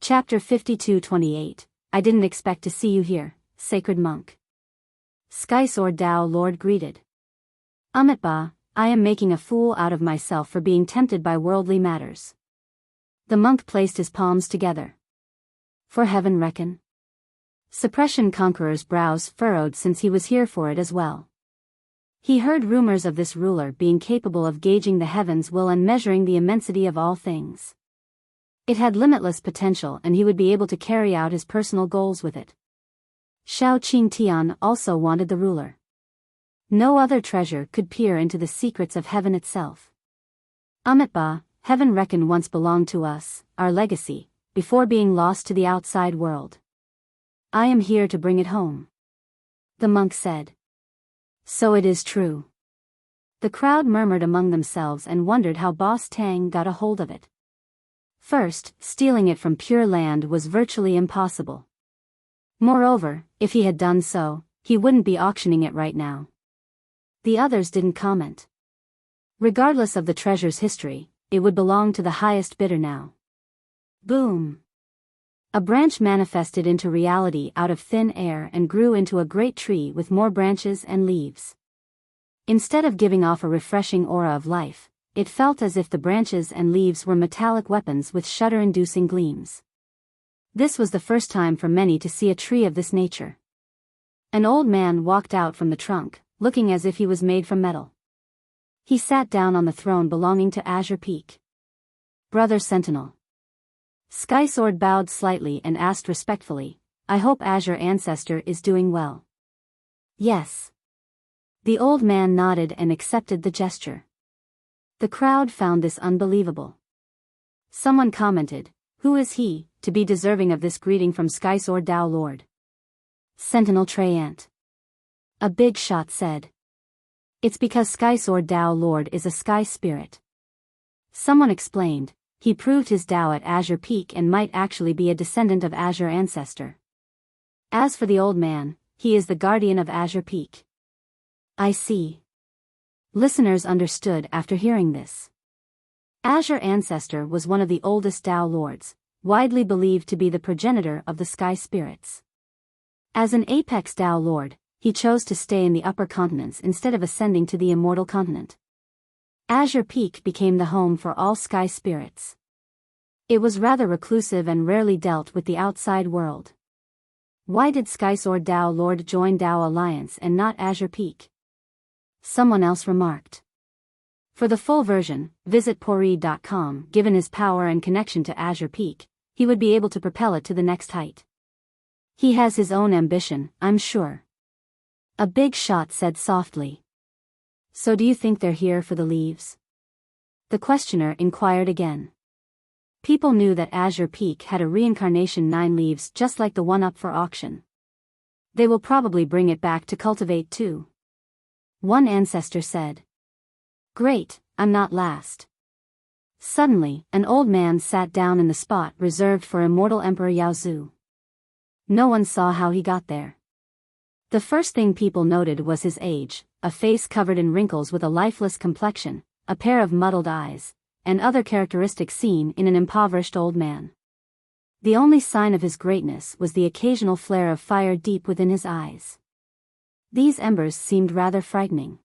Chapter 52-28. I didn't expect to see you here, sacred monk. Sky Sword Dao Lord greeted. Ba, I am making a fool out of myself for being tempted by worldly matters. The monk placed his palms together. For heaven reckon? Suppression Conqueror's brows furrowed since he was here for it as well. He heard rumors of this ruler being capable of gauging the heavens' will and measuring the immensity of all things. It had limitless potential and he would be able to carry out his personal goals with it. Xiao Qingtian also wanted the ruler. No other treasure could peer into the secrets of heaven itself. Ba, heaven reckon once belonged to us, our legacy, before being lost to the outside world. I am here to bring it home. The monk said. So it is true. The crowd murmured among themselves and wondered how Boss Tang got a hold of it. First, stealing it from Pure Land was virtually impossible. Moreover, if he had done so, he wouldn't be auctioning it right now. The others didn't comment. Regardless of the treasure's history, it would belong to the highest bidder now. Boom! A branch manifested into reality out of thin air and grew into a great tree with more branches and leaves. Instead of giving off a refreshing aura of life, it felt as if the branches and leaves were metallic weapons with shudder-inducing gleams. This was the first time for many to see a tree of this nature. An old man walked out from the trunk, looking as if he was made from metal. He sat down on the throne belonging to Azure Peak. Brother Sentinel. Sky Sword bowed slightly and asked respectfully, I hope Azure Ancestor is doing well. Yes. The old man nodded and accepted the gesture. The crowd found this unbelievable. Someone commented, who is he, to be deserving of this greeting from Sky Sword Dao Lord? Sentinel Treyant. A big shot said. It's because Sky Sword Dao Lord is a sky spirit. Someone explained, he proved his Dao at Azure Peak and might actually be a descendant of Azure Ancestor. As for the old man, he is the guardian of Azure Peak. I see. Listeners understood after hearing this. Azure Ancestor was one of the oldest Dao Lords, widely believed to be the progenitor of the sky spirits. As an apex Dao Lord, he chose to stay in the upper continents instead of ascending to the immortal continent. Azure Peak became the home for all sky spirits. It was rather reclusive and rarely dealt with the outside world. Why did Sky Sword Dao Lord join Dao Alliance and not Azure Peak? Someone else remarked. For the full version, visit Pori.com. Given his power and connection to Azure Peak, he would be able to propel it to the next height. He has his own ambition, I'm sure. A big shot said softly. So do you think they're here for the leaves? The questioner inquired again. People knew that Azure Peak had a reincarnation 9 leaves just like the one up for auction. They will probably bring it back to cultivate too. One ancestor said. Great, I'm not last. Suddenly, an old man sat down in the spot reserved for immortal Emperor Yaozu. No one saw how he got there. The first thing people noted was his age, a face covered in wrinkles with a lifeless complexion, a pair of muddled eyes, and other characteristics seen in an impoverished old man. The only sign of his greatness was the occasional flare of fire deep within his eyes. These embers seemed rather frightening.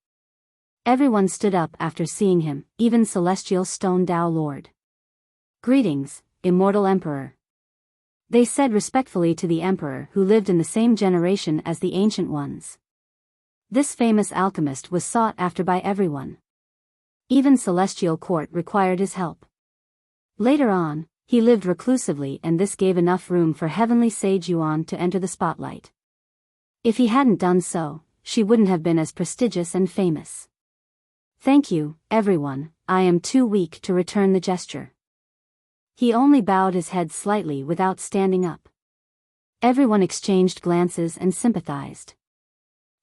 Everyone stood up after seeing him, even Celestial Stone Dao Lord. Greetings, Immortal Emperor. They said respectfully to the Emperor who lived in the same generation as the Ancient Ones. This famous alchemist was sought after by everyone. Even Celestial Court required his help. Later on, he lived reclusively and this gave enough room for Heavenly Sage Yuan to enter the spotlight. If he hadn't done so, she wouldn't have been as prestigious and famous. Thank you, everyone, I am too weak to return the gesture. He only bowed his head slightly without standing up. Everyone exchanged glances and sympathized.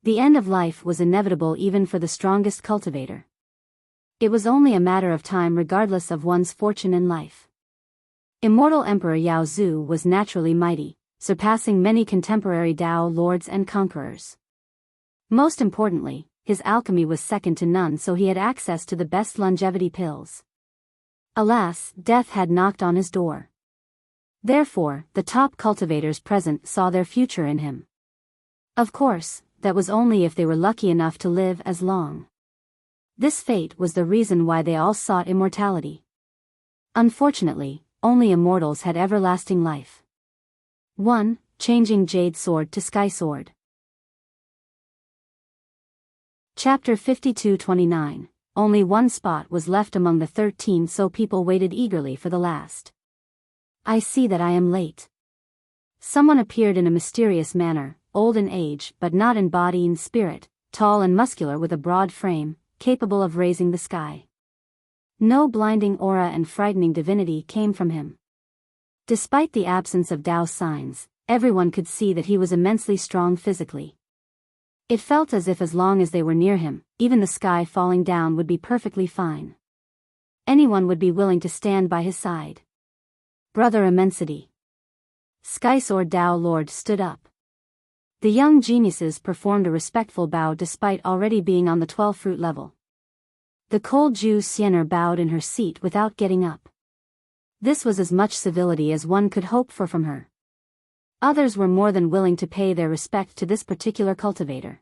The end of life was inevitable even for the strongest cultivator. It was only a matter of time regardless of one's fortune in life. Immortal Emperor Yaozu was naturally mighty, surpassing many contemporary Dao Lords and Conquerors. Most importantly, his alchemy was second to none, so he had access to the best longevity pills. Alas, death had knocked on his door. Therefore, the top cultivators present saw their future in him. Of course, that was only if they were lucky enough to live as long. This fate was the reason why they all sought immortality. Unfortunately, only immortals had everlasting life. 1. Changing Jade Sword to Sky Sword. Chapter 52-29. Only one spot was left among the 13, so people waited eagerly for the last. I see that I am late. Someone appeared in a mysterious manner, old in age but not in body and spirit, tall and muscular with a broad frame, capable of raising the sky. No blinding aura and frightening divinity came from him. Despite the absence of Tao signs, everyone could see that he was immensely strong physically. It felt as if as long as they were near him, even the sky falling down would be perfectly fine. Anyone would be willing to stand by his side. Brother Immensity. Sky Sword Tao Lord stood up. The young geniuses performed a respectful bow despite already being on the 12-fruit level. The cold Ju Xiener bowed in her seat without getting up. This was as much civility as one could hope for from her. Others were more than willing to pay their respect to this particular cultivator.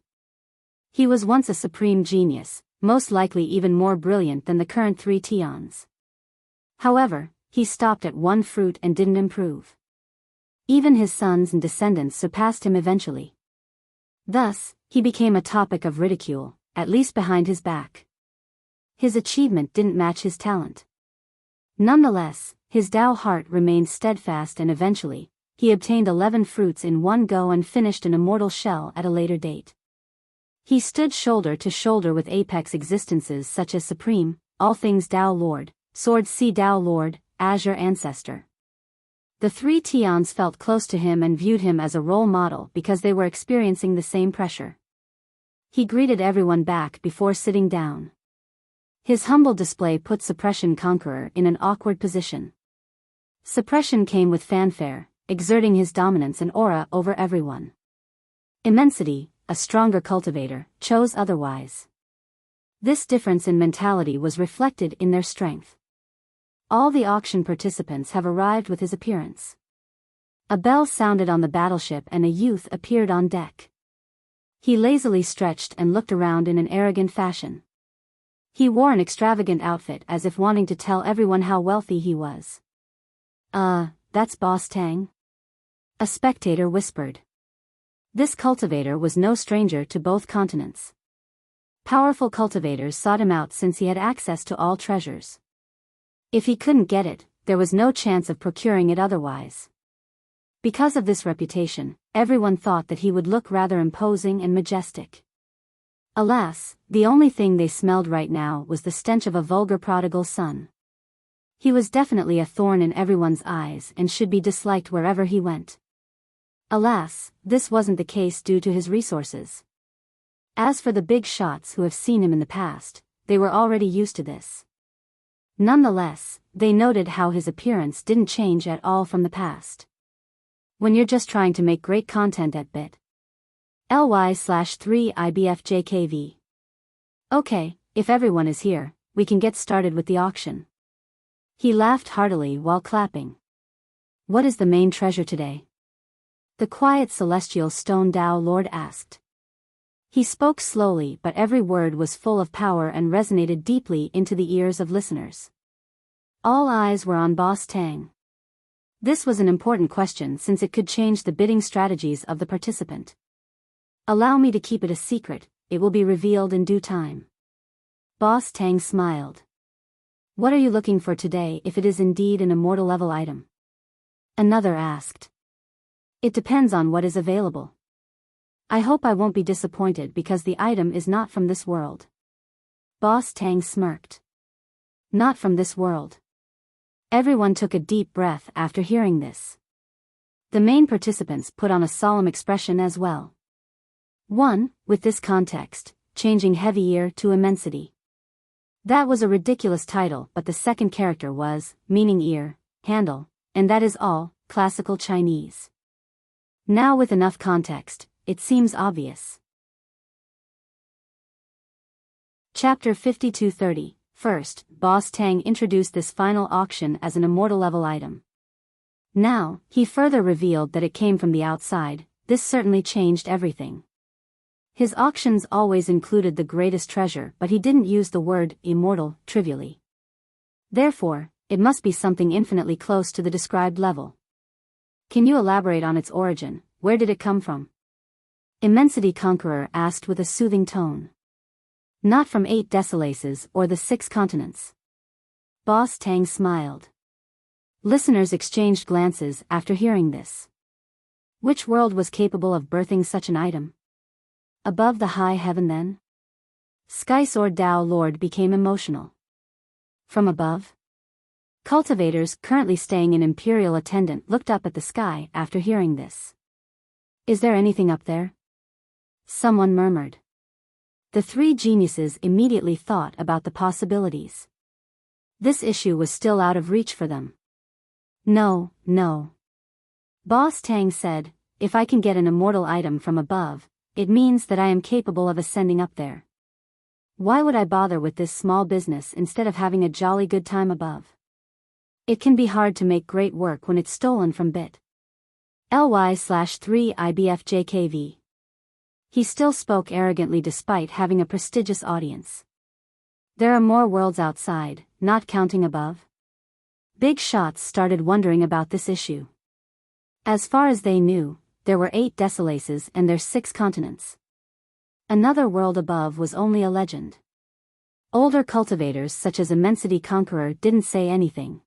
He was once a supreme genius, most likely even more brilliant than the current 3 Tians. However, he stopped at 1 fruit and didn't improve. Even his sons and descendants surpassed him eventually. Thus, he became a topic of ridicule, at least behind his back. His achievement didn't match his talent. Nonetheless, his Tao heart remained steadfast and eventually, he obtained 11 fruits in one go and finished an immortal shell at a later date. He stood shoulder to shoulder with apex existences such as Supreme, All Things Tao Lord, Sword Sea Tao Lord, Azure Ancestor. The 3 Tians felt close to him and viewed him as a role model because they were experiencing the same pressure. He greeted everyone back before sitting down. His humble display put Suppression Conqueror in an awkward position. Suppression came with fanfare, exerting his dominance and aura over everyone. Immensity, a stronger cultivator, chose otherwise. This difference in mentality was reflected in their strength. All the auction participants have arrived with his appearance. A bell sounded on the battleship and a youth appeared on deck. He lazily stretched and looked around in an arrogant fashion. He wore an extravagant outfit as if wanting to tell everyone how wealthy he was. That's Boss Tang?" A spectator whispered. This cultivator was no stranger to both continents. Powerful cultivators sought him out since he had access to all treasures. If he couldn't get it, there was no chance of procuring it otherwise. Because of this reputation, everyone thought that he would look rather imposing and majestic. Alas, the only thing they smelled right now was the stench of a vulgar prodigal son. He was definitely a thorn in everyone's eyes and should be disliked wherever he went. Alas, this wasn't the case due to his resources. As for the big shots who have seen him in the past, they were already used to this. Nonetheless, they noted how his appearance didn't change at all from the past. When you're just trying to make great content at bit.ly/3ibfjkv. Okay, if everyone is here, we can get started with the auction. He laughed heartily while clapping. What is the main treasure today? The quiet celestial stone Tao Lord asked. He spoke slowly but every word was full of power and resonated deeply into the ears of listeners. All eyes were on Boss Tang. This was an important question since it could change the bidding strategies of the participant. Allow me to keep it a secret, it will be revealed in due time. Boss Tang smiled. What are you looking for today if it is indeed an immortal level item? Another asked. It depends on what is available. I hope I won't be disappointed because the item is not from this world. Boss Tang smirked. Not from this world. Everyone took a deep breath after hearing this. The main participants put on a solemn expression as well. 1. With this context, changing heavy ear to immensity. That was a ridiculous title, but the second character was, meaning ear, handle, and that is all, classical Chinese. Now with enough context, it seems obvious. Chapter 52-30. First, Boss Tang introduced this final auction as an immortal level item. Now, he further revealed that it came from the outside. This certainly changed everything. His auctions always included the greatest treasure, but he didn't use the word immortal trivially. Therefore, it must be something infinitely close to the described level. Can you elaborate on its origin? Where did it come from? Immensity Conqueror asked with a soothing tone. Not from 8 desolaces or the 6 continents. Boss Tang smiled. Listeners exchanged glances after hearing this. Which world was capable of birthing such an item? Above the high heaven then? Sky Sword Dao Lord became emotional. From above? Cultivators currently staying in Imperial Attendant looked up at the sky after hearing this. Is there anything up there? Someone murmured. The 3 geniuses immediately thought about the possibilities. This issue was still out of reach for them. No. Boss Tang said, if I can get an immortal item from above, it means that I am capable of ascending up there. Why would I bother with this small business instead of having a jolly good time above? It can be hard to make great work when it's stolen from bit. ly/3 IBFJKV. He still spoke arrogantly despite having a prestigious audience. There are more worlds outside, not counting above. Big shots started wondering about this issue. As far as they knew, there were 8 desolaces and their 6 continents. Another world above was only a legend. Older cultivators such as Immensity Conqueror didn't say anything.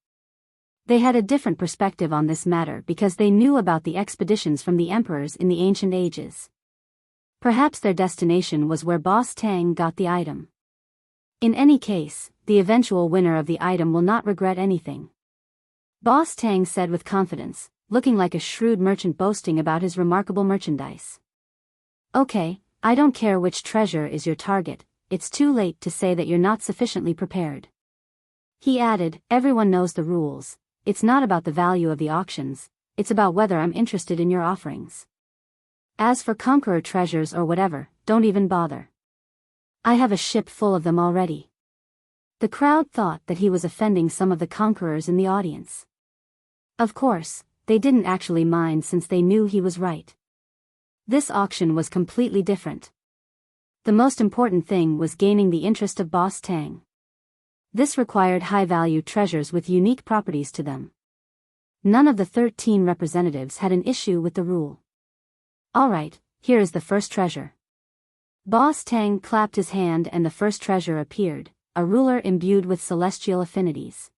They had a different perspective on this matter because they knew about the expeditions from the emperors in the ancient ages. Perhaps their destination was where Boss Tang got the item. In any case, the eventual winner of the item will not regret anything. Boss Tang said with confidence, looking like a shrewd merchant boasting about his remarkable merchandise. Okay, I don't care which treasure is your target, it's too late to say that you're not sufficiently prepared. He added, everyone knows the rules, it's not about the value of the auctions, it's about whether I'm interested in your offerings. As for Conqueror treasures or whatever, don't even bother. I have a ship full of them already. The crowd thought that he was offending some of the conquerors in the audience. Of course, they didn't actually mind since they knew he was right. This auction was completely different. The most important thing was gaining the interest of Boss Tang. This required high-value treasures with unique properties to them. None of the 13 representatives had an issue with the rule. Alright, here is the first treasure. Boss Tang clapped his hand and the first treasure appeared, a ruler imbued with celestial affinities.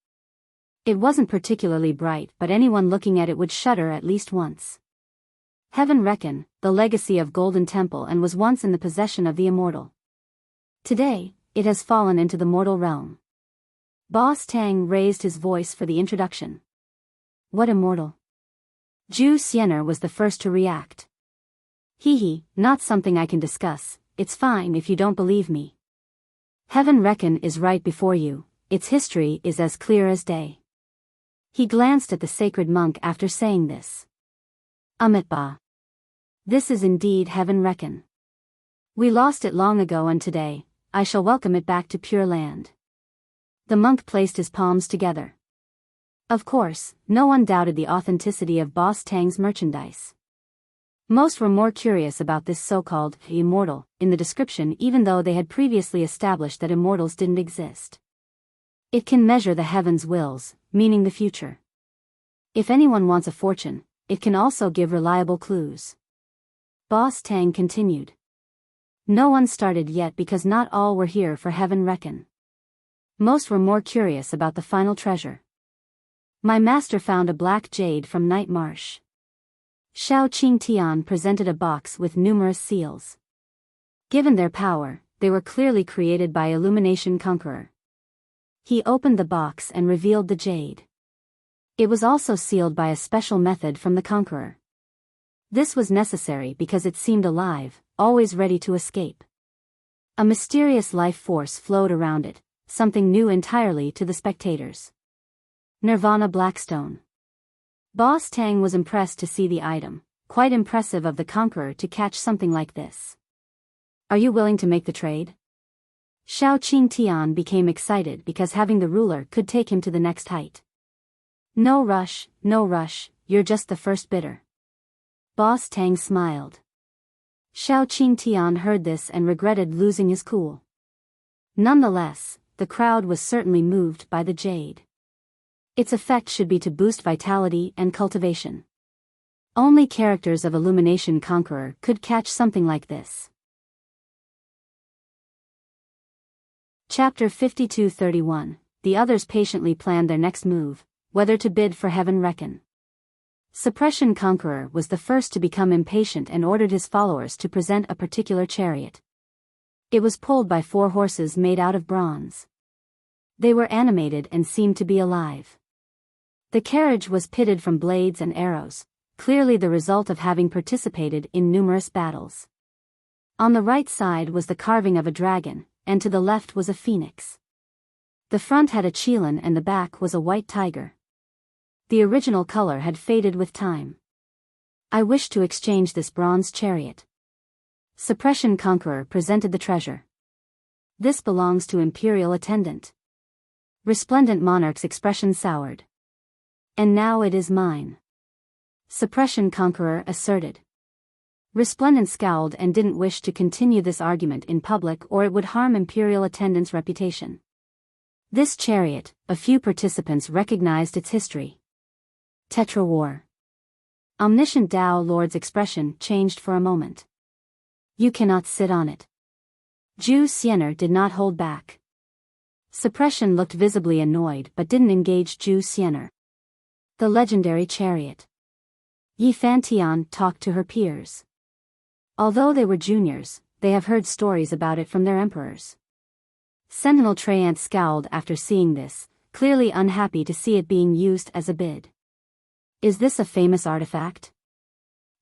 It wasn't particularly bright, but anyone looking at it would shudder at least once. Heaven Reckon, the legacy of Golden Temple, and was once in the possession of the immortal. Today, it has fallen into the mortal realm. Boss Tang raised his voice for the introduction. What immortal? Zhu Xiener was the first to react. Hee, not something I can discuss, it's fine if you don't believe me. Heaven Reckon is right before you, its history is as clear as day. He glanced at the sacred monk after saying this. Amitba. This is indeed Heaven Reckon. We lost it long ago and today, I shall welcome it back to Pure Land. The monk placed his palms together. Of course, no one doubted the authenticity of Boss Tang's merchandise. Most were more curious about this so-called immortal in the description, even though they had previously established that immortals didn't exist. It can measure the heavens' wills, meaning the future. If anyone wants a fortune, it can also give reliable clues. Boss Tang continued. No one started yet because not all were here for Heaven Reckon. Most were more curious about the final treasure. My master found a black jade from Night Marsh. Xiao Qingtian presented a box with numerous seals. Given their power, they were clearly created by Illumination Conqueror. He opened the box and revealed the jade. It was also sealed by a special method from the Conqueror. This was necessary because it seemed alive, always ready to escape. A mysterious life force flowed around it, something new entirely to the spectators. Nirvana Blackstone. Boss Tang was impressed to see the item, quite impressive of the Conqueror to catch something like this. Are you willing to make the trade? Xiao Qingtian became excited because having the ruler could take him to the next height. No rush, you're just the first bidder. Boss Tang smiled. Xiao Qingtian heard this and regretted losing his cool. Nonetheless, the crowd was certainly moved by the jade. Its effect should be to boost vitality and cultivation. Only characters of Illumination Conqueror could catch something like this. Chapter 52-31. The others patiently planned their next move, whether to bid for Heaven Reckon. Suppression Conqueror was the first to become impatient and ordered his followers to present a particular chariot. It was pulled by 4 horses made out of bronze. They were animated and seemed to be alive. The carriage was pitted from blades and arrows, clearly the result of having participated in numerous battles. On the right side was the carving of a dragon, and to the left was a phoenix. The front had a qilin and the back was a white tiger. The original color had faded with time. I wish to exchange this bronze chariot. Suppression Conqueror presented the treasure. This belongs to Imperial Attendant. Resplendent Monarch's expression soured. And now it is mine. Suppression Conqueror asserted. Resplendent scowled and didn't wish to continue this argument in public or it would harm Imperial Attendant's reputation. This chariot, a few participants recognized its history. Tetra War. Omniscient Dao Lord's expression changed for a moment. You cannot sit on it. Zhu Xiener did not hold back. Suppression looked visibly annoyed but didn't engage Zhu Xiener. The legendary chariot. Yi Fantian talked to her peers. Although they were juniors, they have heard stories about it from their emperors. Sentinel Treyant scowled after seeing this, clearly unhappy to see it being used as a bid. Is this a famous artifact?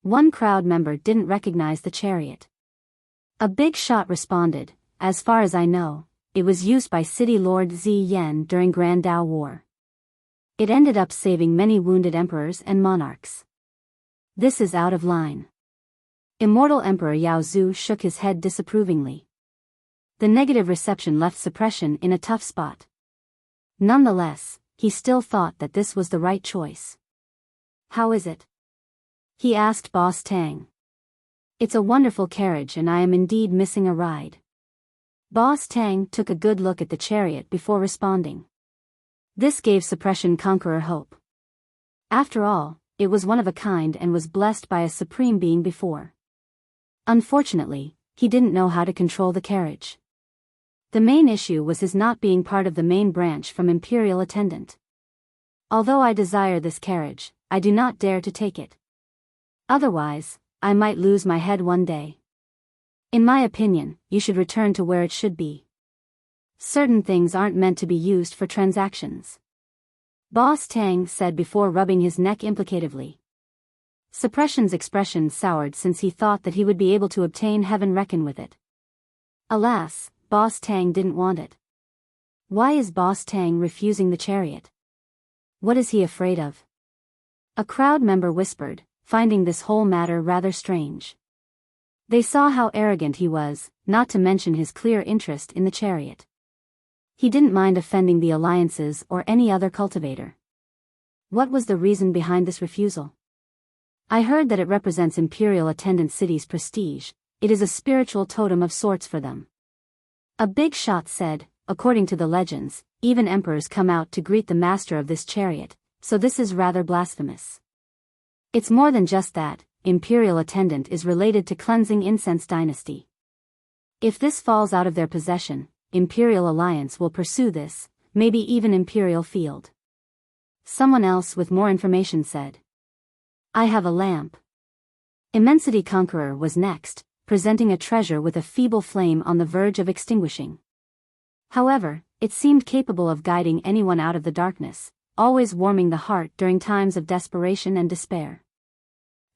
One crowd member didn't recognize the chariot. A big shot responded, as far as I know, it was used by City Lord Zi Yan during Grand Dao War. It ended up saving many wounded emperors and monarchs. This is out of line. Immortal Emperor Yao Zhu shook his head disapprovingly. The negative reception left Suppression in a tough spot. Nonetheless, he still thought that this was the right choice. How is it? He asked Boss Tang. It's a wonderful carriage and I am indeed missing a ride. Boss Tang took a good look at the chariot before responding. This gave Suppression Conqueror hope. After all, it was one of a kind and was blessed by a supreme being before. Unfortunately, he didn't know how to control the carriage. The main issue was his not being part of the main branch from Imperial Attendant. Although I desire this carriage, I do not dare to take it. Otherwise, I might lose my head one day. In my opinion, you should return to where it should be. Certain things aren't meant to be used for transactions. Boss Tang said before rubbing his neck implicatively. Suppression's expression soured since he thought that he would be able to obtain Heaven Reckon with it. Alas, Boss Tang didn't want it. Why is Boss Tang refusing the chariot? What is he afraid of? A crowd member whispered, finding this whole matter rather strange. They saw how arrogant he was, not to mention his clear interest in the chariot. He didn't mind offending the alliances or any other cultivator. What was the reason behind this refusal? I heard that it represents Imperial Attendant City's prestige. It is a spiritual totem of sorts for them. A big shot said, according to the legends, even emperors come out to greet the master of this chariot, so this is rather blasphemous. It's more than just that. Imperial Attendant is related to Cleansing Incense Dynasty. If this falls out of their possession, Imperial Alliance will pursue this, maybe even Imperial Field. Someone else with more information said. I have a lamp. Immensity Conqueror was next, presenting a treasure with a feeble flame on the verge of extinguishing. However, it seemed capable of guiding anyone out of the darkness, always warming the heart during times of desperation and despair.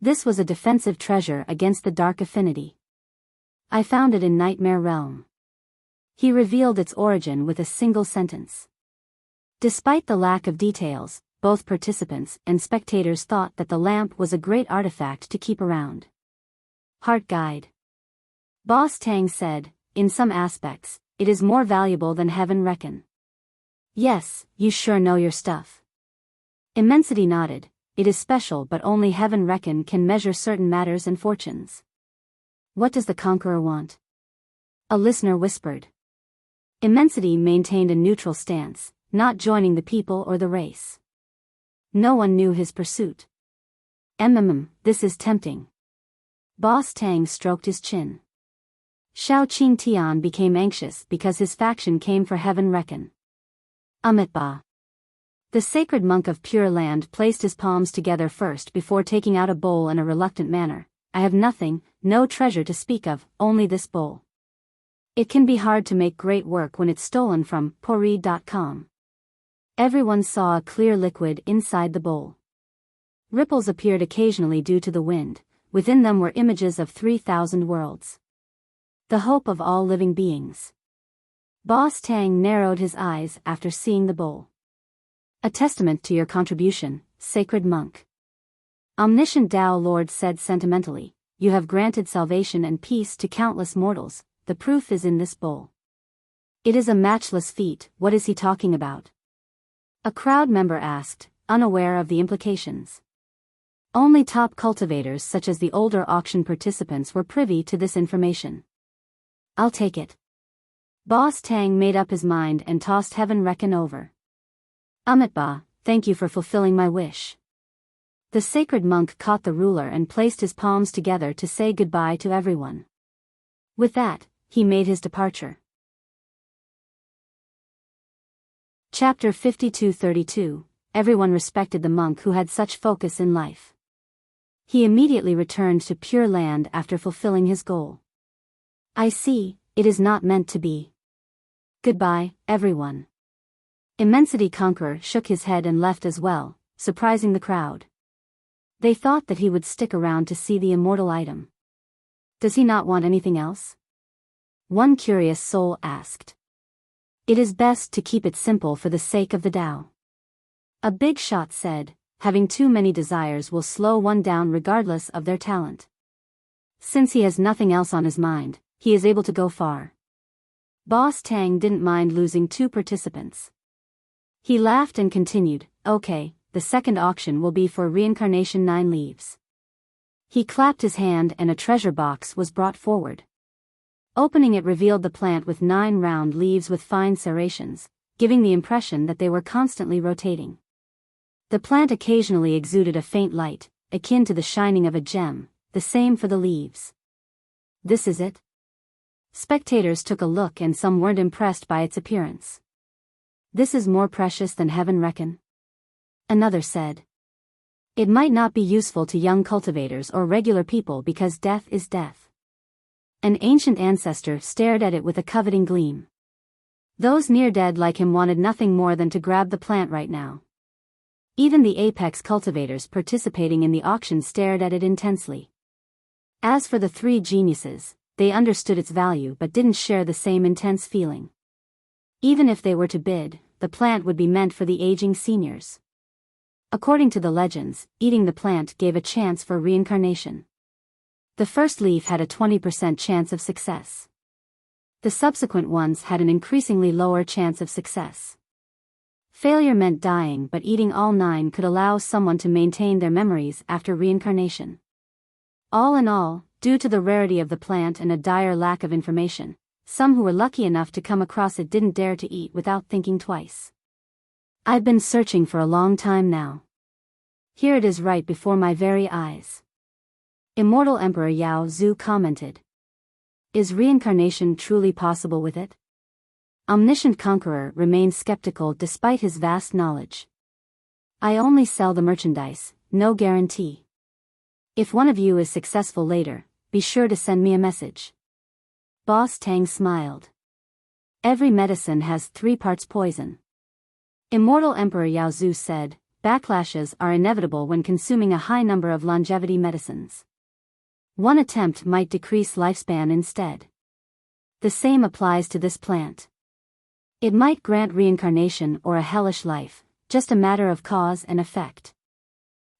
This was a defensive treasure against the dark affinity. I found it in Nightmare Realm. He revealed its origin with a single sentence. Despite the lack of details, both participants and spectators thought that the lamp was a great artifact to keep around. Heart Guide. Boss Tang said, in some aspects, it is more valuable than Heaven Reckon. Yes, you sure know your stuff. Immensity nodded, it is special, but only heaven reckon can measure certain matters and fortunes. What does the Conqueror want? A listener whispered. Immensity maintained a neutral stance, not joining the people or the race. No one knew his pursuit. This is tempting. Boss Tang stroked his chin. Xiao Qing Tian became anxious because his faction came for heaven reckon. Ba. The sacred monk of Pure Land placed his palms together first before taking out a bowl in a reluctant manner. I have nothing, no treasure to speak of, only this bowl. It can be hard to make great work when it's stolen from Pori.com. Everyone saw a clear liquid inside the bowl. Ripples appeared occasionally due to the wind. Within them were images of 3,000 worlds. The hope of all living beings. Boss Tang narrowed his eyes after seeing the bowl. A testament to your contribution, sacred monk. Omniscient Tao Lord said sentimentally, you have granted salvation and peace to countless mortals, the proof is in this bowl. It is a matchless feat, what is he talking about? A crowd member asked, unaware of the implications. Only top cultivators such as the older auction participants were privy to this information. I'll take it. Boss Tang made up his mind and tossed heaven reckon over. Ba, thank you for fulfilling my wish. The sacred monk caught the ruler and placed his palms together to say goodbye to everyone. With that, he made his departure. Chapter 52-32. Everyone respected the monk who had such focus in life. He immediately returned to Pure Land after fulfilling his goal. I see, it is not meant to be. Goodbye, everyone. Immensity Conqueror shook his head and left as well, surprising the crowd. They thought that he would stick around to see the immortal item. Does he not want anything else? One curious soul asked. It is best to keep it simple for the sake of the Tao. A big shot said, having too many desires will slow one down regardless of their talent. Since he has nothing else on his mind, he is able to go far. Boss Tang didn't mind losing 2 participants. He laughed and continued, okay, the second auction will be for reincarnation 9 leaves. He clapped his hand and a treasure box was brought forward. Opening it revealed the plant with 9 round leaves with fine serrations, giving the impression that they were constantly rotating. The plant occasionally exuded a faint light, akin to the shining of a gem, the same for the leaves. This is it? Spectators took a look and some weren't impressed by its appearance. This is more precious than heaven reckon. Another said. It might not be useful to young cultivators or regular people because death is death. An ancient ancestor stared at it with a coveting gleam. Those near dead like him wanted nothing more than to grab the plant right now. Even the apex cultivators participating in the auction stared at it intensely. As for the 3 geniuses, they understood its value but didn't share the same intense feeling. Even if they were to bid, the plant would be meant for the aging seniors. According to the legends, eating the plant gave a chance for reincarnation. The first leaf had a 20% chance of success. The subsequent ones had an increasingly lower chance of success. Failure meant dying, but eating all 9 could allow someone to maintain their memories after reincarnation. All in all, due to the rarity of the plant and a dire lack of information, some who were lucky enough to come across it didn't dare to eat without thinking twice. I've been searching for a long time now. Here it is right before my very eyes. Immortal Emperor Yao Zhu commented. Is reincarnation truly possible with it? Omniscient Conqueror remained skeptical despite his vast knowledge. I only sell the merchandise, no guarantee. If one of you is successful later, be sure to send me a message. Boss Tang smiled. Every medicine has 3 parts poison. Immortal Emperor Yao Zhu said, backlashes are inevitable when consuming a high number of longevity medicines. One attempt might decrease lifespan instead. The same applies to this plant. It might grant reincarnation or a hellish life, just a matter of cause and effect.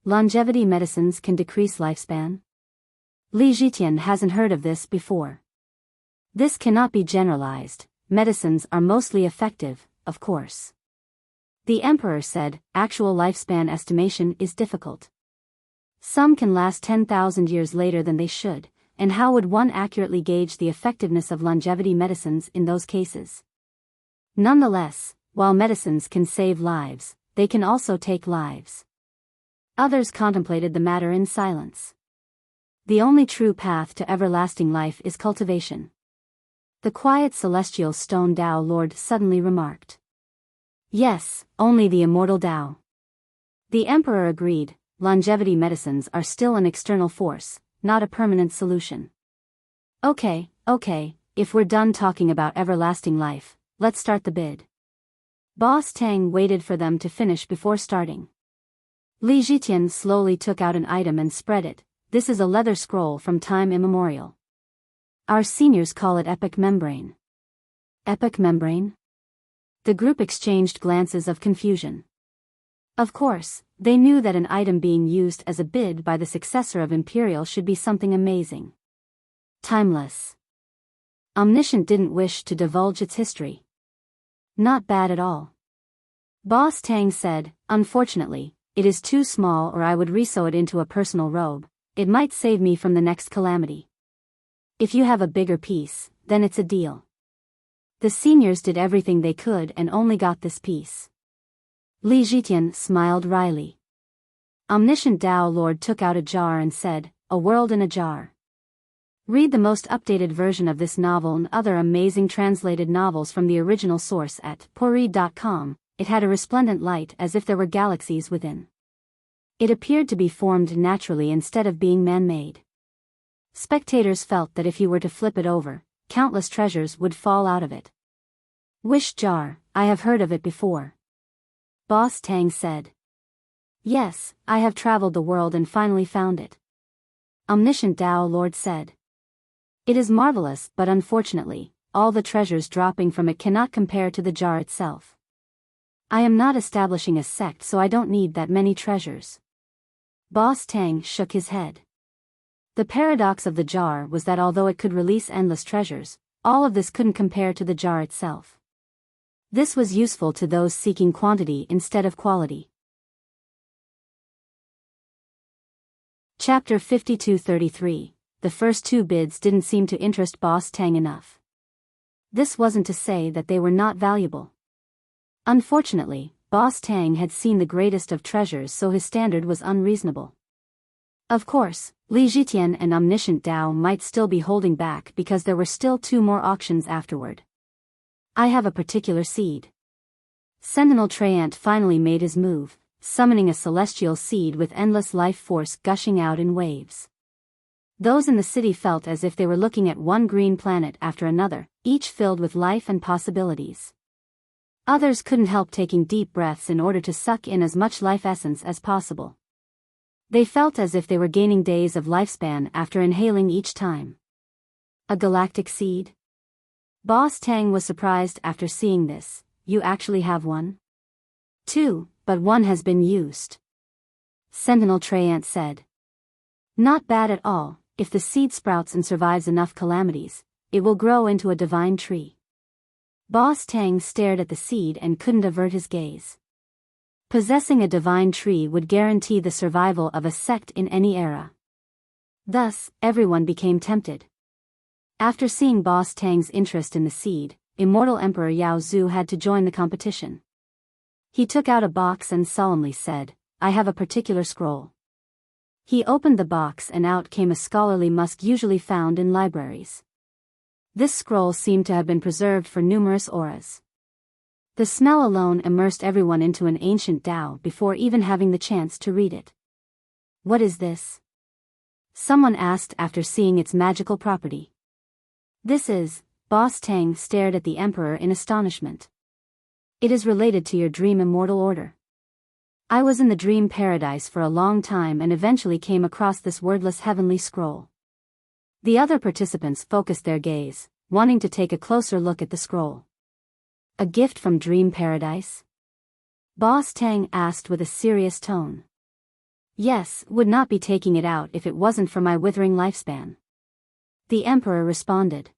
Longevity medicines can decrease lifespan? Li Zhitian hasn't heard of this before. This cannot be generalized, medicines are mostly effective, of course. The emperor said, actual lifespan estimation is difficult. Some can last 10,000 years later than they should, and how would one accurately gauge the effectiveness of longevity medicines in those cases? Nonetheless, while medicines can save lives, they can also take lives. Others contemplated the matter in silence. The only true path to everlasting life is cultivation. The quiet celestial stone Tao Lord suddenly remarked. Yes, only the immortal Tao. The emperor agreed, longevity medicines are still an external force, not a permanent solution. Okay, if we're done talking about everlasting life, let's start the bid. Boss Tang waited for them to finish before starting. Li Zhitian slowly took out an item and spread it. This is a leather scroll from time immemorial. Our seniors call it epic membrane. Epic membrane? The group exchanged glances of confusion. Of course, they knew that an item being used as a bid by the successor of Imperial should be something amazing. Timeless. Omniscient didn't wish to divulge its history. Not bad at all. Boss Tang said, unfortunately, it is too small, or I would resew it into a personal robe. It might save me from the next calamity. If you have a bigger piece, then it's a deal. The seniors did everything they could and only got this piece. Li Zhitian smiled wryly. Omniscient Tao Lord took out a jar and said, "A world in a jar." Read the most updated version of this novel and other amazing translated novels from the original source at pourread.com. It had a resplendent light as if there were galaxies within. It appeared to be formed naturally instead of being man-made. Spectators felt that if you were to flip it over, countless treasures would fall out of it. Wish jar, I have heard of it before. Boss Tang said. Yes, I have traveled the world and finally found it. Omniscient Tao Lord said. It is marvelous, but unfortunately, all the treasures dropping from it cannot compare to the jar itself. I am not establishing a sect, so I don't need that many treasures. Boss Tang shook his head. The paradox of the jar was that although it could release endless treasures, all of this couldn't compare to the jar itself. This was useful to those seeking quantity instead of quality. Chapter 52-33. The first two bids didn't seem to interest Boss Tang enough. This wasn't to say that they were not valuable. Unfortunately, Boss Tang had seen the greatest of treasures, so his standard was unreasonable. Of course, Li Zhitian and Omniscient Tao might still be holding back because there were still 2 more auctions afterward. I have a particular seed. Sentinel Treant finally made his move, summoning a celestial seed with endless life force gushing out in waves. Those in the city felt as if they were looking at one green planet after another, each filled with life and possibilities. Others couldn't help taking deep breaths in order to suck in as much life essence as possible. They felt as if they were gaining days of lifespan after inhaling each time. A galactic seed? Boss Tang was surprised after seeing this. You actually have one? 2, but one has been used. Sentinel Treant said. Not bad at all. If the seed sprouts and survives enough calamities, it will grow into a divine tree. Boss Tang stared at the seed and couldn't avert his gaze. Possessing a divine tree would guarantee the survival of a sect in any era. Thus, everyone became tempted. After seeing Boss Tang's interest in the seed, Immortal Emperor Yao Zhu had to join the competition. He took out a box and solemnly said, I have a particular scroll. He opened the box and out came a scholarly musk usually found in libraries. This scroll seemed to have been preserved for numerous auras. The smell alone immersed everyone into an ancient Tao before even having the chance to read it. What is this? Someone asked after seeing its magical property. This is, Boss Tang stared at the Emperor in astonishment. It is related to your dream immortal order. I was in the dream paradise for a long time and eventually came across this wordless heavenly scroll. The other participants focused their gaze, wanting to take a closer look at the scroll. A gift from Dream Paradise? Boss Tang asked with a serious tone. Yes, would not be taking it out if it wasn't for my withering lifespan. The Emperor responded.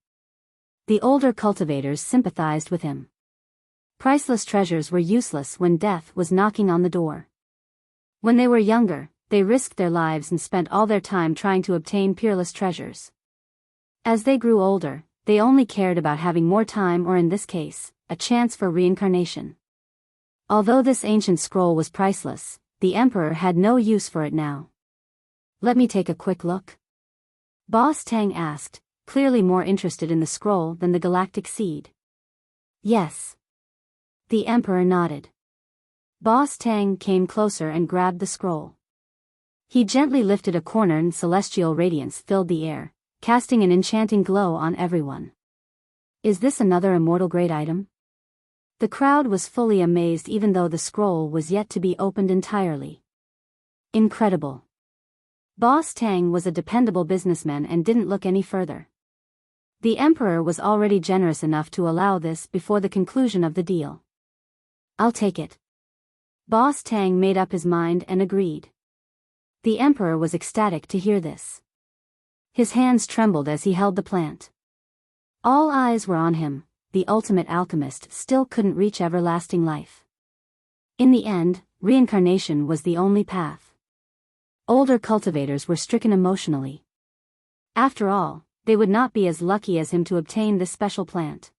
The older cultivators sympathized with him. Priceless treasures were useless when death was knocking on the door. When they were younger, they risked their lives and spent all their time trying to obtain peerless treasures. As they grew older, they only cared about having more time, or in this case, a chance for reincarnation. Although this ancient scroll was priceless, the Emperor had no use for it now. "Let me take a quick look?" Boss Tang asked, clearly more interested in the scroll than the galactic seed. "Yes." The Emperor nodded. Boss Tang came closer and grabbed the scroll. He gently lifted a corner and celestial radiance filled the air, casting an enchanting glow on everyone. "Is this another immortal grade item?" The crowd was fully amazed even though the scroll was yet to be opened entirely. Incredible. Boss Tang was a dependable businessman and didn't look any further. The Emperor was already generous enough to allow this before the conclusion of the deal. "I'll take it." Boss Tang made up his mind and agreed. The Emperor was ecstatic to hear this. His hands trembled as he held the plant. All eyes were on him. The ultimate alchemist still couldn't reach everlasting life. In the end, reincarnation was the only path. Older cultivators were stricken emotionally. After all, they would not be as lucky as him to obtain this special plant.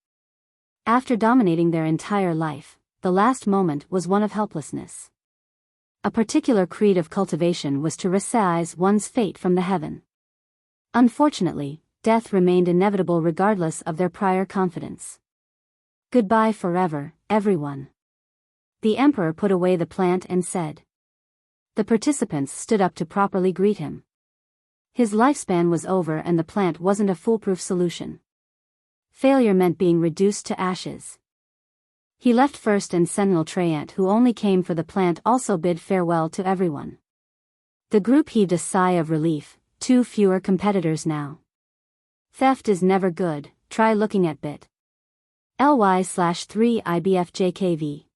After dominating their entire life, the last moment was one of helplessness. A particular creed of cultivation was to recognize one's fate from the heaven. Unfortunately, death remained inevitable regardless of their prior confidence. "Goodbye forever, everyone." The Emperor put away the plant and said. The participants stood up to properly greet him. His lifespan was over and the plant wasn't a foolproof solution. Failure meant being reduced to ashes. He left first, and Sentinel Treyant, who only came for the plant, also bid farewell to everyone. The group heaved a sigh of relief, 2 fewer competitors now. Theft is never good, try looking at bit.ly/3IBFJKV.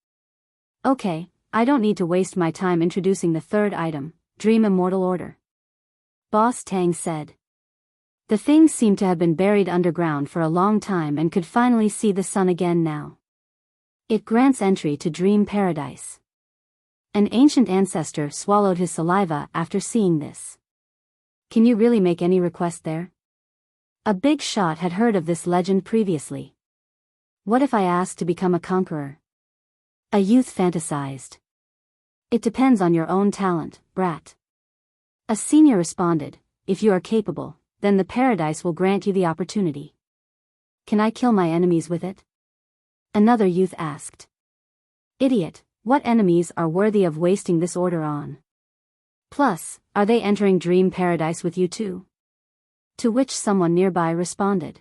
Okay, I don't need to waste my time introducing the third item, Dream Immortal Order. Boss Tang said. The thing seemed to have been buried underground for a long time and could finally see the sun again now. It grants entry to Dream Paradise. An ancient ancestor swallowed his saliva after seeing this. Can you really make any request there? A big shot had heard of this legend previously. What if I asked to become a conqueror? A youth fantasized. It depends on your own talent, brat. A senior responded, if you are capable, then the paradise will grant you the opportunity. Can I kill my enemies with it? Another youth asked. Idiot, what enemies are worthy of wasting this order on? Plus, are they entering Dream Paradise with you too? To which someone nearby responded.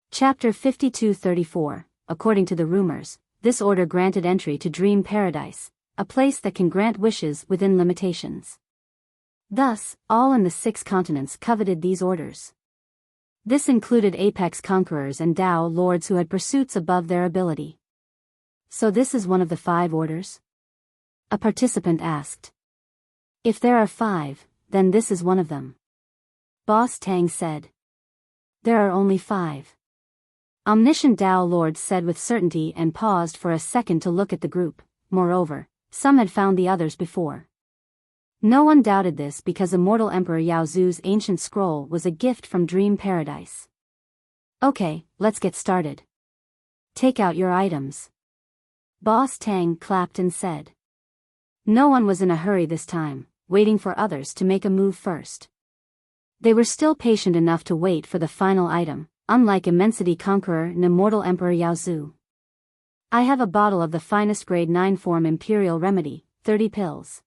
Chapter 5234. According to the rumors, this order granted entry to Dream Paradise, a place that can grant wishes within limitations. Thus, all in the 6 continents coveted these orders. This included apex conquerors and Dao lords who had pursuits above their ability. So this is one of the 5 orders? A participant asked. If there are 5, then this is one of them. Boss Tang said. There are only 5. Omniscient Dao lords said with certainty and paused for a second to look at the group. Moreover, some had found the others before. No one doubted this because Immortal Emperor Yao Zu's ancient scroll was a gift from Dream Paradise. Okay, let's get started. Take out your items. Boss Tang clapped and said. No one was in a hurry this time, waiting for others to make a move first. They were still patient enough to wait for the final item, unlike Immensity Conqueror and Immortal Emperor Yao Zu. I have a bottle of the finest grade 9 form Imperial Remedy, 30 pills.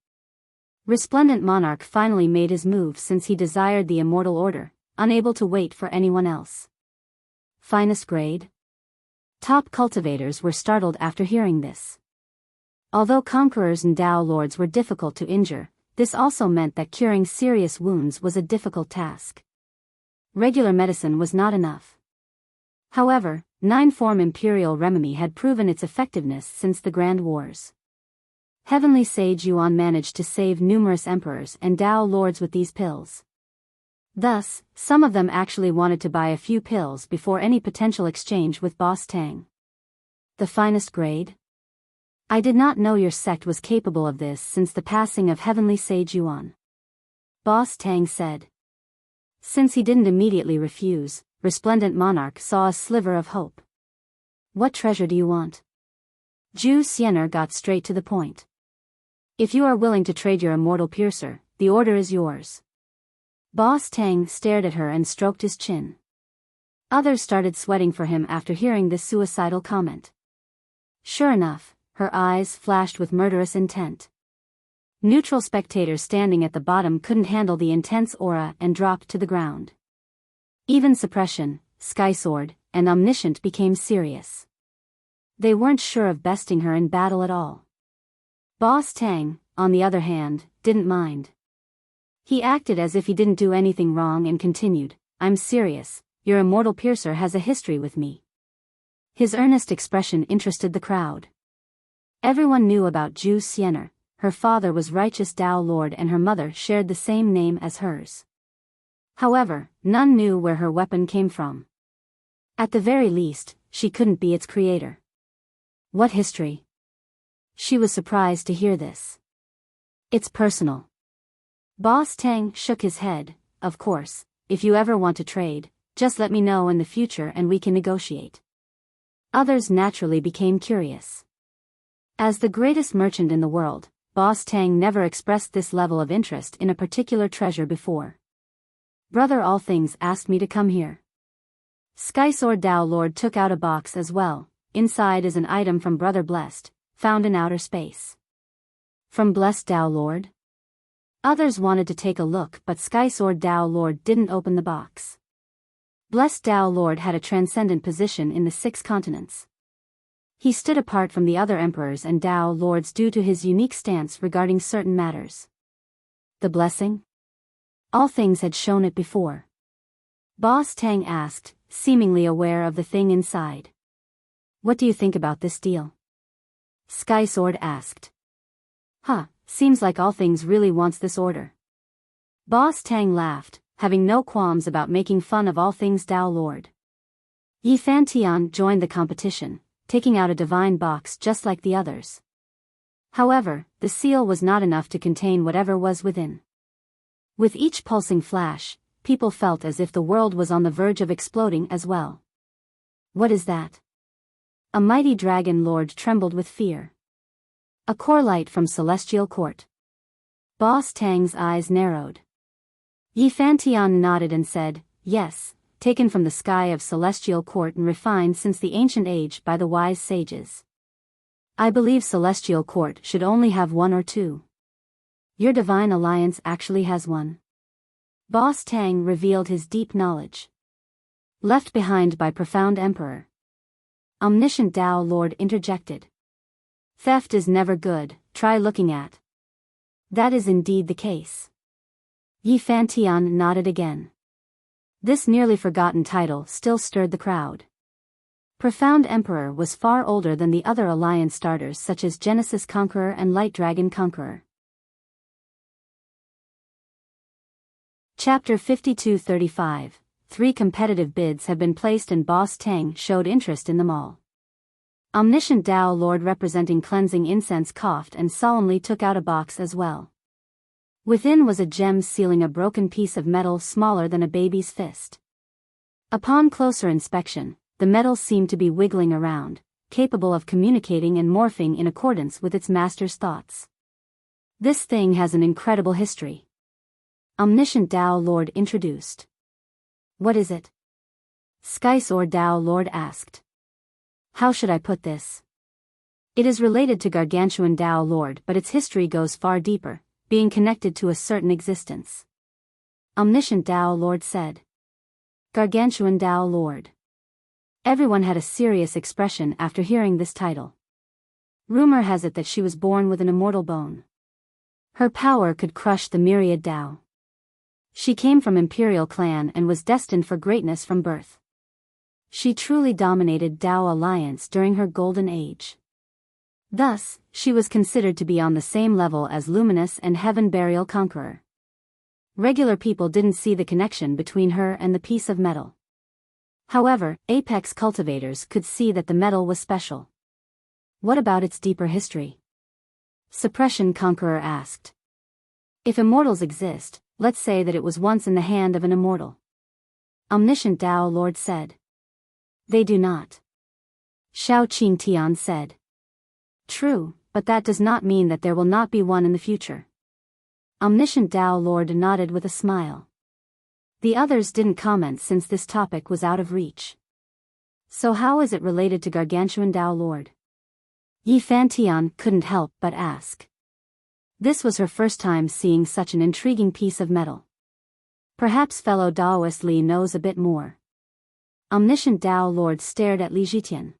Resplendent Monarch finally made his move since he desired the Immortal Order, unable to wait for anyone else. Finest grade? Top cultivators were startled after hearing this. Although conquerors and Dao lords were difficult to injure, this also meant that curing serious wounds was a difficult task. Regular medicine was not enough. However, 9-form Imperial Remedy had proven its effectiveness since the Grand Wars. Heavenly Sage Yuan managed to save numerous emperors and Dao lords with these pills. Thus, some of them actually wanted to buy a few pills before any potential exchange with Boss Tang. The finest grade? I did not know your sect was capable of this since the passing of Heavenly Sage Yuan. Boss Tang said. Since he didn't immediately refuse, Resplendent Monarch saw a sliver of hope. What treasure do you want? Zhu Xianer got straight to the point. If you are willing to trade your immortal piercer, the order is yours. Boss Tang stared at her and stroked his chin. Others started sweating for him after hearing this suicidal comment. Sure enough, her eyes flashed with murderous intent. Neutral spectators standing at the bottom couldn't handle the intense aura and dropped to the ground. Even Suppression, Sky Sword, and Omniscient became serious. They weren't sure of besting her in battle at all. Boss Tang, on the other hand, didn't mind. He acted as if he didn't do anything wrong and continued, I'm serious, your immortal piercer has a history with me. His earnest expression interested the crowd. Everyone knew about Zhu Xianer. Her father was Righteous Tao Lord and her mother shared the same name as hers. However, none knew where her weapon came from. At the very least, she couldn't be its creator. What history? She was surprised to hear this. It's personal. Boss Tang shook his head. Of course, if you ever want to trade, just let me know in the future and we can negotiate. Others naturally became curious. As the greatest merchant in the world, Boss Tang never expressed this level of interest in a particular treasure before. Brother All Things asked me to come here. Sky Sword Tao Lord took out a box as well. Inside is an item from Brother Blessed, found in outer space. From Blessed Tao Lord? Others wanted to take a look but Sky Sword Tao Lord didn't open the box. Blessed Tao Lord had a transcendent position in the 6 continents. He stood apart from the other emperors and Tao Lords due to his unique stance regarding certain matters. The blessing? All Things had shown it before. Boss Tang asked, seemingly aware of the thing inside. What do you think about this deal? Sky Sword asked. Seems like All Things really wants this order. Boss Tang laughed, having no qualms about making fun of All Things Tao Lord. Yi Fantian joined the competition, taking out a divine box just like the others. However, the seal was not enough to contain whatever was within. With each pulsing flash, people felt as if the world was on the verge of exploding as well. What is that? A mighty dragon lord trembled with fear. A core light from Celestial Court. Boss Tang's eyes narrowed. Yi Fantian nodded and said, yes, taken from the sky of Celestial Court and refined since the ancient age by the wise sages. I believe Celestial Court should only have 1 or 2. Your Divine Alliance actually has 1. Boss Tang revealed his deep knowledge. Left behind by Profound Emperor. Omniscient Tao Lord interjected. Theft is never good, try looking at. That is indeed the case. Yi Fantian nodded again. This nearly forgotten title still stirred the crowd. Profound Emperor was far older than the other alliance starters such as Genesis Conqueror and Light Dragon Conqueror. Chapter 52-35. 3 competitive bids have been placed and Boss Tang showed interest in them all. Omniscient Tao Lord representing cleansing incense coughed and solemnly took out a box as well. Within was a gem sealing a broken piece of metal smaller than a baby's fist. Upon closer inspection, the metal seemed to be wiggling around, capable of communicating and morphing in accordance with its master's thoughts. This thing has an incredible history. Omniscient Tao Lord introduced. What is it? Sky Sword Tao Lord asked. How should I put this? It is related to Gargantuan Tao Lord but its history goes far deeper, being connected to a certain existence. Omniscient Tao Lord said. Gargantuan Tao Lord. Everyone had a serious expression after hearing this title. Rumor has it that she was born with an immortal bone. Her power could crush the myriad Tao. She came from Imperial Clan and was destined for greatness from birth. She truly dominated Tao Alliance during her golden age. Thus, she was considered to be on the same level as Luminous and Heaven Burial Conqueror. Regular people didn't see the connection between her and the piece of metal. However, apex cultivators could see that the metal was special. What about its deeper history? Suppression Conqueror asked. If immortals exist, let's say that it was once in the hand of an immortal. Omniscient Tao Lord said. They do not. Shao Qing Tian said. True, but that does not mean that there will not be one in the future. Omniscient Tao Lord nodded with a smile. The others didn't comment since this topic was out of reach. So how is it related to Gargantuan Tao Lord? Yi Fantian couldn't help but ask. This was her first time seeing such an intriguing piece of metal. Perhaps fellow Daoist Li knows a bit more. Omniscient Tao Lord stared at Li Zhitian.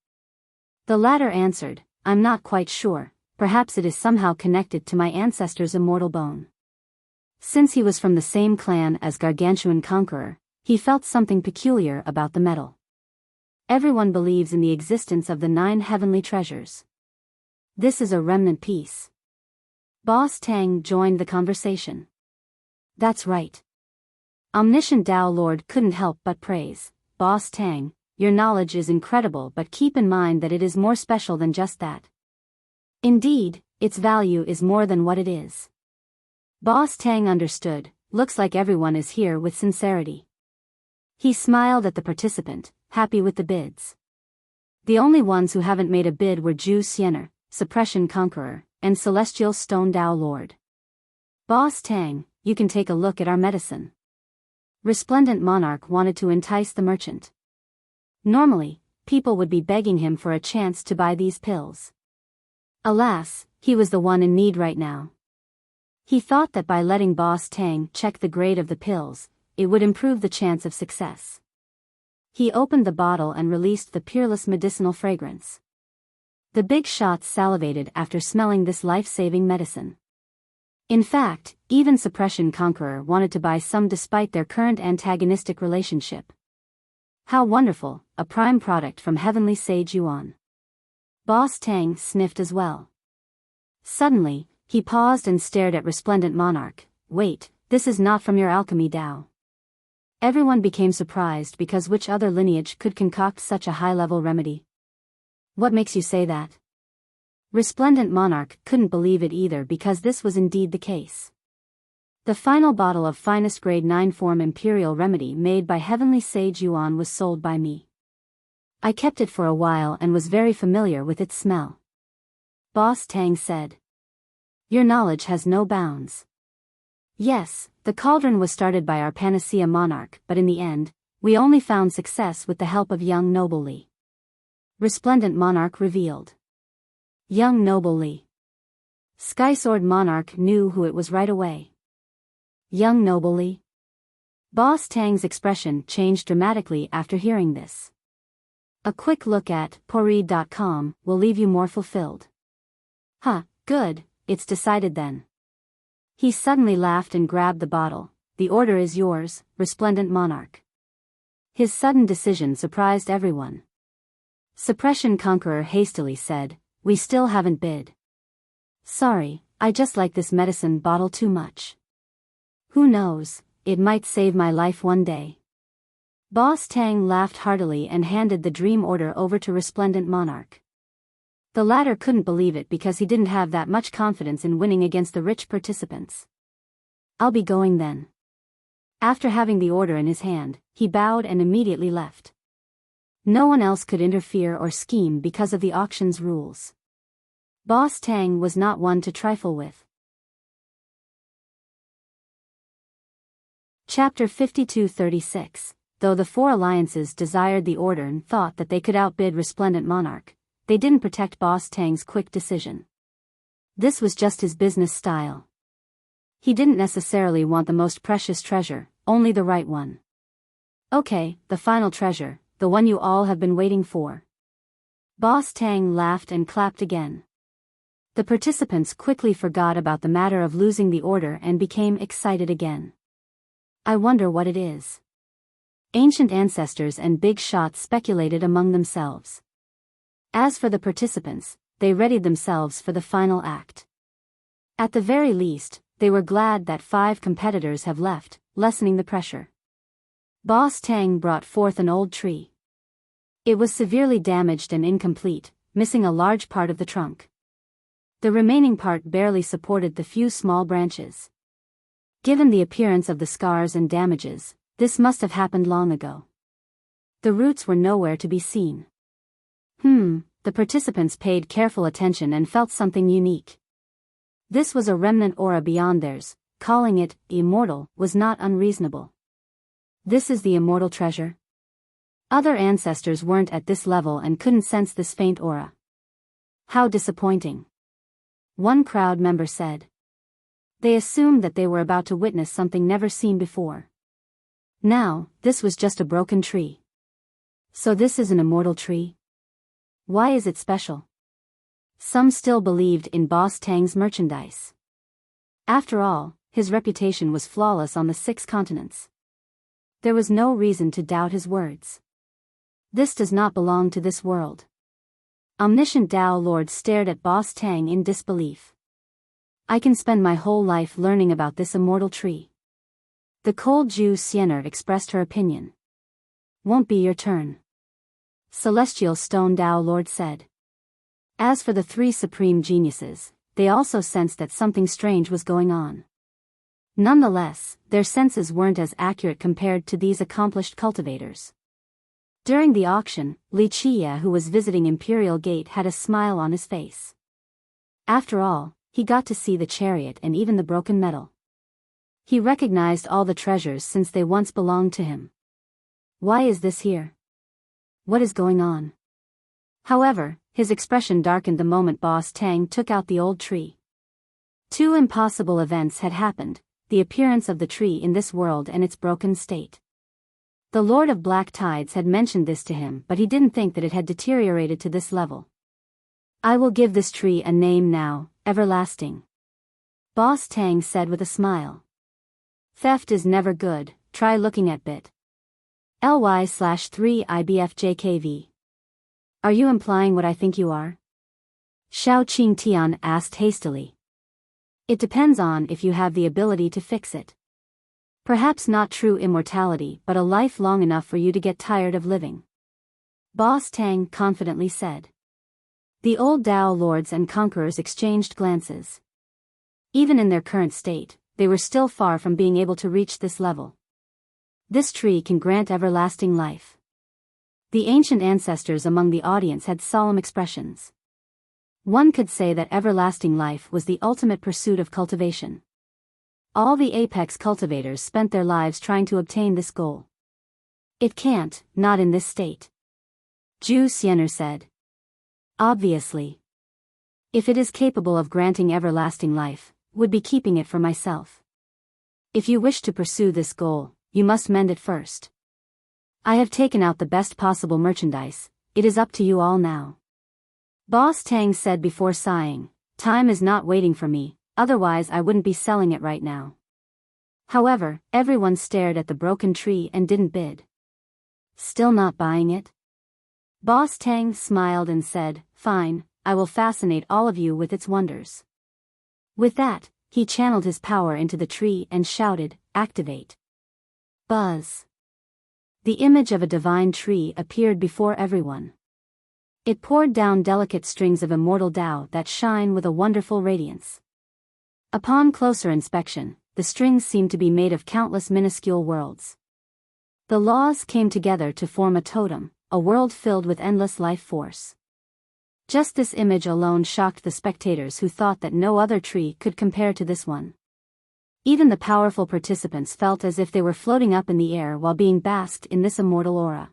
The latter answered, I'm not quite sure, perhaps it is somehow connected to my ancestor's immortal bone. Since he was from the same clan as Gargantuan Conqueror, he felt something peculiar about the metal. Everyone believes in the existence of the 9 heavenly treasures. This is a remnant piece. Boss Tang joined the conversation. That's right. Omniscient Tao Lord couldn't help but praise. Boss Tang, your knowledge is incredible, but keep in mind that it is more special than just that. Indeed, its value is more than what it is. Boss Tang understood, looks like everyone is here with sincerity. He smiled at the participant, happy with the bids. The only ones who haven't made a bid were Zhu Xiener, Suppression Conqueror, and Celestial Stone Tao Lord. Boss Tang, you can take a look at our medicine. Resplendent Monarch wanted to entice the merchant. Normally, people would be begging him for a chance to buy these pills. Alas, he was the one in need right now. He thought that by letting Boss Tang check the grade of the pills, it would improve the chance of success. He opened the bottle and released the peerless medicinal fragrance. The big shots salivated after smelling this life-saving medicine. In fact, even Suppression Conqueror wanted to buy some despite their current antagonistic relationship. How wonderful, a prime product from Heavenly Sage Yuan. Boss Tang sniffed as well. Suddenly, he paused and stared at Resplendent Monarch. Wait, this is not from your alchemy Tao. Everyone became surprised because which other lineage could concoct such a high-level remedy? What makes you say that? Resplendent Monarch couldn't believe it either because this was indeed the case. The final bottle of finest grade 9 form imperial remedy made by Heavenly Sage Yuan was sold by me. I kept it for a while and was very familiar with its smell. Boss Tang said. Your knowledge has no bounds. Yes, the cauldron was started by our Panacea Monarch, but in the end, we only found success with the help of young Noble Li. Resplendent Monarch revealed. Young Noble Li. Skysword Monarch knew who it was right away. Young Noble Li. Boss Tang's expression changed dramatically after hearing this. A quick look at Poreed.com will leave you more fulfilled. Huh, good, it's decided then. He suddenly laughed and grabbed the bottle. The order is yours, Resplendent Monarch. His sudden decision surprised everyone. Suppression Conqueror hastily said, we still haven't bid. Sorry, I just like this medicine bottle too much. Who knows, it might save my life one day. Boss Tang laughed heartily and handed the dream order over to Resplendent Monarch. The latter couldn't believe it because he didn't have that much confidence in winning against the rich participants. I'll be going then. After having the order in his hand, he bowed and immediately left. No one else could interfere or scheme because of the auction's rules. Boss Tang was not one to trifle with. Chapter 52-36. Though the 4 alliances desired the order and thought that they could outbid Resplendent Monarch, they didn't protect Boss Tang's quick decision. This was just his business style. He didn't necessarily want the most precious treasure, only the right one. Okay, the final treasure, the one you all have been waiting for. Boss Tang laughed and clapped again. The participants quickly forgot about the matter of losing the order and became excited again. I wonder what it is. Ancient ancestors and big shots speculated among themselves. As for the participants, they readied themselves for the final act. At the very least, they were glad that 5 competitors have left, lessening the pressure. Boss Tang brought forth an old tree. It was severely damaged and incomplete, missing a large part of the trunk. The remaining part barely supported the few small branches. Given the appearance of the scars and damages, this must have happened long ago. The roots were nowhere to be seen. The participants paid careful attention and felt something unique. This was a remnant aura beyond theirs. Calling it immortal was not unreasonable. This is the immortal treasure? Other ancestors weren't at this level and couldn't sense this faint aura. How disappointing. One crowd member said. They assumed that they were about to witness something never seen before. Now, this was just a broken tree. So this is an immortal tree? Why is it special? Some still believed in Boss Tang's merchandise. After all, his reputation was flawless on the 6 continents. There was no reason to doubt his words. This does not belong to this world. Omniscient Tao Lord stared at Boss Tang in disbelief. I can spend my whole life learning about this immortal tree. The cold Ju Xiener expressed her opinion. Won't be your turn. Celestial Stone Tao Lord said. As for the 3 supreme geniuses, they also sensed that something strange was going on. Nonetheless, their senses weren't as accurate compared to these accomplished cultivators. During the auction, Li Chia, who was visiting Imperial Gate, had a smile on his face. After all, he got to see the chariot and even the broken metal. He recognized all the treasures since they once belonged to him. Why is this here? What is going on? However, his expression darkened the moment Boss Tang took out the old tree. 2 impossible events had happened, the appearance of the tree in this world and its broken state. The Lord of Black Tides had mentioned this to him, but he didn't think that it had deteriorated to this level. I will give this tree a name now, Everlasting. Boss Tang said with a smile. Theft is never good, try looking at bit. ly/3IBFJKV. Are you implying what I think you are? Xiao Qingtian asked hastily. It depends on if you have the ability to fix it. Perhaps not true immortality, but a life long enough for you to get tired of living. Boss Tang confidently said. The old Tao Lords and Conquerors exchanged glances. Even in their current state, they were still far from being able to reach this level. This tree can grant everlasting life. The ancient ancestors among the audience had solemn expressions. One could say that everlasting life was the ultimate pursuit of cultivation. All the apex cultivators spent their lives trying to obtain this goal. It can't, not in this state. Ju Xiener said. Obviously. If it is capable of granting everlasting life, would be keeping it for myself. If you wish to pursue this goal, you must mend it first. I have taken out the best possible merchandise, it is up to you all now. Boss Tang said before sighing, time is not waiting for me, otherwise I wouldn't be selling it right now. However, everyone stared at the broken tree and didn't bid. Still not buying it? Boss Tang smiled and said, fine, I will fascinate all of you with its wonders. With that, he channeled his power into the tree and shouted, activate. Buzz. The image of a divine tree appeared before everyone. It poured down delicate strings of immortal Tao that shine with a wonderful radiance. Upon closer inspection, the strings seemed to be made of countless minuscule worlds. The laws came together to form a totem, a world filled with endless life force. Just this image alone shocked the spectators, who thought that no other tree could compare to this one. Even the powerful participants felt as if they were floating up in the air while being basked in this immortal aura.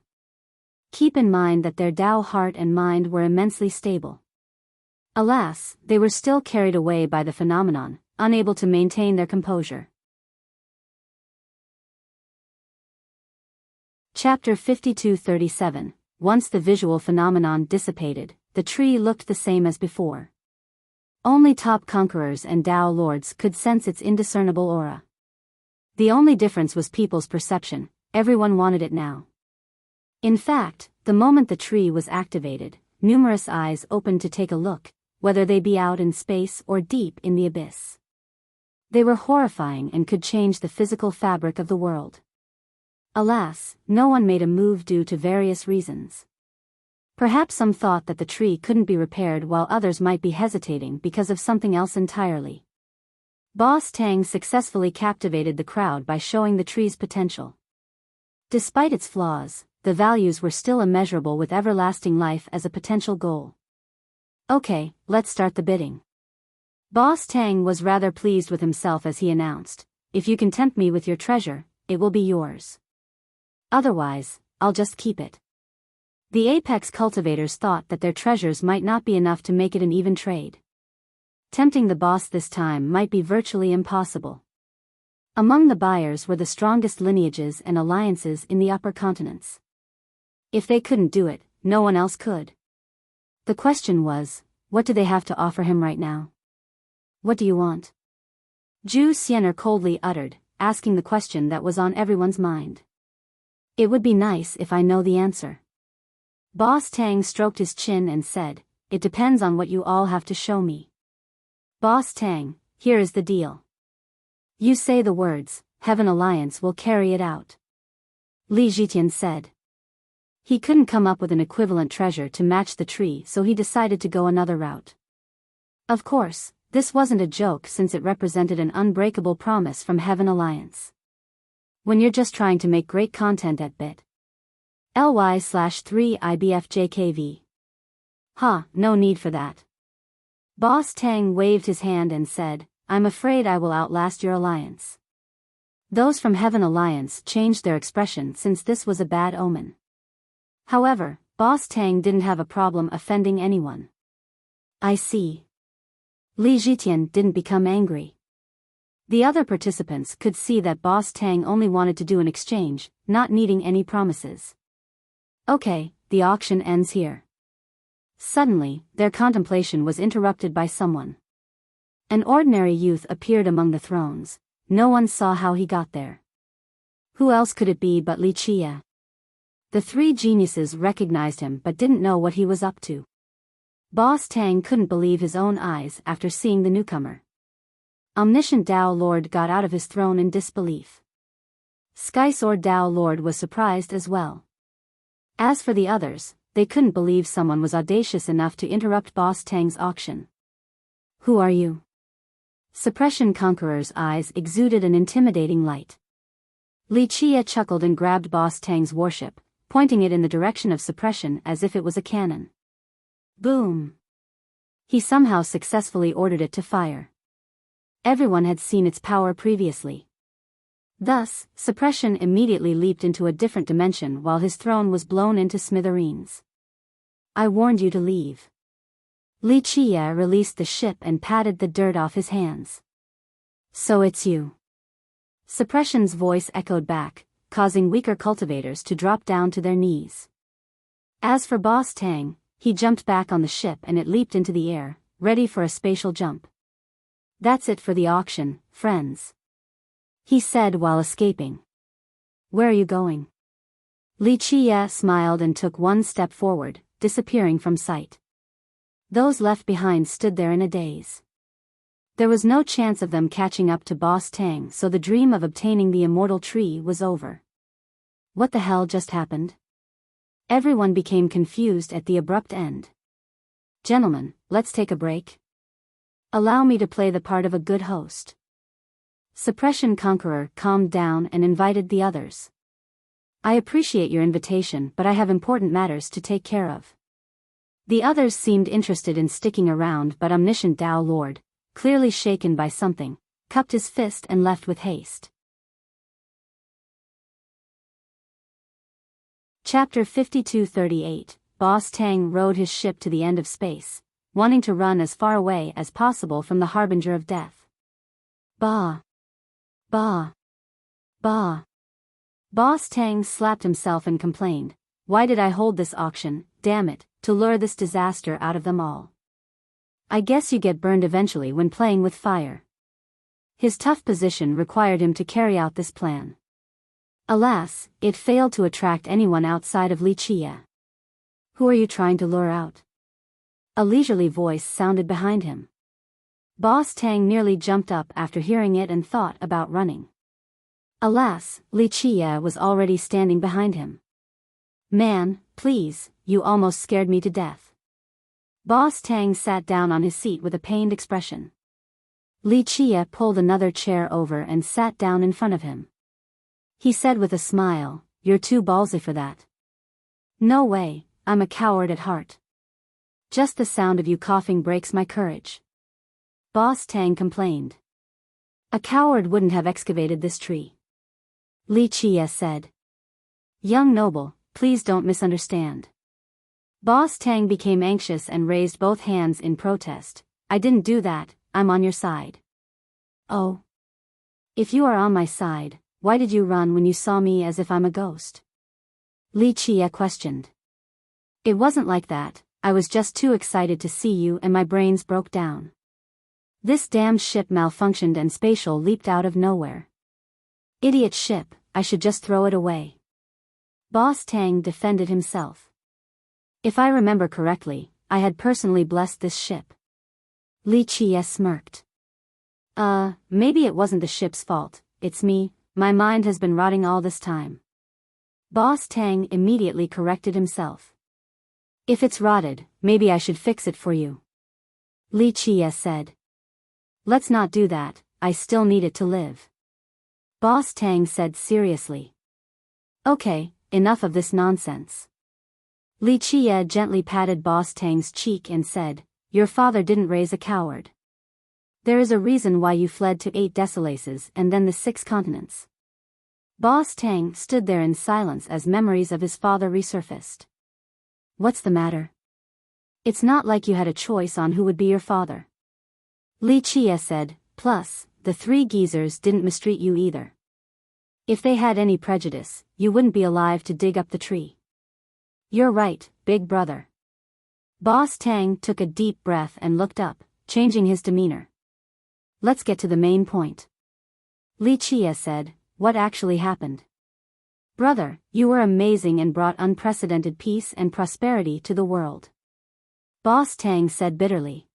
Keep in mind that their Tao heart and mind were immensely stable. Alas, they were still carried away by the phenomenon, unable to maintain their composure. Chapter 52-37. Once the visual phenomenon dissipated, the tree looked the same as before. Only top conquerors and Tao Lords could sense its indiscernible aura. The only difference was people's perception, everyone wanted it now. In fact, the moment the tree was activated, numerous eyes opened to take a look, whether they be out in space or deep in the abyss. They were horrifying and could change the physical fabric of the world. Alas, no one made a move due to various reasons. Perhaps some thought that the tree couldn't be repaired while others might be hesitating because of something else entirely. Boss Tang successfully captivated the crowd by showing the tree's potential. Despite its flaws, the values were still immeasurable with everlasting life as a potential goal. Okay, let's start the bidding. Boss Tang was rather pleased with himself as he announced, "If you can tempt me with your treasure, it will be yours. Otherwise, I'll just keep it." The apex cultivators thought that their treasures might not be enough to make it an even trade. Tempting the boss this time might be virtually impossible. Among the buyers were the strongest lineages and alliances in the upper continents. If they couldn't do it, no one else could. The question was, what do they have to offer him right now? "What do you want?" Zhu Xianer coldly uttered, asking the question that was on everyone's mind. "It would be nice if I know the answer." Boss Tang stroked his chin and said, "It depends on what you all have to show me." "Boss Tang, here is the deal. You say the words, Heaven Alliance will carry it out." Li Zhitian said. He couldn't come up with an equivalent treasure to match the tree, so he decided to go another route. Of course, this wasn't a joke since it represented an unbreakable promise from Heaven Alliance. When you're just trying to make great content at bit.ly/3ibfjkv. No need for that. Boss Tang waved his hand and said, "I'm afraid I will outlast your alliance." Those from Heaven Alliance changed their expression since this was a bad omen. However, Boss Tang didn't have a problem offending anyone. "I see." Li Zhitian didn't become angry. The other participants could see that Boss Tang only wanted to do an exchange, not needing any promises. Okay, the auction ends here. Suddenly, their contemplation was interrupted by someone. An ordinary youth appeared among the thrones. No one saw how he got there. Who else could it be but Li Chia? The three geniuses recognized him but didn't know what he was up to. Boss Tang couldn't believe his own eyes after seeing the newcomer. Omniscient Dao Lord got out of his throne in disbelief. Sky Sword Dao Lord was surprised as well. As for the others, they couldn't believe someone was audacious enough to interrupt Boss Tang's auction. "Who are you?" Suppression Conqueror's eyes exuded an intimidating light. Li Chia chuckled and grabbed Boss Tang's warship, pointing it in the direction of Suppression as if it was a cannon. Boom! He somehow successfully ordered it to fire. Everyone had seen its power previously. Thus, Suppression immediately leaped into a different dimension while his throne was blown into smithereens. "I warned you to leave." Li Chia released the ship and patted the dirt off his hands. "So it's you." Suppression's voice echoed back, causing weaker cultivators to drop down to their knees. As for Boss Tang, he jumped back on the ship and it leaped into the air, ready for a spatial jump. "That's it for the auction, friends," he said while escaping. "Where are you going?" Li Chia smiled and took one step forward, disappearing from sight. Those left behind stood there in a daze. There was no chance of them catching up to Boss Tang, so the dream of obtaining the immortal tree was over. What the hell just happened? Everyone became confused at the abrupt end. "Gentlemen, let's take a break. Allow me to play the part of a good host." Suppression Conqueror calmed down and invited the others. "I appreciate your invitation, but I have important matters to take care of." The others seemed interested in sticking around, but Omniscient Dao Lord, clearly shaken by something, cupped his fist and left with haste. Chapter 52-38. Boss Tang rowed his ship to the end of space, wanting to run as far away as possible from the harbinger of death. Bah! Bah! Bah! Boss Tang slapped himself and complained, "Why did I hold this auction, damn it, to lure this disaster out of them all? I guess you get burned eventually when playing with fire." His tough position required him to carry out this plan. Alas, it failed to attract anyone outside of Li Chia. "Who are you trying to lure out?" A leisurely voice sounded behind him. Boss Tang nearly jumped up after hearing it and thought about running. Alas, Li Chia was already standing behind him. Man, please, you almost scared me to death. Boss Tang sat down on his seat with a pained expression. Li Chia pulled another chair over and sat down in front of him. He said with a smile, "You're too ballsy for that." "No way, I'm a coward at heart. Just the sound of you coughing breaks my courage." Boss Tang complained. "A coward wouldn't have excavated this tree," Li Chia said. "Young noble, please don't misunderstand." Boss Tang became anxious and raised both hands in protest. "I didn't do that, I'm on your side." "Oh. If you are on my side, why did you run when you saw me as if I'm a ghost?" Li Chia questioned. "It wasn't like that, I was just too excited to see you and my brains broke down. This damn ship malfunctioned and Spatial leaped out of nowhere. Idiot ship, I should just throw it away." Boss Tang defended himself. "If I remember correctly, I had personally blessed this ship." Li Chia smirked. Maybe it wasn't the ship's fault, it's me, my mind has been rotting all this time." Boss Tang immediately corrected himself. "If it's rotted, maybe I should fix it for you," Li Chia said. "Let's not do that, I still need it to live," Boss Tang said seriously. "Okay, enough of this nonsense." Li Chia gently patted Boss Tang's cheek and said, "Your father didn't raise a coward. There is a reason why you fled to 8 desolaces and then the 6 continents." Boss Tang stood there in silence as memories of his father resurfaced. "What's the matter? It's not like you had a choice on who would be your father," Li Chia said. "Plus, the 3 geezers didn't mistreat you either. If they had any prejudice, you wouldn't be alive to dig up the tree." "You're right, big brother." Boss Tang took a deep breath and looked up, changing his demeanor. "Let's get to the main point," Li Chia said. "What actually happened?" "Brother, you were amazing and brought unprecedented peace and prosperity to the world," Boss Tang said bitterly.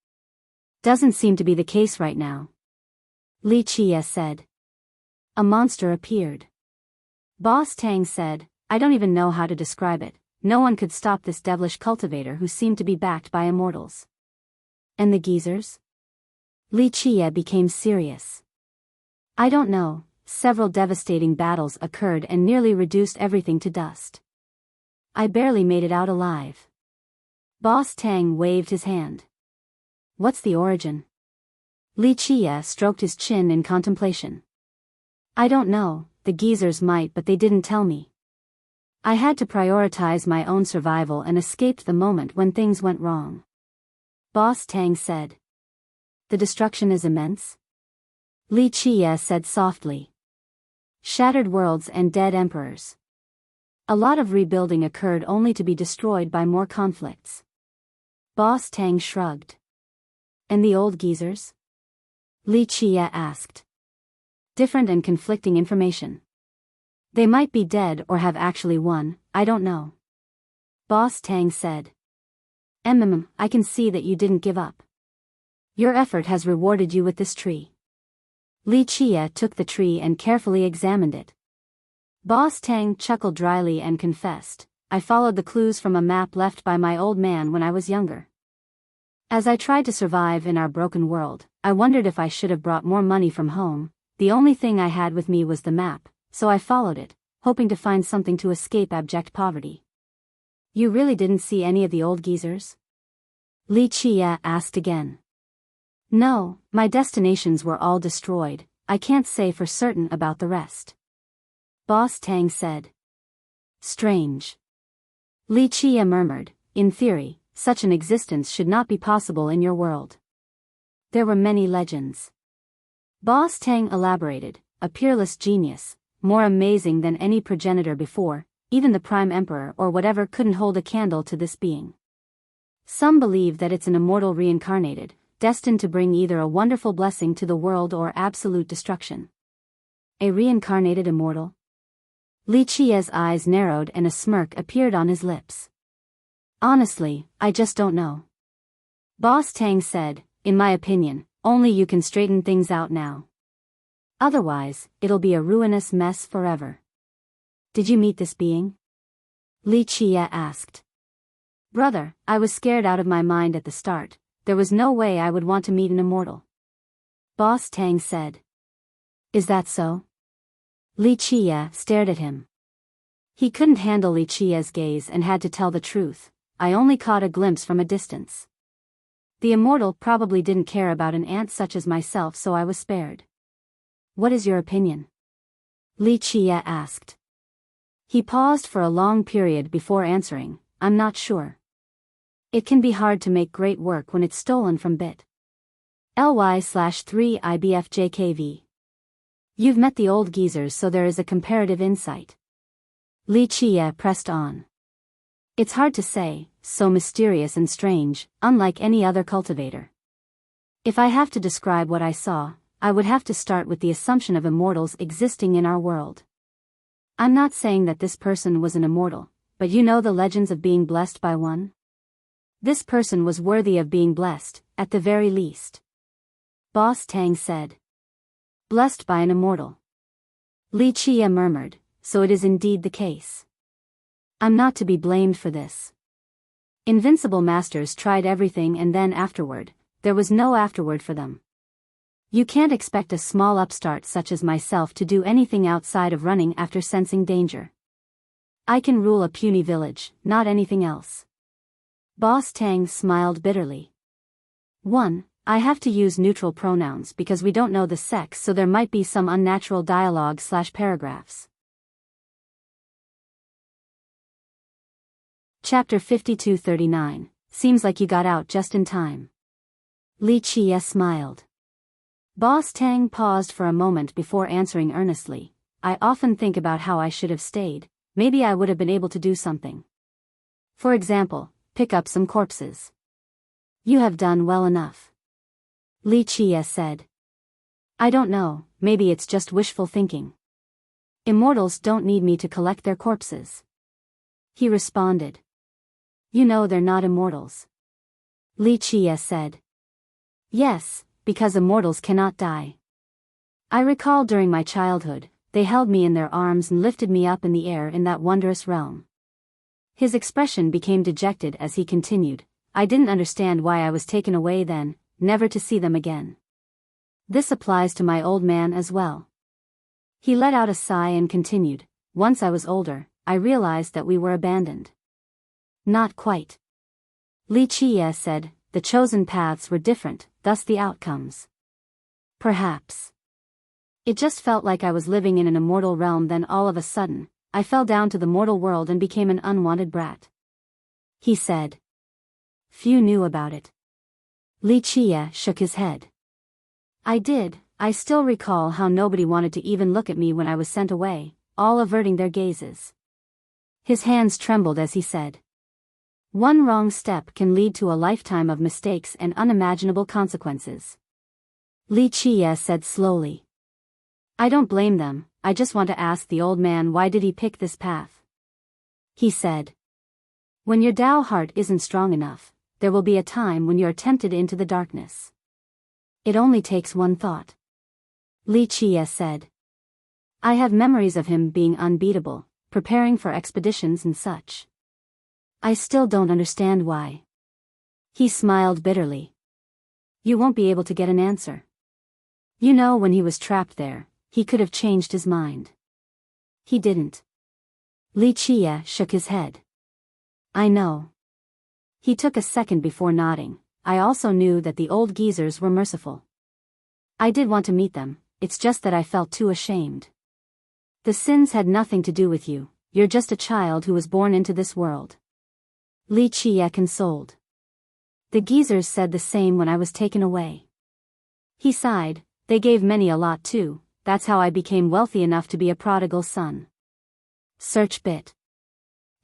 "Doesn't seem to be the case right now," Li Chia said. A monster appeared. Boss Tang said, "I don't even know how to describe it. No one could stop this devilish cultivator who seemed to be backed by immortals." "And the geezers?" Li Chia became serious. "I don't know. Several devastating battles occurred and nearly reduced everything to dust. I barely made it out alive." Boss Tang waved his hand. "What's the origin?" Li Chia stroked his chin in contemplation. "I don't know, the geezers might but they didn't tell me. I had to prioritize my own survival and escaped the moment when things went wrong," Boss Tang said. "The destruction is immense?" Li Chia said softly. "Shattered worlds and dead emperors. A lot of rebuilding occurred only to be destroyed by more conflicts." Boss Tang shrugged. "And the old geezers?" Li Chia asked. "Different and conflicting information. They might be dead or have actually won, I don't know," Boss Tang said. I can see that you didn't give up. Your effort has rewarded you with this tree." Li Chia took the tree and carefully examined it. Boss Tang chuckled dryly and confessed, "I followed the clues from a map left by my old man when I was younger. As I tried to survive in our broken world, I wondered if I should have brought more money from home. The only thing I had with me was the map, so I followed it, hoping to find something to escape abject poverty." "You really didn't see any of the old geezers?" Li Chia asked again. "No, my destinations were all destroyed. I can't say for certain about the rest," Boss Tang said. "Strange," Li Chia murmured. "In theory, such an existence should not be possible in your world. There were many legends." Boss Tang elaborated, "A peerless genius, more amazing than any progenitor before, even the Prime Emperor or whatever couldn't hold a candle to this being. Some believe that it's an immortal reincarnated, destined to bring either a wonderful blessing to the world or absolute destruction." "A reincarnated immortal?" Li Chia's eyes narrowed and a smirk appeared on his lips. "Honestly, I just don't know," Boss Tang said. "In my opinion, only you can straighten things out now. Otherwise, it'll be a ruinous mess forever. Did you meet this being? Li Qie asked. Brother, I was scared out of my mind at the start. There was no way I would want to meet an immortal. Boss Tang said. Is that so? Li Qie stared at him. He couldn't handle Li Qie's gaze and had to tell the truth. I only caught a glimpse from a distance. The immortal probably didn't care about an ant such as myself, so I was spared. What is your opinion? Li Qie asked. He paused for a long period before answering. I'm not sure. It can be hard to make great work when it's stolen from bit. ly/3 IBFJKV. You've met the old geezers, so there is a comparative insight. Li Qie pressed on. It's hard to say, so mysterious and strange, unlike any other cultivator. If I have to describe what I saw, I would have to start with the assumption of immortals existing in our world. I'm not saying that this person was an immortal, but you know the legends of being blessed by one? This person was worthy of being blessed, at the very least. Boss Tang said. Blessed by an immortal. Li Qie murmured, so it is indeed the case. I'm not to be blamed for this. Invincible masters tried everything and then afterward, there was no afterward for them. You can't expect a small upstart such as myself to do anything outside of running after sensing danger. I can rule a puny village, not anything else. Boss Tang smiled bitterly. 1. I have to use neutral pronouns because we don't know the sex, so there might be some unnatural dialogue/paragraphs. Chapter 5239. Seems like you got out just in time. Li Qie smiled. Boss Tang paused for a moment before answering earnestly. I often think about how I should have stayed. Maybe I would have been able to do something. For example, pick up some corpses. You have done well enough. Li Qie said. I don't know, maybe it's just wishful thinking. Immortals don't need me to collect their corpses. He responded. You know they're not immortals. Li Qie said. Yes, because immortals cannot die. I recall during my childhood, they held me in their arms and lifted me up in the air in that wondrous realm. His expression became dejected as he continued. I didn't understand why I was taken away then, never to see them again. This applies to my old man as well. He let out a sigh and continued. Once I was older, I realized that we were abandoned. Not quite. Li Qie said, the chosen paths were different, thus the outcomes. Perhaps. It just felt like I was living in an immortal realm, then all of a sudden, I fell down to the mortal world and became an unwanted brat. He said. Few knew about it. Li Qie shook his head. I did. I still recall how nobody wanted to even look at me when I was sent away, all averting their gazes. His hands trembled as he said. One wrong step can lead to a lifetime of mistakes and unimaginable consequences. Li Qie said slowly. I don't blame them, I just want to ask the old man why did he pick this path? He said. When your Tao heart isn't strong enough, there will be a time when you are tempted into the darkness. It only takes one thought. Li Qie said. I have memories of him being unbeatable, preparing for expeditions and such. I still don't understand why. He smiled bitterly. You won't be able to get an answer. You know, when he was trapped there, he could have changed his mind. He didn't. Li Qie shook his head. I know. He took a second before nodding. I also knew that the old geezers were merciful. I did want to meet them, it's just that I felt too ashamed. The sins had nothing to do with you, you're just a child who was born into this world. Li Qie consoled. The geezers said the same when I was taken away. He sighed, they gave many a lot too, that's how I became wealthy enough to be a prodigal son. Search bit.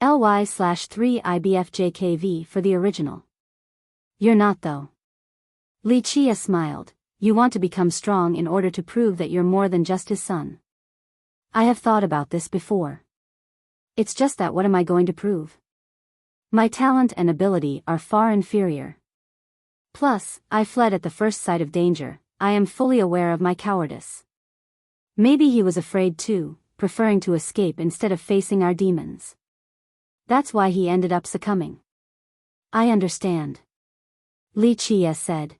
ly/3 IBFJKV for the original. You're not though. Li Qie smiled, you want to become strong in order to prove that you're more than just his son. I have thought about this before. It's just that what am I going to prove? My talent and ability are far inferior. Plus, I fled at the first sight of danger. I am fully aware of my cowardice. Maybe he was afraid too, preferring to escape instead of facing our demons. That's why he ended up succumbing. I understand. Li Qie said.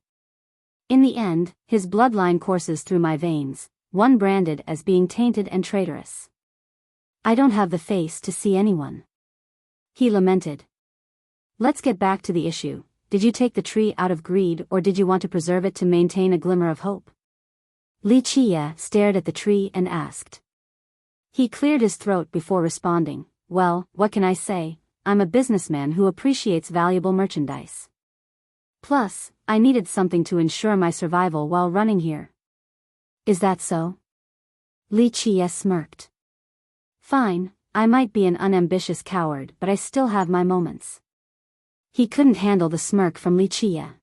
In the end, his bloodline courses through my veins, one branded as being tainted and traitorous. I don't have the face to see anyone. He lamented. Let's get back to the issue. Did you take the tree out of greed or did you want to preserve it to maintain a glimmer of hope? Li Qie stared at the tree and asked. He cleared his throat before responding, well, what can I say? I'm a businessman who appreciates valuable merchandise. Plus, I needed something to ensure my survival while running here. Is that so? Li Qie smirked. Fine, I might be an unambitious coward but I still have my moments. He couldn't handle the smirk from Li Qie.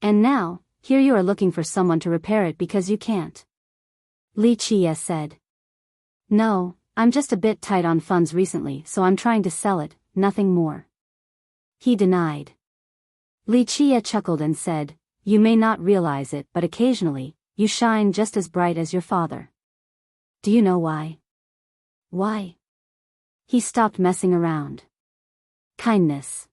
And now, here you are looking for someone to repair it because you can't. Li Qie said. No, I'm just a bit tight on funds recently so I'm trying to sell it, nothing more. He denied. Li Qie chuckled and said, you may not realize it but occasionally, you shine just as bright as your father. Do you know why? Why? He stopped messing around. Kindness.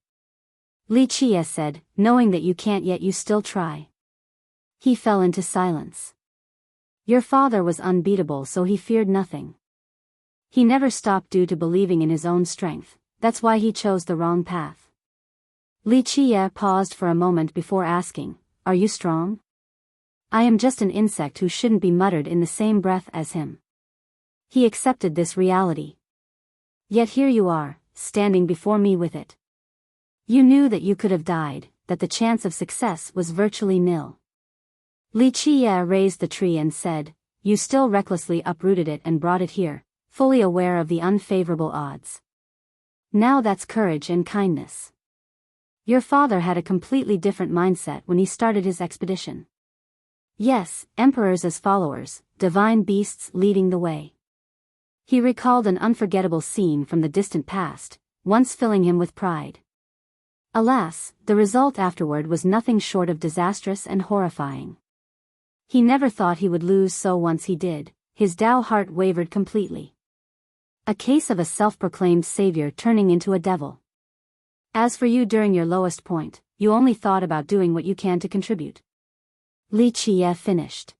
Li Qie said, knowing that you can't yet you still try. He fell into silence. Your father was unbeatable so he feared nothing. He never stopped due to believing in his own strength, that's why he chose the wrong path. Li Qie paused for a moment before asking, are you strong? I am just an insect who shouldn't be muttered in the same breath as him. He accepted this reality. Yet here you are, standing before me with it. You knew that you could have died, that the chance of success was virtually nil. Li Qie raised the tree and said, you still recklessly uprooted it and brought it here, fully aware of the unfavorable odds. Now that's courage and kindness. Your father had a completely different mindset when he started his expedition. Yes, emperors as followers, divine beasts leading the way. He recalled an unforgettable scene from the distant past, once filling him with pride. Alas, the result afterward was nothing short of disastrous and horrifying. He never thought he would lose, so once he did, his Tao heart wavered completely. A case of a self-proclaimed savior turning into a devil. As for you during your lowest point, you only thought about doing what you can to contribute. Li Qie finished.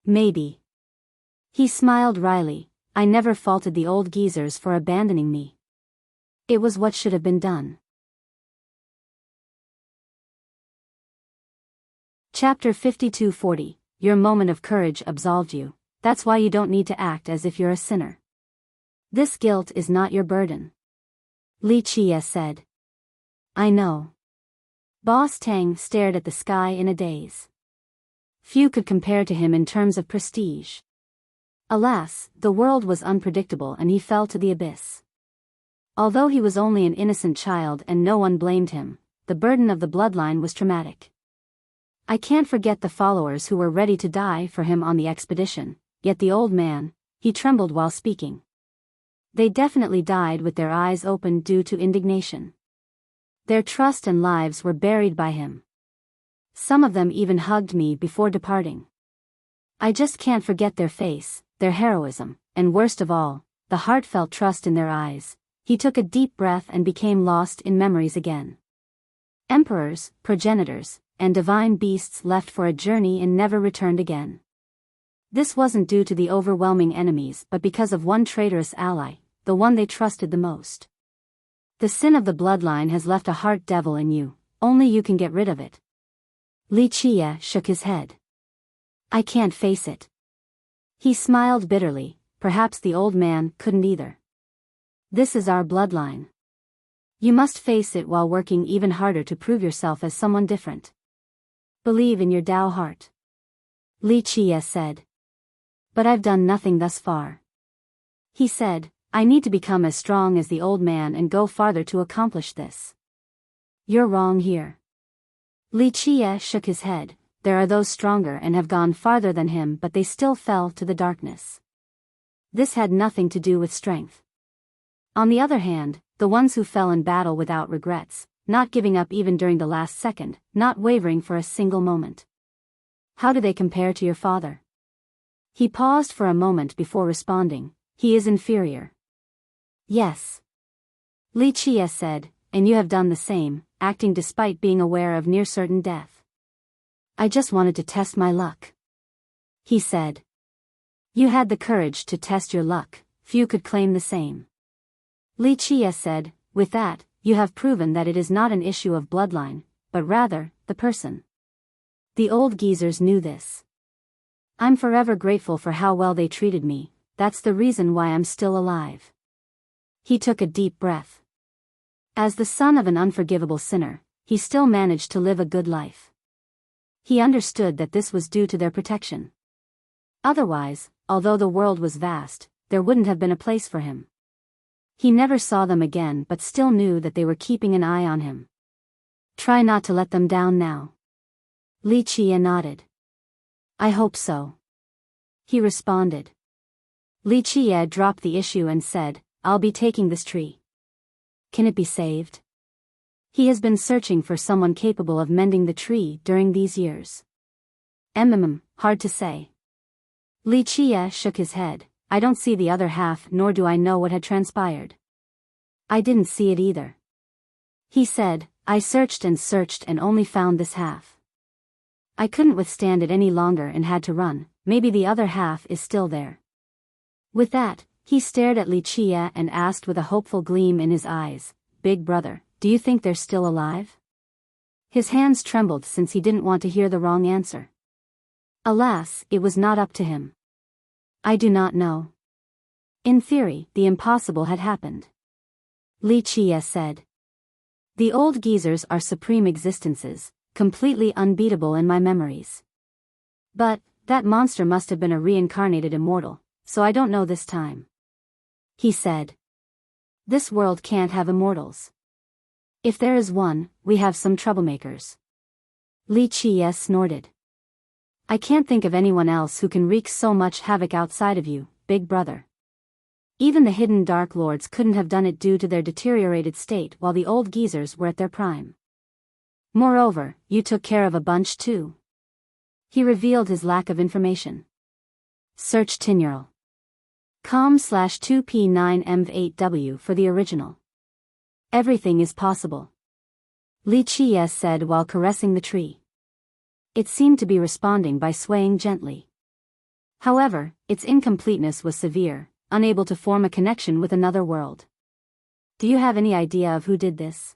Maybe. He smiled wryly, I never faulted the old geezers for abandoning me. It was what should have been done. Chapter 5240, Your moment of courage absolved you, that's why you don't need to act as if you're a sinner. This guilt is not your burden. Li Qie said. I know. Boss Tang stared at the sky in a daze. Few could compare to him in terms of prestige. Alas, the world was unpredictable and he fell to the abyss. Although he was only an innocent child and no one blamed him, the burden of the bloodline was traumatic. I can't forget the followers who were ready to die for him on the expedition, yet the old man, he trembled while speaking. They definitely died with their eyes open due to indignation. Their trust and lives were buried by him. Some of them even hugged me before departing. I just can't forget their face, their heroism, and worst of all, the heartfelt trust in their eyes. He took a deep breath and became lost in memories again. Emperors, progenitors, and divine beasts left for a journey and never returned again. This wasn't due to the overwhelming enemies but because of one traitorous ally, the one they trusted the most. The sin of the bloodline has left a heart devil in you, only you can get rid of it. Li Qie shook his head. I can't face it. He smiled bitterly, perhaps the old man couldn't either. This is our bloodline. You must face it while working even harder to prove yourself as someone different. Believe in your Tao heart. Li Qie said. But I've done nothing thus far. He said, I need to become as strong as the old man and go farther to accomplish this. You're wrong here. Li Qie shook his head. There are those stronger and have gone farther than him but they still fell to the darkness. This had nothing to do with strength. On the other hand, the ones who fell in battle without regrets, not giving up even during the last second, not wavering for a single moment. How do they compare to your father? He paused for a moment before responding. He is inferior. Yes. Li Chia said, and you have done the same, acting despite being aware of near-certain death. I just wanted to test my luck. He said. You had the courage to test your luck, few could claim the same. Li Chia said, with that, you have proven that it is not an issue of bloodline, but rather, the person. The old geezers knew this. I'm forever grateful for how well they treated me, that's the reason why I'm still alive. He took a deep breath. As the son of an unforgivable sinner, he still managed to live a good life. He understood that this was due to their protection. Otherwise, although the world was vast, there wouldn't have been a place for him. He never saw them again but still knew that they were keeping an eye on him. Try not to let them down now. Li Chia nodded. I hope so. He responded. Li Chia dropped the issue and said, I'll be taking this tree. Can it be saved? He has been searching for someone capable of mending the tree during these years. Hard to say. Li Chia shook his head. I don't see the other half nor do I know what had transpired. I didn't see it either. He said, I searched and only found this half. I couldn't withstand it any longer and had to run, maybe the other half is still there. With that, he stared at Li Chia and asked with a hopeful gleam in his eyes, Big brother, do you think they're still alive? His hands trembled since he didn't want to hear the wrong answer. Alas, it was not up to him. I do not know. In theory, the impossible had happened. Li Chia said. The old geezers are supreme existences, completely unbeatable in my memories. But, that monster must have been a reincarnated immortal, so I don't know this time. He said. This world can't have immortals. If there is one, we have some troublemakers. Li Chia snorted. I can't think of anyone else who can wreak so much havoc outside of you, big brother. Even the hidden Dark Lords couldn't have done it due to their deteriorated state while the old geezers were at their prime. Moreover, you took care of a bunch too. He revealed his lack of information. Search Tinural. com/2p9m8w for the original. Everything is possible. Li Chia said while caressing the tree. It seemed to be responding by swaying gently. However, its incompleteness was severe, unable to form a connection with another world. Do you have any idea of who did this?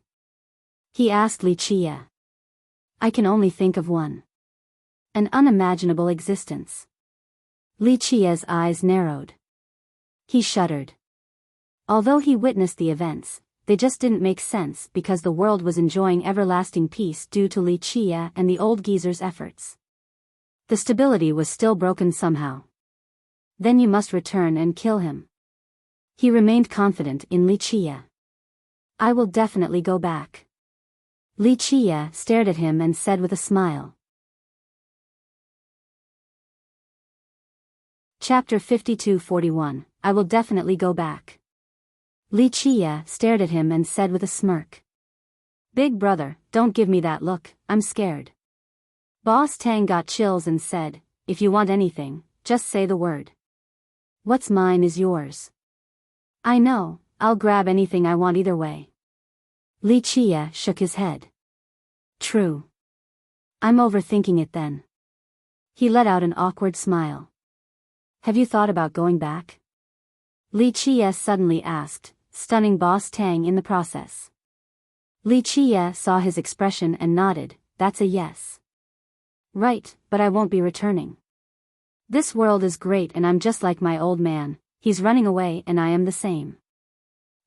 He asked Li Chia. I can only think of one. An unimaginable existence. Li Chia's eyes narrowed. He shuddered. Although he witnessed the events, they just didn't make sense because the world was enjoying everlasting peace due to Li Chia and the old geezer's efforts. The stability was still broken somehow. Then you must return and kill him. He remained confident in Li Chia. I will definitely go back. Li Chia stared at him and said with a smile. Chapter 52-41, I will definitely go back. Li Chia stared at him and said with a smirk. Big brother, don't give me that look, I'm scared. Boss Tang got chills and said, if you want anything, just say the word. What's mine is yours. I know, I'll grab anything I want either way. Li Chia shook his head. True. I'm overthinking it then. He let out an awkward smile. Have you thought about going back? Li Chia suddenly asked, stunning Boss Tang in the process. Li Chia saw his expression and nodded, that's a yes. Right, but I won't be returning. This world is great and I'm just like my old man, he's running away and I am the same.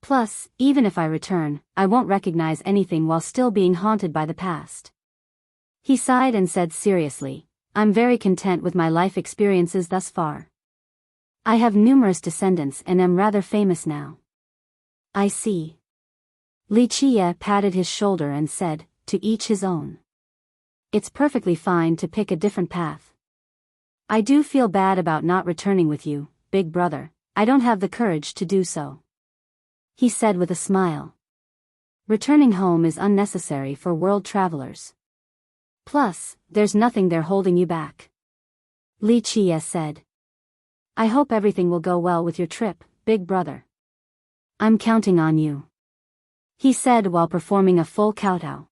Plus, even if I return, I won't recognize anything while still being haunted by the past. He sighed and said seriously, I'm very content with my life experiences thus far. I have numerous descendants and am rather famous now. I see. Li Chia patted his shoulder and said, to each his own. It's perfectly fine to pick a different path. I do feel bad about not returning with you, big brother, I don't have the courage to do so. He said with a smile. Returning home is unnecessary for world travelers. Plus, there's nothing there holding you back. Li Qie said. I hope everything will go well with your trip, big brother. I'm counting on you. He said while performing a full kowtow.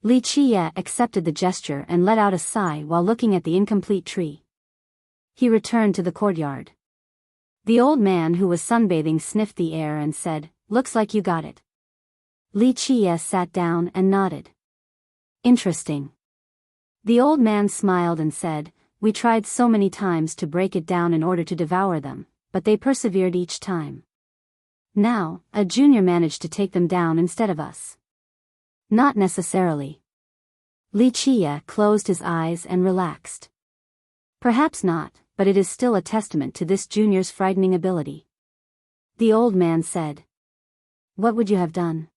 Li Qie accepted the gesture and let out a sigh while looking at the incomplete tree. He returned to the courtyard. The old man who was sunbathing sniffed the air and said, Looks like you got it. Li Qie sat down and nodded. Interesting. The old man smiled and said, We tried so many times to break it down in order to devour them, but they persevered each time. Now, a junior managed to take them down instead of us. Not necessarily. Li Qie closed his eyes and relaxed. Perhaps not, but it is still a testament to this junior's frightening ability. The old man said. What would you have done?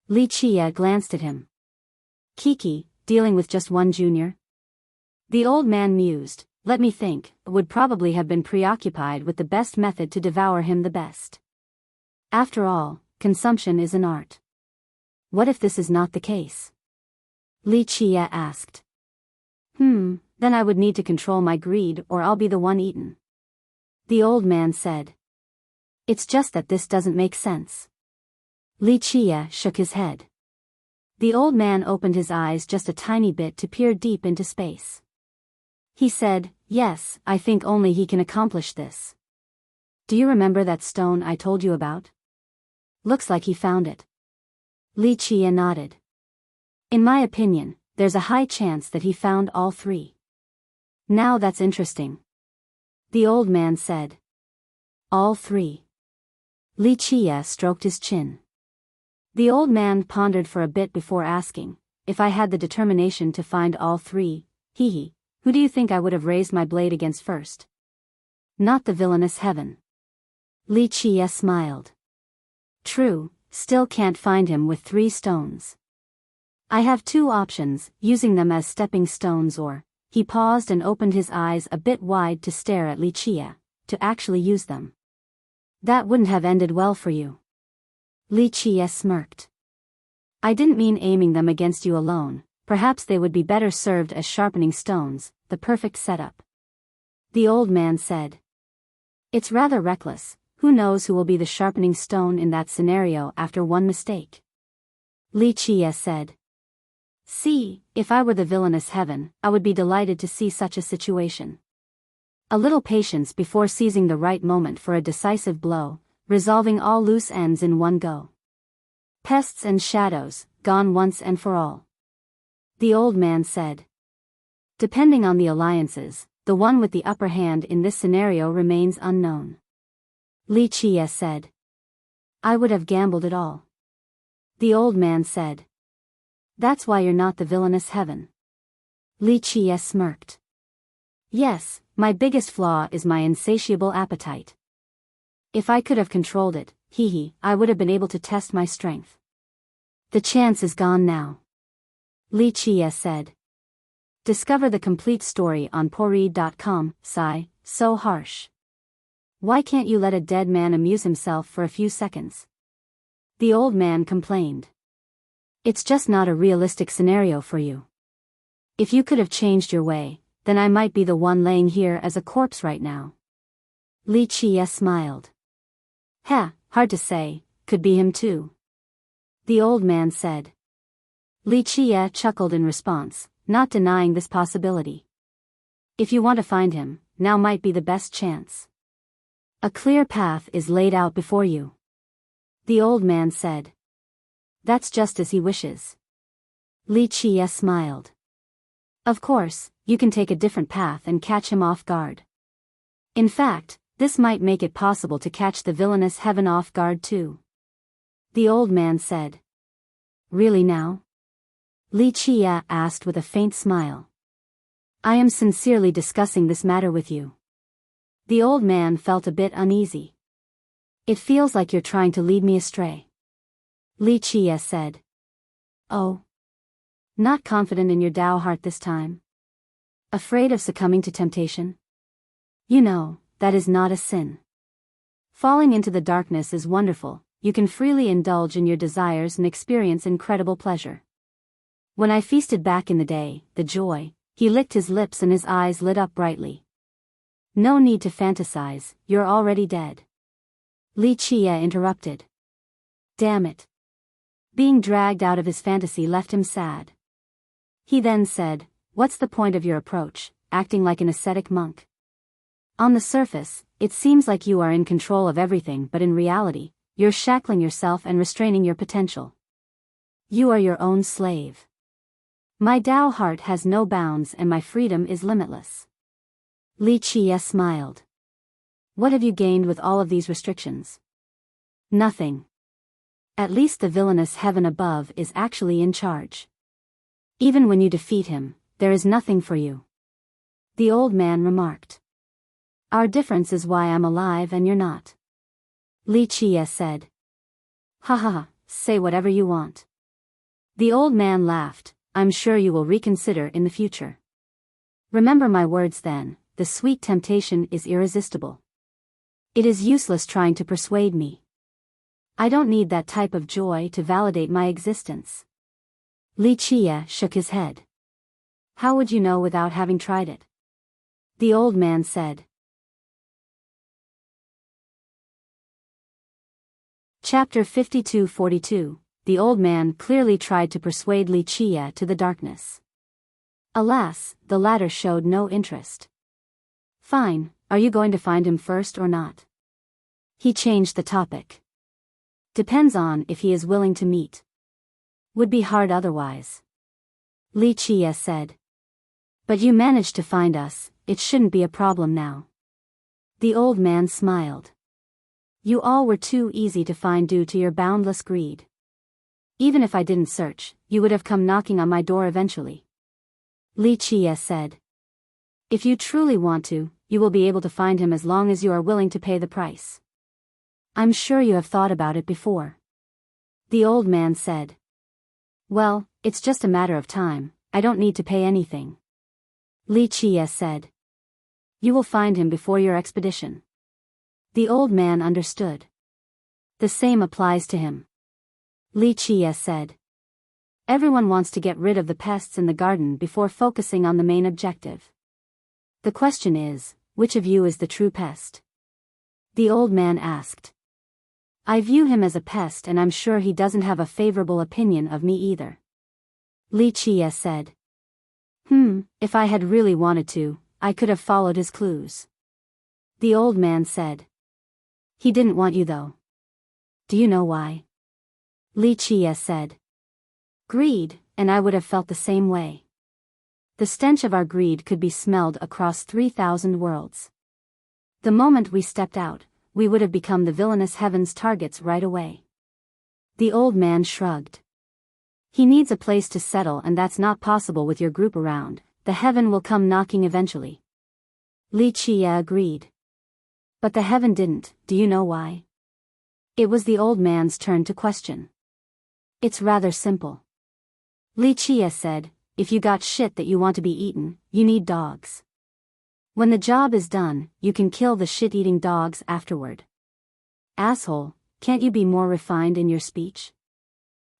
Li Qie glanced at him. Kiki, dealing with just one junior? The old man mused, Let me think, would probably have been preoccupied with the best method to devour him the best. After all, consumption is an art. What if this is not the case? Li Qie asked. Then I would need to control my greed or I'll be the one eaten. The old man said. It's just that this doesn't make sense. Li Qie shook his head. The old man opened his eyes just a tiny bit to peer deep into space. He said, Yes, I think only he can accomplish this. Do you remember that stone I told you about? Looks like he found it. Li Qie nodded. In my opinion, there's a high chance that he found all three. Now that's interesting. The old man said. All three. Li Qie stroked his chin. The old man pondered for a bit before asking, If I had the determination to find all three, who do you think I would have raised my blade against first? Not the villainous heaven. Li Qie smiled. True, still can't find him with 3 stones. I have 2 options, using them as stepping stones or, he paused and opened his eyes a bit wide to stare at Li Qie, to actually use them. That wouldn't have ended well for you. Li Qie smirked. I didn't mean aiming them against you alone, perhaps they would be better served as sharpening stones, the perfect setup. The old man said. It's rather reckless, who knows who will be the sharpening stone in that scenario after one mistake. Li Qie said. See, if I were the villainous heaven, I would be delighted to see such a situation. A little patience before seizing the right moment for a decisive blow, resolving all loose ends in one go. Pests and shadows, gone once and for all. The old man said. Depending on the alliances, the one with the upper hand in this scenario remains unknown. Li Qie said. I would have gambled it all. The old man said. That's why you're not the villainous heaven. Li Qie smirked. Yes, my biggest flaw is my insatiable appetite. If I could have controlled it, I would have been able to test my strength. The chance is gone now. Li Qie said. Discover the complete story on poread.com. Sigh, so harsh. Why can't you let a dead man amuse himself for a few seconds? The old man complained. It's just not a realistic scenario for you. If you could have changed your way, then I might be the one laying here as a corpse right now. Li Qie smiled. Hard to say, could be him too. The old man said. Li Qie chuckled in response, not denying this possibility. If you want to find him, now might be the best chance. A clear path is laid out before you. The old man said. That's just as he wishes. Li Qie smiled. Of course, you can take a different path and catch him off guard. In fact, this might make it possible to catch the villainous heaven off guard too. The old man said. Really now? Li Qie asked with a faint smile. I am sincerely discussing this matter with you. The old man felt a bit uneasy. It feels like you're trying to lead me astray. Li Qie said. Oh. Not confident in your Dao heart this time? Afraid of succumbing to temptation? You know, that is not a sin. Falling into the darkness is wonderful, you can freely indulge in your desires and experience incredible pleasure. When I feasted back in the day, the joy, he licked his lips and his eyes lit up brightly. No need to fantasize, you're already dead. Li Qie interrupted. Damn it. Being dragged out of his fantasy left him sad. He then said, what's the point of your approach, acting like an ascetic monk? On the surface, it seems like you are in control of everything, but in reality, you're shackling yourself and restraining your potential. You are your own slave. My Tao heart has no bounds and my freedom is limitless. Li Qie smiled. What have you gained with all of these restrictions? Nothing. At least the villainous heaven above is actually in charge. Even when you defeat him, there is nothing for you. The old man remarked. Our difference is why I'm alive and you're not. Li Qie said. Ha ha ha, say whatever you want. The old man laughed. I'm sure you will reconsider in the future. Remember my words then, the sweet temptation is irresistible. It is useless trying to persuade me. I don't need that type of joy to validate my existence. Li Qie shook his head. How would you know without having tried it? The old man said. Chapter 52-42. The old man clearly tried to persuade Li Qie to the darkness. Alas, the latter showed no interest. Fine, are you going to find him first or not? He changed the topic. Depends on if he is willing to meet. Would be hard otherwise. Li Qie said. But you managed to find us, it shouldn't be a problem now. The old man smiled. You all were too easy to find due to your boundless greed. Even if I didn't search, you would have come knocking on my door eventually. Li Qie said. If you truly want to, you will be able to find him as long as you are willing to pay the price. I'm sure you have thought about it before. The old man said. Well, it's just a matter of time, I don't need to pay anything. Li Qie said. You will find him before your expedition. The old man understood. The same applies to him. Li Qie said. Everyone wants to get rid of the pests in the garden before focusing on the main objective. The question is, which of you is the true pest? The old man asked. I view him as a pest and I'm sure he doesn't have a favorable opinion of me either. Li Qie said. If I had really wanted to, I could have followed his clues. The old man said. He didn't want you though. Do you know why? Li Qie said. Greed, and I would have felt the same way. The stench of our greed could be smelled across 3,000 worlds. The moment we stepped out, we would have become the villainous heaven's targets right away. The old man shrugged. He needs a place to settle and that's not possible with your group around, the heaven will come knocking eventually. Li Qie agreed. But the heaven didn't, do you know why? It was the old man's turn to question. It's rather simple. Li Qie said, if you got shit that you want to be eaten, you need dogs. When the job is done, you can kill the shit-eating dogs afterward. Asshole, can't you be more refined in your speech?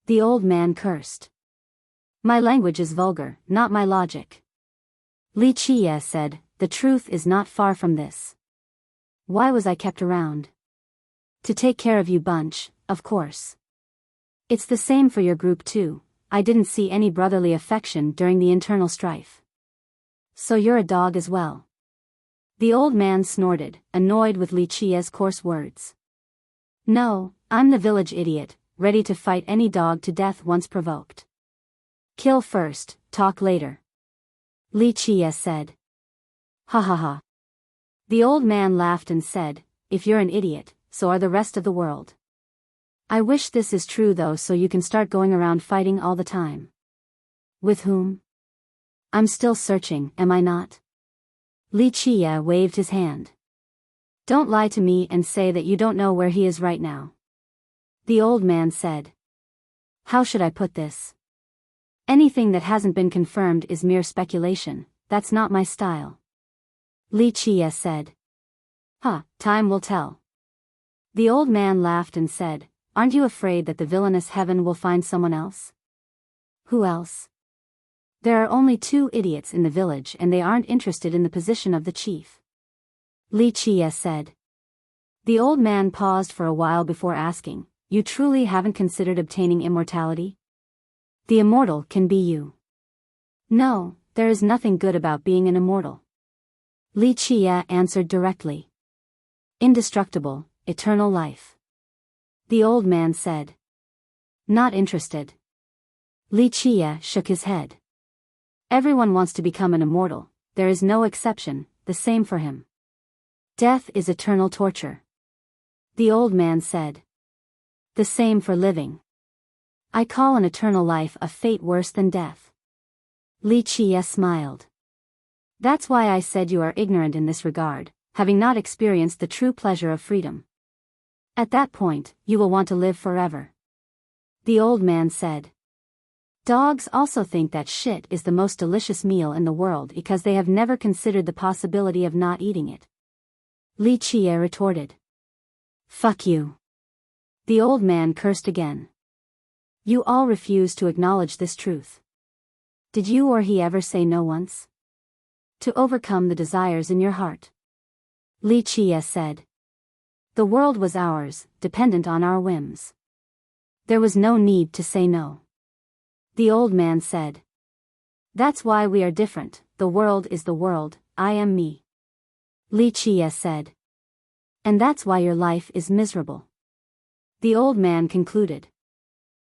The old man cursed. My language is vulgar, not my logic. Li Qie said, the truth is not far from this. Why was I kept around? To take care of you bunch, of course. It's the same for your group too, I didn't see any brotherly affection during the internal strife. So you're a dog as well. The old man snorted, annoyed with Li Qie's coarse words. No, I'm the village idiot, ready to fight any dog to death once provoked. Kill first, talk later. Li Qie said. Ha ha ha. The old man laughed and said, if you're an idiot, so are the rest of the world. I wish this is true though so you can start going around fighting all the time. With whom? I'm still searching, am I not? Li Qie waved his hand. Don't lie to me and say that you don't know where he is right now. The old man said. How should I put this? Anything that hasn't been confirmed is mere speculation, that's not my style. Li Qie said. Time will tell. The old man laughed and said, aren't you afraid that the villainous heaven will find someone else? Who else? There are only 2 idiots in the village and they aren't interested in the position of the chief. Li Chia said. The old man paused for a while before asking, you truly haven't considered obtaining immortality? The immortal can be you. No, there is nothing good about being an immortal. Li Chia answered directly. Indestructible, eternal life. The old man said. Not interested. Li Chia shook his head. Everyone wants to become an immortal, there is no exception, the same for him. Death is eternal torture. The old man said. The same for living. I call an eternal life a fate worse than death. Li Chia smiled. That's why I said you are ignorant in this regard, having not experienced the true pleasure of freedom. At that point, you will want to live forever. The old man said. Dogs also think that shit is the most delicious meal in the world because they have never considered the possibility of not eating it. Li Chia retorted. Fuck you. The old man cursed again. You all refuse to acknowledge this truth. Did you or he ever say no once? To overcome the desires in your heart. Li Chia said. The world was ours, dependent on our whims. There was no need to say no. The old man said. That's why we are different, the world is the world, I am me. Li Chia said. And that's why your life is miserable. The old man concluded.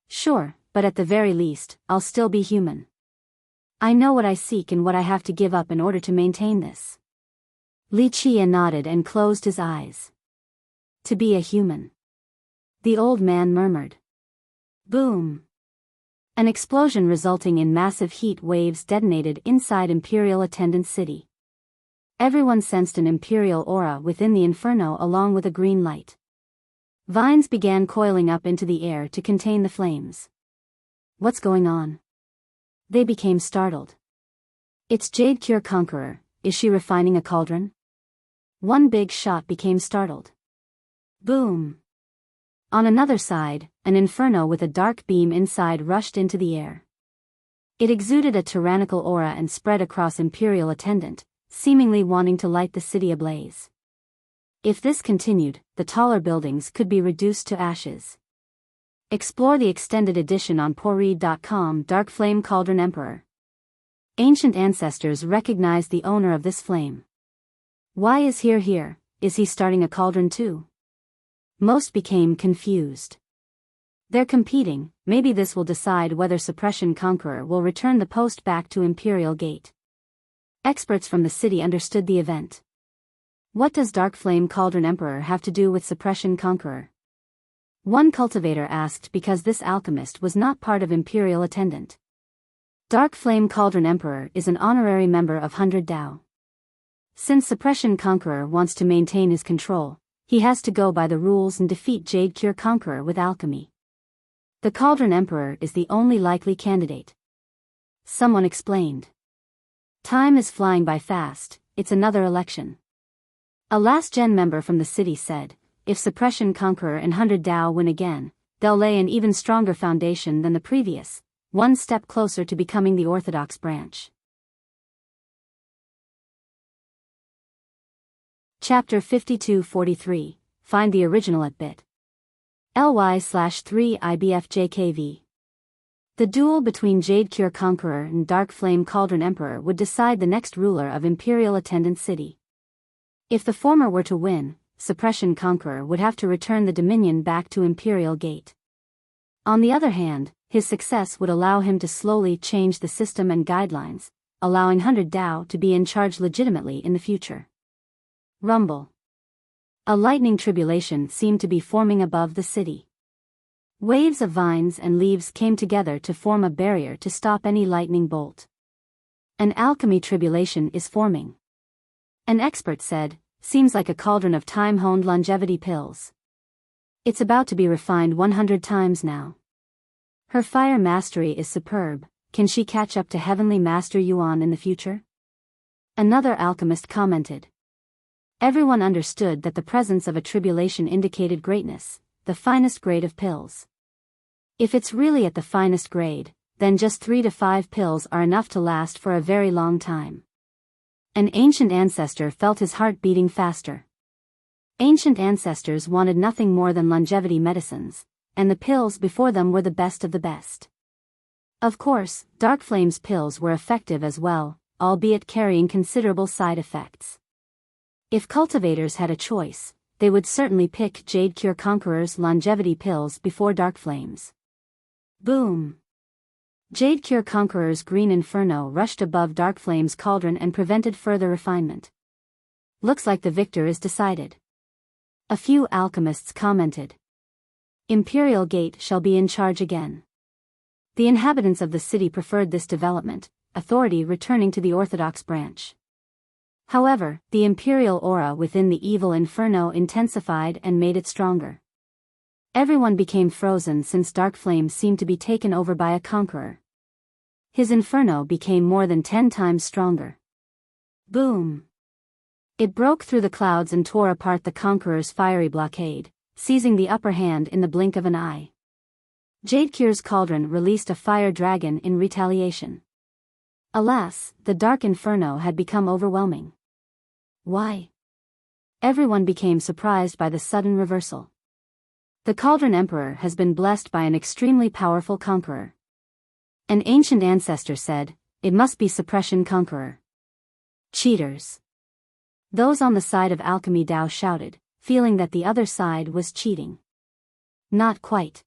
Sure, but at the very least, I'll still be human. I know what I seek and what I have to give up in order to maintain this. Li Chia nodded and closed his eyes. To be a human. The old man murmured. Boom. An explosion resulting in massive heat waves detonated inside Imperial Attendant City. Everyone sensed an imperial aura within the inferno along with a green light. Vines began coiling up into the air to contain the flames. What's going on? They became startled. It's Jade Cure Conqueror, is she refining a cauldron? One big shot became startled. Boom. On another side, an inferno with a dark beam inside rushed into the air. It exuded a tyrannical aura and spread across Imperial Attendant, seemingly wanting to light the city ablaze. If this continued, the taller buildings could be reduced to ashes. Explore the extended edition on Poread.com. Dark Flame Cauldron Emperor. Ancient ancestors recognized the owner of this flame. Why is he here? Is he starting a cauldron too? Most became confused. They're competing, maybe this will decide whether Suppression Conqueror will return the post back to Imperial Gate. Experts from the city understood the event. What does Dark Flame Cauldron Emperor have to do with Suppression Conqueror? One cultivator asked because this alchemist was not part of Imperial Attendant. Dark Flame Cauldron Emperor is an honorary member of 100 Dao. Since Suppression Conqueror wants to maintain his control, he has to go by the rules and defeat Jade Cure Conqueror with alchemy. The Cauldron Emperor is the only likely candidate. Someone explained. Time is flying by fast, it's another election. A last-gen member from the city said, if Suppression Conqueror and 100 Dao win again, they'll lay an even stronger foundation than the previous, one step closer to becoming the Orthodox branch. Chapter 52-43, Find the original at bit.ly/3IBFJKV. The duel between Jade Cure Conqueror and Dark Flame Cauldron Emperor would decide the next ruler of Imperial Attendant City. If the former were to win, Suppression Conqueror would have to return the Dominion back to Imperial Gate. On the other hand, his success would allow him to slowly change the system and guidelines, allowing 100 Dao to be in charge legitimately in the future. Rumble. A lightning tribulation seemed to be forming above the city. Waves of vines and leaves came together to form a barrier to stop any lightning bolt. An alchemy tribulation is forming. An expert said, seems like a cauldron of time-honed longevity pills. It's about to be refined 100 times now. Her fire mastery is superb, can she catch up to Heavenly Master Yuan in the future? Another alchemist commented. Everyone understood that the presence of a tribulation indicated greatness, the finest grade of pills. If it's really at the finest grade, then just 3 to 5 pills are enough to last for a very long time. An ancient ancestor felt his heart beating faster. Ancient ancestors wanted nothing more than longevity medicines, and the pills before them were the best of the best. Of course, Dark Flame's pills were effective as well, albeit carrying considerable side effects. If cultivators had a choice, they would certainly pick Jade Cure Conqueror's longevity pills before Dark Flame's. Boom! Jade Cure Conqueror's green inferno rushed above Dark Flame's cauldron and prevented further refinement. Looks like the victor is decided. A few alchemists commented. Imperial Gate shall be in charge again. The inhabitants of the city preferred this development, authority returning to the Orthodox branch. However, the imperial aura within the evil inferno intensified and made it stronger. Everyone became frozen since Dark Flame seemed to be taken over by a conqueror. His inferno became more than 10 times stronger. Boom! It broke through the clouds and tore apart the conqueror's fiery blockade, seizing the upper hand in the blink of an eye. Jade Cure's cauldron released a fire dragon in retaliation. Alas, the dark inferno had become overwhelming. Why? Everyone became surprised by the sudden reversal. The Cauldron Emperor has been blessed by an extremely powerful conqueror. An ancient ancestor said, "It must be Suppression Conqueror." Cheaters. Those on the side of Alchemy Dao shouted, feeling that the other side was cheating. Not quite.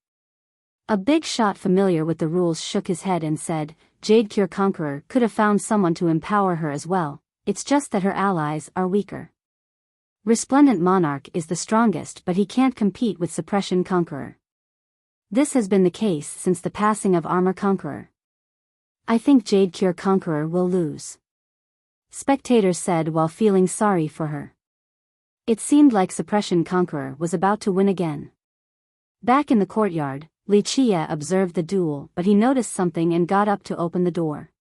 A big shot familiar with the rules shook his head and said, "Jade Cure Conqueror could have found someone to empower her as well, it's just that her allies are weaker. Resplendent Monarch is the strongest, but he can't compete with Suppression Conqueror. This has been the case since the passing of Armor Conqueror. I think Jade Cure Conqueror will lose," spectators said while feeling sorry for her. It seemed like Suppression Conqueror was about to win again. Back in the courtyard, Li Chia observed the duel, but he noticed something and got up to open the door.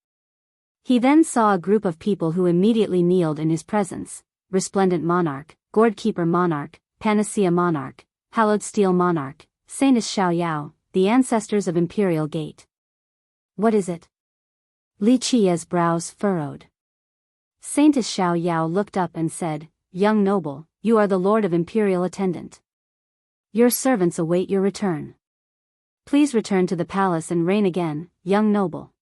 He then saw a group of people who immediately kneeled in his presence: Resplendent Monarch, Gourdkeeper Monarch, Panacea Monarch, Hallowed Steel Monarch, Saintess Xiao Yao, the ancestors of Imperial Gate. "What is it?" Li Chia's brows furrowed. Saintess Xiao Yao looked up and said, "Young noble, you are the Lord of Imperial Attendant. Your servants await your return. Please return to the palace and reign again, young noble."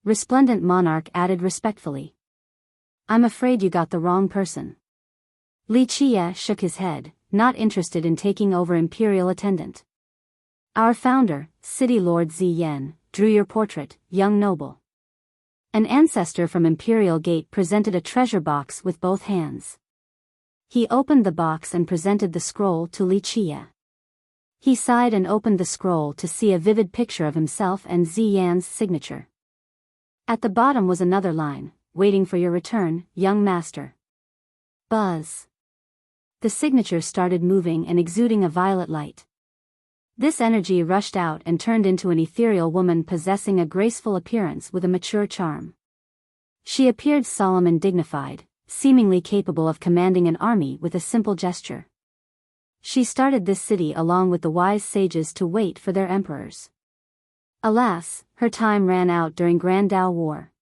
Resplendent Monarch added respectfully, "I'm afraid you got the wrong person." Li Chia shook his head, not interested in taking over Imperial Attendant. "Our founder, City Lord Ziyan, drew your portrait, young noble." An ancestor from Imperial Gate presented a treasure box with both hands. He opened the box and presented the scroll to Li Chia. He sighed and opened the scroll to see a vivid picture of himself and Ziyan's signature. At the bottom was another line, "Waiting for your return, young master." Buzz. The signature started moving and exuding a violet light. This energy rushed out and turned into an ethereal woman possessing a graceful appearance with a mature charm. She appeared solemn and dignified, seemingly capable of commanding an army with a simple gesture. She started this city along with the wise sages to wait for their emperors. Alas, her time ran out during Grand Dao War.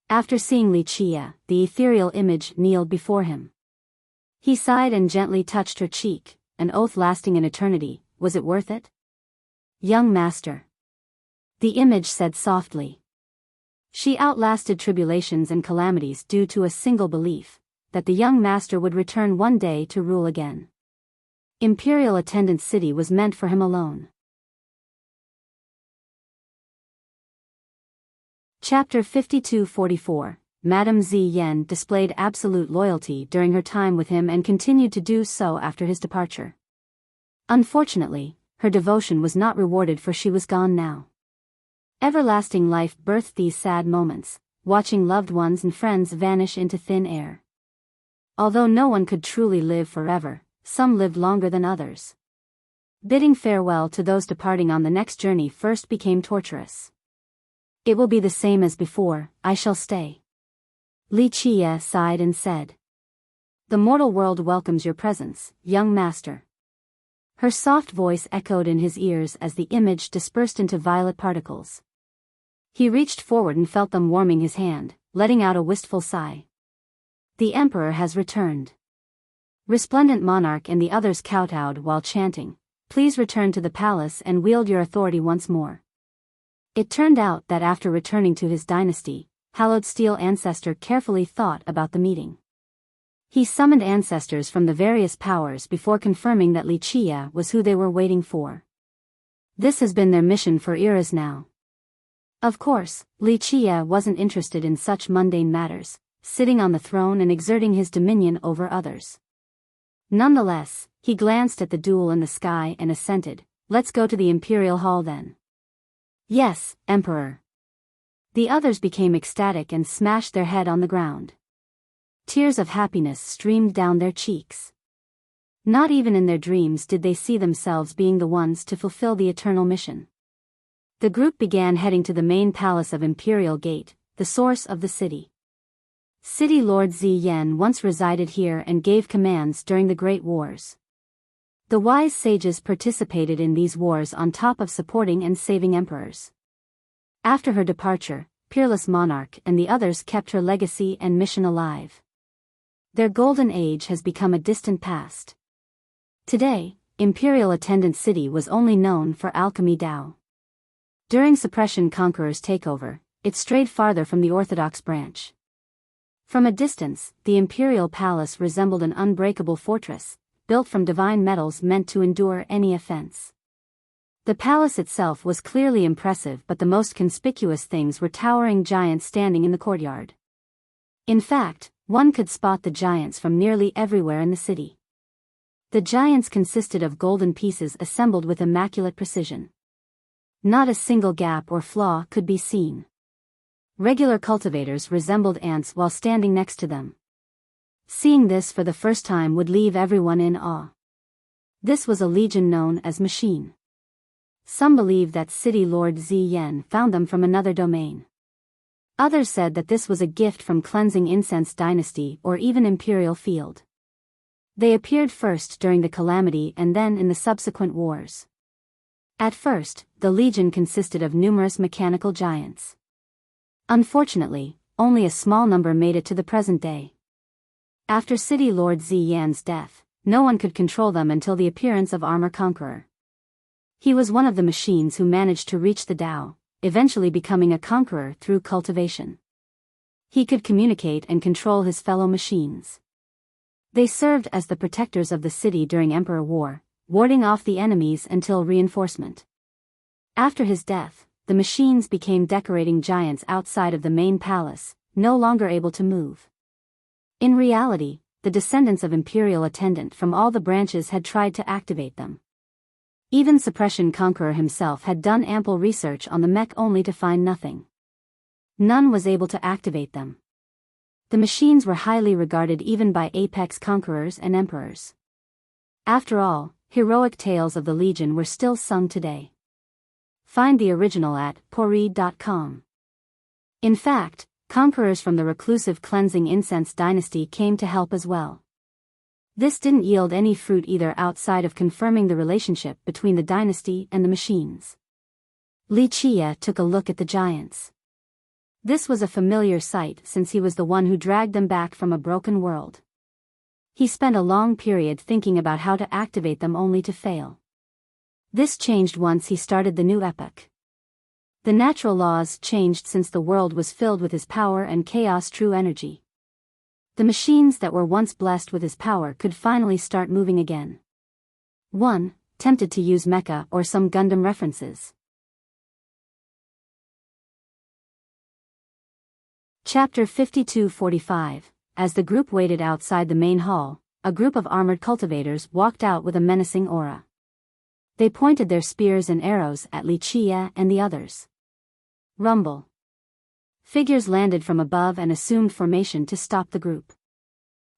After seeing Li Chia, the ethereal image kneeled before him. He sighed and gently touched her cheek, an oath lasting an eternity. Was it worth it? "Young master," the image said softly. She outlasted tribulations and calamities due to a single belief, that the young master would return one day to rule again. Imperial Attendant City was meant for him alone. Chapter 52-44. Madame Ziyan displayed absolute loyalty during her time with him and continued to do so after his departure. Unfortunately, her devotion was not rewarded, for she was gone now. Everlasting life birthed these sad moments, watching loved ones and friends vanish into thin air. Although no one could truly live forever, some lived longer than others. Bidding farewell to those departing on the next journey first became torturous. "It will be the same as before, I shall stay." Li Chia sighed and said, "The mortal world welcomes your presence, young master." Her soft voice echoed in his ears as the image dispersed into violet particles. He reached forward and felt them warming his hand, letting out a wistful sigh. The Emperor has returned. Resplendent Monarch and the others kowtowed while chanting, "Please return to the palace and wield your authority once more." It turned out that after returning to his dynasty, Hallowed Steel Ancestor carefully thought about the meeting. He summoned ancestors from the various powers before confirming that Li Chia was who they were waiting for. This has been their mission for eras now. Of course, Li Chia wasn't interested in such mundane matters, sitting on the throne and exerting his dominion over others. Nonetheless, he glanced at the duel in the sky and assented, "Let's go to the Imperial Hall then." "Yes, Emperor." The others became ecstatic and smashed their head on the ground. Tears of happiness streamed down their cheeks. Not even in their dreams did they see themselves being the ones to fulfill the eternal mission. The group began heading to the main palace of Imperial Gate, the source of the city. City Lord Zi Yan once resided here and gave commands during the Great Wars. The wise sages participated in these wars on top of supporting and saving emperors. After her departure, Peerless Monarch and the others kept her legacy and mission alive. Their golden age has become a distant past. Today, Imperial Attendant City was only known for alchemy Dao. During Suppression Conqueror's takeover, it strayed farther from the orthodox branch. From a distance, the Imperial Palace resembled an unbreakable fortress, built from divine metals meant to endure any offense. The palace itself was clearly impressive, but the most conspicuous things were towering giants standing in the courtyard. In fact, one could spot the giants from nearly everywhere in the city. The giants consisted of golden pieces assembled with immaculate precision. Not a single gap or flaw could be seen. Regular cultivators resembled ants while standing next to them. Seeing this for the first time would leave everyone in awe. This was a legion known as Machine. Some believed that City Lord Zi Yan found them from another domain. Others said that this was a gift from Cleansing Incense Dynasty or even Imperial Field. They appeared first during the Calamity and then in the subsequent wars. At first, the legion consisted of numerous mechanical giants. Unfortunately, only a small number made it to the present day. After City Lord Zi Yan's death, no one could control them until the appearance of Armor Conqueror. He was one of the machines who managed to reach the Tao, eventually becoming a conqueror through cultivation. He could communicate and control his fellow machines. They served as the protectors of the city during Emperor War, warding off the enemies until reinforcement. After his death, the machines became decorating giants outside of the main palace, no longer able to move. In reality, the descendants of Imperial Attendant from all the branches had tried to activate them. Even Suppression Conqueror himself had done ample research on the mech only to find nothing. None was able to activate them. The machines were highly regarded even by apex conquerors and emperors. After all, heroic tales of the Legion were still sung today. Find the original at pori.com. In fact, conquerors from the reclusive Cleansing Incense Dynasty came to help as well. This didn't yield any fruit either outside of confirming the relationship between the dynasty and the machines. Li Chia took a look at the giants. This was a familiar sight since he was the one who dragged them back from a broken world. He spent a long period thinking about how to activate them only to fail. This changed once he started the new epoch. The natural laws changed since the world was filled with his power and chaos true energy. The machines that were once blessed with his power could finally start moving again. 1. Tempted to use Mecha or some Gundam references. Chapter 52-45. As the group waited outside the main hall, a group of armored cultivators walked out with a menacing aura. They pointed their spears and arrows at Li Chia and the others. Rumble. Figures landed from above and assumed formation to stop the group.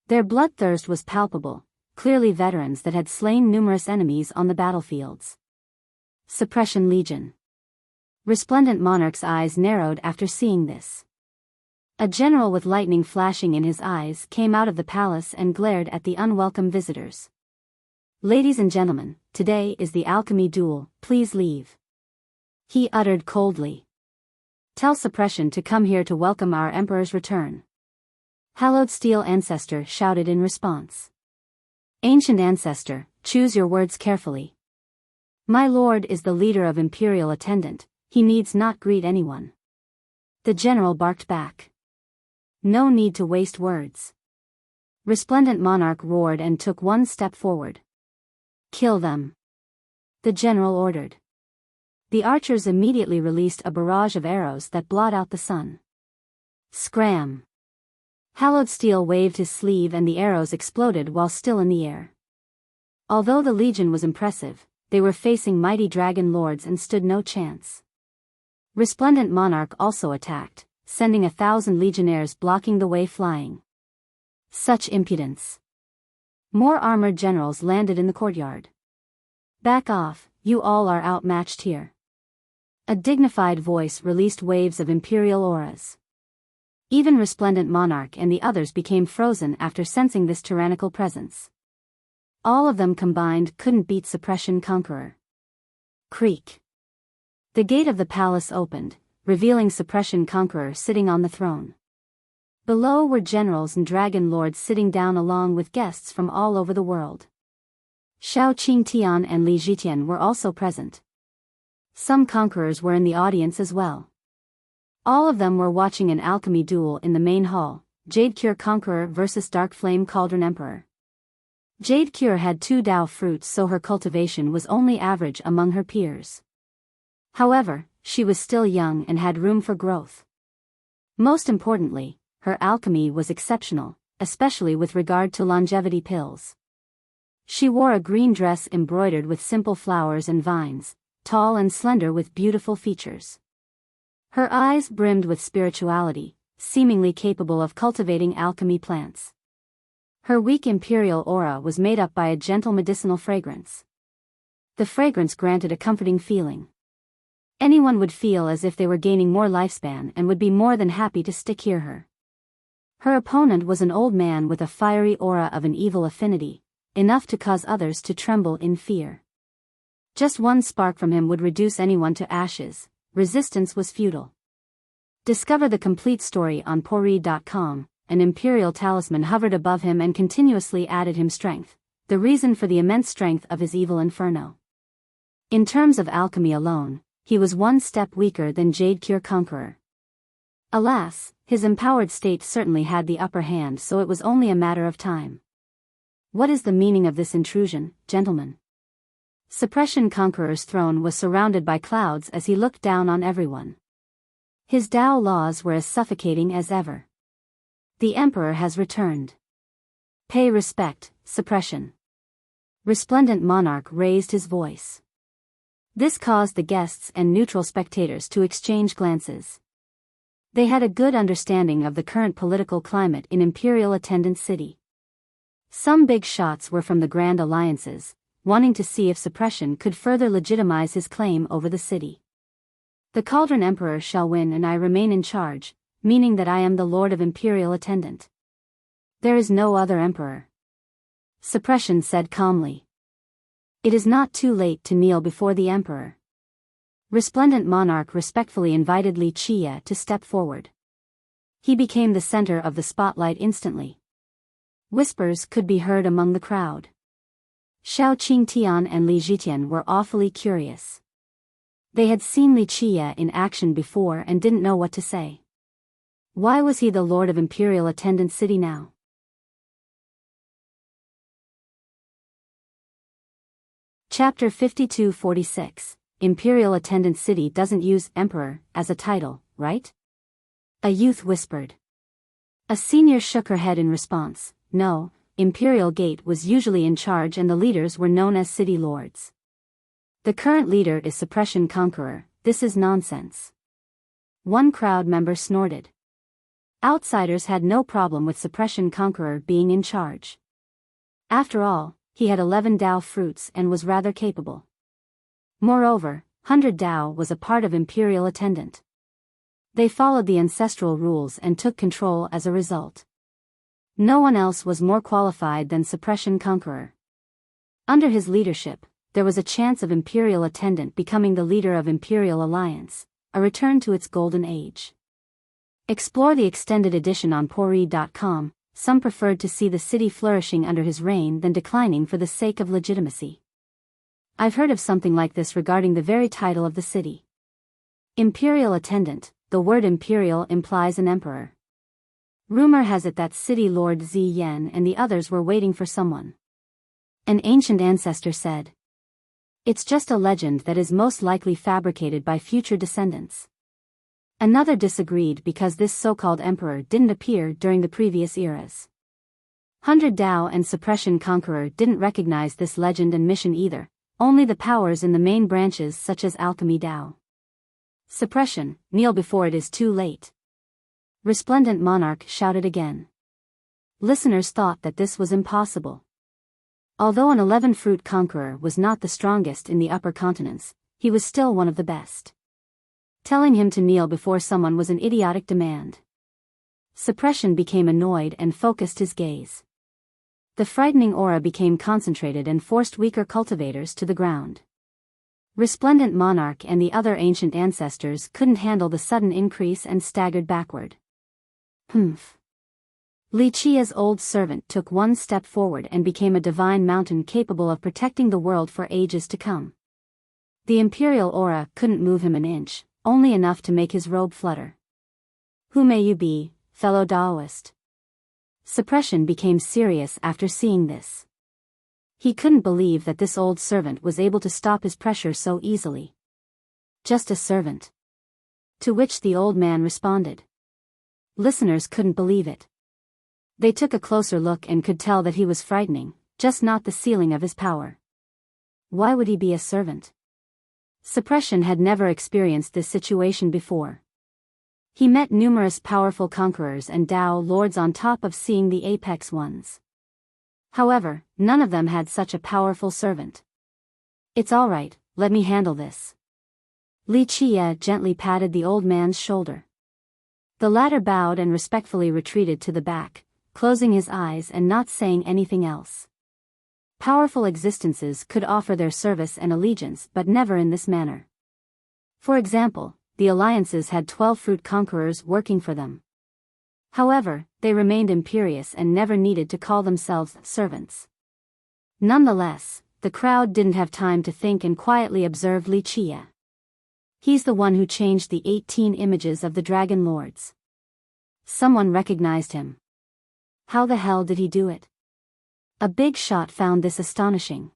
Their bloodthirst was palpable, clearly veterans that had slain numerous enemies on the battlefields. Suppression Legion. Resplendent Monarch's eyes narrowed after seeing this. A general with lightning flashing in his eyes came out of the palace and glared at the unwelcome visitors. "Ladies and gentlemen, today is the alchemy duel, please leave. He uttered coldly. Tell Suppression to come here to welcome our Emperor's return. Hallowed Steel Ancestor shouted in response. Ancient Ancestor, choose your words carefully. My lord is the leader of Imperial Attendant, he needs not greet anyone. The general barked back. No need to waste words. Resplendent Monarch roared and took one step forward. Kill them. The general ordered. The archers immediately released a barrage of arrows that blot out the sun. Scram! Hallowed Steel waved his sleeve and the arrows exploded while still in the air. Although the legion was impressive, they were facing mighty dragon lords and stood no chance. Resplendent Monarch also attacked, sending 1,000 legionnaires blocking the way flying. Such impudence. More armored generals landed in the courtyard. Back off, you all are outmatched here. A dignified voice released waves of imperial auras. Even Resplendent Monarch and the others became frozen after sensing this tyrannical presence. All of them combined couldn't beat Suppression Conqueror. Creak. The gate of the palace opened, revealing Suppression Conqueror sitting on the throne. Below were generals and dragon lords sitting down along with guests from all over the world. Xiao Qingtian and Li Zhitian were also present. Some conquerors were in the audience as well. All of them were watching an alchemy duel in the main hall, Jade Cure Conqueror versus Dark Flame Cauldron Emperor. Jade Cure had 2 Dao fruits, so her cultivation was only average among her peers. However, she was still young and had room for growth. Most importantly, her alchemy was exceptional, especially with regard to longevity pills. She wore a green dress embroidered with simple flowers and vines, tall and slender with beautiful features. Her eyes brimmed with spirituality, seemingly capable of cultivating alchemy plants. Her weak imperial aura was made up by a gentle medicinal fragrance. The fragrance granted a comforting feeling. Anyone would feel as if they were gaining more lifespan and would be more than happy to stick near her. Her opponent was an old man with a fiery aura of an evil affinity, enough to cause others to tremble in fear. Just one spark from him would reduce anyone to ashes. Resistance was futile. Discover the complete story on Pori.com. An imperial talisman hovered above him and continuously added him strength, the reason for the immense strength of his evil inferno. In terms of alchemy alone, he was one step weaker than Jade Cure Conqueror. Alas, his empowered state certainly had the upper hand, so it was only a matter of time. What is the meaning of this intrusion, gentlemen? Suppression Conqueror's throne was surrounded by clouds as he looked down on everyone. His Dao laws were as suffocating as ever. The Emperor has returned. Pay respect, Suppression. Resplendent Monarch raised his voice. This caused the guests and neutral spectators to exchange glances. They had a good understanding of the current political climate in Imperial Attendant City. Some big shots were from the Grand Alliances, wanting to see if Suppression could further legitimize his claim over the city. The Cauldron Emperor shall win and I remain in charge, meaning that I am the Lord of Imperial Attendant. There is no other emperor. Suppression said calmly. It is not too late to kneel before the Emperor. Resplendent Monarch respectfully invited Li Chia to step forward. He became the center of the spotlight instantly. Whispers could be heard among the crowd. Xiao Qingtian and Li Zhitian were awfully curious. They had seen Li Chia in action before and didn't know what to say. Why was he the Lord of Imperial Attendant City now? Chapter 5246. Imperial Attendant City doesn't use Emperor as a title, right? A youth whispered. A senior shook her head in response. No, Imperial Gate was usually in charge and the leaders were known as city lords. The current leader is Suppression Conqueror. This is nonsense. One crowd member snorted. Outsiders had no problem with Suppression Conqueror being in charge. After all, he had 11 Dao fruits and was rather capable. Moreover, 100 Dao was a part of Imperial Attendant. They followed the ancestral rules and took control as a result. No one else was more qualified than Suppression Conqueror. Under his leadership, there was a chance of Imperial Attendant becoming the leader of Imperial Alliance, a return to its golden age. Explore the extended edition on Pori.com. Some preferred to see the city flourishing under his reign than declining for the sake of legitimacy. I've heard of something like this regarding the very title of the city. Imperial Attendant. The word imperial implies an emperor. Rumor has it that city lord Zi Yan and the others were waiting for someone. An ancient ancestor said. It's just a legend that is most likely fabricated by future descendants. Another disagreed because this so-called emperor didn't appear during the previous eras. 100 Dao and Suppression Conqueror didn't recognize this legend and mission either, only the powers in the main branches such as Alchemy Dao. Suppression, kneel before it is too late. Resplendent Monarch shouted again. Listeners thought that this was impossible. Although an 11-fruit conqueror was not the strongest in the upper continents, he was still one of the best. Telling him to kneel before someone was an idiotic demand. Suppression became annoyed and focused his gaze. The frightening aura became concentrated and forced weaker cultivators to the ground. Resplendent Monarch and the other ancient ancestors couldn't handle the sudden increase and staggered backward. Humph. Li Qia's old servant took one step forward and became a divine mountain capable of protecting the world for ages to come. The imperial aura couldn't move him an inch, only enough to make his robe flutter. Who may you be, fellow Daoist? Suppression became serious after seeing this. He couldn't believe that this old servant was able to stop his pressure so easily. Just a servant. To which the old man responded. Listeners couldn't believe it. They took a closer look and could tell that he was frightening, just not the ceiling of his power. Why would he be a servant? Suppression had never experienced this situation before. He met numerous powerful conquerors and Dao lords on top of seeing the apex ones. However, none of them had such a powerful servant. It's all right, let me handle this. Li Qia gently patted the old man's shoulder. The latter bowed and respectfully retreated to the back, closing his eyes and not saying anything else. Powerful existences could offer their service and allegiance but never in this manner. For example, the alliances had 12 fruit conquerors working for them. However, they remained imperious and never needed to call themselves servants. Nonetheless, the crowd didn't have time to think and quietly observed Li Qia. He's the one who changed the 18 images of the Dragon Lords. Someone recognized him. How the hell did he do it? A big shot found this astonishing.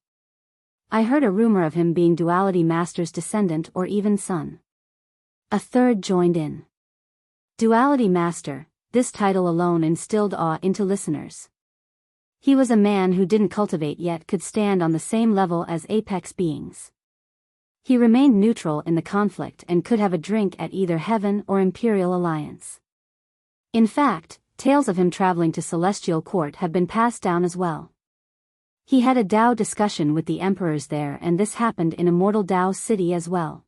I heard a rumor of him being Duality Master's descendant or even son. A third joined in. Duality Master, this title alone instilled awe into listeners. He was a man who didn't cultivate yet could stand on the same level as apex beings. He remained neutral in the conflict and could have a drink at either Heaven or Imperial Alliance. In fact, tales of him traveling to Celestial Court have been passed down as well. He had a Dao discussion with the emperors there, and this happened in Immortal Dao City as well.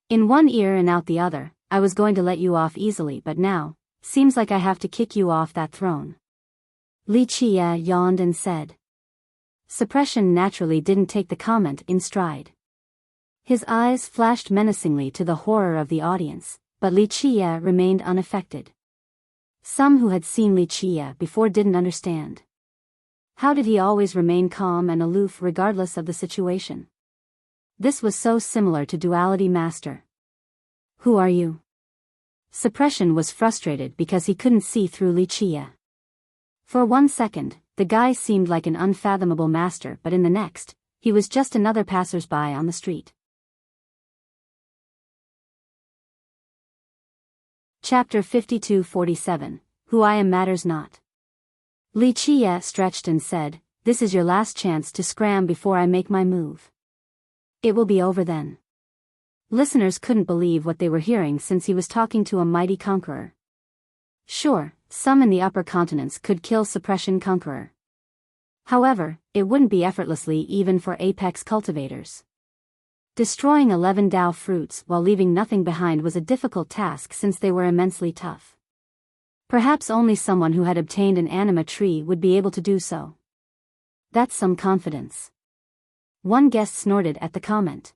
In one ear and out the other, I was going to let you off easily, but now, seems like I have to kick you off that throne. Li Qia yawned and said. Suppression naturally didn't take the comment in stride. His eyes flashed menacingly to the horror of the audience, but Li Qia remained unaffected. Some who had seen Li Qia before didn't understand. How did he always remain calm and aloof regardless of the situation? This was so similar to Duality Master. Who are you? Suppression was frustrated because he couldn't see through Li Qia. For 1 second, the guy seemed like an unfathomable master, but in the next, he was just another passersby on the street. Chapter 52-47, Who I Am Matters Not. Li Qia stretched and said, "This is your last chance to scram before I make my move. It will be over then." Listeners couldn't believe what they were hearing since he was talking to a mighty conqueror. Sure, some in the upper continents could kill Suppression Conqueror. However, it wouldn't be effortlessly even for apex cultivators. Destroying 11 Dao fruits while leaving nothing behind was a difficult task since they were immensely tough. Perhaps only someone who had obtained an anima tree would be able to do so. That's some confidence. One guest snorted at the comment.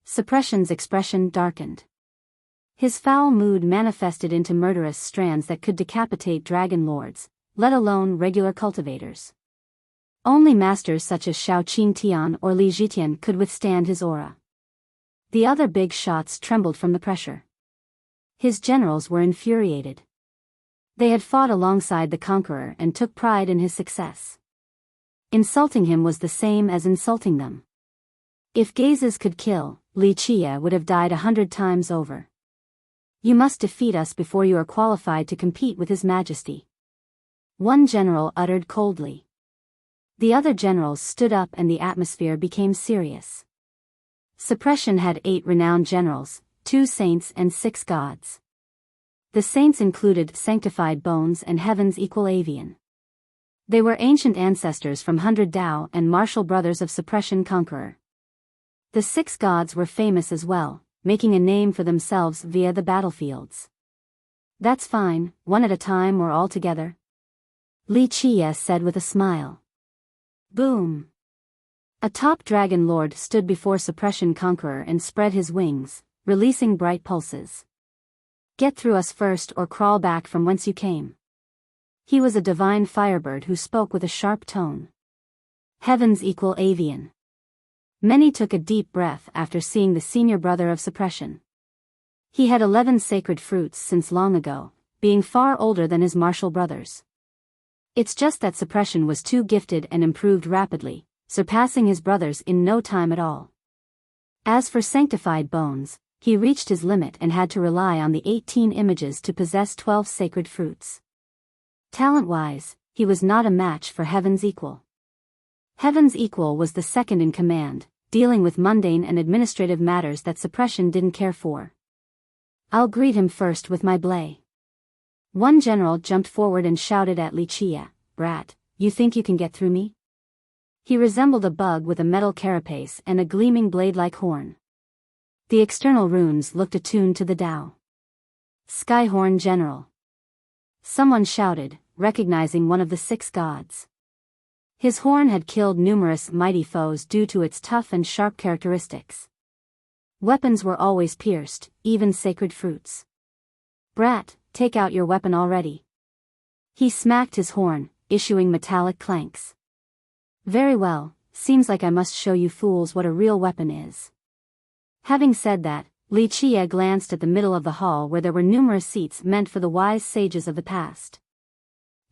Suppression's expression darkened. His foul mood manifested into murderous strands that could decapitate dragon lords, let alone regular cultivators. Only masters such as Shao Qingtian or Li Zhitian could withstand his aura. The other big shots trembled from the pressure. His generals were infuriated. They had fought alongside the Conqueror and took pride in his success. Insulting him was the same as insulting them. If gazes could kill, Li Chia would have died 100 times over. You must defeat us before you are qualified to compete with His Majesty. One general uttered coldly. The other generals stood up and the atmosphere became serious. Suppression had 8 renowned generals, 2 saints and 6 gods. The saints included Sanctified Bones and Heaven's Equal Avian. They were ancient ancestors from 100 Dao and martial brothers of Suppression Conqueror. The 6 gods were famous as well, making a name for themselves via the battlefields. That's fine, one at a time or all together, Li Chia said with a smile. Boom! A top dragon lord stood before Suppression Conqueror and spread his wings, releasing bright pulses. Get through us first or crawl back from whence you came. He was a divine firebird who spoke with a sharp tone. Heaven's Equal Avian. Many took a deep breath after seeing the senior brother of Suppression. He had 11 sacred fruits since long ago, being far older than his martial brothers. It's just that Suppression was too gifted and improved rapidly, surpassing his brothers in no time at all. As for Sanctified Bones, he reached his limit and had to rely on the 18 images to possess 12 sacred fruits. Talent-wise, he was not a match for Heaven's Equal. Heaven's Equal was the second in command, dealing with mundane and administrative matters that Suppression didn't care for. I'll greet him first with my blade. One general jumped forward and shouted at Li Chia, "Brat, you think you can get through me?" He resembled a bug with a metal carapace and a gleaming blade-like horn. The external runes looked attuned to the Tao. Skyhorn General. Someone shouted, recognizing one of the 6 gods. His horn had killed numerous mighty foes due to its tough and sharp characteristics. Weapons were always pierced, even sacred fruits. Brat, take out your weapon already. He smacked his horn, issuing metallic clanks. Very well, seems like I must show you fools what a real weapon is. Having said that, Li Chia glanced at the middle of the hall where there were numerous seats meant for the wise sages of the past.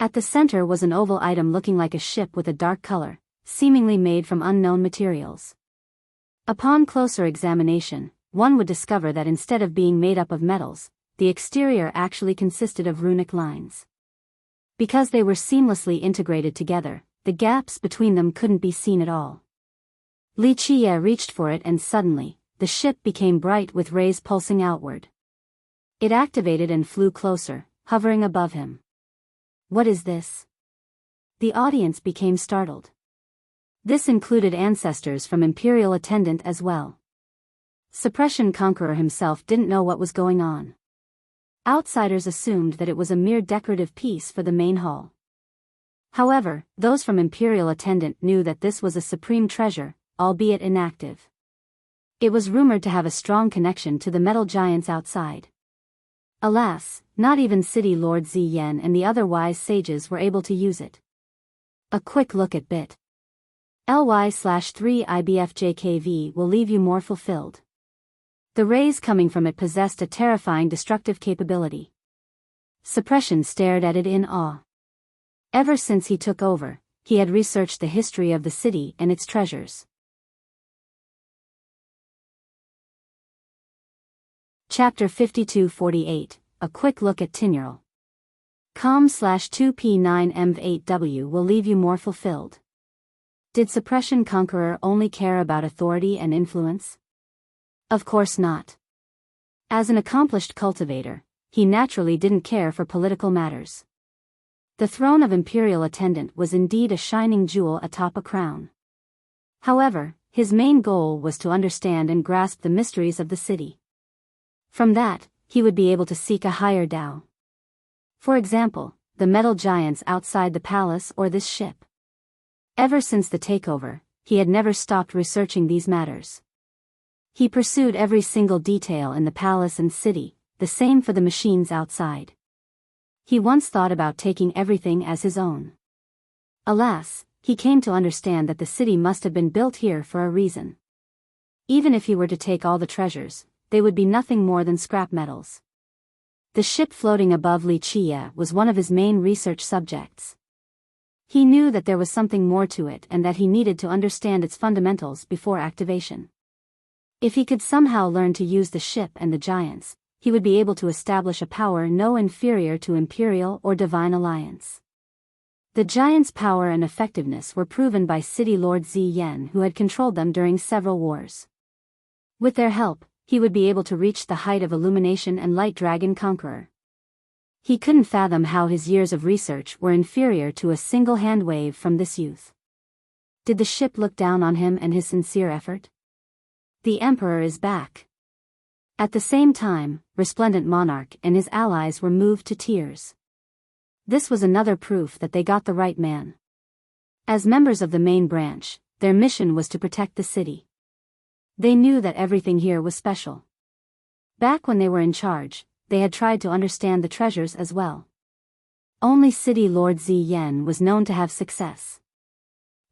At the center was an oval item looking like a ship with a dark color, seemingly made from unknown materials. Upon closer examination, one would discover that instead of being made up of metals, the exterior actually consisted of runic lines. Because they were seamlessly integrated together, the gaps between them couldn't be seen at all. Li Chia reached for it and suddenly, the ship became bright with rays pulsing outward. It activated and flew closer, hovering above him. What is this? The audience became startled. This included ancestors from Imperial Attendant as well. Suppression Conqueror himself didn't know what was going on. Outsiders assumed that it was a mere decorative piece for the main hall. However, those from Imperial Attendant knew that this was a supreme treasure, albeit inactive. It was rumored to have a strong connection to the metal giants outside. Alas, not even City Lord Ziyan and the other wise sages were able to use it. A quick look at bit. ly/3 IBFJKV will leave you more fulfilled. The rays coming from it possessed a terrifying destructive capability. Suppression stared at it in awe. Ever since he took over, he had researched the history of the city and its treasures. Chapter 5248, A Quick Look at Tinural. Com/2P9MV8W will leave you more fulfilled. Did Suppression Conqueror only care about authority and influence? Of course not. As an accomplished cultivator, he naturally didn't care for political matters. The throne of Imperial Attendant was indeed a shining jewel atop a crown. However, his main goal was to understand and grasp the mysteries of the city. From that, he would be able to seek a higher Tao. For example, the metal giants outside the palace or this ship. Ever since the takeover, he had never stopped researching these matters. He pursued every single detail in the palace and city, the same for the machines outside. He once thought about taking everything as his own. Alas, he came to understand that the city must have been built here for a reason. Even if he were to take all the treasures, they would be nothing more than scrap metals. The ship floating above Wuxia was one of his main research subjects. He knew that there was something more to it and that he needed to understand its fundamentals before activation. If he could somehow learn to use the ship and the giants, he would be able to establish a power no inferior to Imperial or Divine Alliance. The giants' power and effectiveness were proven by City Lord Ziyan, who had controlled them during several wars. With their help, he would be able to reach the height of Illumination and Light Dragon Conqueror. He couldn't fathom how his years of research were inferior to a single hand wave from this youth. Did the ship look down on him and his sincere effort? The Emperor is back. At the same time, Resplendent Monarch and his allies were moved to tears. This was another proof that they got the right man. As members of the main branch, their mission was to protect the city. They knew that everything here was special. Back when they were in charge, they had tried to understand the treasures as well. Only City Lord Ziyan was known to have success.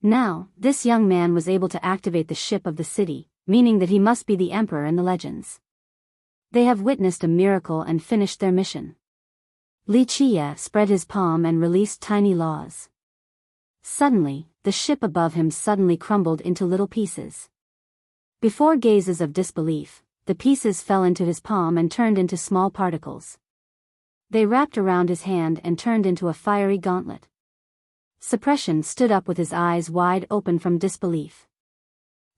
Now, this young man was able to activate the ship of the city, meaning that he must be the Emperor in the legends. They have witnessed a miracle and finished their mission. Wuxia spread his palm and released tiny laws. Suddenly, the ship above him suddenly crumbled into little pieces. Before gazes of disbelief, the pieces fell into his palm and turned into small particles. They wrapped around his hand and turned into a fiery gauntlet. Suppression stood up with his eyes wide open from disbelief.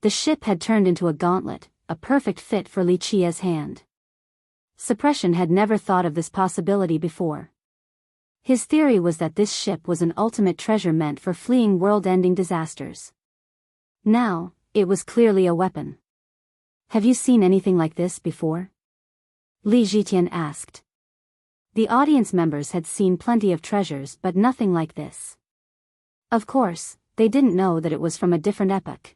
The ship had turned into a gauntlet, a perfect fit for Wuxia's hand. Suppression had never thought of this possibility before. His theory was that this ship was an ultimate treasure meant for fleeing world-ending disasters. Now, it was clearly a weapon. Have you seen anything like this before? Li Zhitian asked. The audience members had seen plenty of treasures but nothing like this. Of course, they didn't know that it was from a different epoch.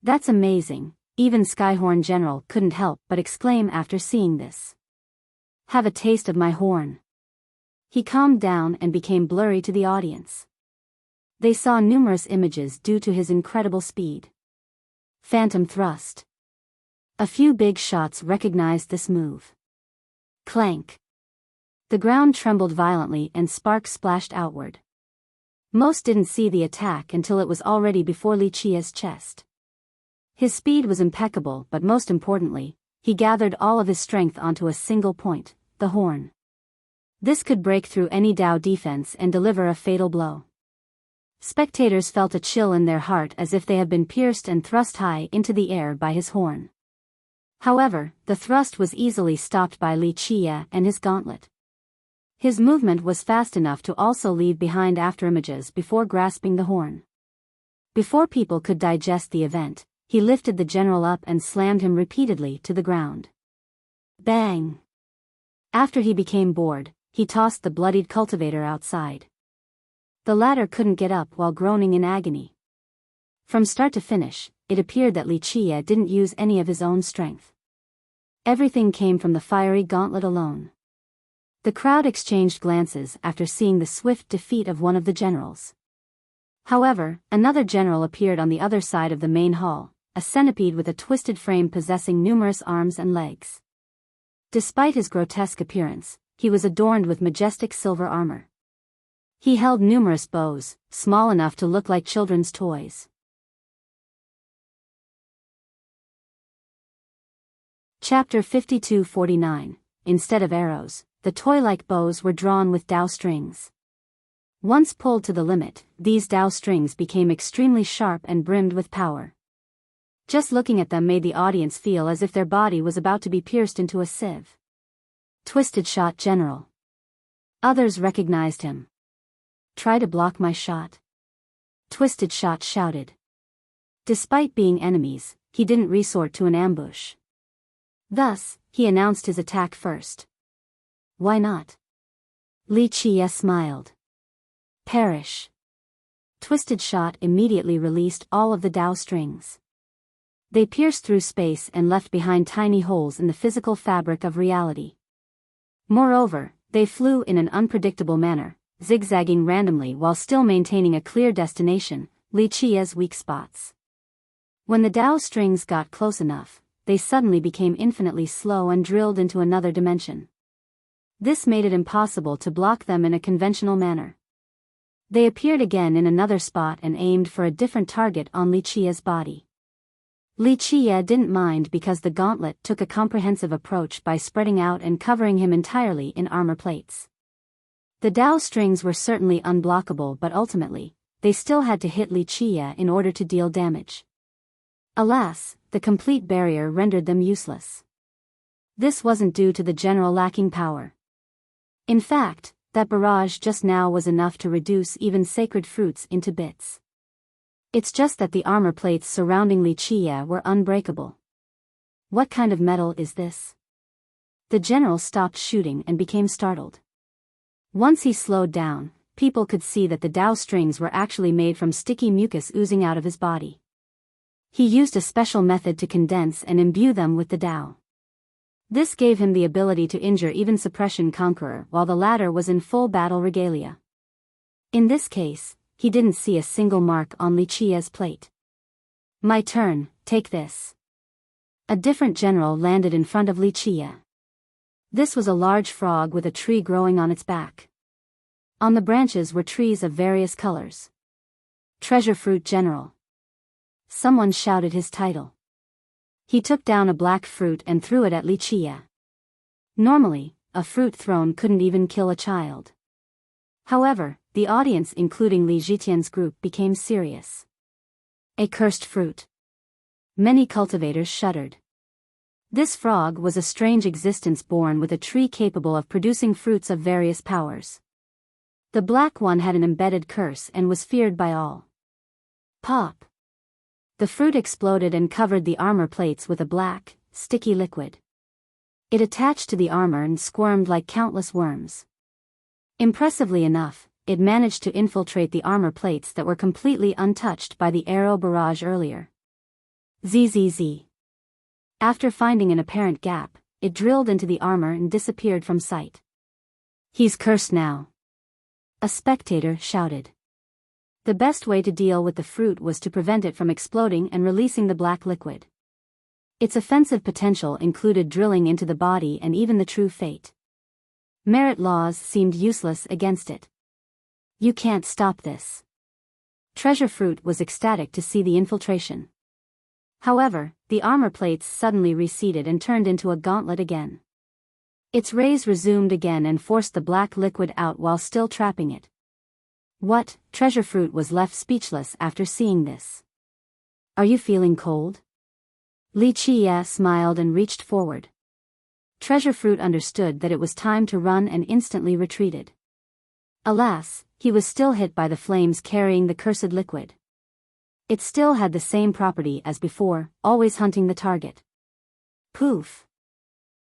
That's amazing, even Skyhorn General couldn't help but exclaim after seeing this. Have a taste of my horn. He calmed down and became blurry to the audience. They saw numerous images due to his incredible speed. Phantom thrust. A few big shots recognized this move. Clank. The ground trembled violently and sparks splashed outward. Most didn't see the attack until it was already before Wuxia's chest. His speed was impeccable, but most importantly, he gathered all of his strength onto a single point, the horn. This could break through any Dao defense and deliver a fatal blow. Spectators felt a chill in their heart as if they had been pierced and thrust high into the air by his horn. However, the thrust was easily stopped by Wuxia and his gauntlet. His movement was fast enough to also leave behind afterimages before grasping the horn. Before people could digest the event, he lifted the general up and slammed him repeatedly to the ground. Bang! After he became bored, he tossed the bloodied cultivator outside. The latter couldn't get up while groaning in agony. From start to finish, it appeared that Wuxia didn't use any of his own strength. Everything came from the fiery gauntlet alone. The crowd exchanged glances after seeing the swift defeat of one of the generals. However, another general appeared on the other side of the main hall, a centipede with a twisted frame possessing numerous arms and legs. Despite his grotesque appearance, he was adorned with majestic silver armor. He held numerous bows, small enough to look like children's toys. Chapter 52-49. Instead of arrows, the toy-like bows were drawn with Dao strings. Once pulled to the limit, these Dao strings became extremely sharp and brimmed with power. Just looking at them made the audience feel as if their body was about to be pierced into a sieve. Twisted Shot General. Others recognized him. Try to block my shot. Twisted Shot shouted. Despite being enemies, he didn't resort to an ambush. Thus, he announced his attack first. Why not? Wuxia smiled. Perish. Twisted shot immediately released all of the Dao strings. They pierced through space and left behind tiny holes in the physical fabric of reality. Moreover, they flew in an unpredictable manner, zigzagging randomly while still maintaining a clear destination, Li Qia's weak spots. When the Dao strings got close enough, they suddenly became infinitely slow and drilled into another dimension. This made it impossible to block them in a conventional manner. They appeared again in another spot and aimed for a different target on Li Qia's body. Li Qia didn't mind because the gauntlet took a comprehensive approach by spreading out and covering him entirely in armor plates. The Dao strings were certainly unblockable, but ultimately, they still had to hit Li Qia in order to deal damage. Alas, the complete barrier rendered them useless. This wasn't due to the general lacking power. In fact, that barrage just now was enough to reduce even sacred fruits into bits. It's just that the armor plates surrounding Li Qia were unbreakable. What kind of metal is this? The general stopped shooting and became startled. Once he slowed down, people could see that the Dao strings were actually made from sticky mucus oozing out of his body. He used a special method to condense and imbue them with the Dao. This gave him the ability to injure even Suppression Conqueror while the latter was in full battle regalia. In this case, he didn't see a single mark on Li Qia's plate. My turn, take this. A different general landed in front of Li Qia. This was a large frog with a tree growing on its back. On the branches were trees of various colors. Treasure Fruit General. Someone shouted his title. He took down a black fruit and threw it at Li Qia. Normally, a fruit thrown couldn't even kill a child. However, the audience, including Li Zhitian's group, became serious. A cursed fruit. Many cultivators shuddered. This frog was a strange existence born with a tree capable of producing fruits of various powers. The black one had an embedded curse and was feared by all. Pop! The fruit exploded and covered the armor plates with a black, sticky liquid. It attached to the armor and squirmed like countless worms. Impressively enough, it managed to infiltrate the armor plates that were completely untouched by the arrow barrage earlier. Zzz. After finding an apparent gap, it drilled into the armor and disappeared from sight. He's cursed now. A spectator shouted. The best way to deal with the fruit was to prevent it from exploding and releasing the black liquid. Its offensive potential included drilling into the body and even the true fate. Merit laws seemed useless against it. You can't stop this. Treasure Fruit was ecstatic to see the infiltration. However, the armor plates suddenly receded and turned into a gauntlet again. Its rays resumed again and forced the black liquid out while still trapping it. What? Treasure Fruit was left speechless after seeing this. Are you feeling cold? Li Qia smiled and reached forward. Treasure Fruit understood that it was time to run and instantly retreated. Alas, he was still hit by the flames carrying the cursed liquid. It still had the same property as before, always hunting the target. Poof!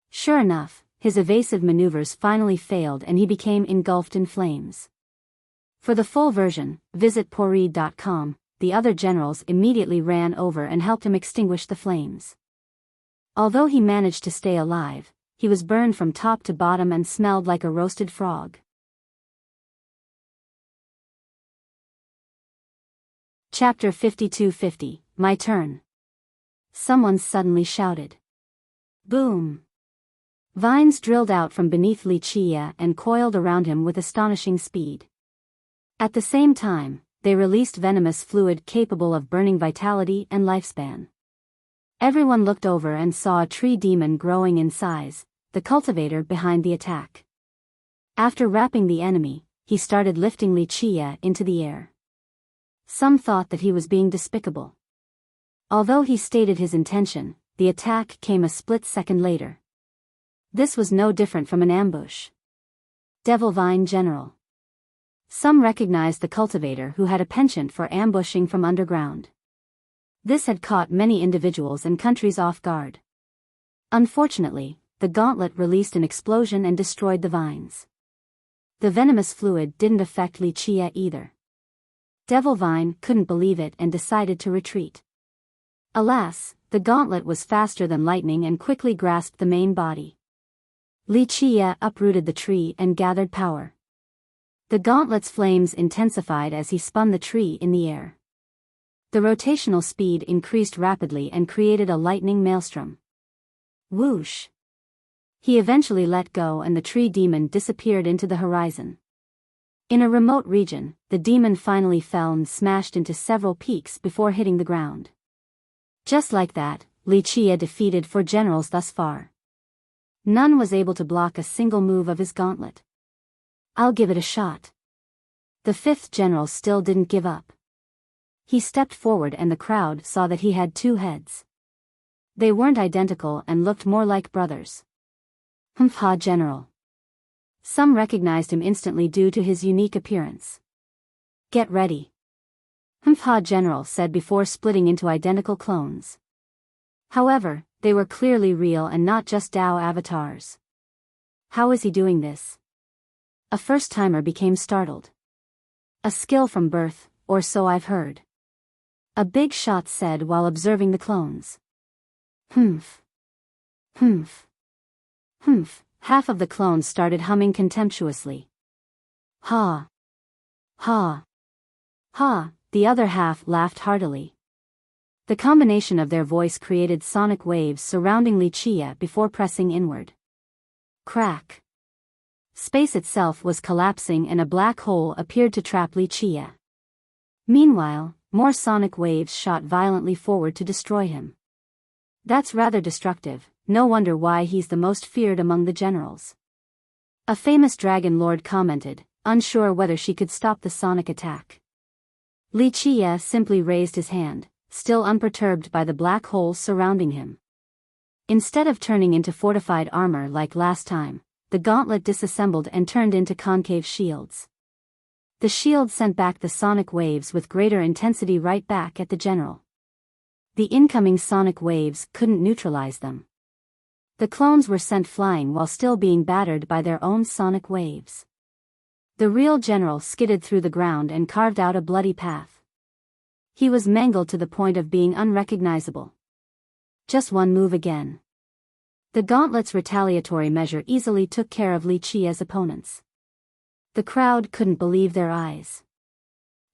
Sure enough, his evasive maneuvers finally failed and he became engulfed in flames. For the full version, visit Pori.com. The other generals immediately ran over and helped him extinguish the flames. Although he managed to stay alive, he was burned from top to bottom and smelled like a roasted frog. Chapter 5250, My Turn. Someone suddenly shouted. Boom! Vines drilled out from beneath Li Qia and coiled around him with astonishing speed. At the same time, they released venomous fluid capable of burning vitality and lifespan. Everyone looked over and saw a tree demon growing in size, the cultivator behind the attack. After wrapping the enemy, he started lifting Li Qia into the air. Some thought that he was being despicable. Although he stated his intention, the attack came a split second later. This was no different from an ambush. Devil Vine General. Some recognized the cultivator who had a penchant for ambushing from underground. This had caught many individuals and countries off guard. Unfortunately, the gauntlet released an explosion and destroyed the vines. The venomous fluid didn't affect Li Qia either. Devilvine couldn't believe it and decided to retreat. Alas, the gauntlet was faster than lightning and quickly grasped the main body. Li Qie uprooted the tree and gathered power. The gauntlet's flames intensified as he spun the tree in the air. The rotational speed increased rapidly and created a lightning maelstrom. Whoosh! He eventually let go and the tree demon disappeared into the horizon. In a remote region, the demon finally fell and smashed into several peaks before hitting the ground. Just like that, Li Qie defeated 4 generals thus far. None was able to block a single move of his gauntlet. I'll give it a shot. The 5th general still didn't give up. He stepped forward and the crowd saw that he had 2 heads. They weren't identical and looked more like brothers. Humpha General. Some recognized him instantly due to his unique appearance. Get ready. Humpha General said before splitting into identical clones. However, they were clearly real and not just Dao avatars. How is he doing this? A first-timer became startled. A skill from birth, or so I've heard. A big shot said while observing the clones. Humph. Humph. Humph. Half of the clones started humming contemptuously. Ha. Ha. Ha. The other half laughed heartily. The combination of their voice created sonic waves surrounding Li Qie before pressing inward. Crack. Space itself was collapsing and a black hole appeared to trap Li Qie. Meanwhile, more sonic waves shot violently forward to destroy him. That's rather destructive, no wonder why he's the most feared among the generals. A famous dragon lord commented, unsure whether she could stop the sonic attack. Li Qie simply raised his hand, still unperturbed by the black hole surrounding him. Instead of turning into fortified armor like last time, the gauntlet disassembled and turned into concave shields. The shield sent back the sonic waves with greater intensity right back at the general. The incoming sonic waves couldn't neutralize them. The clones were sent flying while still being battered by their own sonic waves. The real general skidded through the ground and carved out a bloody path. He was mangled to the point of being unrecognizable. Just one move again. The gauntlet's retaliatory measure easily took care of Li Qie's opponents. The crowd couldn't believe their eyes.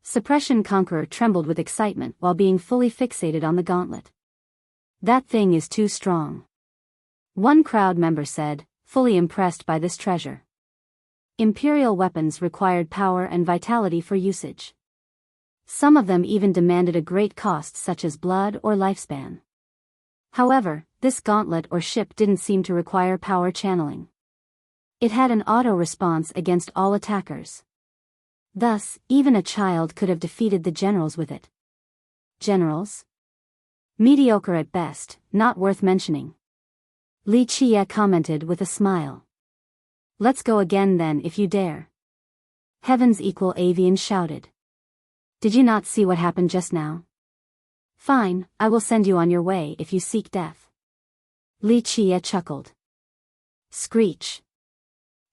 Suppression Conqueror trembled with excitement while being fully fixated on the gauntlet. That thing is too strong. One crowd member said, fully impressed by this treasure. Imperial weapons required power and vitality for usage. Some of them even demanded a great cost such as blood or lifespan. However, this gauntlet or ship didn't seem to require power channeling. It had an auto-response against all attackers. Thus, even a child could have defeated the generals with it. Generals? Mediocre at best, not worth mentioning. Li Qie commented with a smile. Let's go again then if you dare. Heavens equal Avian shouted. Did you not see what happened just now? Fine, I will send you on your way if you seek death. Li Qie chuckled. Screech.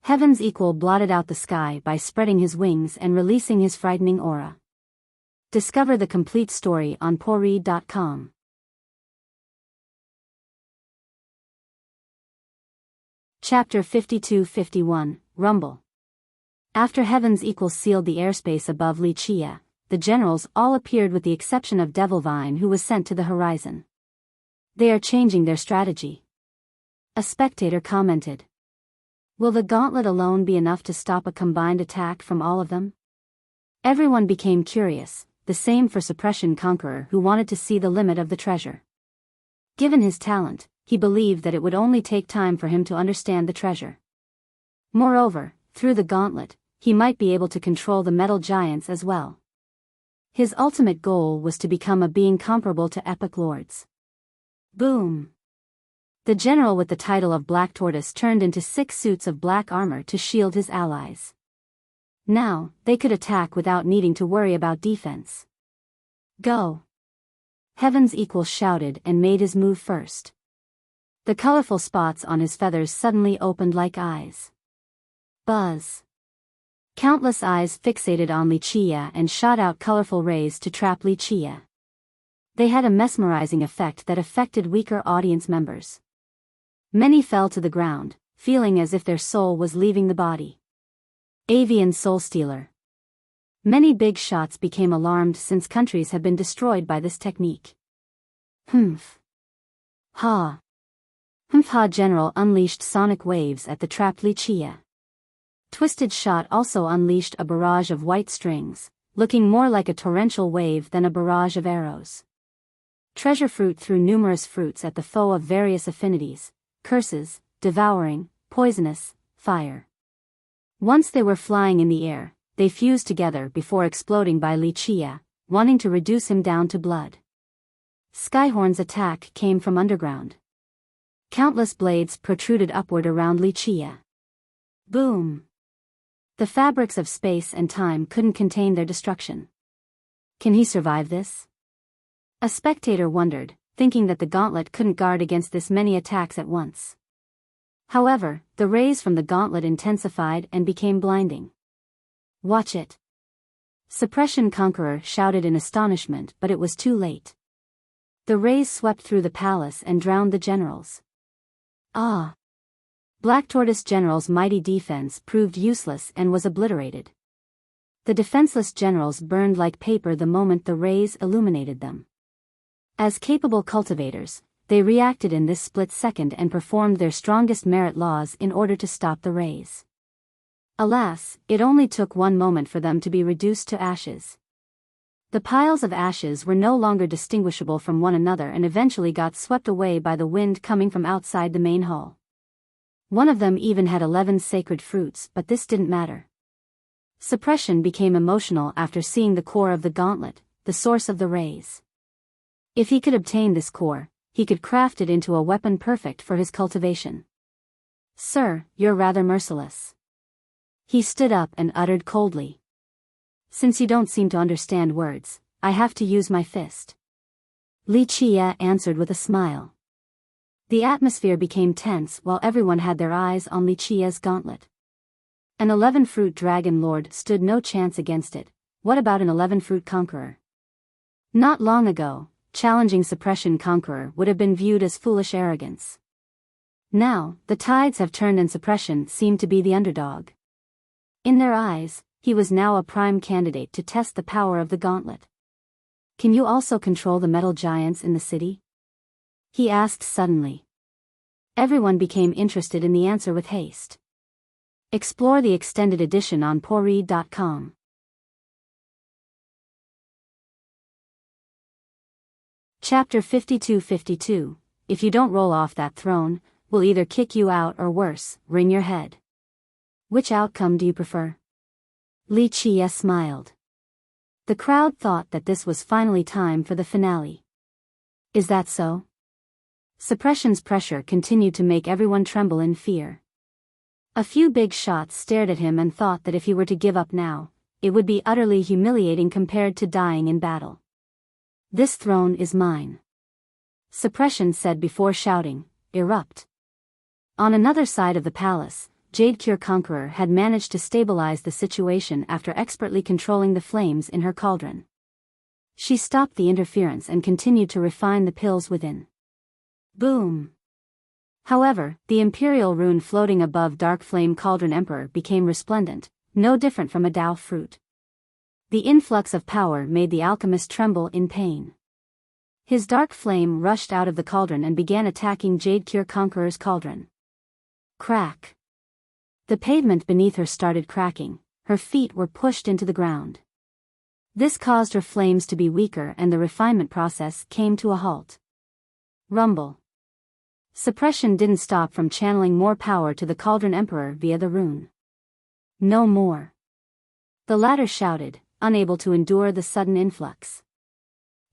Heavens equal blotted out the sky by spreading his wings and releasing his frightening aura. Discover the complete story on Pori.com. Chapter 52-51, Rumble. After Heavens equal sealed the airspace above Li Qie, the generals all appeared with the exception of Devilvine who was sent to the horizon. They are changing their strategy. A spectator commented. Will the gauntlet alone be enough to stop a combined attack from all of them? Everyone became curious, the same for Suppression Conqueror who wanted to see the limit of the treasure. Given his talent, he believed that it would only take time for him to understand the treasure. Moreover, through the gauntlet, he might be able to control the metal giants as well. His ultimate goal was to become a being comparable to epic lords. Boom! The general with the title of Black Tortoise turned into 6 suits of black armor to shield his allies. Now, they could attack without needing to worry about defense. Go! Heavens equal shouted and made his move first. The colorful spots on his feathers suddenly opened like eyes. Buzz! Countless eyes fixated on Wuxia and shot out colorful rays to trap Wuxia. They had a mesmerizing effect that affected weaker audience members. Many fell to the ground, feeling as if their soul was leaving the body. Avian Soul Stealer. Many big shots became alarmed since countries have been destroyed by this technique. Humph. Ha. Humph ha. General unleashed sonic waves at the trapped Wuxia. Twisted Shot also unleashed a barrage of white strings, looking more like a torrential wave than a barrage of arrows. Treasure Fruit threw numerous fruits at the foe of various affinities, curses, devouring, poisonous, fire. Once they were flying in the air, they fused together before exploding by Wuxia, wanting to reduce him down to blood. Skyhorn's attack came from underground. Countless blades protruded upward around Wuxia. Boom! The fabrics of space and time couldn't contain their destruction. Can he survive this? A spectator wondered, thinking that the gauntlet couldn't guard against this many attacks at once. However, the rays from the gauntlet intensified and became blinding. Watch it! Suppression Conqueror shouted in astonishment, but it was too late. The rays swept through the palace and drowned the generals. Ah! Black Tortoise General's mighty defense proved useless and was obliterated. The defenseless generals burned like paper the moment the rays illuminated them. As capable cultivators, they reacted in this split second and performed their strongest merit laws in order to stop the rays. Alas, it only took one moment for them to be reduced to ashes. The piles of ashes were no longer distinguishable from one another and eventually got swept away by the wind coming from outside the main hall. One of them even had 11 sacred fruits, but this didn't matter. Suppression became emotional after seeing the core of the gauntlet, the source of the rays. If he could obtain this core, he could craft it into a weapon perfect for his cultivation. Sir, you're rather merciless. He stood up and uttered coldly. Since you don't seem to understand words, I have to use my fist. Wuxia answered with a smile. The atmosphere became tense while everyone had their eyes on Wuxia's gauntlet. An 11-fruit dragon lord stood no chance against it. What about an 11-fruit conqueror? Not long ago, challenging Suppression Conqueror would have been viewed as foolish arrogance. Now, the tides have turned and Suppression seemed to be the underdog. In their eyes, he was now a prime candidate to test the power of the gauntlet. Can you also control the metal giants in the city? He asked suddenly. Everyone became interested in the answer with haste. Explore the extended edition on poread.com. Chapter 52-52, If you don't roll off that throne, we'll either kick you out or worse, wring your head. Which outcome do you prefer? Wuxia smiled. The crowd thought that this was finally time for the finale. Is that so? Suppression's pressure continued to make everyone tremble in fear. A few big shots stared at him and thought that if he were to give up now, it would be utterly humiliating compared to dying in battle. This throne is mine. Suppression said before shouting, erupt. On another side of the palace, Jade Conqueror had managed to stabilize the situation after expertly controlling the flames in her cauldron. She stopped the interference and continued to refine the pills within. Boom! However, the imperial rune floating above Dark Flame Cauldron Emperor became resplendent, no different from a Dao fruit. The influx of power made the alchemist tremble in pain. His dark flame rushed out of the cauldron and began attacking Jade Conqueror's cauldron. Crack! The pavement beneath her started cracking, her feet were pushed into the ground. This caused her flames to be weaker and the refinement process came to a halt. Rumble. Suppression didn't stop from channeling more power to the Cauldron Emperor via the rune. No more. The latter shouted, unable to endure the sudden influx.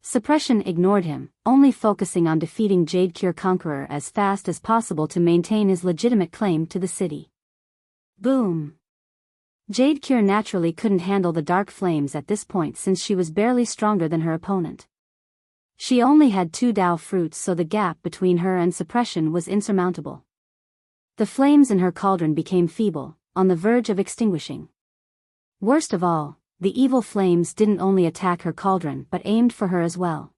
Suppression ignored him, only focusing on defeating Jade Conqueror as fast as possible to maintain his legitimate claim to the city. Boom! Jade naturally couldn't handle the dark flames at this point since she was barely stronger than her opponent. She only had 2 Dao fruits, so the gap between her and Suppression was insurmountable. The flames in her cauldron became feeble, on the verge of extinguishing. Worst of all, the evil flames didn't only attack her cauldron but aimed for her as well.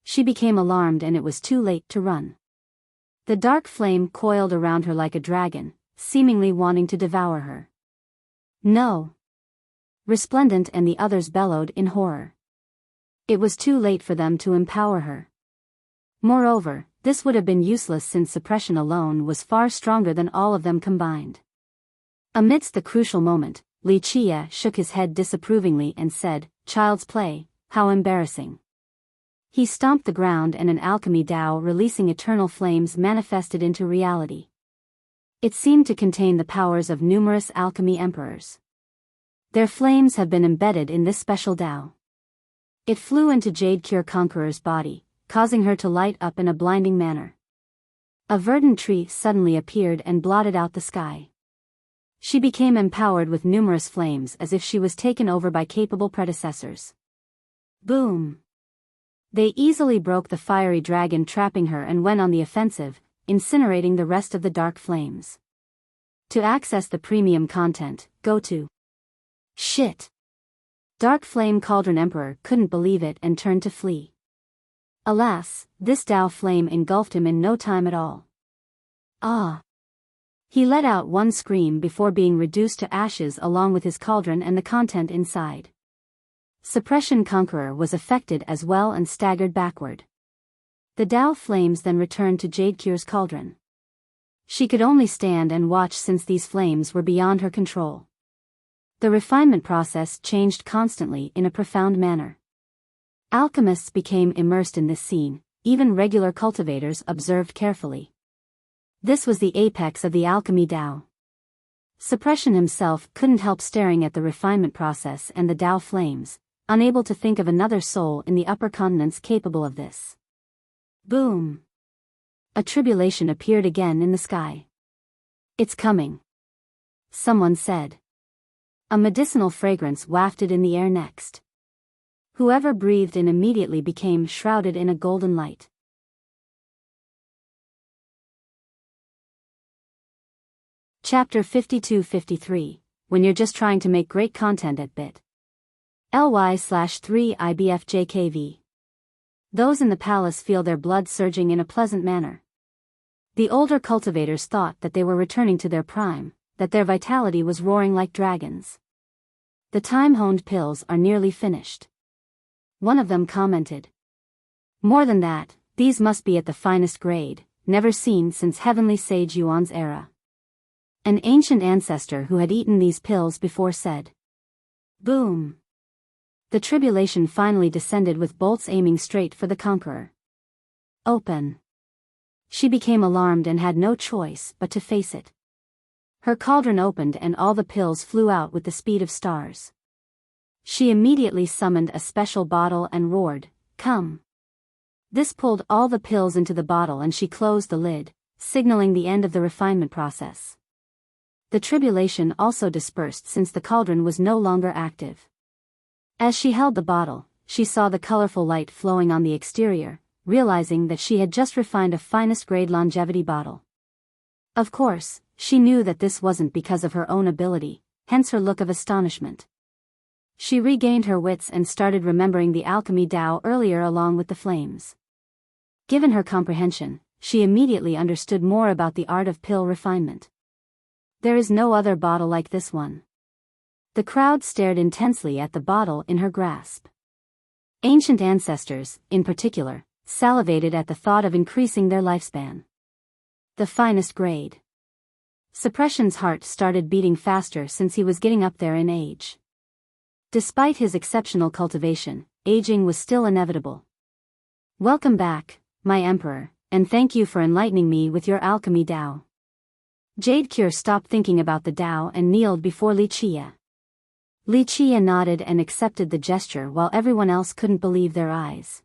She became alarmed and it was too late to run. The dark flame coiled around her like a dragon, seemingly wanting to devour her. No! Resplendent and the others bellowed in horror. It was too late for them to empower her. Moreover, this would have been useless since suppression alone was far stronger than all of them combined. Amidst the crucial moment, Wuxia shook his head disapprovingly and said, "Child's play, how embarrassing." He stomped the ground and an alchemy Dao releasing eternal flames manifested into reality. It seemed to contain the powers of numerous alchemy emperors. Their flames have been embedded in this special Dao. It flew into Jade Conqueror's body, causing her to light up in a blinding manner. A verdant tree suddenly appeared and blotted out the sky. She became empowered with numerous flames as if she was taken over by capable predecessors. Boom! They easily broke the fiery dragon trapping her and went on the offensive, incinerating the rest of the dark flames. To access the premium content, go to Shit! Dark Flame Cauldron Emperor couldn't believe it and turned to flee. Alas, this Dao flame engulfed him in no time at all. Ah! He let out one scream before being reduced to ashes along with his cauldron and the content inside. Suppression Conqueror was affected as well and staggered backward. The Dao flames then returned to Jadecure's cauldron. She could only stand and watch since these flames were beyond her control. The refinement process changed constantly in a profound manner. Alchemists became immersed in this scene, even regular cultivators observed carefully. This was the apex of the alchemy Dao. Suppression himself couldn't help staring at the refinement process and the Dao flames, unable to think of another soul in the upper continents capable of this. Boom! A tribulation appeared again in the sky. "It's coming," someone said. A medicinal fragrance wafted in the air next. Whoever breathed in immediately became shrouded in a golden light. Chapter 52-53, when you're just trying to make great content at bit.ly/3IBFJKV. Those in the palace feel their blood surging in a pleasant manner. The older cultivators thought that they were returning to their prime, that their vitality was roaring like dragons. The time-honed pills are nearly finished. One of them commented. More than that, these must be at the finest grade, never seen since Heavenly Sage Yuan's era. An ancient ancestor who had eaten these pills before said. Boom! The tribulation finally descended with bolts aiming straight for the Conqueror. Open! She became alarmed and had no choice but to face it. Her cauldron opened and all the pills flew out with the speed of stars. She immediately summoned a special bottle and roared, "Come!" This pulled all the pills into the bottle and she closed the lid, signaling the end of the refinement process. The tribulation also dispersed since the cauldron was no longer active. As she held the bottle, she saw the colorful light flowing on the exterior, realizing that she had just refined a finest-grade longevity bottle. Of course, she knew that this wasn't because of her own ability, hence her look of astonishment. She regained her wits and started remembering the alchemy Dao earlier along with the flames. Given her comprehension, she immediately understood more about the art of pill refinement. There is no other bottle like this one. The crowd stared intensely at the bottle in her grasp. Ancient ancestors, in particular, salivated at the thought of increasing their lifespan. The finest grade. Suppression's heart started beating faster since he was getting up there in age. Despite his exceptional cultivation, aging was still inevitable. Welcome back, my emperor, and thank you for enlightening me with your alchemy Dao. Jadecure stopped thinking about the Dao and kneeled before Wuxia. Wuxia nodded and accepted the gesture while everyone else couldn't believe their eyes.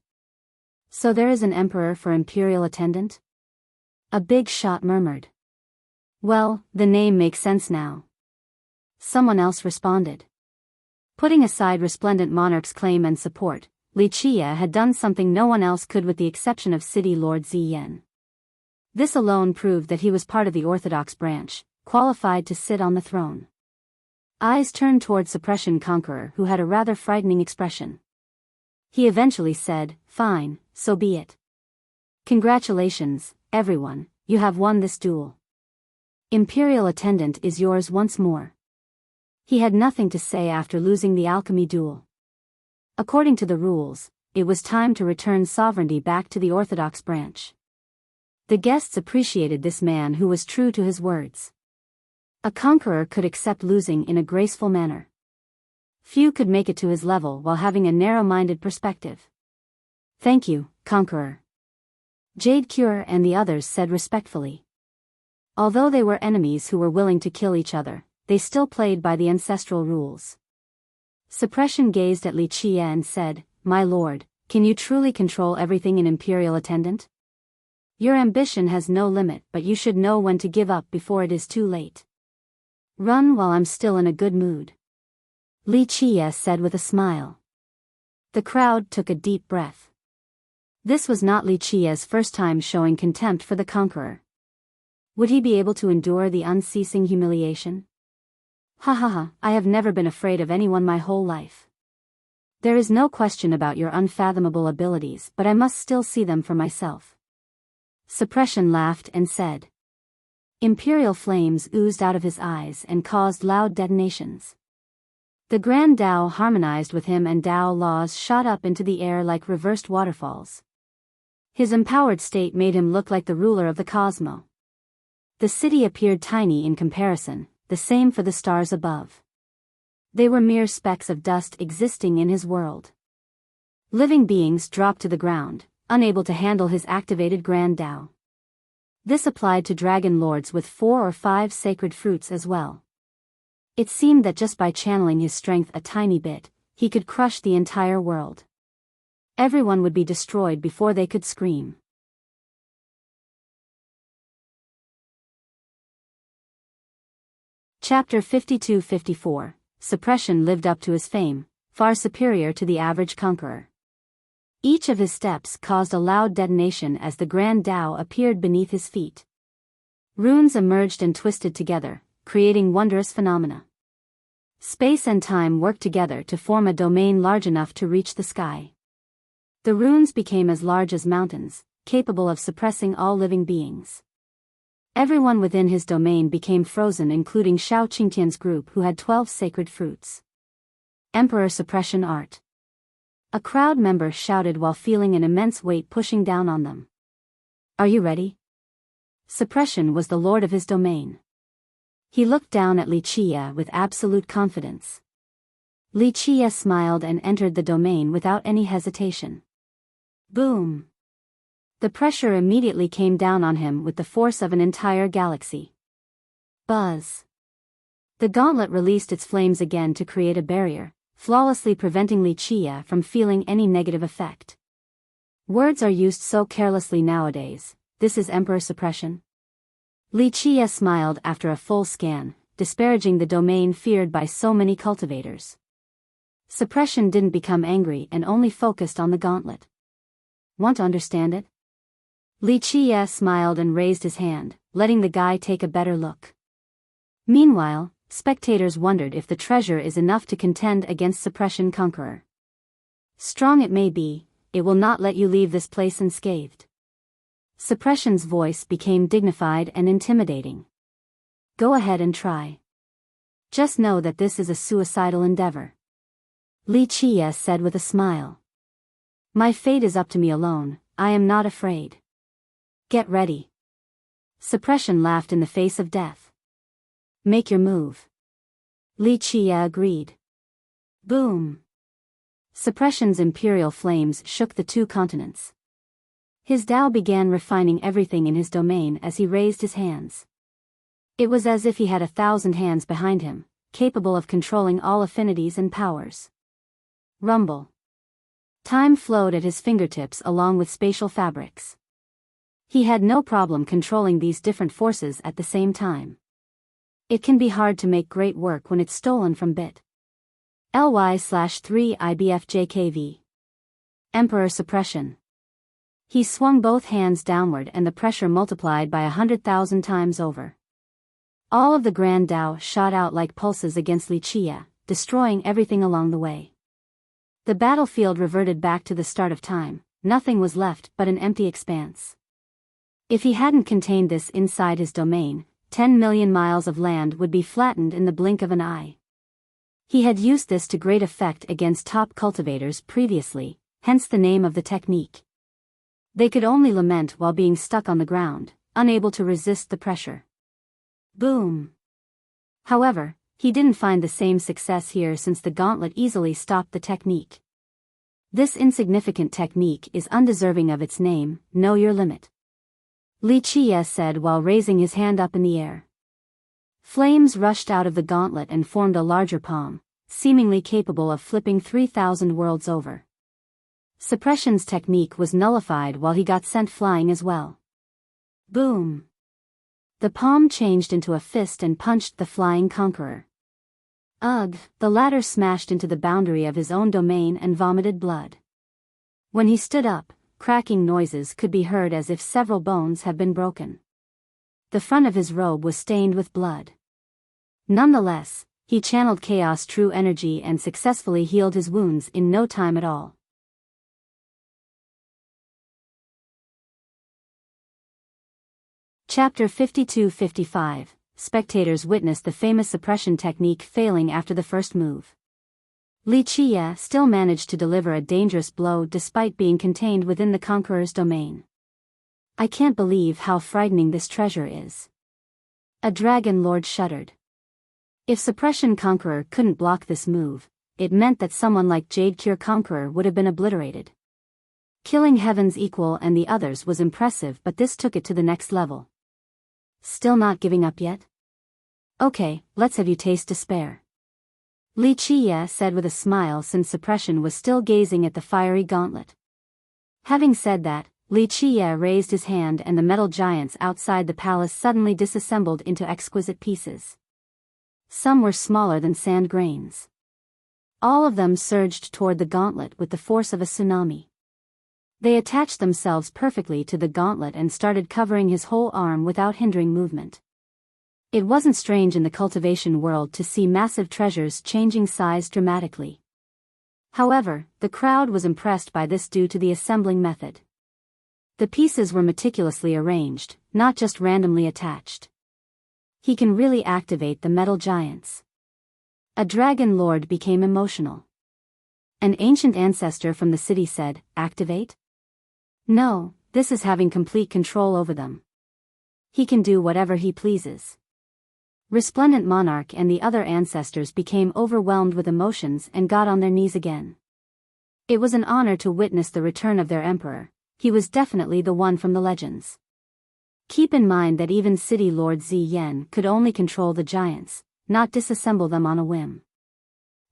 So there is an emperor for imperial attendant? A big shot murmured. Well, the name makes sense now. Someone else responded. Putting aside Resplendent Monarch's claim and support, Wuxia had done something no one else could with the exception of City Lord Ziyan. This alone proved that he was part of the Orthodox branch, qualified to sit on the throne. Eyes turned toward Suppression Conqueror, who had a rather frightening expression. He eventually said, "Fine, so be it. Congratulations, everyone, you have won this duel. Imperial Attendant is yours once more." He had nothing to say after losing the alchemy duel. According to the rules, it was time to return sovereignty back to the Orthodox branch. The guests appreciated this man who was true to his words. A conqueror could accept losing in a graceful manner. Few could make it to his level while having a narrow-minded perspective. "Thank you, Conqueror," Jade Cure and the others said respectfully. Although they were enemies who were willing to kill each other, they still played by the ancestral rules. Suppression gazed at Li Qie and said, "My lord, can you truly control everything in Imperial Attendant? Your ambition has no limit, but you should know when to give up before it is too late. Run while I'm still in a good mood," Li Qie said with a smile. The crowd took a deep breath. This was not Li Qie's first time showing contempt for the Conqueror. Would he be able to endure the unceasing humiliation? "Ha ha ha, I have never been afraid of anyone my whole life. There is no question about your unfathomable abilities, but I must still see them for myself." Suppression laughed and said. Imperial flames oozed out of his eyes and caused loud detonations. The Grand Tao harmonized with him and Tao laws shot up into the air like reversed waterfalls. His empowered state made him look like the ruler of the cosmos. The city appeared tiny in comparison, the same for the stars above. They were mere specks of dust existing in his world. Living beings dropped to the ground, unable to handle his activated Grand Tao. This applied to dragon lords with 4 or 5 sacred fruits as well. It seemed that just by channeling his strength a tiny bit, he could crush the entire world. Everyone would be destroyed before they could scream. Chapter 52-54. Suppression lived up to his fame, far superior to the average conqueror. Each of his steps caused a loud detonation as the Grand Tao appeared beneath his feet. Runes emerged and twisted together, creating wondrous phenomena. Space and time worked together to form a domain large enough to reach the sky. The runes became as large as mountains, capable of suppressing all living beings. Everyone within his domain became frozen, including Shao Qingtian's group, who had 12 sacred fruits. Emperor Suppression Art. A crowd member shouted while feeling an immense weight pushing down on them. "Are you ready?" Suppression was the lord of his domain. He looked down at Li Qie with absolute confidence. Li Qie smiled and entered the domain without any hesitation. Boom! The pressure immediately came down on him with the force of an entire galaxy. Buzz! The gauntlet released its flames again to create a barrier, flawlessly preventing Li Qie from feeling any negative effect. Words are used so carelessly nowadays. This is Emperor Suppression? Li Qie smiled after a full scan, disparaging the domain feared by so many cultivators. Suppression didn't become angry and only focused on the gauntlet. "Want to understand it?" Li Qie smiled and raised his hand, letting the guy take a better look. Meanwhile, spectators wondered if the treasure is enough to contend against Suppression Conqueror. "Strong it may be, it will not let you leave this place unscathed." Suppression's voice became dignified and intimidating. "Go ahead and try. Just know that this is a suicidal endeavor," Li Qie said with a smile. "My fate is up to me alone, I am not afraid. Get ready." Suppression laughed in the face of death. "Make your move." Li Qie agreed. Boom! Suppression's imperial flames shook the 2 continents. His Tao began refining everything in his domain as he raised his hands. It was as if he had 1,000 hands behind him, capable of controlling all affinities and powers. Rumble. Time flowed at his fingertips along with spatial fabrics. He had no problem controlling these different forces at the same time. It can be hard to make great work when it's stolen from bit. ly/3 IBFJKV. Emperor Suppression. He swung both hands downward and the pressure multiplied by 100,000 times over. All of the Grand Tao shot out like pulses against Li Qie, destroying everything along the way. The battlefield reverted back to the start of time, nothing was left but an empty expanse. If he hadn't contained this inside his domain, 10 million miles of land would be flattened in the blink of an eye. He had used this to great effect against top cultivators previously, hence the name of the technique. They could only lament while being stuck on the ground, unable to resist the pressure. Boom! However, he didn't find the same success here since the gauntlet easily stopped the technique. This insignificant technique is undeserving of its name, know your limit. Li Qie said while raising his hand up in the air. Flames rushed out of the gauntlet and formed a larger palm, seemingly capable of flipping 3,000 worlds over. Suppression's technique was nullified while he got sent flying as well. Boom! The palm changed into a fist and punched the flying conqueror. Ugh, the latter smashed into the boundary of his own domain and vomited blood. When he stood up, cracking noises could be heard as if several bones had been broken. The front of his robe was stained with blood. Nonetheless, he channeled Chaos True Energy and successfully healed his wounds in no time at all. Chapter 52-55. Spectators witnessed the famous suppression technique failing after the first move. Li Qie still managed to deliver a dangerous blow despite being contained within the Conqueror's domain. I can't believe how frightening this treasure is. A Dragon Lord shuddered. If Suppression Conqueror couldn't block this move, it meant that someone like Jade Cure Conqueror would have been obliterated. Killing Heaven's Equal and the others was impressive, but this took it to the next level. Still not giving up yet? Okay, let's have you taste despair. Li Qie said with a smile since Suppression was still gazing at the fiery gauntlet. Having said that, Li Qie raised his hand and the metal giants outside the palace suddenly disassembled into exquisite pieces. Some were smaller than sand grains. All of them surged toward the gauntlet with the force of a tsunami. They attached themselves perfectly to the gauntlet and started covering his whole arm without hindering movement. It wasn't strange in the cultivation world to see massive treasures changing size dramatically. However, the crowd was impressed by this due to the assembling method. The pieces were meticulously arranged, not just randomly attached. He can really activate the metal giants. A Dragon Lord became emotional. An ancient ancestor from the city said, "Activate?" No, this is having complete control over them. He can do whatever he pleases. Resplendent Monarch and the other ancestors became overwhelmed with emotions and got on their knees again. It was an honor to witness the return of their emperor. He was definitely the one from the legends. Keep in mind that even City Lord Zi Yan could only control the giants, not disassemble them on a whim.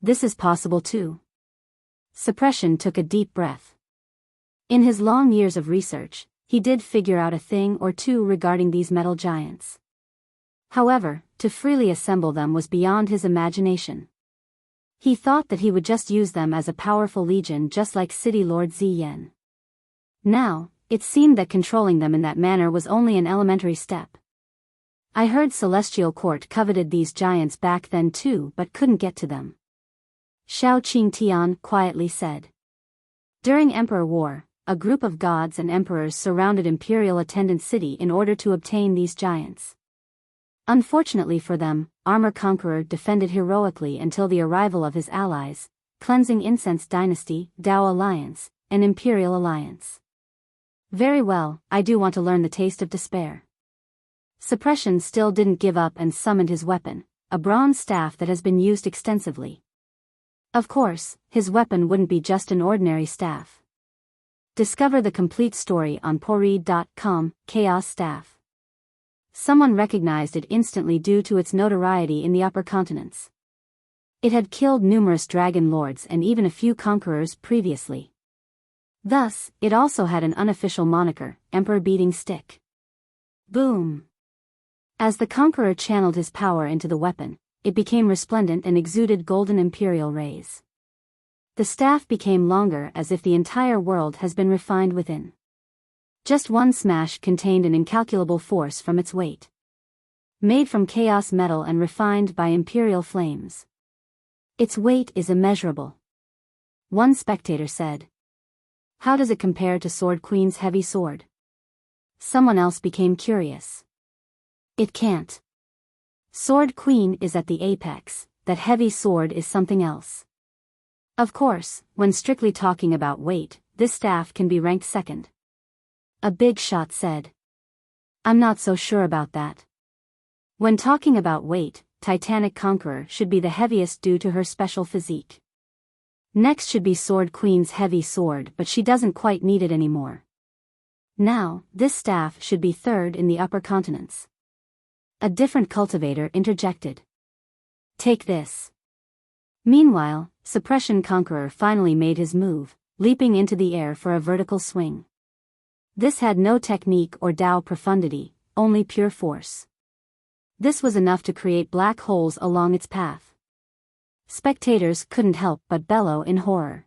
This is possible too. Suppression took a deep breath. In his long years of research, he did figure out a thing or two regarding these metal giants. However, to freely assemble them was beyond his imagination. He thought that he would just use them as a powerful legion just like City Lord Zi Yan. Now, it seemed that controlling them in that manner was only an elementary step. I heard Celestial Court coveted these giants back then too but couldn't get to them. Xiao Qingtian quietly said. During Emperor War, a group of gods and emperors surrounded Imperial Attendant City in order to obtain these giants. Unfortunately for them, Armor Conqueror defended heroically until the arrival of his allies, Cleansing Incense Dynasty, Dao Alliance, and Imperial Alliance. Very well, I do want to learn the taste of despair. Suppression still didn't give up and summoned his weapon, a bronze staff that has been used extensively. Of course, his weapon wouldn't be just an ordinary staff. Discover the complete story on Pori.com, Chaos Staff. Someone recognized it instantly due to its notoriety in the upper continents. It had killed numerous dragon lords and even a few conquerors previously. Thus, it also had an unofficial moniker, Emperor Beating Stick. Boom! As the conqueror channeled his power into the weapon, it became resplendent and exuded golden imperial rays. The staff became longer as if the entire world has been refined within. Just one smash contained an incalculable force from its weight. Made from chaos metal and refined by imperial flames. Its weight is immeasurable. One spectator said. How does it compare to Sword Queen's heavy sword? Someone else became curious. It can't. Sword Queen is at the apex, that heavy sword is something else. Of course, when strictly talking about weight, this staff can be ranked second. A big shot said. I'm not so sure about that. When talking about weight, Titanic Conqueror should be the heaviest due to her special physique. Next should be Sword Queen's heavy sword, but she doesn't quite need it anymore. Now, this staff should be third in the upper continents. A different cultivator interjected. Take this. Meanwhile, Suppression Conqueror finally made his move, leaping into the air for a vertical swing. This had no technique or Tao profundity, only pure force. This was enough to create black holes along its path. Spectators couldn't help but bellow in horror.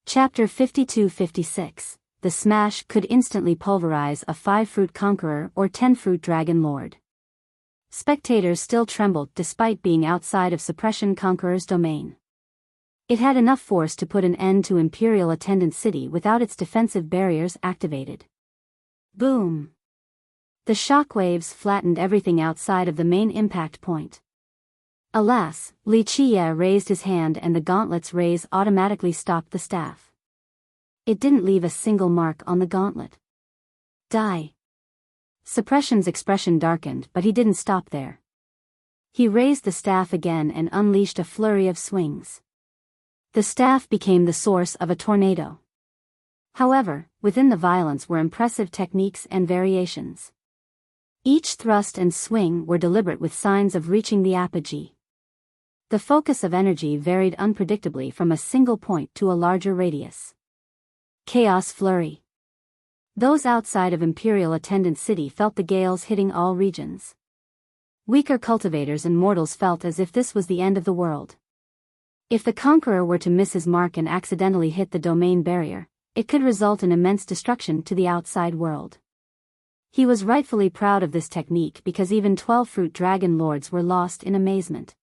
Chapter 52-56. The smash could instantly pulverize a 5-fruit conqueror or 10-fruit dragon lord. Spectators still trembled despite being outside of Suppression Conqueror's domain. It had enough force to put an end to Imperial Attendant City without its defensive barriers activated. Boom! The shockwaves flattened everything outside of the main impact point. Alas, Li Qie raised his hand and the gauntlet's rays automatically stopped the staff. It didn't leave a single mark on the gauntlet. Die. Suppression's expression darkened, but he didn't stop there. He raised the staff again and unleashed a flurry of swings. The staff became the source of a tornado. However, within the violence were impressive techniques and variations. Each thrust and swing were deliberate with signs of reaching the apogee. The focus of energy varied unpredictably from a single point to a larger radius. Chaos flurry. Those outside of Imperial Attendant City felt the gales hitting all regions. Weaker cultivators and mortals felt as if this was the end of the world. If the Conqueror were to miss his mark and accidentally hit the domain barrier, it could result in immense destruction to the outside world. He was rightfully proud of this technique because even 12-fruit dragon lords were lost in amazement.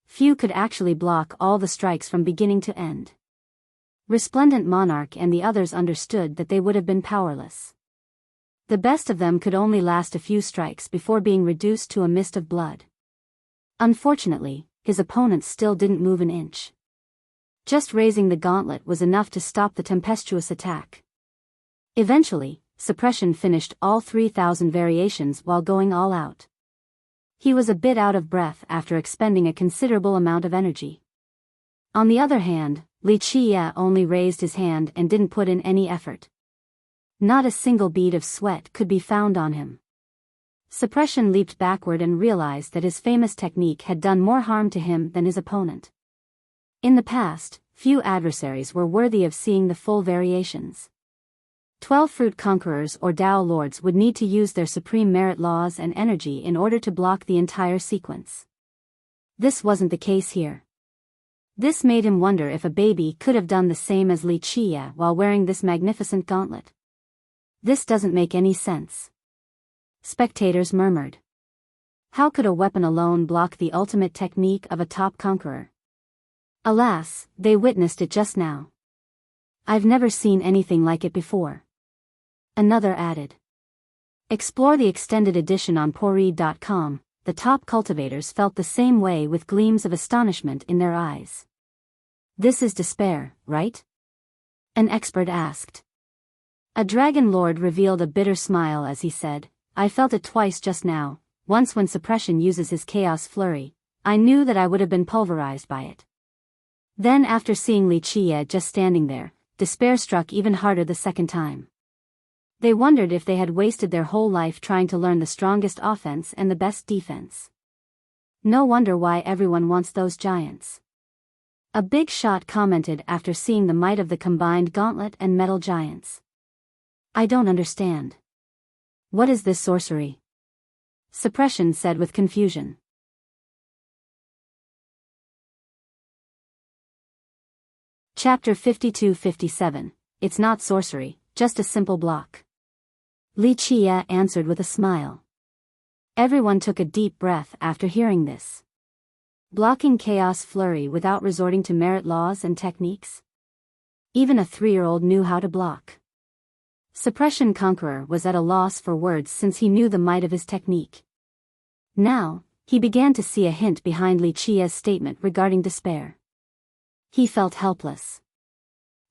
Few could actually block all the strikes from beginning to end. Resplendent Monarch and the others understood that they would have been powerless. The best of them could only last a few strikes before being reduced to a mist of blood. Unfortunately, his opponents still didn't move an inch. Just raising the gauntlet was enough to stop the tempestuous attack. Eventually, Suppression finished all 3,000 variations while going all out. He was a bit out of breath after expending a considerable amount of energy. On the other hand, Li Qie only raised his hand and didn't put in any effort. Not a single bead of sweat could be found on him. Suppression leaped backward and realized that his famous technique had done more harm to him than his opponent. In the past, few adversaries were worthy of seeing the full variations. 12-fruit conquerors or Tao lords would need to use their supreme merit laws and energy in order to block the entire sequence. This wasn't the case here. This made him wonder if a baby could have done the same as Li Qie while wearing this magnificent gauntlet. This doesn't make any sense. Spectators murmured. How could a weapon alone block the ultimate technique of a top conqueror? Alas, they witnessed it just now. I've never seen anything like it before. Another added. Explore the extended edition on Pori.com. The top cultivators felt the same way with gleams of astonishment in their eyes. This is despair, right? An expert asked. A dragon lord revealed a bitter smile as he said, I felt it twice just now. Once when Suppression uses his chaos flurry, I knew that I would have been pulverized by it. Then after seeing Li Qie just standing there, despair struck even harder the second time. They wondered if they had wasted their whole life trying to learn the strongest offense and the best defense. No wonder why everyone wants those giants. A big shot commented after seeing the might of the combined gauntlet and metal giants. I don't understand. What is this sorcery? Suppression said with confusion. Chapter 52-57. It's not sorcery, just a simple block. Li Qie answered with a smile. Everyone took a deep breath after hearing this. Blocking chaos flurry without resorting to merit laws and techniques? Even a 3-year-old knew how to block. Suppression Conqueror was at a loss for words since he knew the might of his technique. Now, he began to see a hint behind Li Qie's statement regarding despair. He felt helpless.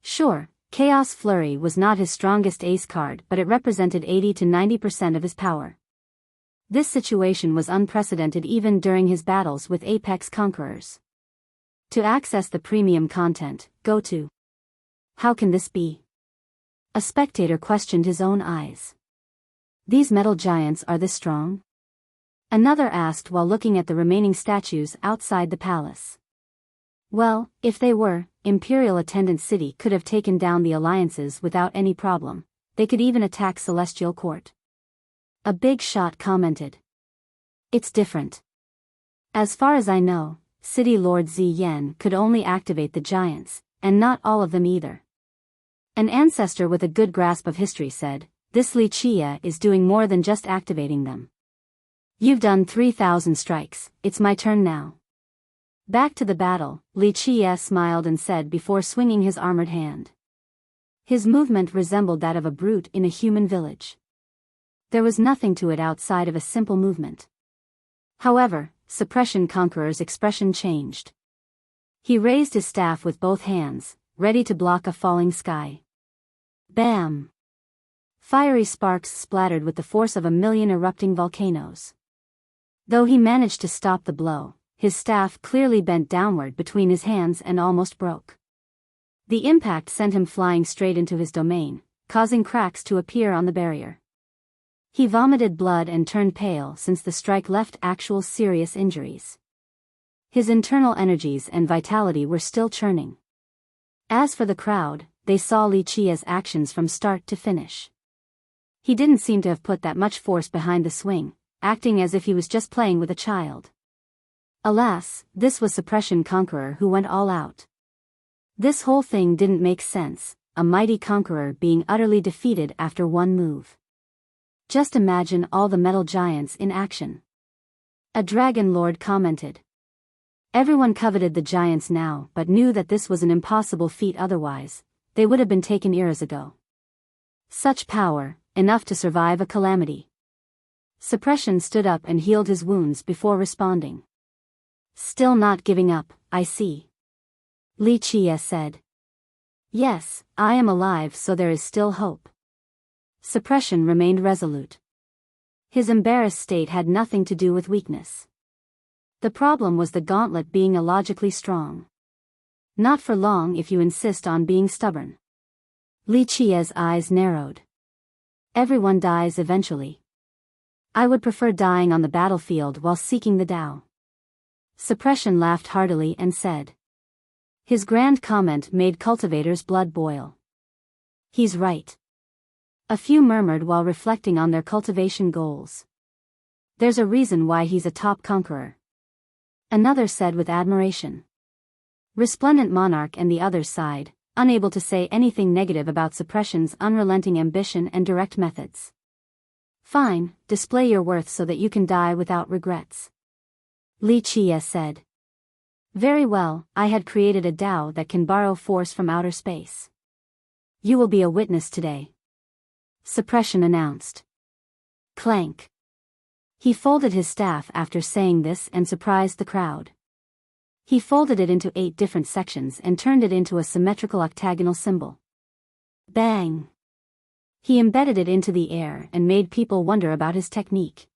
Sure, Chaos Flurry was not his strongest ace card, but it represented 80 to 90% of his power. This situation was unprecedented even during his battles with Apex Conquerors. To access the premium content, go to. How can this be? A spectator questioned his own eyes. These metal giants are this strong? Another asked while looking at the remaining statues outside the palace. Well, if they were, Imperial Attendant City could have taken down the alliances without any problem. They could even attack Celestial Court. A big shot commented. It's different. As far as I know, City Lord Ziyan could only activate the giants, and not all of them either. An ancestor with a good grasp of history said, this Li Qie is doing more than just activating them. You've done 3,000 strikes, it's my turn now. Back to the battle, Li Qie smiled and said before swinging his armored hand. His movement resembled that of a brute in a human village. There was nothing to it outside of a simple movement. However, Suppression Conqueror's expression changed. He raised his staff with both hands, ready to block a falling sky. Bam! Fiery sparks splattered with the force of 1,000,000 erupting volcanoes. Though he managed to stop the blow, his staff clearly bent downward between his hands and almost broke. The impact sent him flying straight into his domain, causing cracks to appear on the barrier. He vomited blood and turned pale since the strike left actual serious injuries. His internal energies and vitality were still churning. As for the crowd, they saw Li Qie's actions from start to finish. He didn't seem to have put that much force behind the swing, acting as if he was just playing with a child. Alas, this was Suppression Conqueror who went all out. This whole thing didn't make sense, a mighty conqueror being utterly defeated after one move. Just imagine all the metal giants in action. A dragon lord commented. Everyone coveted the giants now but knew that this was an impossible feat otherwise, they would have been taken eras ago. Such power, enough to survive a calamity. Suppression stood up and healed his wounds before responding. Still not giving up, I see. Li Qie said. Yes, I am alive so there is still hope. Suppression remained resolute. His embarrassed state had nothing to do with weakness. The problem was the gauntlet being illogically strong. Not for long if you insist on being stubborn. Li Qie's eyes narrowed. Everyone dies eventually. I would prefer dying on the battlefield while seeking the Tao. Suppression laughed heartily and said. His grand comment made cultivators' blood boil. He's right. A few murmured while reflecting on their cultivation goals. There's a reason why he's a top conqueror. Another said with admiration. Resplendent Monarch and the others sighed, unable to say anything negative about Suppression's unrelenting ambition and direct methods. Fine, display your worth so that you can die without regrets. Li Qie said. Very well, I had created a Tao that can borrow force from outer space. You will be a witness today. Suppression announced. Clank. He folded his staff after saying this and surprised the crowd. He folded it into 8 different sections and turned it into a symmetrical octagonal symbol. Bang! He embedded it into the air and made people wonder about his technique.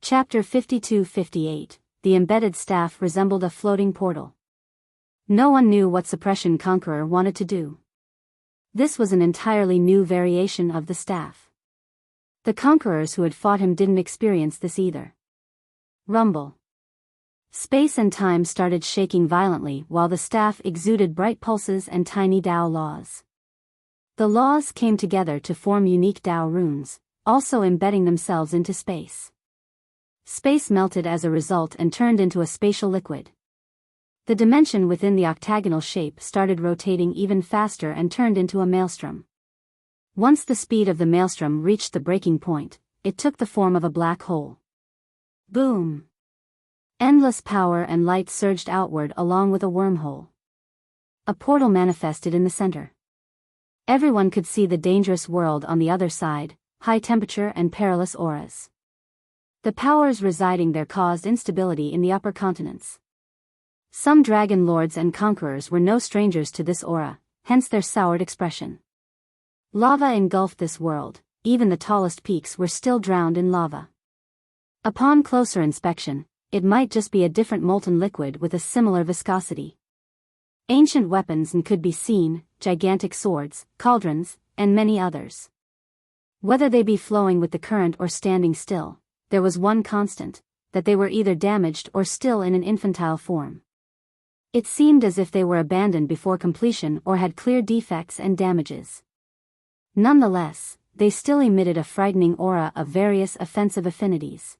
Chapter 52-58, The embedded staff resembled a floating portal. No one knew what Suppression Conqueror wanted to do. This was an entirely new variation of the staff. The conquerors who had fought him didn't experience this either. Rumble. Space and time started shaking violently while the staff exuded bright pulses and tiny Tao laws. The laws came together to form unique Tao runes, also embedding themselves into space. Space melted as a result and turned into a spatial liquid. The dimension within the octagonal shape started rotating even faster and turned into a maelstrom. Once the speed of the maelstrom reached the breaking point, it took the form of a black hole. Boom! Endless power and light surged outward along with a wormhole. A portal manifested in the center. Everyone could see the dangerous world on the other side, high temperature and perilous auras. The powers residing there caused instability in the upper continents. Some dragon lords and conquerors were no strangers to this aura, hence their soured expression. Lava engulfed this world, even the tallest peaks were still drowned in lava. Upon closer inspection, it might just be a different molten liquid with a similar viscosity. Ancient weapons could be seen, gigantic swords, cauldrons, and many others. Whether they be flowing with the current or standing still, there was one constant, that they were either damaged or still in an infantile form. It seemed as if they were abandoned before completion or had clear defects and damages. Nonetheless, they still emitted a frightening aura of various offensive affinities.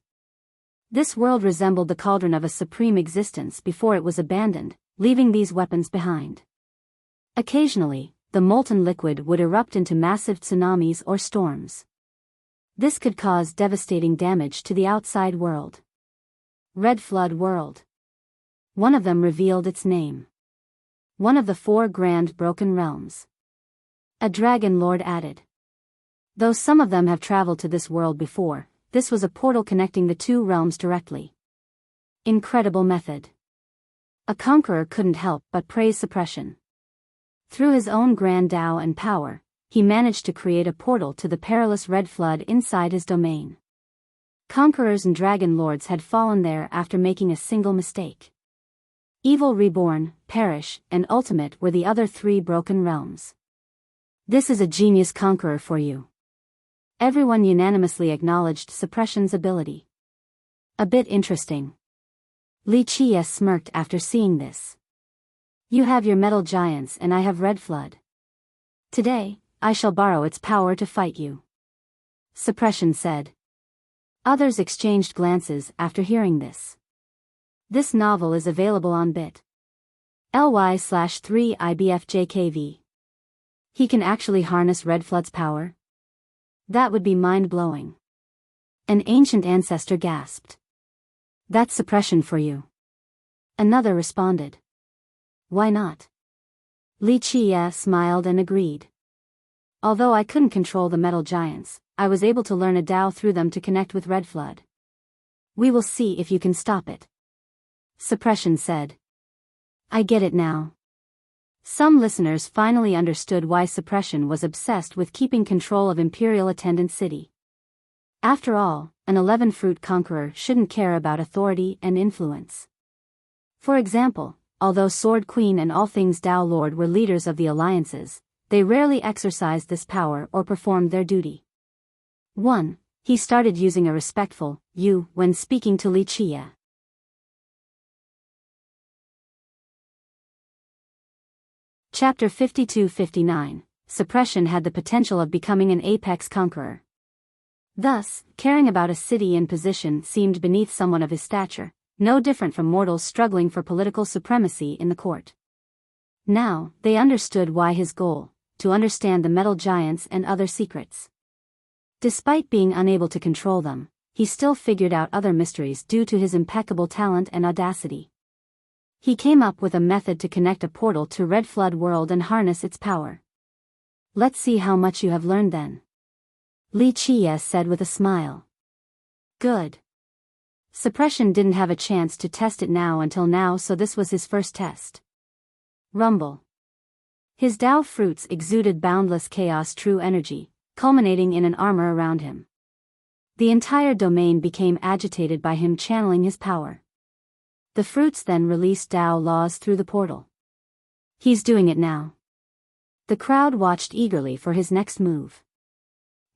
This world resembled the cauldron of a supreme existence before it was abandoned, leaving these weapons behind. Occasionally, the molten liquid would erupt into massive tsunamis or storms. This could cause devastating damage to the outside world. Red Flood World. One of them revealed its name. One of the 4 grand broken realms. A dragon lord added. Though some of them have traveled to this world before, this was a portal connecting the 2 realms directly. Incredible method. A conqueror couldn't help but praise suppression. Through his own grand Tao and power, he managed to create a portal to the perilous Red Flood inside his domain. Conquerors and dragon lords had fallen there after making a single mistake. Evil Reborn, Perish, and Ultimate were the other 3 broken realms. This is a genius conqueror for you. Everyone unanimously acknowledged suppression's ability. A bit interesting. Li Qie smirked after seeing this. You have your metal giants and I have Red Flood. Today, I shall borrow its power to fight you. Suppression said. Others exchanged glances after hearing this. This novel is available on bit.ly/3IBFJKV. He can actually harness Red Flood's power? That would be mind-blowing. An ancient ancestor gasped. That's suppression for you. Another responded. Why not? Li Qie smiled and agreed. Although I couldn't control the metal giants, I was able to learn a Tao through them to connect with Red Flood. We will see if you can stop it. Suppression said. I get it now. Some listeners finally understood why Suppression was obsessed with keeping control of Imperial Attendant City. After all, an 11-fruit conqueror shouldn't care about authority and influence. For example, although Sword Queen and all things Tao Lord were leaders of the alliances, they rarely exercised this power or performed their duty. 1. He started using a respectful you when speaking to Li Qie. Chapter 52-59, Suppression had the potential of becoming an apex conqueror. Thus, caring about a city and position seemed beneath someone of his stature, no different from mortals struggling for political supremacy in the court. Now, they understood why his goal, to understand the metal giants and other secrets. Despite being unable to control them, he still figured out other mysteries due to his impeccable talent and audacity. He came up with a method to connect a portal to Red Flood World and harness its power. Let's see how much you have learned then. Li Qie said with a smile. Good. Suppression didn't have a chance to test it until now, so this was his first test. Rumble. His Tao fruits exuded boundless chaos true energy, culminating in an armor around him. The entire domain became agitated by him channeling his power. The fruits then released Tao laws through the portal. He's doing it now. The crowd watched eagerly for his next move.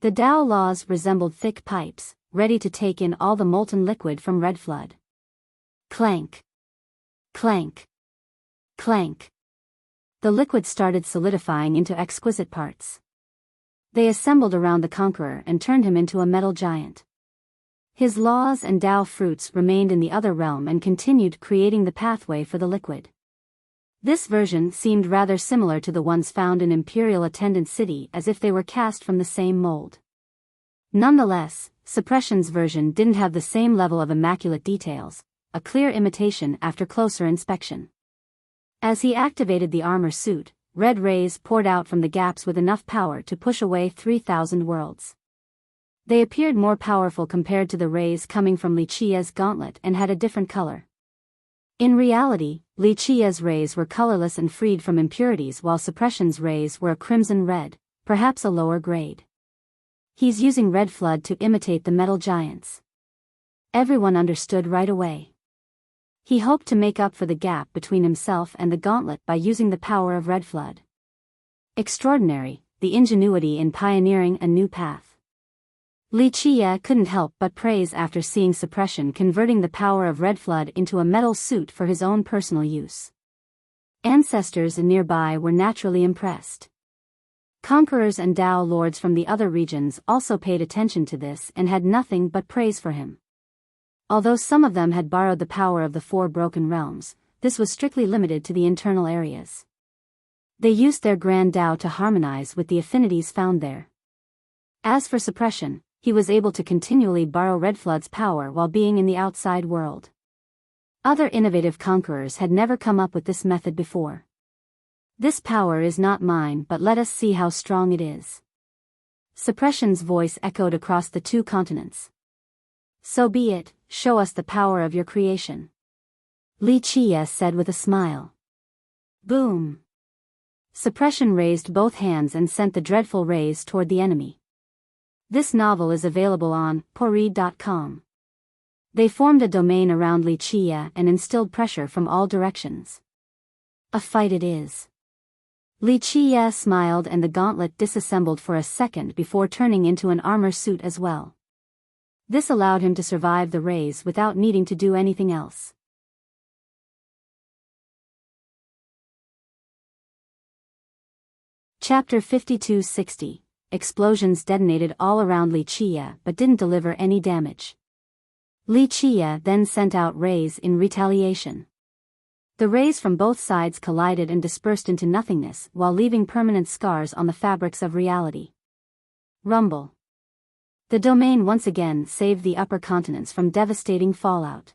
The Tao laws resembled thick pipes, ready to take in all the molten liquid from Red Flood. Clank. Clank. Clank. The liquid started solidifying into exquisite parts. They assembled around the conqueror and turned him into a metal giant. His laws and Tao fruits remained in the other realm and continued creating the pathway for the liquid. This version seemed rather similar to the ones found in Imperial Attendant City, as if they were cast from the same mold. Nonetheless, Suppression's version didn't have the same level of immaculate details, a clear imitation after closer inspection. As he activated the armor suit, red rays poured out from the gaps with enough power to push away 3,000 worlds. They appeared more powerful compared to the rays coming from Li Qia's gauntlet and had a different color. In reality, Li Qia's rays were colorless and freed from impurities, while Suppression's rays were a crimson red, perhaps a lower grade. He's using red flood to imitate the metal giants. Everyone understood right away. He hoped to make up for the gap between himself and the gauntlet by using the power of red flood. Extraordinary, the ingenuity in pioneering a new path. Li Qia couldn't help but praise after seeing Suppression converting the power of red flood into a metal suit for his own personal use. Ancestors nearby were naturally impressed. Conquerors and Dao lords from the other regions also paid attention to this and had nothing but praise for him. Although some of them had borrowed the power of the four broken realms, this was strictly limited to the internal areas. They used their grand Dao to harmonize with the affinities found there. As for Suppression, he was able to continually borrow Red Flood's power while being in the outside world. Other innovative conquerors had never come up with this method before. This power is not mine, but let us see how strong it is. Suppression's voice echoed across the two continents. So be it, show us the power of your creation. Li Qia said with a smile. Boom! Suppression raised both hands and sent the dreadful rays toward the enemy. This novel is available on Poread.com. They formed a domain around Li Qia and instilled pressure from all directions. A fight it is. Li Qia smiled and the gauntlet disassembled for a second before turning into an armor suit as well. This allowed him to survive the rays without needing to do anything else. Chapter 5260. Explosions detonated all around Li Qia but didn't deliver any damage. Li Qia then sent out rays in retaliation. The rays from both sides collided and dispersed into nothingness while leaving permanent scars on the fabrics of reality. Rumble. The domain once again saved the upper continents from devastating fallout.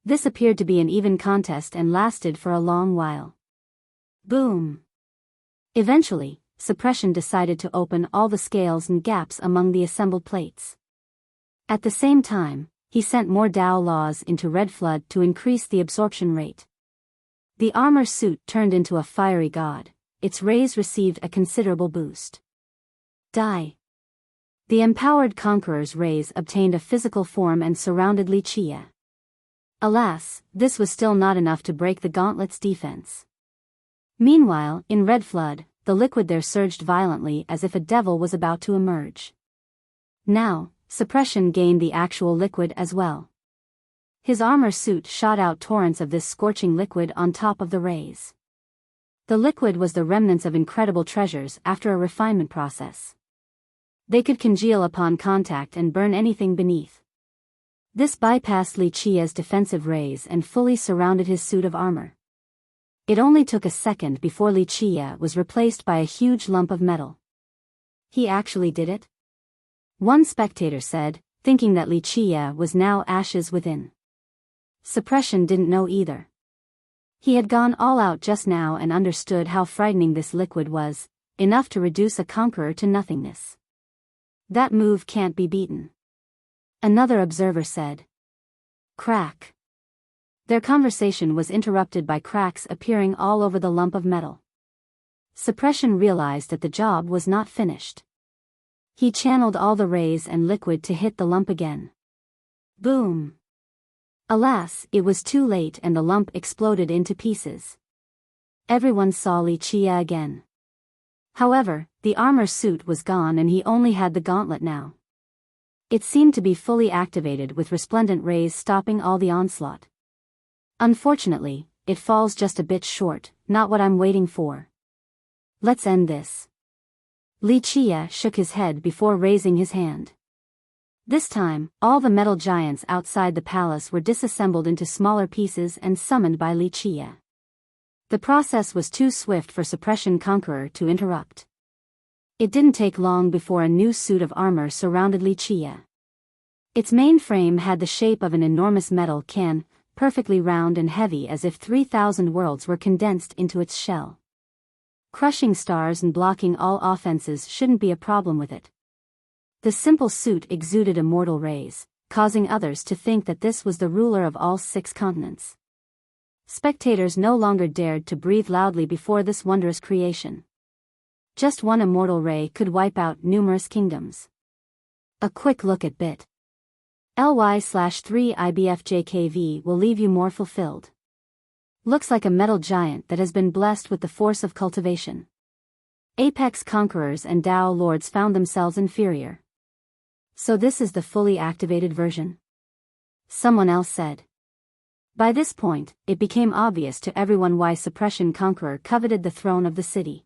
This appeared to be an even contest and lasted for a long while. Boom! Eventually, Suppression decided to open all the scales and gaps among the assembled plates. At the same time, he sent more Dao laws into Red Flood to increase the absorption rate. The armor suit turned into a fiery god, its rays received a considerable boost. Die! The empowered Conqueror's rays obtained a physical form and surrounded Li Qia. Alas, this was still not enough to break the gauntlet's defense. Meanwhile, in Red Flood, the liquid there surged violently as if a devil was about to emerge. Now, Suppression gained the actual liquid as well. His armor suit shot out torrents of this scorching liquid on top of the rays. The liquid was the remnants of incredible treasures after a refinement process. They could congeal upon contact and burn anything beneath. This bypassed Li Qia's defensive rays and fully surrounded his suit of armor. It only took a second before Li Qia was replaced by a huge lump of metal. He actually did it? One spectator said, thinking that Li Qia was now ashes within. Suppression didn't know either. He had gone all out just now and understood how frightening this liquid was, enough to reduce a conqueror to nothingness. That move can't be beaten. Another observer said. Crack. Their conversation was interrupted by cracks appearing all over the lump of metal. Suppression realized that the job was not finished. He channeled all the rays and liquid to hit the lump again. Boom! Alas, it was too late and the lump exploded into pieces. Everyone saw Li Qia again. However, the armor suit was gone and he only had the gauntlet now. It seemed to be fully activated with resplendent rays stopping all the onslaught. Unfortunately, it falls just a bit short, not what I'm waiting for. Let's end this. Li Qia shook his head before raising his hand. This time, all the metal giants outside the palace were disassembled into smaller pieces and summoned by Li Qia. The process was too swift for Suppression Conqueror to interrupt. It didn't take long before a new suit of armor surrounded Wuxia. Its main frame had the shape of an enormous metal can, perfectly round and heavy as if 3,000 worlds were condensed into its shell. Crushing stars and blocking all offenses shouldn't be a problem with it. The simple suit exuded immortal rays, causing others to think that this was the ruler of all 6 continents. Spectators no longer dared to breathe loudly before this wondrous creation. Just one immortal ray could wipe out numerous kingdoms. A quick look at bit. ly/3ibfjkv will leave you more fulfilled. Looks like a metal giant that has been blessed with the force of cultivation. Apex conquerors and Dao lords found themselves inferior. So this is the fully activated version? Someone else said. By this point, it became obvious to everyone why Suppression Conqueror coveted the throne of the city.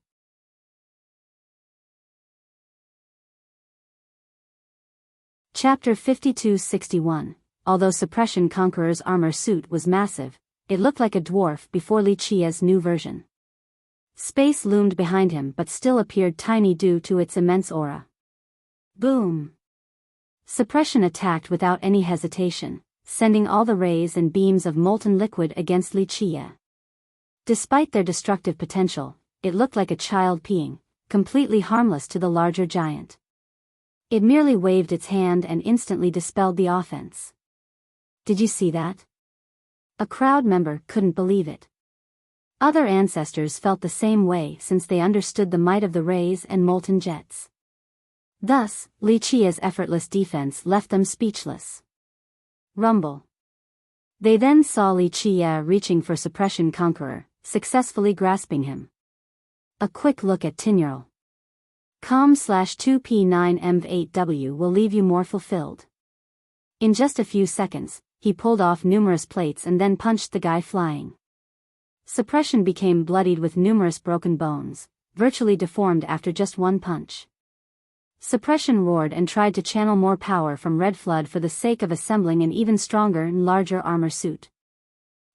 Chapter 5261. Although Suppression Conqueror's armor suit was massive, it looked like a dwarf before Wuxia's new version. Space loomed behind him but still appeared tiny due to its immense aura. Boom! Suppression attacked without any hesitation, sending all the rays and beams of molten liquid against Wuxia. Despite their destructive potential, it looked like a child peeing, completely harmless to the larger giant. It merely waved its hand and instantly dispelled the offense. Did you see that? A crowd member couldn't believe it. Other ancestors felt the same way since they understood the might of the rays and molten jets. Thus, Wuxia's effortless defense left them speechless. Rumble. They then saw Wuxia reaching for Suppression Conqueror, successfully grasping him. A quick look at Tinurl. com/2p9mv8w will leave you more fulfilled. In just a few seconds, he pulled off numerous plates and then punched the guy flying. Suppression became bloodied with numerous broken bones, virtually deformed after just one punch. Suppression roared and tried to channel more power from Red Flood for the sake of assembling an even stronger and larger armor suit.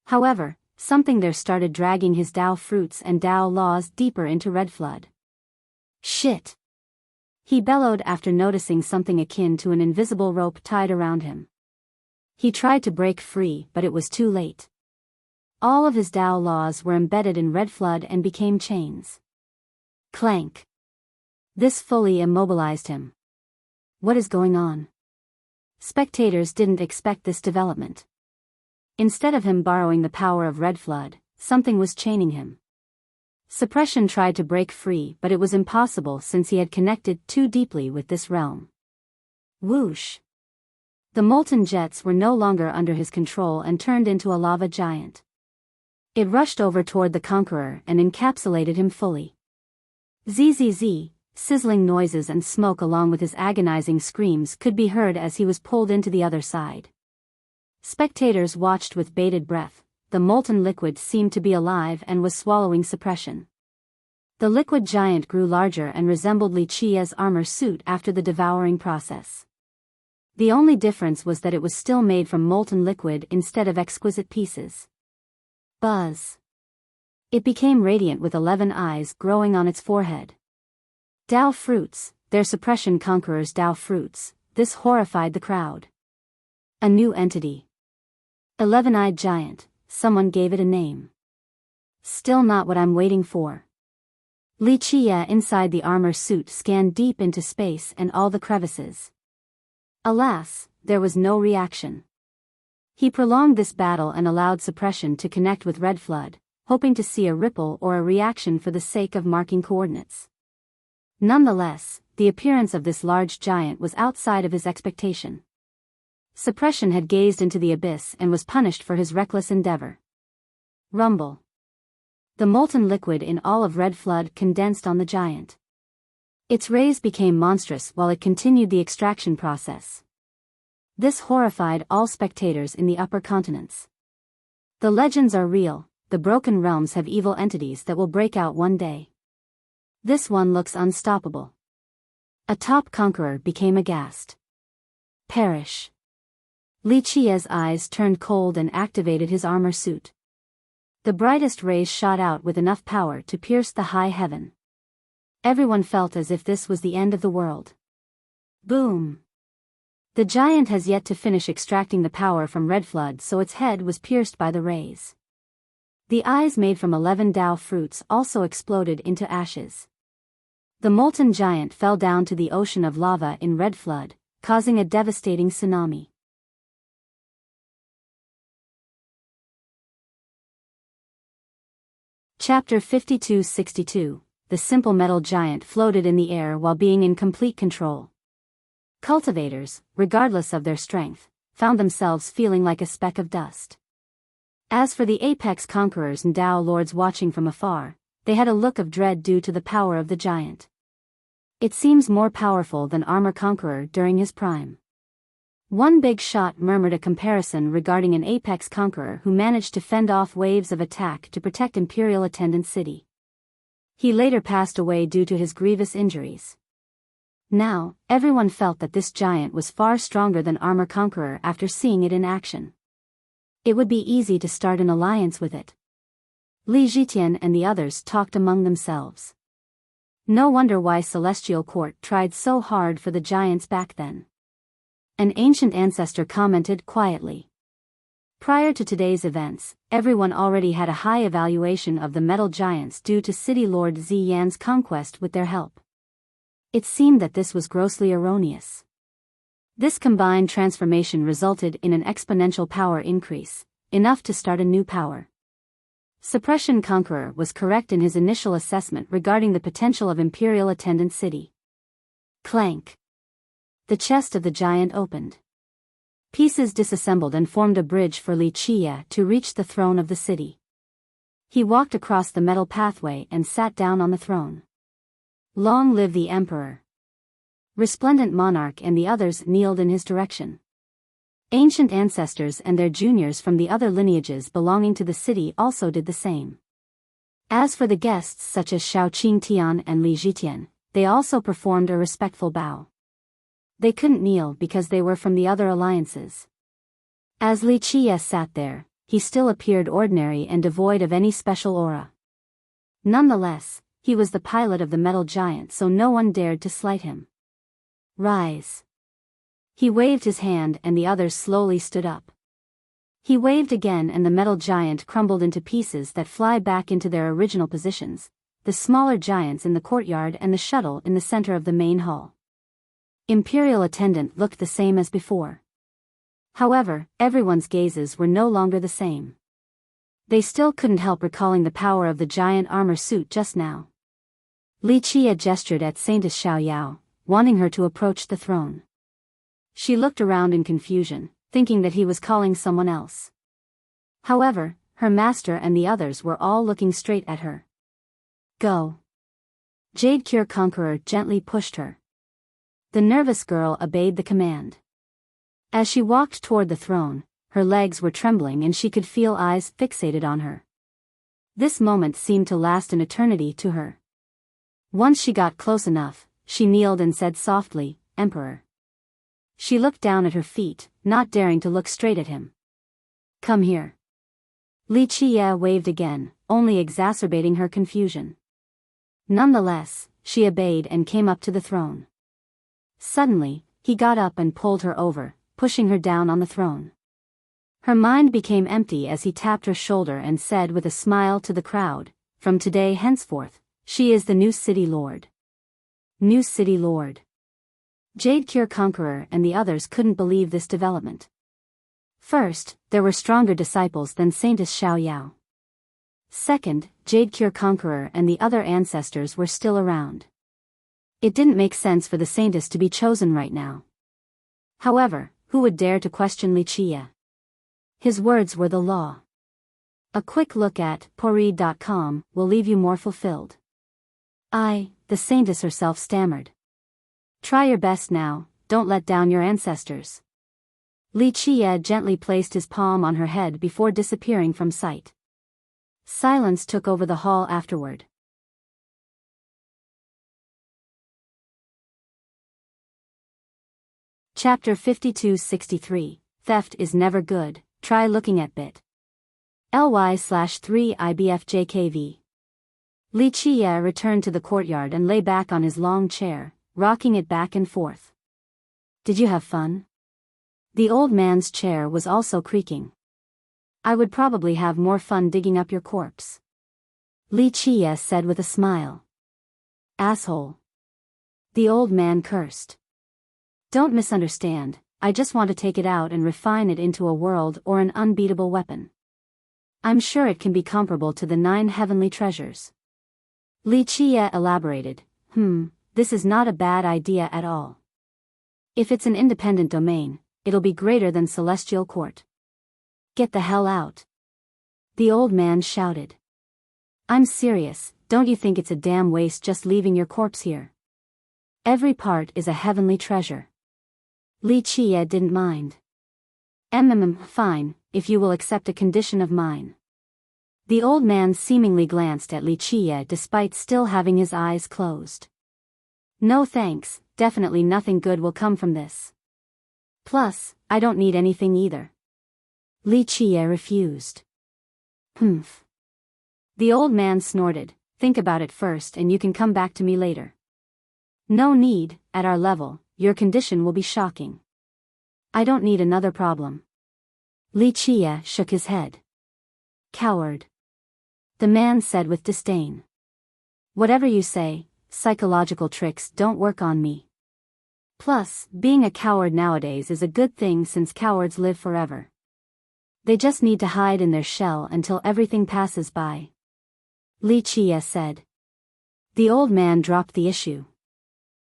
However, something there started dragging his Dao fruits and Dao laws deeper into Red Flood. Shit! He bellowed after noticing something akin to an invisible rope tied around him. He tried to break free but it was too late. All of his Dao laws were embedded in Red Flood and became chains. Clank! This fully immobilized him. What is going on? Spectators didn't expect this development. Instead of him borrowing the power of Red Flood, something was chaining him. Suppression tried to break free but it was impossible since he had connected too deeply with this realm. Whoosh! The molten jets were no longer under his control and turned into a lava giant. It rushed over toward the Conqueror and encapsulated him fully. Zzz, sizzling noises and smoke along with his agonizing screams could be heard as he was pulled into the other side. Spectators watched with bated breath. The molten liquid seemed to be alive and was swallowing Suppression. The liquid giant grew larger and resembled Wuxia's armor suit after the devouring process. The only difference was that it was still made from molten liquid instead of exquisite pieces. Buzz. It became radiant with 11 eyes growing on its forehead. Dao fruits, their Suppression Conqueror's Dao fruits, this horrified the crowd. A new entity. 11-eyed giant, someone gave it a name. Still not what I'm waiting for. Wuxia inside the armor suit scanned deep into space and all the crevices. Alas, there was no reaction. He prolonged this battle and allowed Suppression to connect with Red Flood, hoping to see a ripple or a reaction for the sake of marking coordinates. Nonetheless, the appearance of this large giant was outside of his expectation. Suppression had gazed into the abyss and was punished for his reckless endeavor. Rumble. The molten liquid in all of Red Flood condensed on the giant. Its rays became monstrous while it continued the extraction process. This horrified all spectators in the upper continents. The legends are real, the broken realms have evil entities that will break out one day. This one looks unstoppable. A top conqueror became aghast. Perish. Wuxia's eyes turned cold and activated his armor suit. The brightest rays shot out with enough power to pierce the high heaven. Everyone felt as if this was the end of the world. Boom! The giant has yet to finish extracting the power from Red Flood, so its head was pierced by the rays. The eyes made from 11 Dao fruits also exploded into ashes. The molten giant fell down to the ocean of lava in Red Flood, causing a devastating tsunami. Chapter 5262. The simple metal giant floated in the air while being in complete control. Cultivators, regardless of their strength, found themselves feeling like a speck of dust. As for the apex conquerors and Dao lords watching from afar, they had a look of dread due to the power of the giant. It seems more powerful than Armor Conqueror during his prime. One Big Shot murmured a comparison regarding an apex conqueror who managed to fend off waves of attack to protect Imperial Attendant City. He later passed away due to his grievous injuries. Now, everyone felt that this giant was far stronger than Armor Conqueror after seeing it in action. It would be easy to start an alliance with it. Li Zhitian and the others talked among themselves. No wonder why Celestial Court tried so hard for the giants back then. An ancient ancestor commented quietly. Prior to today's events, everyone already had a high evaluation of the metal giants due to City Lord Ziyan's conquest with their help. It seemed that this was grossly erroneous. This combined transformation resulted in an exponential power increase, enough to start a new power. Suppression Conqueror was correct in his initial assessment regarding the potential of Imperial Attendant City. Clank! The chest of the giant opened. Pieces disassembled and formed a bridge for Li Chia to reach the throne of the city. He walked across the metal pathway and sat down on the throne. Long live the Emperor! Resplendent Monarch and the others kneeled in his direction. Ancient ancestors and their juniors from the other lineages belonging to the city also did the same. As for the guests such as Xiao Qingtian and Li Zhitian, they also performed a respectful bow. They couldn't kneel because they were from the other alliances. As Li Chia sat there, he still appeared ordinary and devoid of any special aura. Nonetheless, he was the pilot of the metal giant, so no one dared to slight him. Rise! He waved his hand and the others slowly stood up. He waved again and the metal giant crumbled into pieces that fly back into their original positions, the smaller giants in the courtyard and the shuttle in the center of the main hall. Imperial Attendant looked the same as before. However, everyone's gazes were no longer the same. They still couldn't help recalling the power of the giant armor suit just now. Li Chia gestured at Saintess Xiaoyao, wanting her to approach the throne. She looked around in confusion, thinking that he was calling someone else. However, her master and the others were all looking straight at her. Go! Jade Cure Conqueror gently pushed her. The nervous girl obeyed the command. As she walked toward the throne, her legs were trembling and she could feel eyes fixated on her. This moment seemed to last an eternity to her. Once she got close enough, she kneeled and said softly, "Emperor." She looked down at her feet, not daring to look straight at him. "Come here." Li Chia waved again, only exacerbating her confusion. Nonetheless, she obeyed and came up to the throne. Suddenly, he got up and pulled her over, pushing her down on the throne. Her mind became empty as he tapped her shoulder and said with a smile to the crowd, "From today henceforth, she is the new City Lord." New City Lord. Jade Cure Conqueror and the others couldn't believe this development. First, there were stronger disciples than Saintess Xiaoyao. Second, Jade Cure Conqueror and the other ancestors were still around. It didn't make sense for the Saintess to be chosen right now. However, who would dare to question Li Chia? His words were the law. A quick look at Pori.com will leave you more fulfilled. The Saintess herself stammered. Try your best now, don't let down your ancestors. Li Chia gently placed his palm on her head before disappearing from sight. Silence took over the hall afterward. Chapter 5263, Theft is Never Good, Try Looking at Bit. ly/3IBFJKV. Li Qiye returned to the courtyard and lay back on his long chair, rocking it back and forth. Did you have fun? The old man's chair was also creaking. I would probably have more fun digging up your corpse. Li Qiye said with a smile. Asshole. The old man cursed. Don't misunderstand, I just want to take it out and refine it into a world or an unbeatable weapon. I'm sure it can be comparable to the 9 heavenly treasures. Li Qiye elaborated, this is not a bad idea at all. If it's an independent domain, it'll be greater than Celestial Court. Get the hell out. The old man shouted. I'm serious, don't you think it's a damn waste just leaving your corpse here? Every part is a heavenly treasure. Li Qiye didn't mind. Fine, if you will accept a condition of mine. The old man seemingly glanced at Li Qiye despite still having his eyes closed. No thanks, definitely nothing good will come from this. Plus, I don't need anything either. Li Qiye refused. The old man snorted, think about it first and you can come back to me later. No need, at our level, your condition will be shocking. I don't need another problem. Li Qiye shook his head. Coward. The man said with disdain. Whatever you say, psychological tricks don't work on me. Plus, being a coward nowadays is a good thing since cowards live forever. They just need to hide in their shell until everything passes by. Li Qiye said. The old man dropped the issue.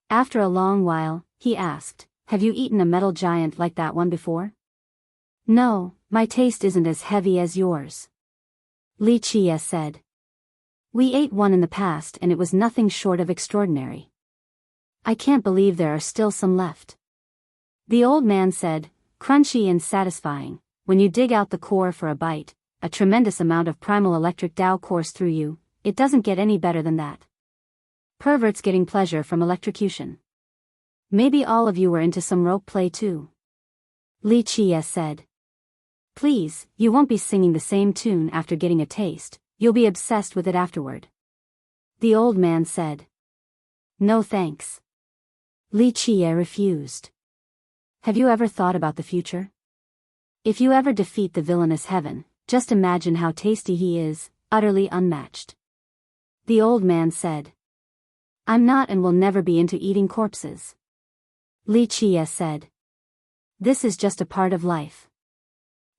After a long while, he asked, have you eaten a metal giant like that one before? No, my taste isn't as heavy as yours. Li Qiye said. We ate one in the past and it was nothing short of extraordinary. I can't believe there are still some left. The old man said, crunchy and satisfying, when you dig out the core for a bite, a tremendous amount of primal electric Tao course through you, it doesn't get any better than that. Perverts getting pleasure from electrocution. Maybe all of you were into some rope play too. Li Qiye said. Please, you won't be singing the same tune after getting a taste, you'll be obsessed with it afterward. The old man said. No thanks. Li Qiye refused. Have you ever thought about the future? If you ever defeat the villainous heaven, just imagine how tasty he is, utterly unmatched. The old man said. I'm not and will never be into eating corpses. Li Qiye said. This is just a part of life.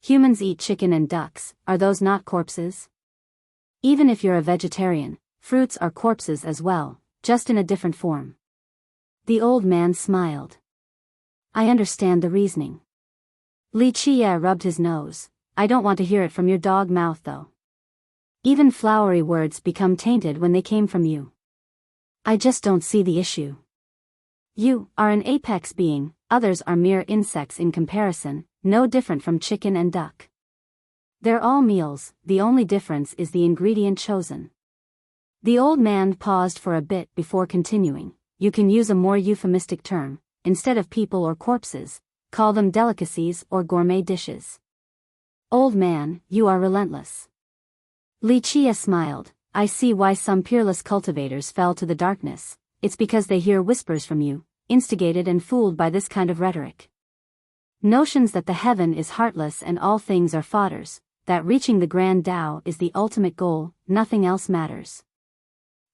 Humans eat chicken and ducks, are those not corpses? Even if you're a vegetarian, fruits are corpses as well, just in a different form. The old man smiled. I understand the reasoning. Li Qiye rubbed his nose. I don't want to hear it from your dog mouth though. Even flowery words become tainted when they came from you. I just don't see the issue. You are an apex being, others are mere insects in comparison, no different from chicken and duck. They're all meals, the only difference is the ingredient chosen. The old man paused for a bit before continuing. You can use a more euphemistic term, instead of people or corpses, call them delicacies or gourmet dishes. Old man, you are relentless. Li Qiye smiled. I see why some peerless cultivators fell to the darkness, it's because they hear whispers from you, instigated and fooled by this kind of rhetoric. Notions that the heaven is heartless and all things are fodders, that reaching the grand Tao is the ultimate goal, nothing else matters.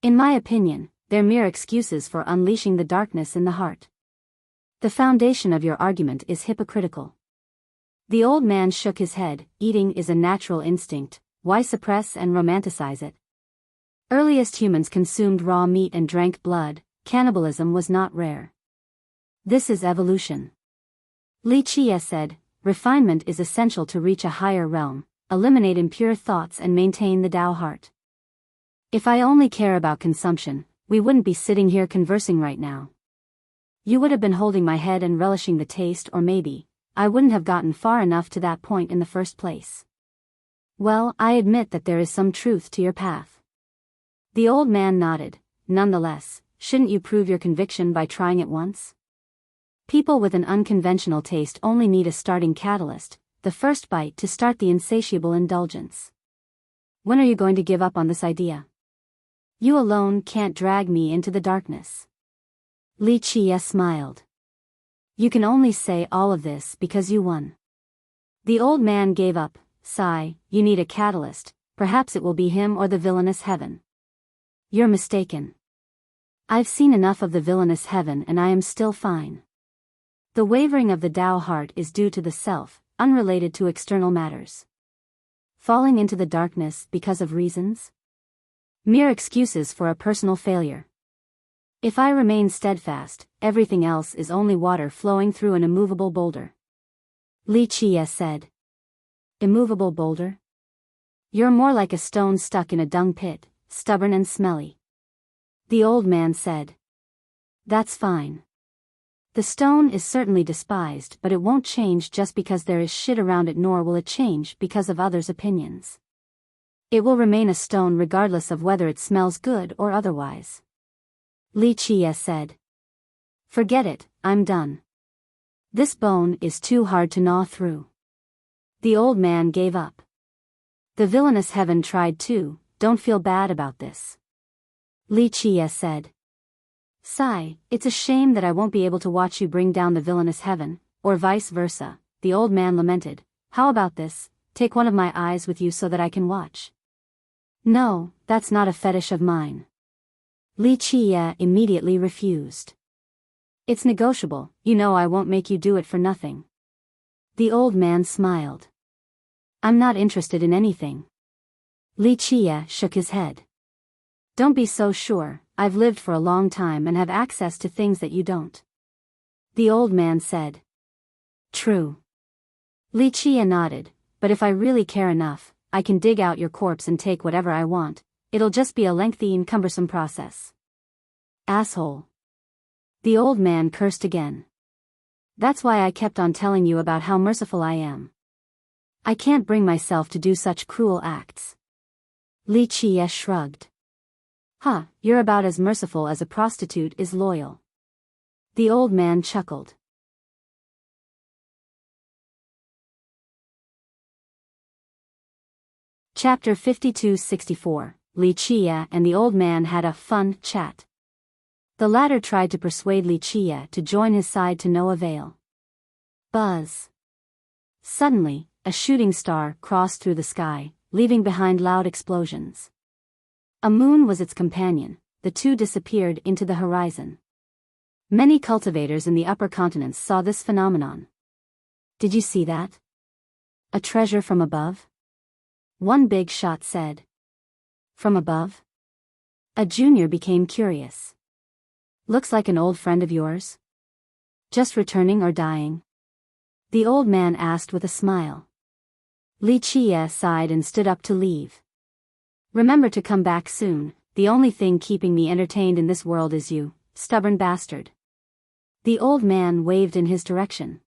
In my opinion, they're mere excuses for unleashing the darkness in the heart. The foundation of your argument is hypocritical. The old man shook his head. Eating is a natural instinct, why suppress and romanticize it? Earliest humans consumed raw meat and drank blood, cannibalism was not rare. This is evolution. Li Qiye said, refinement is essential to reach a higher realm, eliminate impure thoughts and maintain the Tao heart. If I only care about consumption, we wouldn't be sitting here conversing right now. You would have been holding my head and relishing the taste, or maybe, I wouldn't have gotten far enough to that point in the first place. Well, I admit that there is some truth to your path. The old man nodded. Nonetheless, shouldn't you prove your conviction by trying it once? People with an unconventional taste only need a starting catalyst, the first bite to start the insatiable indulgence. When are you going to give up on this idea? You alone can't drag me into the darkness. Li Qie smiled. You can only say all of this because you won. The old man gave up. Sigh, you need a catalyst, perhaps it will be him or the villainous heaven. You're mistaken. I've seen enough of the villainous heaven and I am still fine. The wavering of the Tao heart is due to the self, unrelated to external matters. Falling into the darkness because of reasons? Mere excuses for a personal failure. If I remain steadfast, everything else is only water flowing through an immovable boulder. Li Qie said. Immovable boulder? You're more like a stone stuck in a dung pit, stubborn and smelly. The old man said. That's fine. The stone is certainly despised, but it won't change just because there is shit around it, nor will it change because of others' opinions. It will remain a stone regardless of whether it smells good or otherwise. Li Qie said. Forget it, I'm done. This bone is too hard to gnaw through. The old man gave up. The villainous heaven tried too, don't feel bad about this. Li Qie said. Sigh, it's a shame that I won't be able to watch you bring down the villainous heaven, or vice versa, the old man lamented. How about this, take one of my eyes with you so that I can watch? No, that's not a fetish of mine. Li Qie immediately refused. It's negotiable, you know I won't make you do it for nothing. The old man smiled. I'm not interested in anything. Li Qie shook his head. Don't be so sure, I've lived for a long time and have access to things that you don't. The old man said. True. Li Qie nodded, but if I really care enough, I can dig out your corpse and take whatever I want. It'll just be a lengthy and cumbersome process. Asshole. The old man cursed again. That's why I kept on telling you about how merciful I am. I can't bring myself to do such cruel acts. Li Qie shrugged. Huh, you're about as merciful as a prostitute is loyal. The old man chuckled. Chapter 52-64, Li Qie and the old man had a fun chat. The latter tried to persuade Li Qie to join his side to no avail. Buzz. Suddenly, a shooting star crossed through the sky, leaving behind loud explosions. A moon was its companion, the two disappeared into the horizon. Many cultivators in the upper continents saw this phenomenon. Did you see that? A treasure from above? One big shot said. From above? A junior became curious. Looks like an old friend of yours? Just returning or dying? The old man asked with a smile. Li Qie sighed and stood up to leave. Remember to come back soon, the only thing keeping me entertained in this world is you, stubborn bastard. The old man waved in his direction.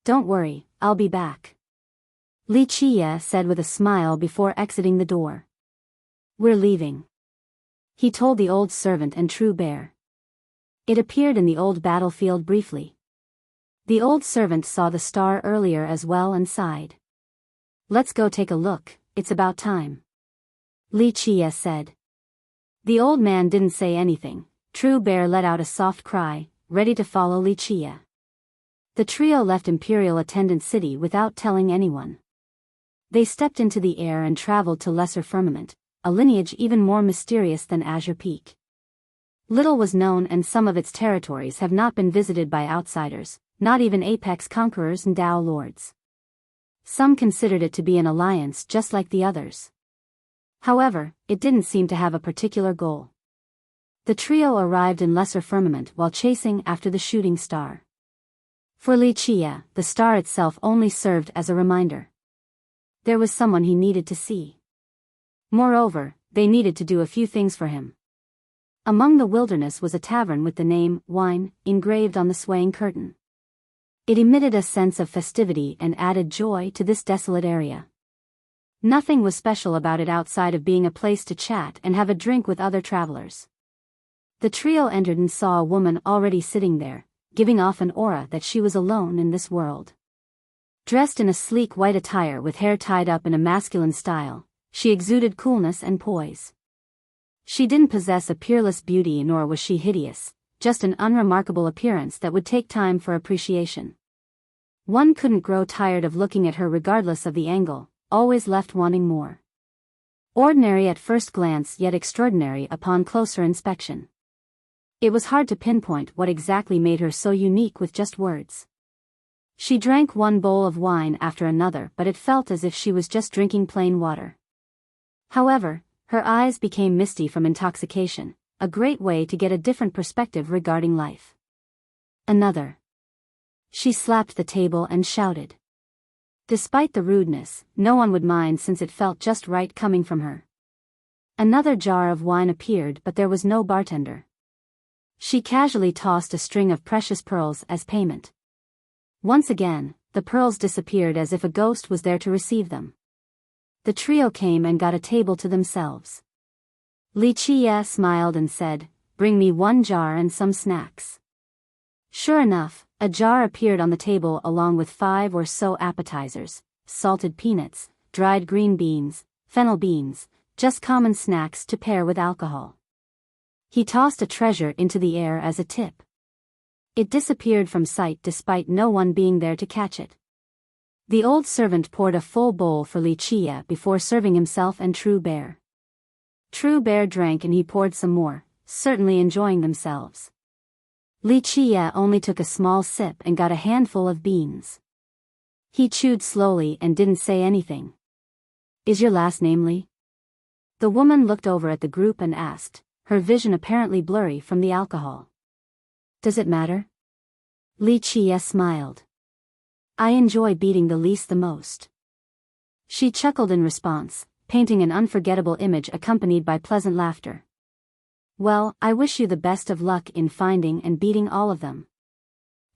Don't worry, I'll be back. Li Qie said with a smile before exiting the door. We're leaving. He told the old servant and true bear. It appeared in the old battlefield briefly. The old servant saw the star earlier as well and sighed. Let's go take a look, it's about time. Li Qie said. The old man didn't say anything. True Bear let out a soft cry, ready to follow Li Qie. The trio left Imperial Attendant City without telling anyone. They stepped into the air and traveled to Lesser Firmament, a lineage even more mysterious than Azure Peak. Little was known and some of its territories have not been visited by outsiders, not even apex conquerors and Tao lords. Some considered it to be an alliance just like the others. However, it didn't seem to have a particular goal. The trio arrived in Lesser Firmament while chasing after the shooting star. For Li Qie, the star itself only served as a reminder. There was someone he needed to see. Moreover, they needed to do a few things for him. Among the wilderness was a tavern with the name, Wine, engraved on the swaying curtain. It emitted a sense of festivity and added joy to this desolate area. Nothing was special about it outside of being a place to chat and have a drink with other travelers. The trio entered and saw a woman already sitting there, giving off an aura that she was alone in this world. Dressed in a sleek white attire with hair tied up in a masculine style, She exuded coolness and poise. She didn't possess a peerless beauty, nor was she hideous, just an unremarkable appearance that would take time for appreciation. One couldn't grow tired of looking at her regardless of the angle, always left wanting more. Ordinary at first glance, yet extraordinary upon closer inspection. It was hard to pinpoint what exactly made her so unique with just words. She drank one bowl of wine after another, but it felt as if she was just drinking plain water. However, her eyes became misty from intoxication, a great way to get a different perspective regarding life. Another. She slapped the table and shouted. Despite the rudeness, no one would mind since it felt just right coming from her. Another jar of wine appeared, but there was no bartender. She casually tossed a string of precious pearls as payment. Once again, the pearls disappeared as if a ghost was there to receive them. The trio came and got a table to themselves. Wuxia smiled and said, "Bring me one jar and some snacks." Sure enough, a jar appeared on the table along with 5 or so appetizers, salted peanuts, dried green beans, fennel beans, just common snacks to pair with alcohol. He tossed a treasure into the air as a tip. It disappeared from sight despite no one being there to catch it. The old servant poured a full bowl for Wuxia before serving himself and True Bear. True Bear drank and he poured some more, certainly enjoying themselves. Wuxia only took a small sip and got a handful of beans. He chewed slowly and didn't say anything. "Is your last name Li?" The woman looked over at the group and asked, her vision apparently blurry from the alcohol. "Does it matter?" Wuxia smiled. "I enjoy beating the least the most." She chuckled in response, painting an unforgettable image accompanied by pleasant laughter. "Well, I wish you the best of luck in finding and beating all of them."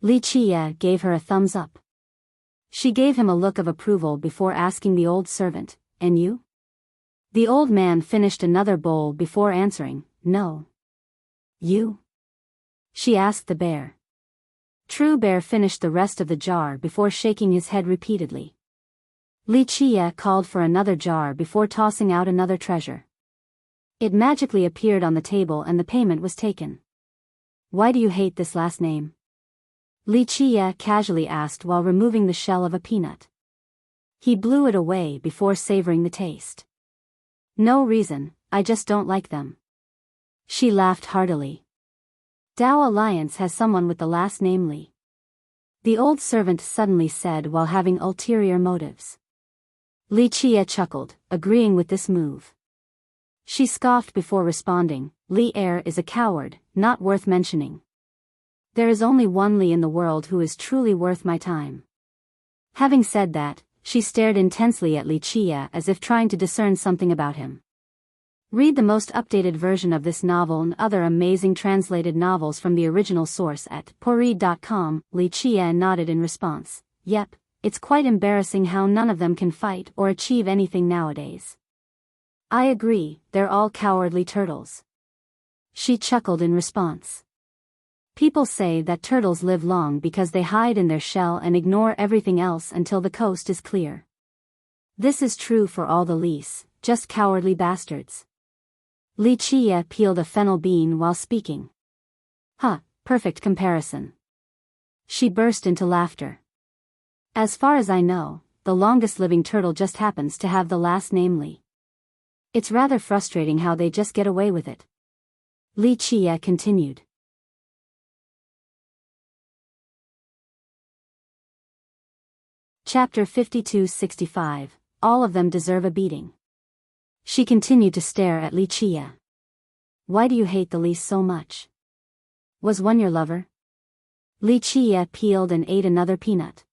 Wuxia gave her a thumbs up. She gave him a look of approval before asking the old servant, "And you?" The old man finished another bowl before answering, "No." "You?" she asked the bear. True Bear finished the rest of the jar before shaking his head repeatedly. Wuxia called for another jar before tossing out another treasure. It magically appeared on the table and the payment was taken. "Why do you hate this last name?" Wuxia casually asked while removing the shell of a peanut. He blew it away before savoring the taste. "No reason, I just don't like them." She laughed heartily. "Dao Alliance has someone with the last name Li," the old servant suddenly said while having ulterior motives. Wuxia chuckled, agreeing with this move. She scoffed before responding, "Li Er is a coward, not worth mentioning. There is only one Li in the world who is truly worth my time." Having said that, she stared intensely at Wuxia as if trying to discern something about him. Read the most updated version of this novel and other amazing translated novels from the original source at pourread.com. Wuxia nodded in response. "Yep, it's quite embarrassing how none of them can fight or achieve anything nowadays." "I agree, they're all cowardly turtles." She chuckled in response. "People say that turtles live long because they hide in their shell and ignore everything else until the coast is clear. This is true for all the Lis, just cowardly bastards." Wuxia peeled a fennel bean while speaking. "Huh, perfect comparison." She burst into laughter. "As far as I know, the longest living turtle just happens to have the last name Li. It's rather frustrating how they just get away with it." Wuxia continued. Chapter 52-65, All of them deserve a beating. She continued to stare at Wuxia. "Why do you hate the Lis so much? Was one your lover?" Wuxia peeled and ate another peanut.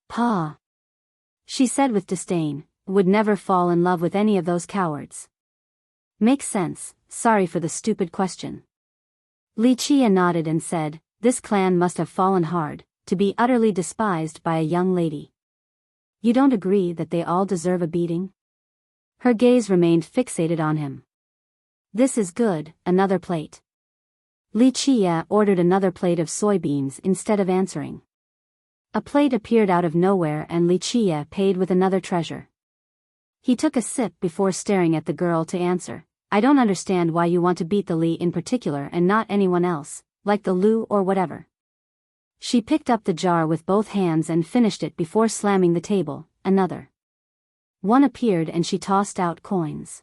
"Pa," she said with disdain, "would never fall in love with any of those cowards." "Makes sense, sorry for the stupid question." Wuxia nodded and said, "This clan must have fallen hard, to be utterly despised by a young lady. You don't agree that they all deserve a beating?" Her gaze remained fixated on him. "This is good, another plate." Wuxia ordered another plate of soybeans instead of answering. A plate appeared out of nowhere and Wuxia paid with another treasure. He took a sip before staring at the girl to answer. I don't understand why you want to beat the Li in particular and not anyone else, like the Lu or whatever. She picked up the jar with both hands and finished it before slamming the table. Another one appeared and she tossed out coins.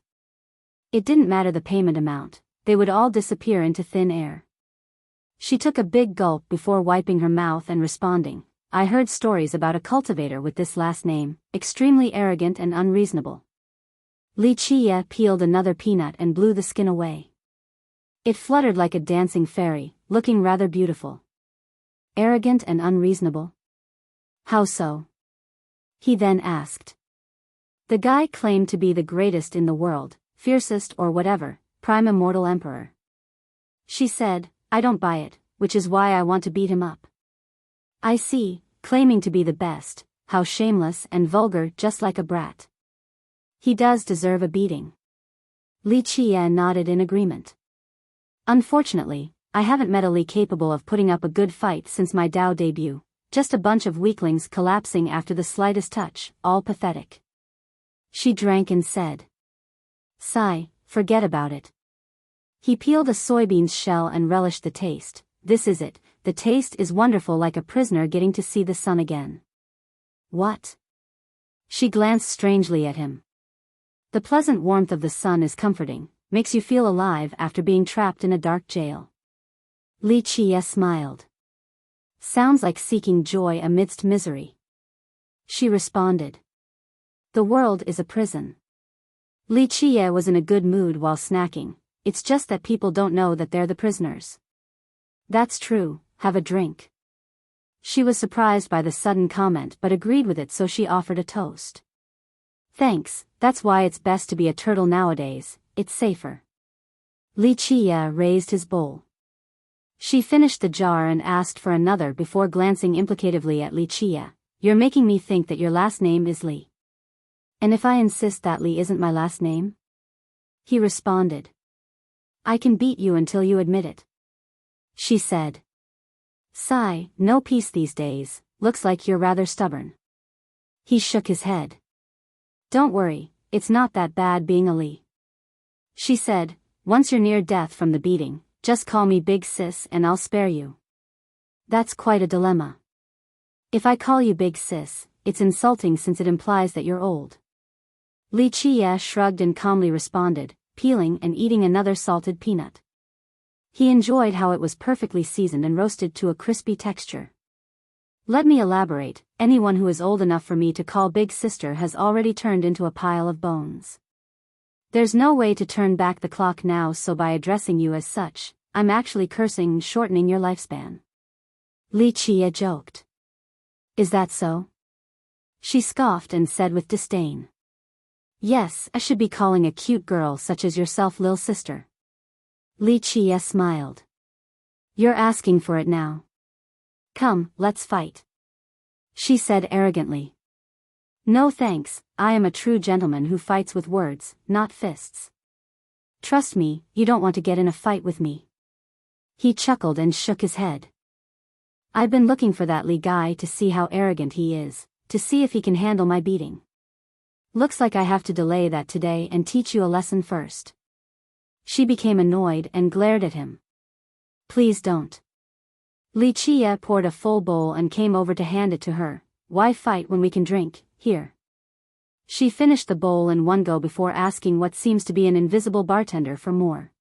It didn't matter the payment amount, they would all disappear into thin air. She took a big gulp before wiping her mouth and responding, I heard stories about a cultivator with this last name, extremely arrogant and unreasonable. Li Qie peeled another peanut and blew the skin away. It fluttered like a dancing fairy, looking rather beautiful. Arrogant and unreasonable? How so? He then asked. The guy claimed to be the greatest in the world, fiercest or whatever, prime immortal emperor. She said, I don't buy it, which is why I want to beat him up. I see, claiming to be the best, how shameless and vulgar, just like a brat. He does deserve a beating. Li Qie nodded in agreement. Unfortunately, I haven't met a Li capable of putting up a good fight since my Dao debut, just a bunch of weaklings collapsing after the slightest touch, all pathetic. She drank and said. Sigh, forget about it. He peeled a soybean's shell and relished the taste. This is it, the taste is wonderful, like a prisoner getting to see the sun again. What? She glanced strangely at him. The pleasant warmth of the sun is comforting, makes you feel alive after being trapped in a dark jail. Li Qie smiled. Sounds like seeking joy amidst misery. She responded. The world is a prison. Li Qie was in a good mood while snacking, it's just that people don't know that they're the prisoners. That's true, have a drink. She was surprised by the sudden comment but agreed with it, so she offered a toast. Thanks, that's why it's best to be a turtle nowadays, it's safer. Li Qie raised his bowl. She finished the jar and asked for another before glancing implicatively at Li Qie. You're making me think that your last name is Li. And if I insist that Li isn't my last name? He responded. I can beat you until you admit it. She said. Sigh, no peace these days, looks like you're rather stubborn. He shook his head. Don't worry, it's not that bad being a Li. She said, once you're near death from the beating, just call me Big Sis and I'll spare you. That's quite a dilemma. If I call you Big Sis, it's insulting since it implies that you're old. Li Qie shrugged and calmly responded, peeling and eating another salted peanut. He enjoyed how it was perfectly seasoned and roasted to a crispy texture. Let me elaborate, anyone who is old enough for me to call big sister has already turned into a pile of bones. There's no way to turn back the clock now, so by addressing you as such, I'm actually cursing and shortening your lifespan. Li Qie joked. Is that so? She scoffed and said with disdain. Yes, I should be calling a cute girl such as yourself lil sister. Li Qie smiled. You're asking for it now. Come, let's fight. She said arrogantly. No thanks, I am a true gentleman who fights with words, not fists. Trust me, you don't want to get in a fight with me. He chuckled and shook his head. I've been looking for that Li guy to see how arrogant he is, to see if he can handle my beating. Looks like I have to delay that today and teach you a lesson first. She became annoyed and glared at him. Please don't. Li Qie poured a full bowl and came over to hand it to her. Why fight when we can drink, here? She finished the bowl in one go before asking what seems to be an invisible bartender for more.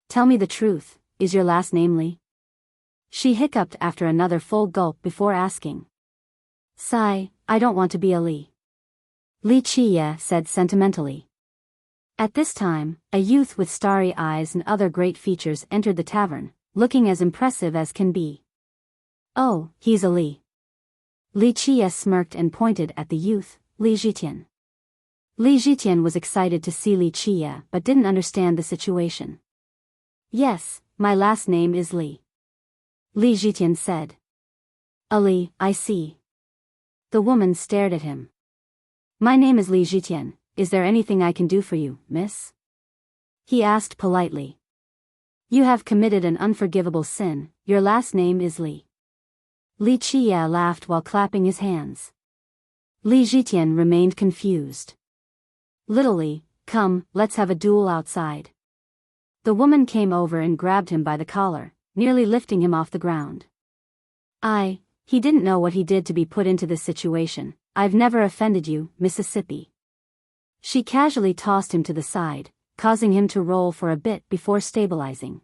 Tell me the truth, is your last name Li? She hiccuped after another full gulp before asking. Sigh, I don't want to be a Li. Li Qie said sentimentally. At this time, a youth with starry eyes and other great features entered the tavern, looking as impressive as can be. Oh, he's a Li. Li Qie smirked and pointed at the youth, Li Zhitian. Li Zhitian was excited to see Li Qie but didn't understand the situation. Yes, my last name is Li. Li Zhitian said. A Li, I see. The woman stared at him. My name is Li Zhitian, is there anything I can do for you, miss? He asked politely. You have committed an unforgivable sin, your last name is Li. Li Qie laughed while clapping his hands. Li Zhitian remained confused. Literally, come, let's have a duel outside. The woman came over and grabbed him by the collar, nearly lifting him off the ground. He didn't know what he did to be put into this situation. I've never offended you, Mississippi. She casually tossed him to the side, causing him to roll for a bit before stabilizing.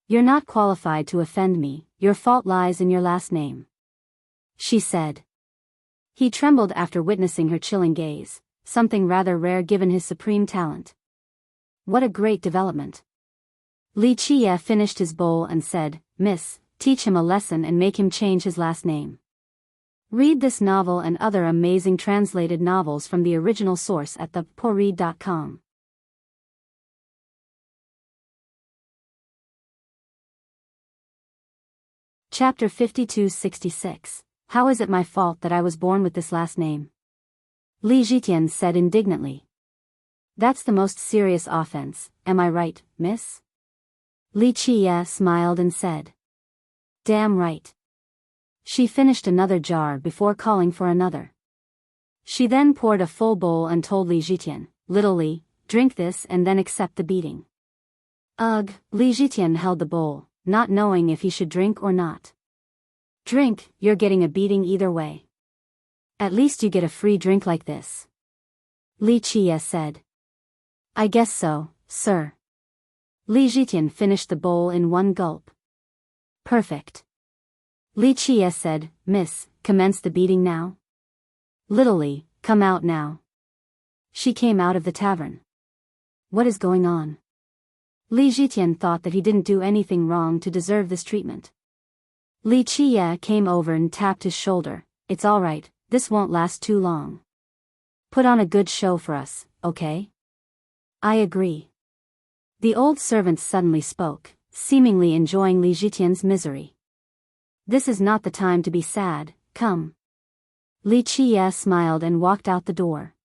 You're not qualified to offend me, your fault lies in your last name, she said. He trembled after witnessing her chilling gaze, something rather rare given his supreme talent. What a great development. Li Qie finished his bowl and said, Miss, teach him a lesson and make him change his last name. Read this novel and other amazing translated novels from the original source at theporead.com. Chapter 52-66. How is it my fault that I was born with this last name? Li Zhitian said indignantly. That's the most serious offense, am I right, miss? Li Qie smiled and said. Damn right. She finished another jar before calling for another. She then poured a full bowl and told Li Zhitian, Little Li, drink this and then accept the beating. Ugh, Li Zhitian held the bowl, not knowing if he should drink or not. Drink, you're getting a beating either way. At least you get a free drink like this. Li Qie said. I guess so, sir. Li Zhitian finished the bowl in one gulp. Perfect. Li Qie said, Miss, commence the beating now. Little Li, come out now. She came out of the tavern. What is going on? Li Zhitian thought that he didn't do anything wrong to deserve this treatment. Li Qie came over and tapped his shoulder. It's all right, this won't last too long. Put on a good show for us, okay? I agree. The old servant suddenly spoke, seemingly enjoying Li Zhitian's misery. This is not the time to be sad, come. Li Qie smiled and walked out the door.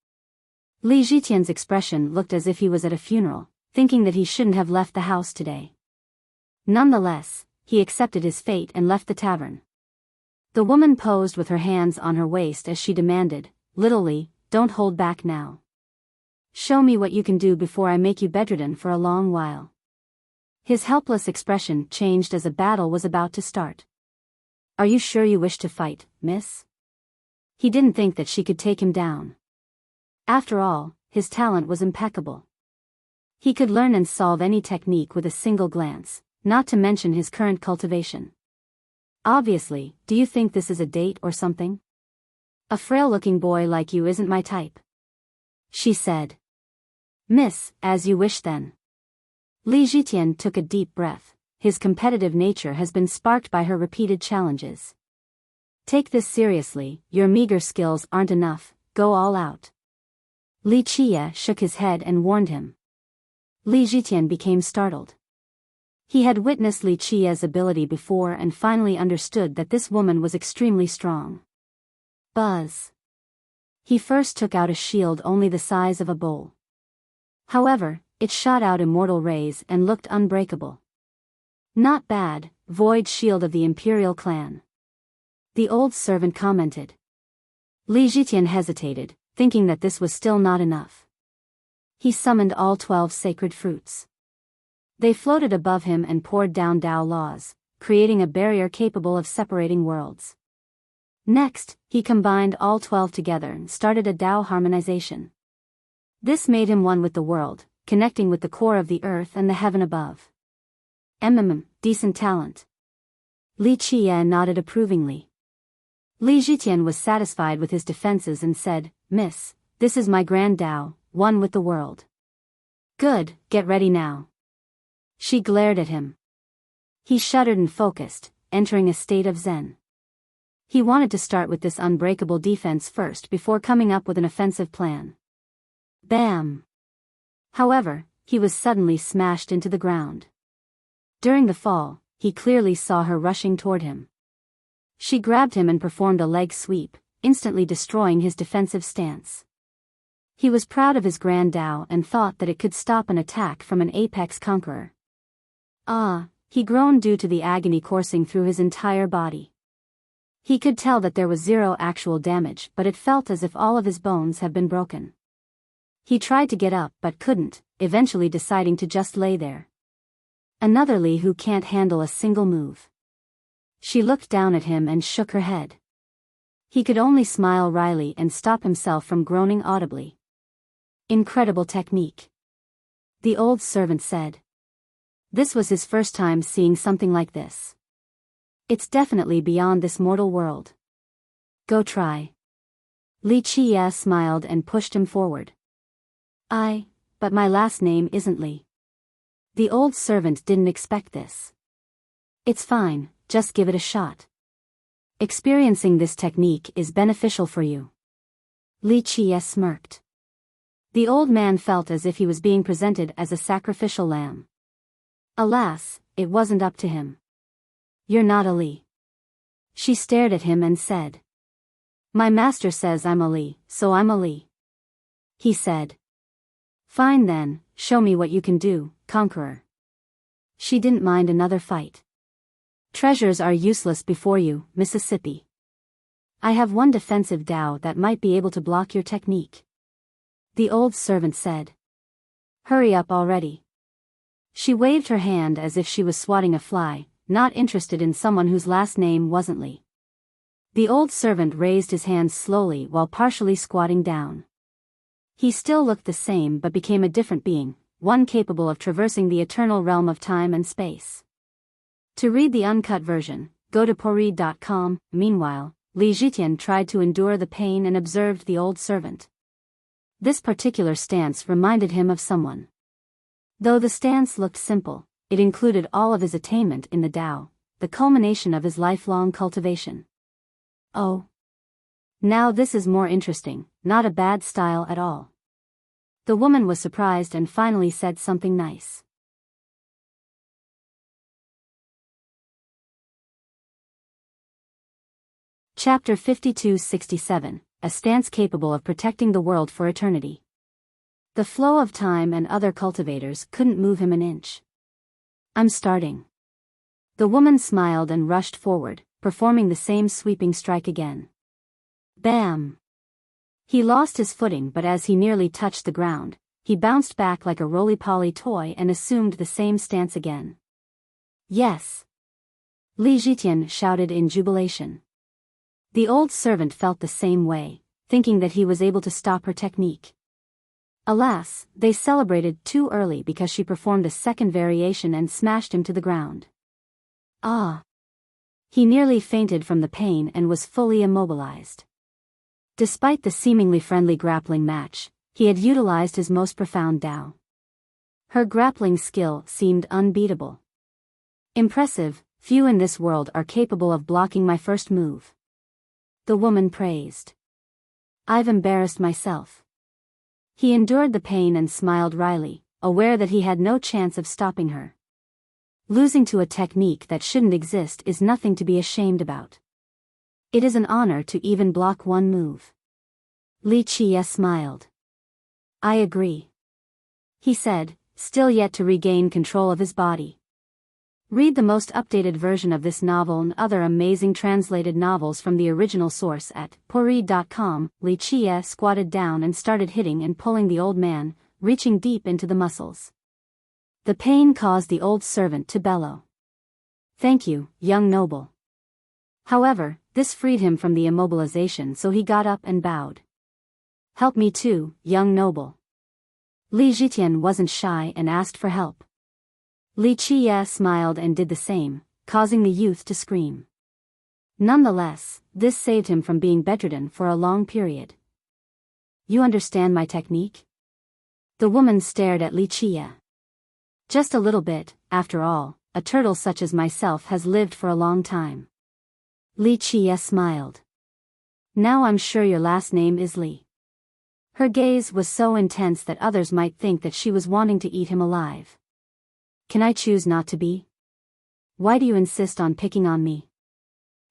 Li Zhitian's expression looked as if he was at a funeral, thinking that he shouldn't have left the house today. Nonetheless, he accepted his fate and left the tavern. The woman posed with her hands on her waist as she demanded, Little Li, don't hold back now. Show me what you can do before I make you bedridden for a long while. His helpless expression changed as a battle was about to start. Are you sure you wish to fight, miss? He didn't think that she could take him down. After all, his talent was impeccable. He could learn and solve any technique with a single glance, not to mention his current cultivation. Obviously, do you think this is a date or something? A frail-looking boy like you isn't my type, she said. Miss, as you wish then. Li Zhitian took a deep breath. His competitive nature has been sparked by her repeated challenges. Take this seriously, your meager skills aren't enough, go all out. Li Qie shook his head and warned him. Li Zhitian became startled. He had witnessed Li Qie's ability before and finally understood that this woman was extremely strong. Buzz. He first took out a shield only the size of a bowl. However, it shot out immortal rays and looked unbreakable. Not bad, void shield of the Imperial clan. The old servant commented. Li Zhitian hesitated, thinking that this was still not enough. He summoned all 12 sacred fruits. They floated above him and poured down Tao laws, creating a barrier capable of separating worlds. Next, he combined all 12 together and started a Tao harmonization. This made him one with the world, connecting with the core of the earth and the heaven above. Decent talent. Li Qie nodded approvingly. Li Zhitian was satisfied with his defenses and said, Miss, this is my grand Tao, one with the world. Good, get ready now. She glared at him. He shuddered and focused, entering a state of zen. He wanted to start with this unbreakable defense first before coming up with an offensive plan. Bam! However, he was suddenly smashed into the ground. During the fall, he clearly saw her rushing toward him. She grabbed him and performed a leg sweep, instantly destroying his defensive stance. He was proud of his grand Tao and thought that it could stop an attack from an apex conqueror. He groaned due to the agony coursing through his entire body. He could tell that there was zero actual damage, but it felt as if all of his bones had been broken. He tried to get up but couldn't, eventually deciding to just lay there. Another Li who can't handle a single move. She looked down at him and shook her head. He could only smile wryly and stop himself from groaning audibly. Incredible technique. The old servant said. This was his first time seeing something like this. It's definitely beyond this mortal world. Go try. Li Qie smiled and pushed him forward. But my last name isn't Li. The old servant didn't expect this. It's fine, just give it a shot. Experiencing this technique is beneficial for you. Li Qie smirked. The old man felt as if he was being presented as a sacrificial lamb. Alas, it wasn't up to him. You're not a Li. She stared at him and said. My master says I'm a Li, so I'm a Li. He said. Fine then, show me what you can do, Conqueror. She didn't mind another fight. Treasures are useless before you, Mississippi. I have one defensive Dao that might be able to block your technique. The old servant said. Hurry up already. She waved her hand as if she was swatting a fly, not interested in someone whose last name wasn't Li. The old servant raised his hands slowly while partially squatting down. He still looked the same but became a different being, one capable of traversing the eternal realm of time and space. To read the uncut version, go to poread.com. Meanwhile, Li Zhitian tried to endure the pain and observed the old servant. This particular stance reminded him of someone. Though the stance looked simple, it included all of his attainment in the Tao, the culmination of his lifelong cultivation. Oh. Now this is more interesting, not a bad style at all. The woman was surprised and finally said something nice. Chapter 52-67, a stance capable of protecting the world for eternity. The flow of time and other cultivators couldn't move him an inch. I'm starting. The woman smiled and rushed forward, performing the same sweeping strike again. Bam! He lost his footing, but as he nearly touched the ground, he bounced back like a roly-poly toy and assumed the same stance again. Yes! Li Zhitian shouted in jubilation. The old servant felt the same way, thinking that he was able to stop her technique. Alas, they celebrated too early because she performed a second variation and smashed him to the ground. Ah! He nearly fainted from the pain and was fully immobilized. Despite the seemingly friendly grappling match, he had utilized his most profound Tao. Her grappling skill seemed unbeatable. Impressive, few in this world are capable of blocking my first move. The woman praised. I've embarrassed myself. He endured the pain and smiled wryly, aware that he had no chance of stopping her. Losing to a technique that shouldn't exist is nothing to be ashamed about. It is an honor to even block one move. Li Qie smiled. I agree. He said, still yet to regain control of his body. Read the most updated version of this novel and other amazing translated novels from the original source at poread.com. Li Qie squatted down and started hitting and pulling the old man, reaching deep into the muscles. The pain caused the old servant to bellow. Thank you, young noble. However, this freed him from the immobilization, so he got up and bowed. Help me too, young noble. Li Zhitian wasn't shy and asked for help. Li Qie smiled and did the same, causing the youth to scream. Nonetheless, this saved him from being bedridden for a long period. You understand my technique? The woman stared at Li Qie. Just a little bit, after all, a turtle such as myself has lived for a long time. Li Qie smiled. Now I'm sure your last name is Li. Her gaze was so intense that others might think that she was wanting to eat him alive. Can I choose not to be? Why do you insist on picking on me?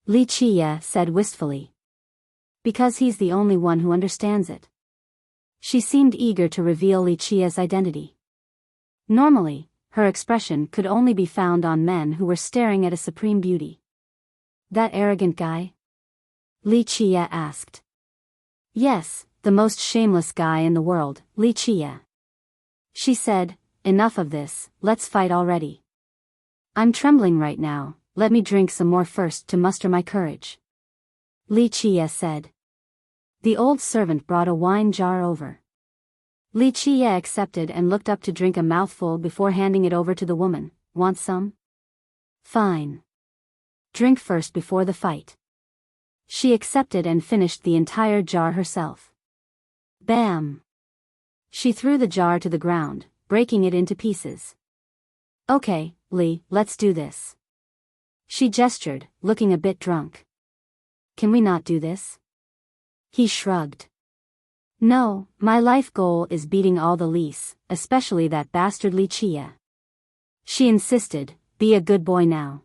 Li Qie said wistfully. Because he's the only one who understands it. She seemed eager to reveal Li Qie's identity. Normally, her expression could only be found on men who were staring at a supreme beauty. That arrogant guy? Li Qie asked. Yes, the most shameless guy in the world, Li Chia. She said, enough of this, let's fight already. I'm trembling right now, let me drink some more first to muster my courage. Li Chia said. The old servant brought a wine jar over. Li Chia accepted and looked up to drink a mouthful before handing it over to the woman. Want some? Fine. Drink first before the fight. She accepted and finished the entire jar herself. Bam! She threw the jar to the ground, breaking it into pieces. Okay, Li, let's do this. She gestured, looking a bit drunk. Can we not do this? He shrugged. No, my life goal is beating all the Lis, especially that bastard Li Chia. She insisted, be a good boy now.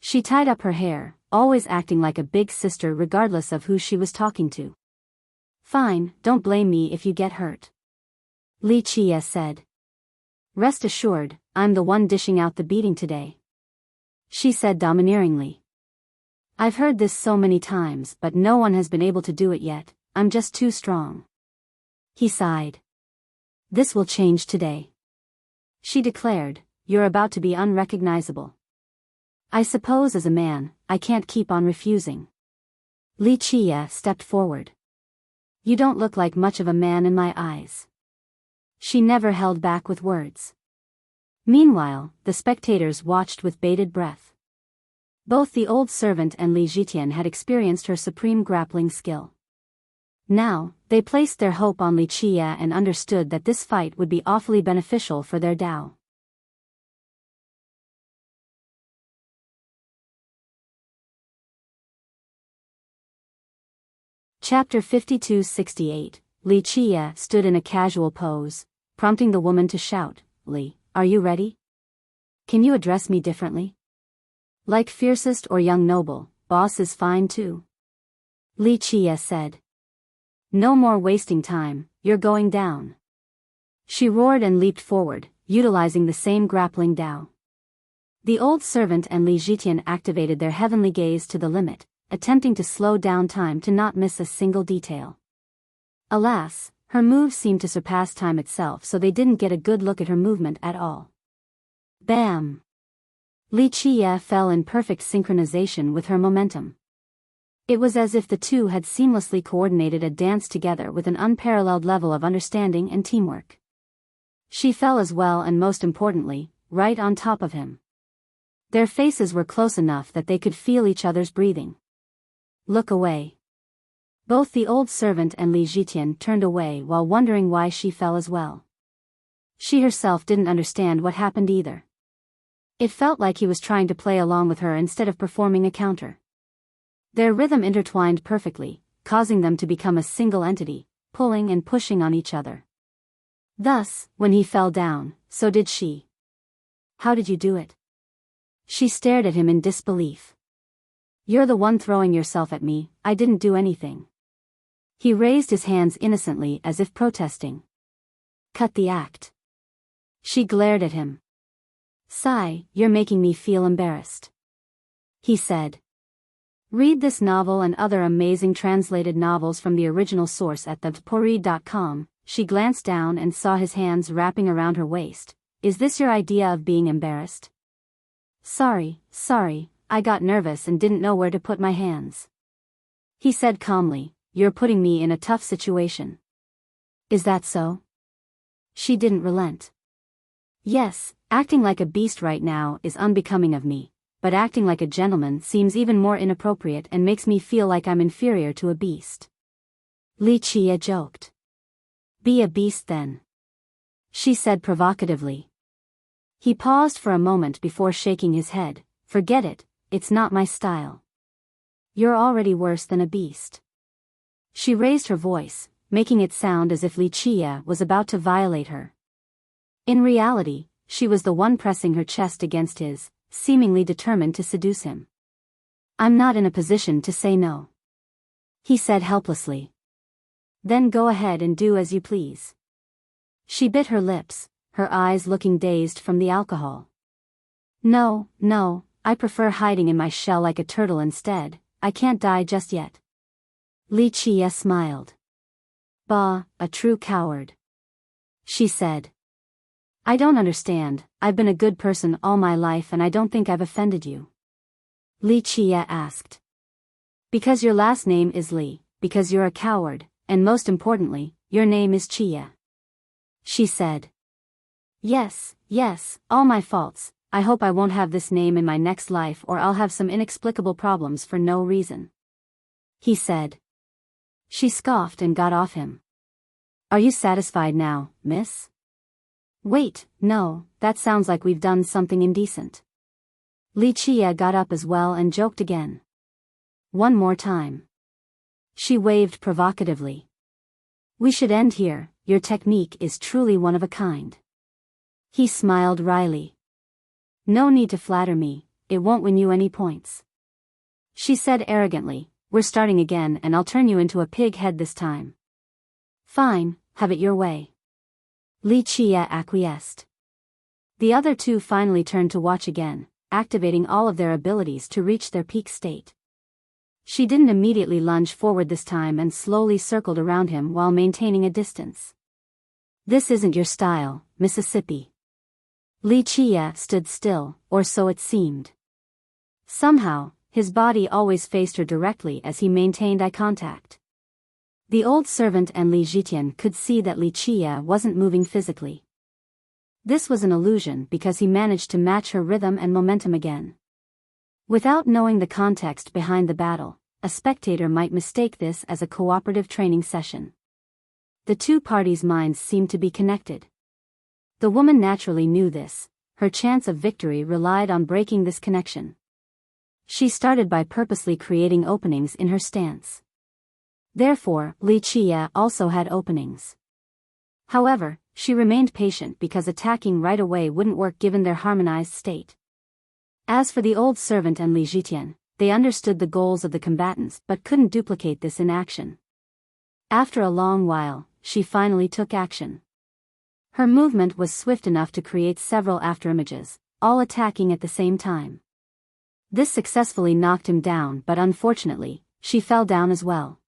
She tied up her hair, always acting like a big sister regardless of who she was talking to. Fine, don't blame me if you get hurt. Li Chia said. Rest assured, I'm the one dishing out the beating today. She said domineeringly. I've heard this so many times but no one has been able to do it yet, I'm just too strong. He sighed. This will change today. She declared, you're about to be unrecognizable. I suppose as a man, I can't keep on refusing. Li Chia stepped forward. You don't look like much of a man in my eyes. She never held back with words. Meanwhile, the spectators watched with bated breath. Both the old servant and Li Zhitian had experienced her supreme grappling skill. Now, they placed their hope on Li Chia and understood that this fight would be awfully beneficial for their Dao. Chapter 52-68, Li Chia stood in a casual pose, prompting the woman to shout, Li, are you ready? Can you address me differently? Like fiercest or young noble, boss is fine too. Li Chia said. No more wasting time, you're going down. She roared and leaped forward, utilizing the same grappling Dao. The old servant and Li Zhitian activated their heavenly gaze to the limit, attempting to slow down time to not miss a single detail. Alas, her moves seemed to surpass time itself, so they didn't get a good look at her movement at all. Bam! Li Chia fell in perfect synchronization with her momentum. It was as if the two had seamlessly coordinated a dance together with an unparalleled level of understanding and teamwork. She fell as well and most importantly, right on top of him. Their faces were close enough that they could feel each other's breathing. Look away. Both the old servant and Li Zhitian turned away while wondering why she fell as well. She herself didn't understand what happened either. It felt like he was trying to play along with her instead of performing a counter. Their rhythm intertwined perfectly, causing them to become a single entity, pulling and pushing on each other. Thus, when he fell down, so did she. How did you do it? She stared at him in disbelief. You're the one throwing yourself at me, I didn't do anything. He raised his hands innocently as if protesting. Cut the act. She glared at him. Sigh, you're making me feel embarrassed. He said. Read this novel and other amazing translated novels from the original source at thepori.com. She glanced down and saw his hands wrapping around her waist. Is this your idea of being embarrassed? Sorry, I got nervous and didn't know where to put my hands. He said calmly, you're putting me in a tough situation. Is that so? She didn't relent. Yes, acting like a beast right now is unbecoming of me, but acting like a gentleman seems even more inappropriate and makes me feel like I'm inferior to a beast. Li Chia joked. Be a beast then. She said provocatively. He paused for a moment before shaking his head. Forget it, it's not my style. You're already worse than a beast. She raised her voice, making it sound as if Li Chia was about to violate her. In reality, she was the one pressing her chest against his, seemingly determined to seduce him. I'm not in a position to say no. He said helplessly. Then go ahead and do as you please. She bit her lips, her eyes looking dazed from the alcohol. No, I prefer hiding in my shell like a turtle instead, I can't die just yet. Li Chia smiled. Bah, a true coward. She said. I don't understand, I've been a good person all my life and I don't think I've offended you. Li Chia asked. Because your last name is Li, because you're a coward, and most importantly, your name is Chia. She said. Yes, all my faults, I hope I won't have this name in my next life or I'll have some inexplicable problems for no reason. He said. She scoffed and got off him. Are you satisfied now, miss? Wait, no, that sounds like we've done something indecent. Li Chia got up as well and joked again. One more time. She waved provocatively. We should end here, your technique is truly one of a kind. He smiled wryly. No need to flatter me, it won't win you any points. She said arrogantly, we're starting again and I'll turn you into a pig head this time. Fine, have it your way. Li Chia acquiesced. The other two finally turned to watch again, activating all of their abilities to reach their peak state. She didn't immediately lunge forward this time and slowly circled around him while maintaining a distance. This isn't your style, Mississippi. Li Chia stood still, or so it seemed. Somehow, his body always faced her directly as he maintained eye contact. The old servant and Li Zhitian could see that Li Chia wasn't moving physically. This was an illusion because he managed to match her rhythm and momentum again. Without knowing the context behind the battle, a spectator might mistake this as a cooperative training session. The two parties' minds seemed to be connected. The woman naturally knew this, her chance of victory relied on breaking this connection. She started by purposely creating openings in her stance. Therefore, Li Chia also had openings. However, she remained patient because attacking right away wouldn't work given their harmonized state. As for the old servant and Li Zhitian, they understood the goals of the combatants but couldn't duplicate this in action. After a long while, she finally took action. Her movement was swift enough to create several afterimages, all attacking at the same time. This successfully knocked him down but unfortunately, she fell down as well.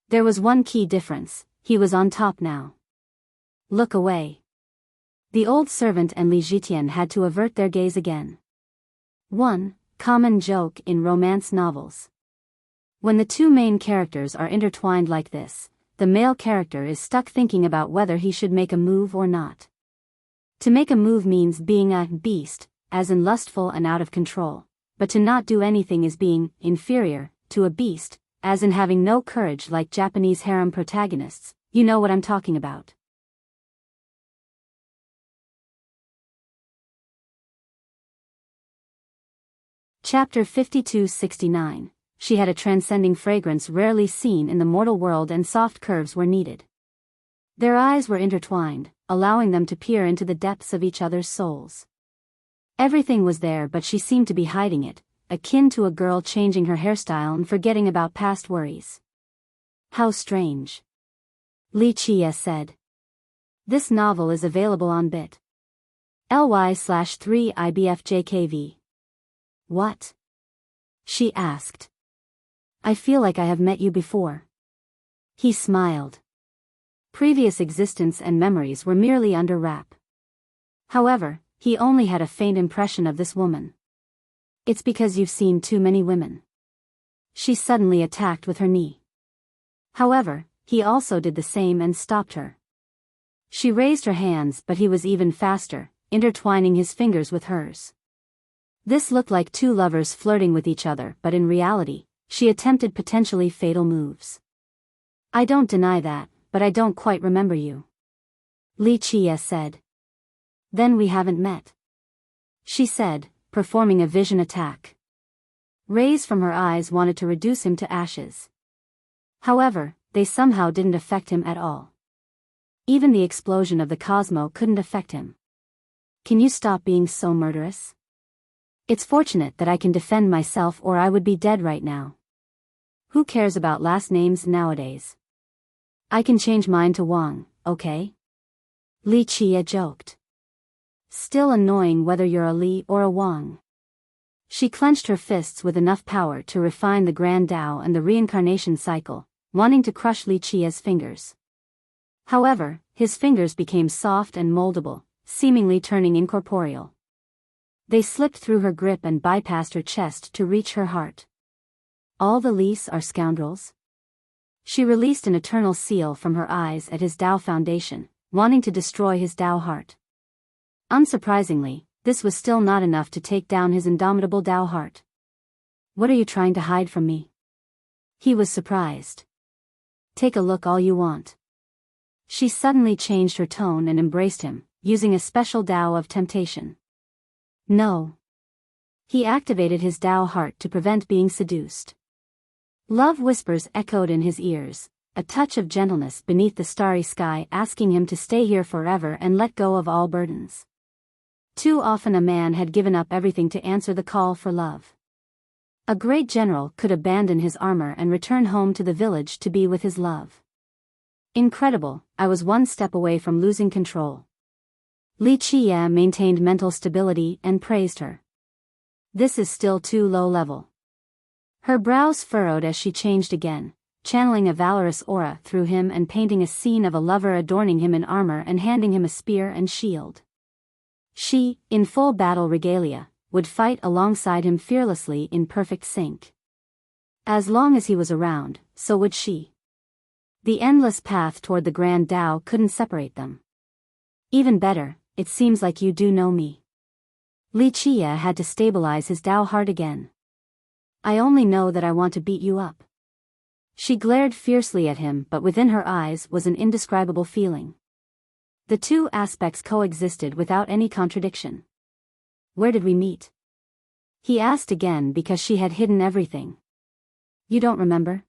There was one key difference, he was on top now. Look away. The old servant and Li Zhitian had to avert their gaze again. 1. Common joke in romance novels. When the two main characters are intertwined like this, the male character is stuck thinking about whether he should make a move or not. To make a move means being a beast, as in lustful and out of control, but to not do anything is being inferior to a beast, as in having no courage like Japanese harem protagonists, you know what I'm talking about. Chapter 5269. She had a transcending fragrance rarely seen in the mortal world and soft curves were needed. Their eyes were intertwined, allowing them to peer into the depths of each other's souls. Everything was there but she seemed to be hiding it, akin to a girl changing her hairstyle and forgetting about past worries. How strange. Li Chia said. This novel is available on bit.ly/3IBFJKV. What? She asked. I feel like I have met you before. He smiled. Previous existence and memories were merely under wrap. However, he only had a faint impression of this woman. It's because you've seen too many women. She suddenly attacked with her knee. However, he also did the same and stopped her. She raised her hands but he was even faster, intertwining his fingers with hers. This looked like two lovers flirting with each other but in reality, she attempted potentially fatal moves. I don't deny that, but I don't quite remember you. Li Chia said. Then we haven't met. She said, performing a vision attack. Rays from her eyes wanted to reduce him to ashes. However, they somehow didn't affect him at all. Even the explosion of the Cosmo couldn't affect him. Can you stop being so murderous? It's fortunate that I can defend myself or I would be dead right now. Who cares about last names nowadays? I can change mine to Wang, okay? Li Chia joked. Still annoying whether you're a Li or a Wang. She clenched her fists with enough power to refine the Grand Tao and the reincarnation cycle, wanting to crush Li Chia's fingers. However, his fingers became soft and moldable, seemingly turning incorporeal. They slipped through her grip and bypassed her chest to reach her heart. All the Lis are scoundrels? She released an eternal seal from her eyes at his Tao foundation, wanting to destroy his Tao heart. Unsurprisingly, this was still not enough to take down his indomitable Tao heart. What are you trying to hide from me? He was surprised. Take a look all you want. She suddenly changed her tone and embraced him, using a special Tao of temptation. No. He activated his Tao heart to prevent being seduced. Love whispers echoed in his ears, a touch of gentleness beneath the starry sky asking him to stay here forever and let go of all burdens. Too often a man had given up everything to answer the call for love. A great general could abandon his armor and return home to the village to be with his love. Incredible, I was one step away from losing control. Li Qie maintained mental stability and praised her. This is still too low level. Her brows furrowed as she changed again, channeling a valorous aura through him and painting a scene of a lover adorning him in armor and handing him a spear and shield. She, in full battle regalia, would fight alongside him fearlessly in perfect sync. As long as he was around, so would she. The endless path toward the Grand Tao couldn't separate them. Even better, it seems like you do know me. Li Qie had to stabilize his Tao heart again. I only know that I want to beat you up. She glared fiercely at him, but within her eyes was an indescribable feeling. The two aspects coexisted without any contradiction. Where did we meet? He asked again because she had hidden everything. You don't remember?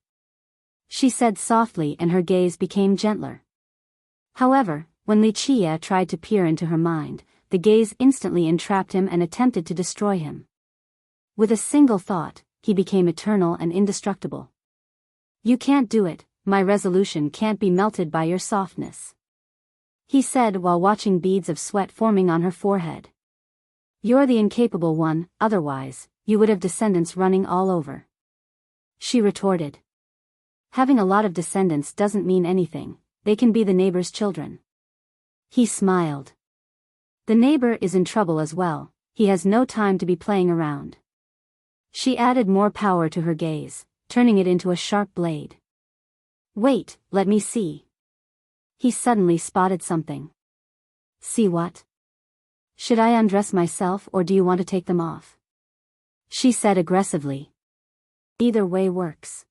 She said softly and her gaze became gentler. However, when Li Qie tried to peer into her mind, the gaze instantly entrapped him and attempted to destroy him. With a single thought, he became eternal and indestructible. You can't do it, my resolution can't be melted by your softness. He said while watching beads of sweat forming on her forehead. You're the incapable one, otherwise, you would have descendants running all over. She retorted. Having a lot of descendants doesn't mean anything, they can be the neighbor's children. He smiled. The neighbor is in trouble as well, he has no time to be playing around. She added more power to her gaze, turning it into a sharp blade. Wait, let me see. He suddenly spotted something. See what? Should I undress myself or do you want to take them off? She said aggressively. Either way works.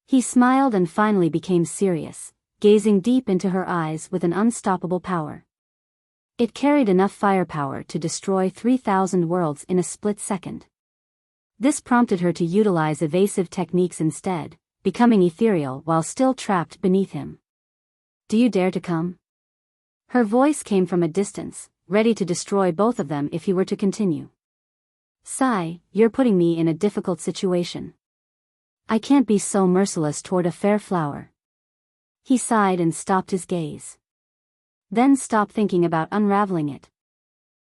He smiled and finally became serious, gazing deep into her eyes with an unstoppable power. It carried enough firepower to destroy 3,000 worlds in a split second. This prompted her to utilize evasive techniques instead, becoming ethereal while still trapped beneath him. Do you dare to come? Her voice came from a distance, ready to destroy both of them if he were to continue. Sigh, you're putting me in a difficult situation. I can't be so merciless toward a fair flower. He sighed and stopped his gaze. Then stopped thinking about unraveling it.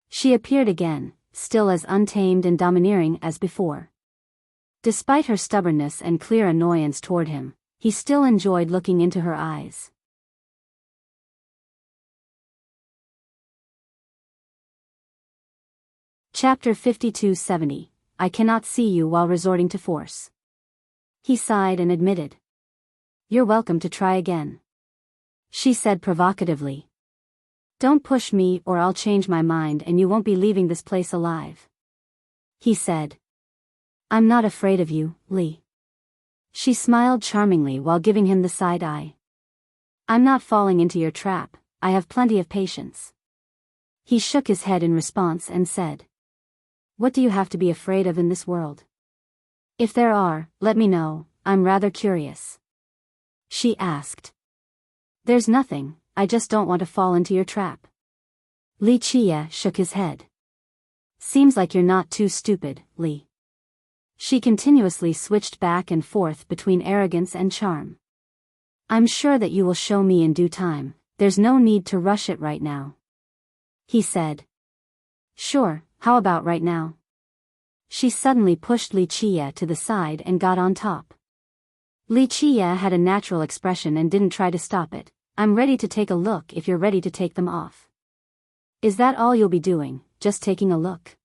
She appeared again, still as untamed and domineering as before. Despite her stubbornness and clear annoyance toward him, he still enjoyed looking into her eyes. Chapter 5270, I cannot see you while resorting to force. He sighed and admitted. You're welcome to try again. She said provocatively. Don't push me or I'll change my mind and you won't be leaving this place alive. He said. I'm not afraid of you, Li. She smiled charmingly while giving him the side eye. I'm not falling into your trap, I have plenty of patience. He shook his head in response and said. What do you have to be afraid of in this world? If there are, let me know, I'm rather curious. She asked. There's nothing, I just don't want to fall into your trap. Li Qie shook his head. Seems like you're not too stupid, Li. She continuously switched back and forth between arrogance and charm. I'm sure that you will show me in due time, there's no need to rush it right now. He said. Sure, how about right now? She suddenly pushed Li Qie to the side and got on top. Li Qie had a natural expression and didn't try to stop it, I'm ready to take a look if you're ready to take them off. Is that all you'll be doing, just taking a look?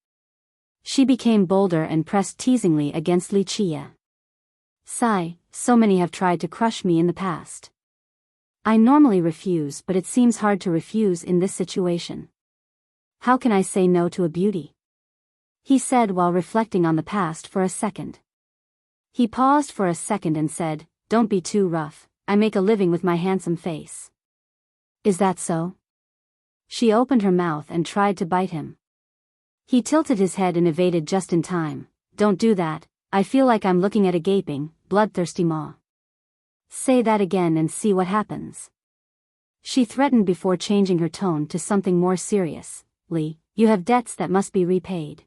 She became bolder and pressed teasingly against Wuxia. Sigh, so many have tried to crush me in the past. I normally refuse, but it seems hard to refuse in this situation. How can I say no to a beauty? He said while reflecting on the past for a second. He paused for a second and said, don't be too rough, I make a living with my handsome face. Is that so? She opened her mouth and tried to bite him. He tilted his head and evaded just in time. Don't do that, I feel like I'm looking at a gaping, bloodthirsty maw. Say that again and see what happens. She threatened before changing her tone to something more serious. Li, you have debts that must be repaid.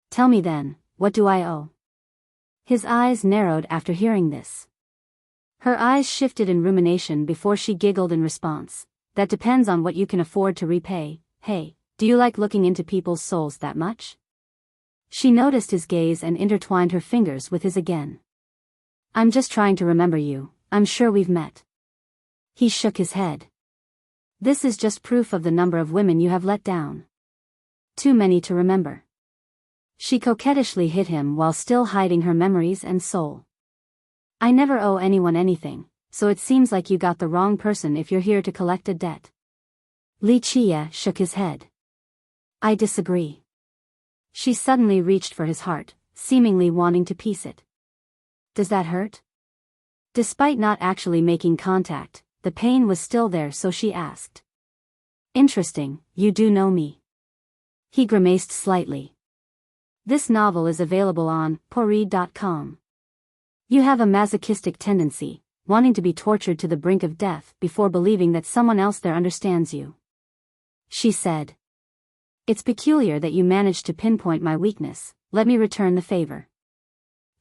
Tell me then, what do I owe? His eyes narrowed after hearing this. Her eyes shifted in rumination before she giggled in response. That depends on what you can afford to repay. Hey, do you like looking into people's souls that much? She noticed his gaze and intertwined her fingers with his again. I'm just trying to remember you, I'm sure we've met. He shook his head. This is just proof of the number of women you have let down. Too many to remember. She coquettishly hit him while still hiding her memories and soul. I never owe anyone anything, so it seems like you got the wrong person if you're here to collect a debt. Wuxia shook his head. I disagree. She suddenly reached for his heart, seemingly wanting to piece it. Does that hurt? Despite not actually making contact, the pain was still there, so she asked. Interesting, you do know me. He grimaced slightly. This novel is available on Pori.com. You have a masochistic tendency, wanting to be tortured to the brink of death before believing that someone else there understands you. She said. It's peculiar that you managed to pinpoint my weakness, let me return the favor.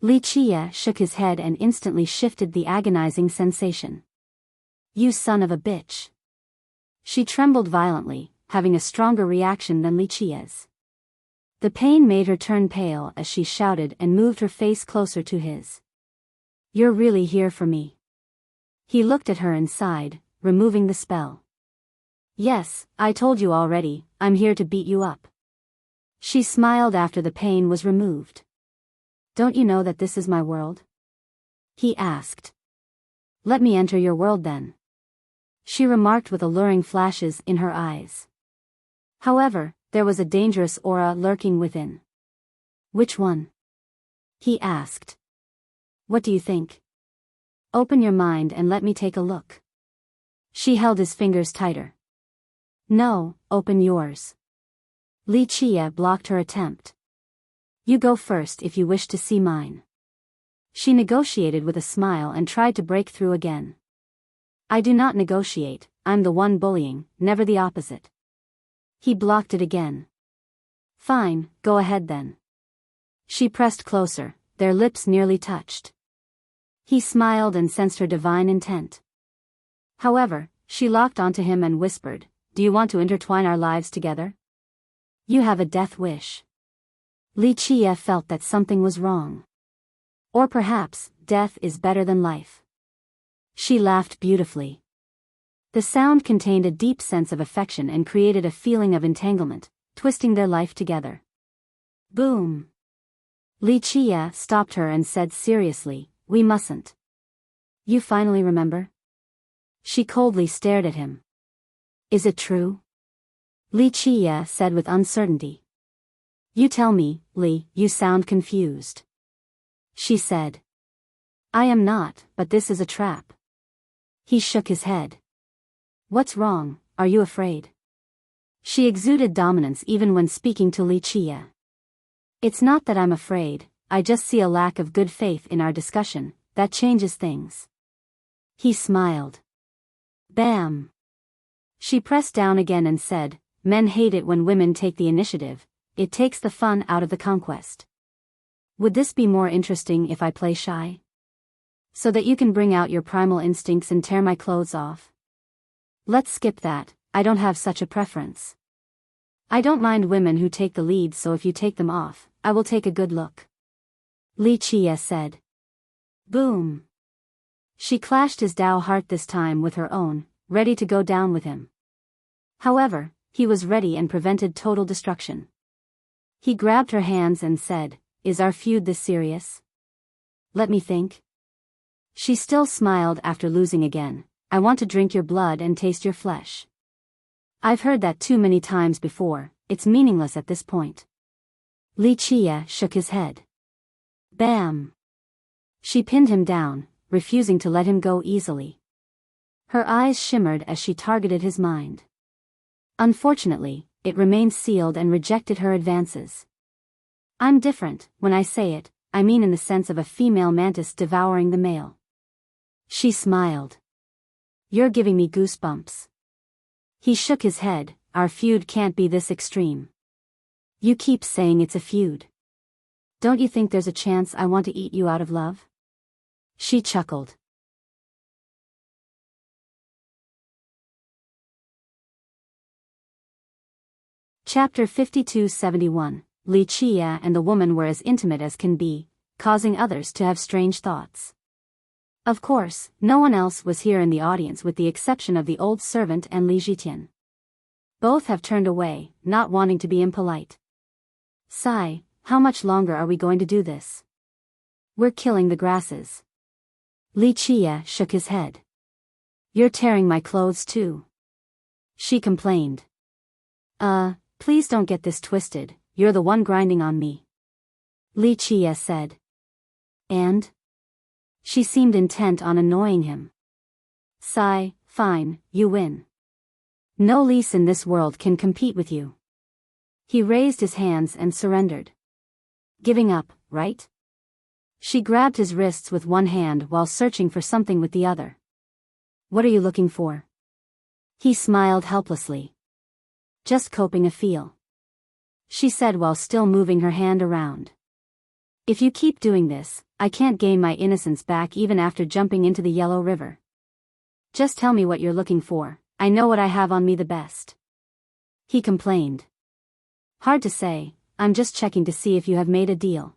Wuxia shook his head and instantly shifted the agonizing sensation. You son of a bitch. She trembled violently, having a stronger reaction than Wuxia's. The pain made her turn pale as she shouted and moved her face closer to his. You're really here for me. He looked at her and sighed, removing the spell. Yes, I told you already, I'm here to beat you up. She smiled after the pain was removed. Don't you know that this is my world? He asked. Let me enter your world then. She remarked with alluring flashes in her eyes. However, there was a dangerous aura lurking within. Which one? He asked. What do you think? Open your mind and let me take a look. She held his fingers tighter. No, open yours. Wuxia blocked her attempt. You go first if you wish to see mine. She negotiated with a smile and tried to break through again. I do not negotiate, I'm the one bullying, never the opposite. He blocked it again. Fine, go ahead then. She pressed closer, their lips nearly touched. He smiled and sensed her divine intent. However, she locked onto him and whispered, do you want to intertwine our lives together? You have a death wish. Wuxia felt that something was wrong. Or perhaps, death is better than life. She laughed beautifully. The sound contained a deep sense of affection and created a feeling of entanglement, twisting their life together. Boom. Wuxia stopped her and said seriously, we mustn't. You finally remember? She coldly stared at him. Is it true? Wuxia said with uncertainty. You tell me, Li, you sound confused. She said. I am not, but this is a trap. He shook his head. What's wrong, are you afraid? She exuded dominance even when speaking to Wuxia. It's not that I'm afraid, I just see a lack of good faith in our discussion, that changes things. He smiled. Bam. She pressed down again and said, men hate it when women take the initiative, it takes the fun out of the conquest. Would this be more interesting if I play shy? So that you can bring out your primal instincts and tear my clothes off? Let's skip that, I don't have such a preference. I don't mind women who take the lead, so if you take them off, I will take a good look. Wuxia said. Boom. She clashed his Dao heart this time with her own, ready to go down with him. However, he was ready and prevented total destruction. He grabbed her hands and said, "Is our feud this serious? Let me think." She still smiled after losing again. "I want to drink your blood and taste your flesh." "I've heard that too many times before, it's meaningless at this point." Li Qie shook his head. Bam! She pinned him down, refusing to let him go easily. Her eyes shimmered as she targeted his mind. Unfortunately, it remained sealed and rejected her advances. "I'm different, when I say it, I mean in the sense of a female mantis devouring the male." She smiled. "You're giving me goosebumps." He shook his head. "Our feud can't be this extreme." "You keep saying it's a feud. Don't you think there's a chance I want to eat you out of love?" She chuckled. Chapter 52-71. Li Qie and the woman were as intimate as can be, causing others to have strange thoughts. Of course, no one else was here in the audience with the exception of the old servant and Li Zhitian. Both have turned away, not wanting to be impolite. "Sai, how much longer are we going to do this? We're killing the grasses." Li Qie shook his head. "You're tearing my clothes too." She complained. Please don't get this twisted, you're the one grinding on me." Li Qie said. "And?" She seemed intent on annoying him. "Sai, fine, you win. No lease in this world can compete with you." He raised his hands and surrendered. "Giving up, right?" She grabbed his wrists with one hand while searching for something with the other. "What are you looking for?" He smiled helplessly. "Just coping a feel," she said while still moving her hand around. "If you keep doing this, I can't gain my innocence back even after jumping into the Yellow River. Just tell me what you're looking for, I know what I have on me the best." He complained. "Hard to say, I'm just checking to see if you have made a deal."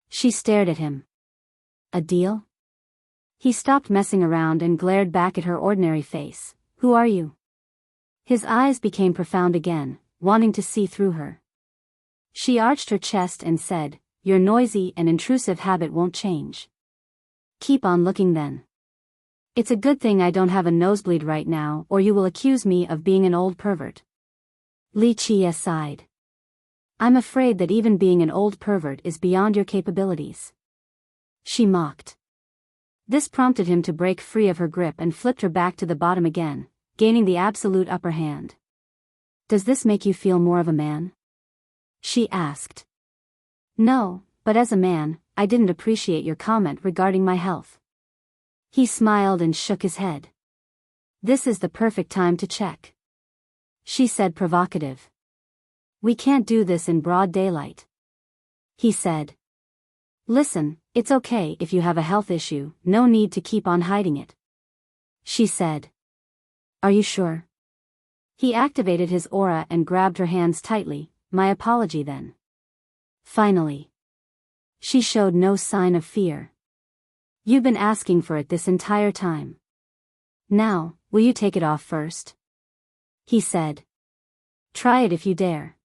She stared at him. "A deal?" He stopped messing around and glared back at her ordinary face. "Who are you?" His eyes became profound again, wanting to see through her. She arched her chest and said, "Your noisy and intrusive habit won't change. Keep on looking then. It's a good thing I don't have a nosebleed right now or you will accuse me of being an old pervert." Li Qie sighed. "I'm afraid that even being an old pervert is beyond your capabilities." She mocked. This prompted him to break free of her grip and flipped her back to the bottom again, gaining the absolute upper hand. "Does this make you feel more of a man?" she asked. "No, but as a man, I didn't appreciate your comment regarding my health." He smiled and shook his head. "This is the perfect time to check," she said provocative. "We can't do this in broad daylight." He said. "Listen, it's okay if you have a health issue, no need to keep on hiding it," she said. "Are you sure?" He activated his aura and grabbed her hands tightly. "My apology then." Finally. She showed no sign of fear. "You've been asking for it this entire time. Now, will you take it off first?" He said. "Try it if you dare,"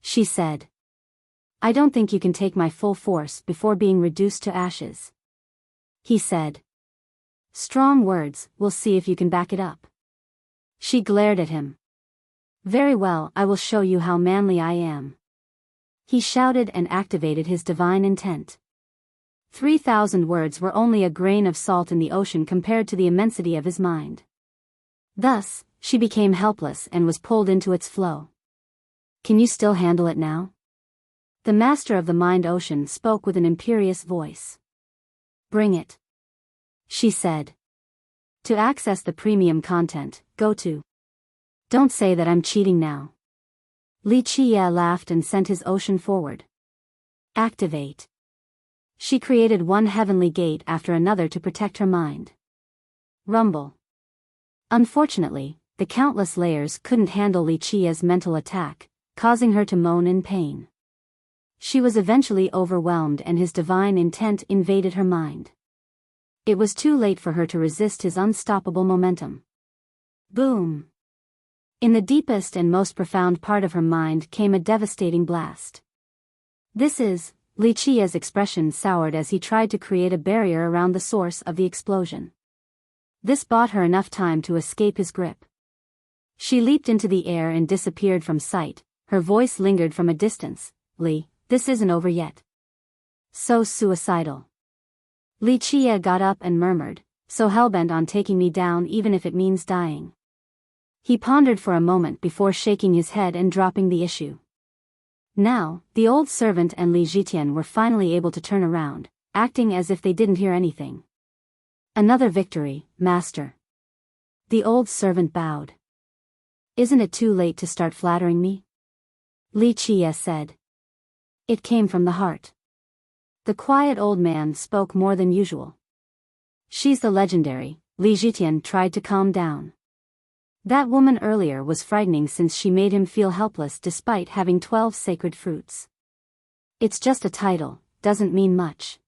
she said. "I don't think you can take my full force before being reduced to ashes," he said. "Strong words, we'll see if you can back it up." She glared at him. "Very well, I will show you how manly I am." He shouted and activated his divine intent. 3,000 words were only a grain of salt in the ocean compared to the immensity of his mind. Thus, she became helpless and was pulled into its flow. "Can you still handle it now?" The master of the mind ocean spoke with an imperious voice. "Bring it," she said. "To access the premium content, go to." "Don't say that I'm cheating now." Li Qie laughed and sent his ocean forward. "Activate." She created one heavenly gate after another to protect her mind. Rumble. Unfortunately, the countless layers couldn't handle Li Qie's mental attack, causing her to moan in pain. She was eventually overwhelmed and his divine intent invaded her mind. It was too late for her to resist his unstoppable momentum. Boom! In the deepest and most profound part of her mind came a devastating blast. "This is..." Li Qia's expression soured as he tried to create a barrier around the source of the explosion. This bought her enough time to escape his grip. She leaped into the air and disappeared from sight. Her voice lingered from a distance. "Li, this isn't over yet." "So suicidal." Li Qia got up and murmured, "So hellbent on taking me down even if it means dying." He pondered for a moment before shaking his head and dropping the issue. Now, the old servant and Li Zhitian were finally able to turn around, acting as if they didn't hear anything. "Another victory, master." The old servant bowed. "Isn't it too late to start flattering me?" Li Qia said. It came from the heart. The quiet old man spoke more than usual. "She's the legendary." Li Zhitian tried to calm down. "That woman earlier was frightening since she made him feel helpless despite having 12 sacred fruits. It's just a title, doesn't mean much."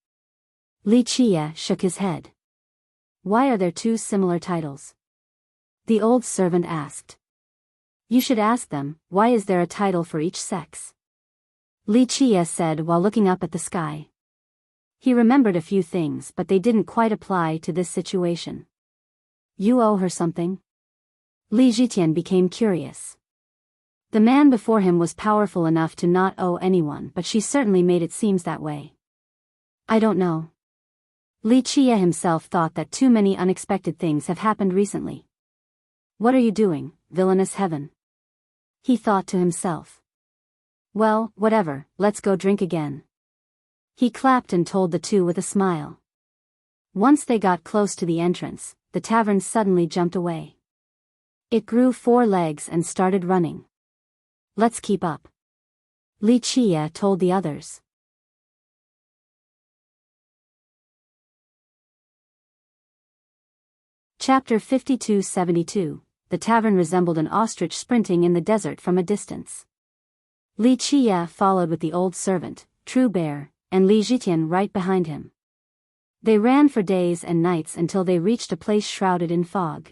Li Qia shook his head. "Why are there two similar titles?" the old servant asked. "You should ask them, why is there a title for each sex?" Li Qia said while looking up at the sky. He remembered a few things but they didn't quite apply to this situation. "You owe her something?" Li Zhitian became curious. The man before him was powerful enough to not owe anyone, but she certainly made it seem that way. "I don't know." Li Qia himself thought that too many unexpected things have happened recently. "What are you doing, villainous heaven?" he thought to himself. "Well, whatever, let's go drink again." He clapped and told the two with a smile. Once they got close to the entrance, the tavern suddenly jumped away. It grew 4 legs and started running. "Let's keep up," Li Qia told the others. Chapter 52-72. The tavern resembled an ostrich sprinting in the desert from a distance. Li Qia followed with the old servant, True Bear, and Li Zhitian right behind him. They ran for days and nights until they reached a place shrouded in fog.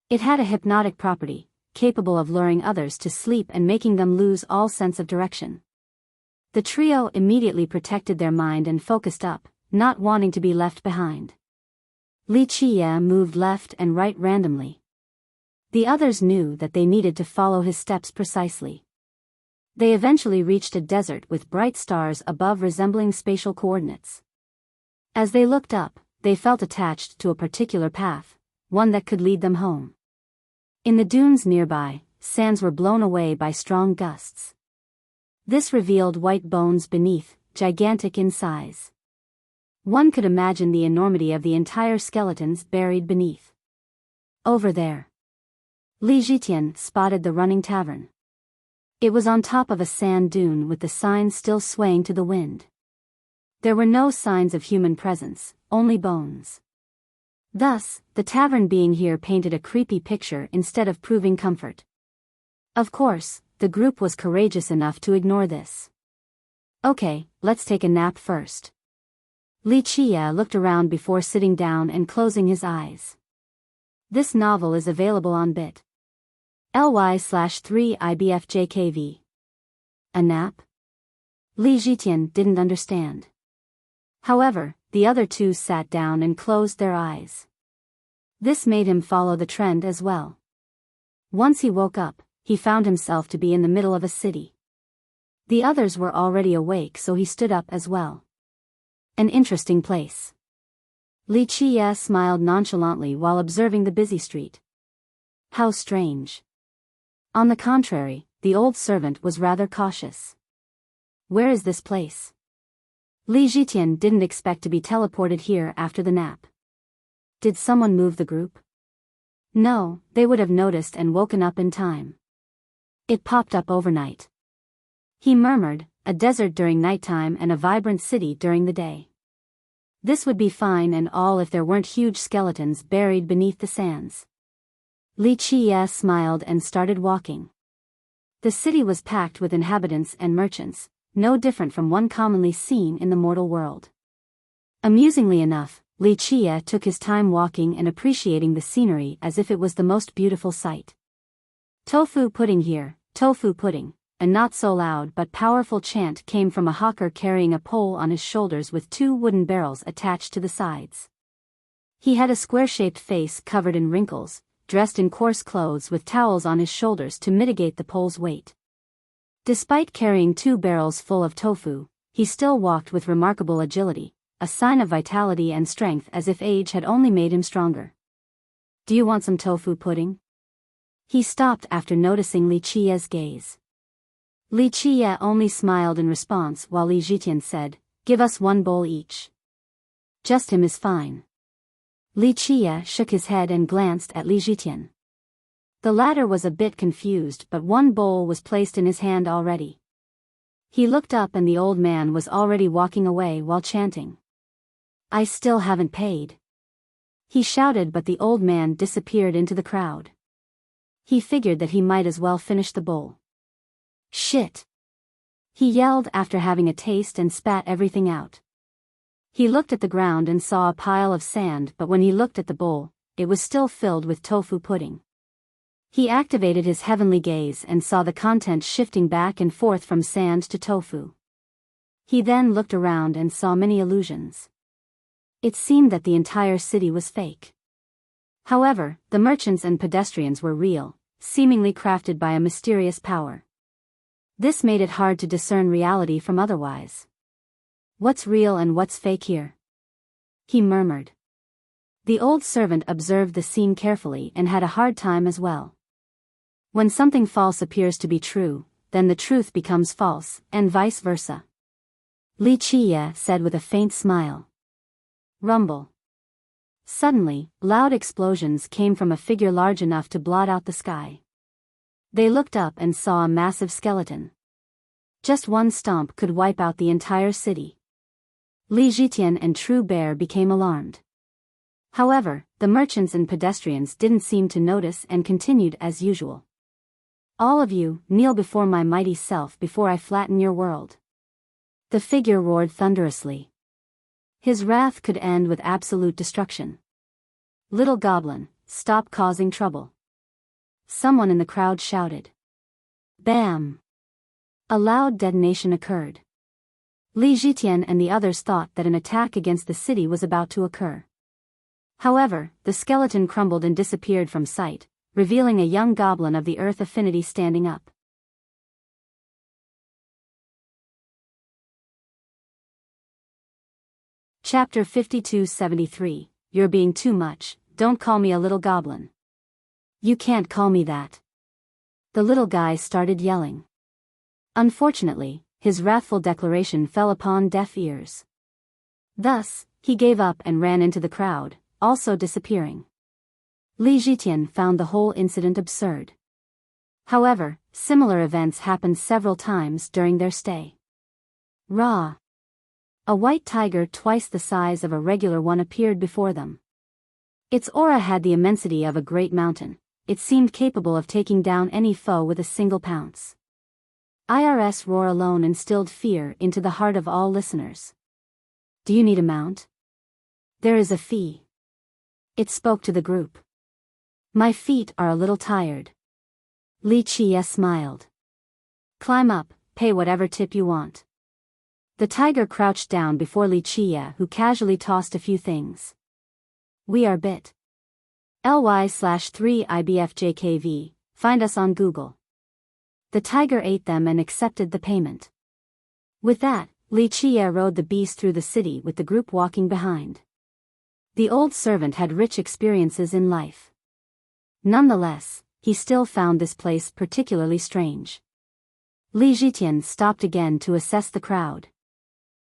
It had a hypnotic property, capable of luring others to sleep and making them lose all sense of direction. The trio immediately protected their mind and focused up, not wanting to be left behind. Li Qia moved left and right randomly. The others knew that they needed to follow his steps precisely. They eventually reached a desert with bright stars above resembling spatial coordinates. As they looked up, they felt attached to a particular path, one that could lead them home. In the dunes nearby, sands were blown away by strong gusts. This revealed white bones beneath, gigantic in size. One could imagine the enormity of the entire skeletons buried beneath. Over there, Li Zhitian spotted the running tavern. It was on top of a sand dune with the sign still swaying to the wind. There were no signs of human presence, only bones. Thus, the tavern being here painted a creepy picture instead of proving comfort. Of course, the group was courageous enough to ignore this. "Okay, let's take a nap first." Li Qia looked around before sitting down and closing his eyes. This novel is available on bit.ly/3IBFJKV. A nap? Li Zhitian didn't understand. However, the other two sat down and closed their eyes. This made him follow the trend as well. Once he woke up, he found himself to be in the middle of a city. The others were already awake, so he stood up as well. An interesting place. Li Qia smiled nonchalantly while observing the busy street. How strange. On the contrary, the old servant was rather cautious. Where is this place? Li Zhitian didn't expect to be teleported here after the nap. Did someone move the group? No, they would have noticed and woken up in time. It popped up overnight. He murmured, a desert during nighttime and a vibrant city during the day. This would be fine and all if there weren't huge skeletons buried beneath the sands. Li Qia smiled and started walking. The city was packed with inhabitants and merchants, no different from one commonly seen in the mortal world. Amusingly enough, Li Chia took his time walking and appreciating the scenery as if it was the most beautiful sight. Tofu pudding here, tofu pudding. A not so loud but powerful chant came from a hawker carrying a pole on his shoulders with 2 wooden barrels attached to the sides. He had a square-shaped face covered in wrinkles, dressed in coarse clothes with towels on his shoulders to mitigate the pole's weight. Despite carrying 2 barrels full of tofu, he still walked with remarkable agility, a sign of vitality and strength as if age had only made him stronger. "Do you want some tofu pudding?" He stopped after noticing Li Chia's gaze. Li Chia only smiled in response while Li Zhitian said, "Give us 1 bowl each." "Just him is fine." Li Chia shook his head and glanced at Li Zhitian. The latter was a bit confused, but 1 bowl was placed in his hand already. He looked up and the old man was already walking away while chanting. "I still haven't paid." He shouted, but the old man disappeared into the crowd. He figured that he might as well finish the bowl. "Shit!" he yelled after having a taste and spat everything out. He looked at the ground and saw a pile of sand, but when he looked at the bowl, it was still filled with tofu pudding. He activated his heavenly gaze and saw the contents shifting back and forth from sand to tofu. He then looked around and saw many illusions. It seemed that the entire city was fake. However, the merchants and pedestrians were real, seemingly crafted by a mysterious power. This made it hard to discern reality from otherwise. "What's real and what's fake here?" he murmured. The old servant observed the scene carefully and had a hard time as well. When something false appears to be true, then the truth becomes false, and vice versa. Li Chia said with a faint smile. Rumble. Suddenly, loud explosions came from a figure large enough to blot out the sky. They looked up and saw a massive skeleton. Just 1 stomp could wipe out the entire city. Li Zhitian and True Bear became alarmed. However, the merchants and pedestrians didn't seem to notice and continued as usual. "All of you, kneel before my mighty self before I flatten your world." The figure roared thunderously. His wrath could end with absolute destruction. "Little goblin, stop causing trouble." Someone in the crowd shouted. Bam! A loud detonation occurred. Li Zhitian and the others thought that an attack against the city was about to occur. However, the skeleton crumbled and disappeared from sight, revealing a young goblin of the earth affinity standing up. Chapter 5273, You're being too much, don't call me a little goblin. You can't call me that. The little guy started yelling. Unfortunately, his wrathful declaration fell upon deaf ears. Thus, he gave up and ran into the crowd, also disappearing. Li Zhitian found the whole incident absurd. However, similar events happened several times during their stay. Ra! A white tiger twice the size of a regular one appeared before them. Its aura had the immensity of a great mountain. It seemed capable of taking down any foe with a single pounce. IRS roar alone instilled fear into the heart of all listeners. Do you need a mount? There is a fee. It spoke to the group. My feet are a little tired. Li Chia smiled. Climb up, pay whatever tip you want. The tiger crouched down before Li Chia, who casually tossed a few things. We are bit. ly/3IBFJKV, find us on Google. The tiger ate them and accepted the payment. With that, Li Chia rode the beast through the city with the group walking behind. The old servant had rich experiences in life. Nonetheless, he still found this place particularly strange. Li Zhitian stopped again to assess the crowd.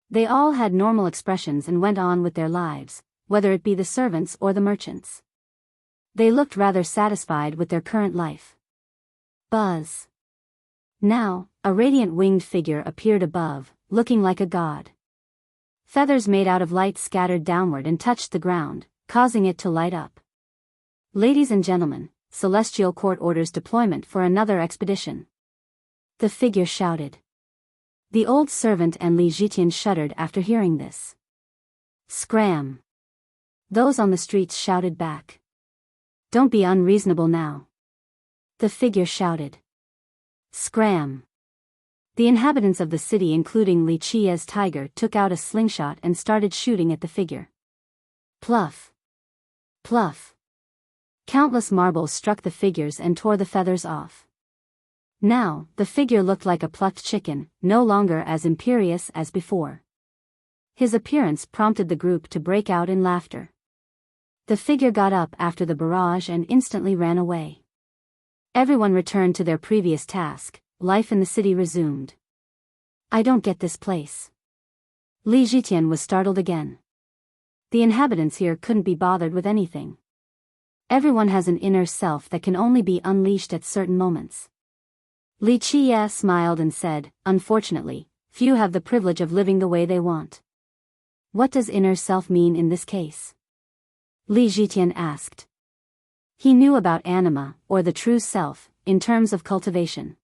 They all had normal expressions and went on with their lives, whether it be the servants or the merchants. They looked rather satisfied with their current life. Buzz. Now, a radiant winged figure appeared above, looking like a god. Feathers made out of light scattered downward and touched the ground, causing it to light up. Ladies and gentlemen, Celestial Court orders deployment for another expedition. The figure shouted. The old servant and Li Zhitian shuddered after hearing this. Scram! Those on the streets shouted back. Don't be unreasonable now. The figure shouted. Scram. The inhabitants of the city, including Li Qia's tiger, took out a slingshot and started shooting at the figure. Pluff. Pluff. Countless marbles struck the figures and tore the feathers off. Now, the figure looked like a plucked chicken, no longer as imperious as before. His appearance prompted the group to break out in laughter. The figure got up after the barrage and instantly ran away. Everyone returned to their previous task. Life in the city resumed. I don't get this place. Li Zhitian was startled again. The inhabitants here couldn't be bothered with anything. Everyone has an inner self that can only be unleashed at certain moments. Li Qia smiled and said, unfortunately, few have the privilege of living the way they want. What does inner self mean in this case? Li Zhitian asked. He knew about anima, or the true self, in terms of cultivation.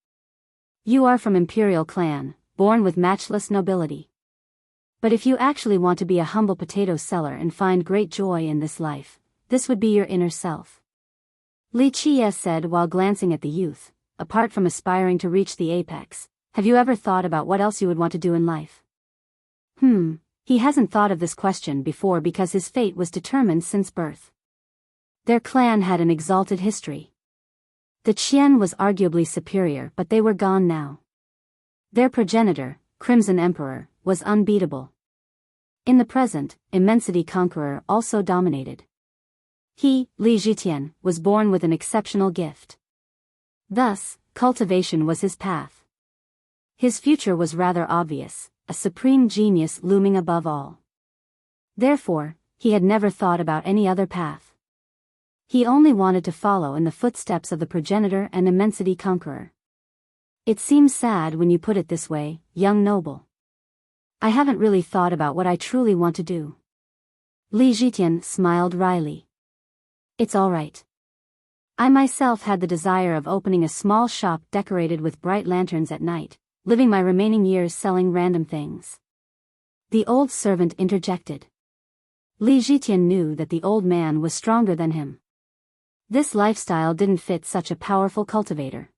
You are from imperial clan, born with matchless nobility. But if you actually want to be a humble potato seller and find great joy in this life, this would be your inner self. Li Qia said while glancing at the youth, apart from aspiring to reach the apex, have you ever thought about what else you would want to do in life? He hasn't thought of this question before because his fate was determined since birth. Their clan had an exalted history. The Qian was arguably superior, but they were gone now. Their progenitor, Crimson Emperor, was unbeatable. In the present, Immensity Conqueror also dominated. He, Li Zhitian, was born with an exceptional gift. Thus, cultivation was his path. His future was rather obvious, a supreme genius looming above all. Therefore, he had never thought about any other path. He only wanted to follow in the footsteps of the progenitor and Immensity Conqueror. It seems sad when you put it this way, young noble. I haven't really thought about what I truly want to do. Li Zhitian smiled wryly. It's all right. I myself had the desire of opening a small shop decorated with bright lanterns at night, living my remaining years selling random things. The old servant interjected. Li Zhitian knew that the old man was stronger than him. This lifestyle didn't fit such a powerful cultivator.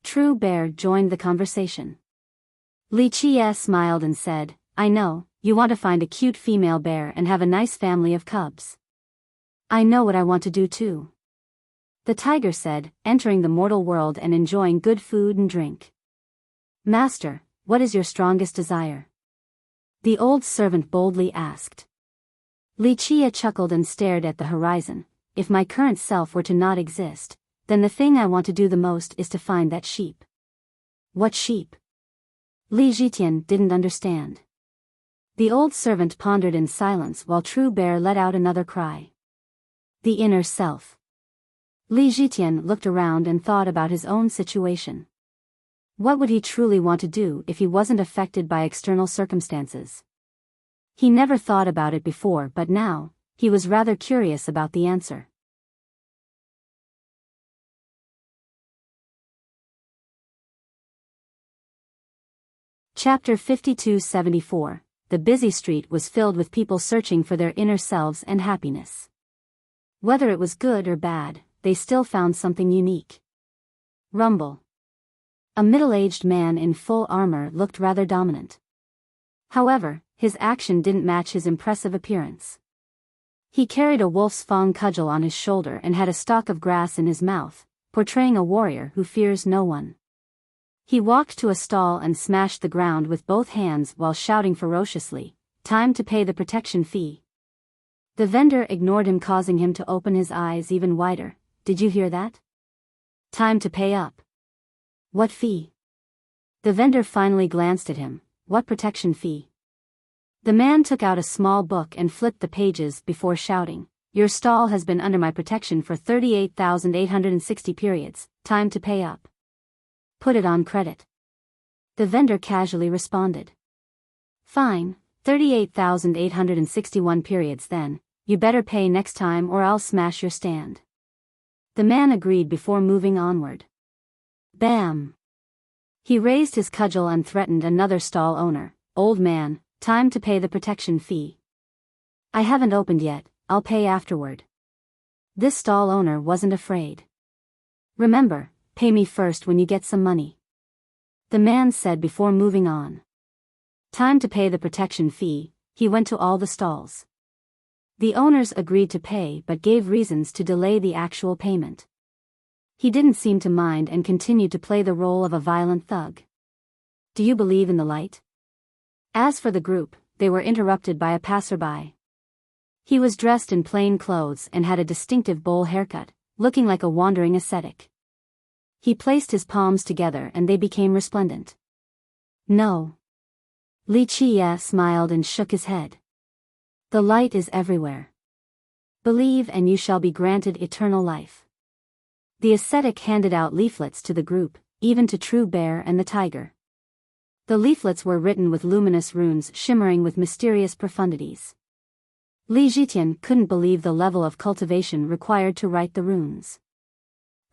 True Bear joined the conversation. Li Qia smiled and said, I know, you want to find a cute female bear and have a nice family of cubs. I know what I want to do too. The tiger said, entering the mortal world and enjoying good food and drink. Master, what is your strongest desire? The old servant boldly asked. Li Qia chuckled and stared at the horizon. If my current self were to not exist, then the thing I want to do the most is to find that sheep. What sheep? Li Zhitian didn't understand. The old servant pondered in silence while True Bear let out another cry. The inner self. Li Zhitian looked around and thought about his own situation. What would he truly want to do if he wasn't affected by external circumstances? He never thought about it before, but now, he was rather curious about the answer. Chapter 52-74. The busy street was filled with people searching for their inner selves and happiness. Whether it was good or bad, they still found something unique. Rumble. A middle-aged man in full armor looked rather dominant. However, his action didn't match his impressive appearance. He carried a wolf's fang cudgel on his shoulder and had a stalk of grass in his mouth, portraying a warrior who fears no one. He walked to a stall and smashed the ground with both hands while shouting ferociously, "Time to pay the protection fee." The vendor ignored him, causing him to open his eyes even wider. Did you hear that? Time to pay up. What fee? The vendor finally glanced at him. What protection fee? The man took out a small book and flipped the pages before shouting, "Your stall has been under my protection for 38,860 periods, time to pay up. Put it on credit." The vendor casually responded. "Fine, 38,861 periods then, you better pay next time or I'll smash your stand." The man agreed before moving onward. Bam! He raised his cudgel and threatened another stall owner. "Old man, time to pay the protection fee." I haven't opened yet, I'll pay afterward. This stall owner wasn't afraid. Remember, pay me first when you get some money. The man said before moving on. Time to pay the protection fee. He went to all the stalls. The owners agreed to pay but gave reasons to delay the actual payment. He didn't seem to mind and continued to play the role of a violent thug. Do you believe in the light? As for the group, they were interrupted by a passerby. He was dressed in plain clothes and had a distinctive bowl haircut, looking like a wandering ascetic. He placed his palms together and they became resplendent. No. Li Qie smiled and shook his head. The light is everywhere. Believe and you shall be granted eternal life. The ascetic handed out leaflets to the group, even to True Bear and the tiger. The leaflets were written with luminous runes shimmering with mysterious profundities. Li Zhitian couldn't believe the level of cultivation required to write the runes.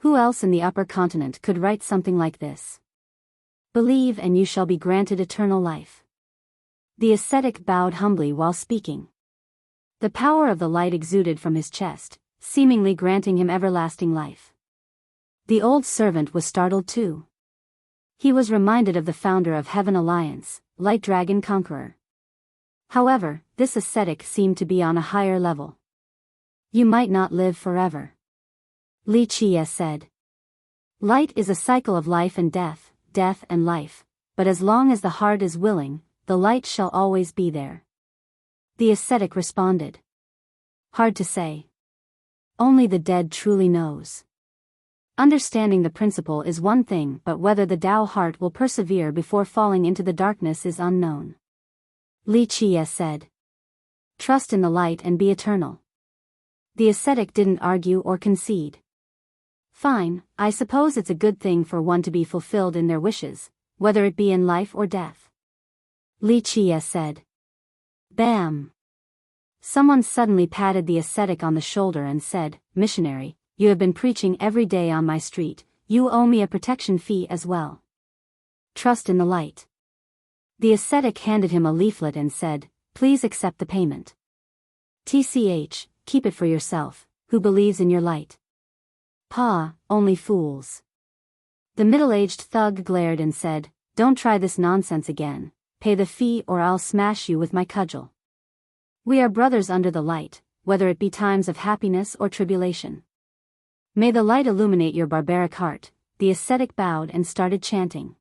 Who else in the upper continent could write something like this? Believe and you shall be granted eternal life. The ascetic bowed humbly while speaking. The power of the light exuded from his chest, seemingly granting him everlasting life. The old servant was startled too. He was reminded of the founder of Heaven Alliance, Light Dragon Conqueror. However, this ascetic seemed to be on a higher level. You might not live forever. Li Qie said. Light is a cycle of life and death, death and life, but as long as the heart is willing, the light shall always be there. The ascetic responded. Hard to say. Only the dead truly knows. Understanding the principle is one thing, but whether the Tao heart will persevere before falling into the darkness is unknown. Li Qie said. Trust in the light and be eternal. The ascetic didn't argue or concede. Fine, I suppose it's a good thing for one to be fulfilled in their wishes, whether it be in life or death. Li Qie said. Bam! Someone suddenly patted the ascetic on the shoulder and said, Missionary, you have been preaching every day on my street, you owe me a protection fee as well. Trust in the light. The ascetic handed him a leaflet and said, Please accept the payment. TCH, keep it for yourself, who believes in your light? Pa, only fools. The middle-aged thug glared and said, Don't try this nonsense again, pay the fee or I'll smash you with my cudgel. We are brothers under the light, whether it be times of happiness or tribulation. May the light illuminate your barbaric heart. The ascetic bowed and started chanting.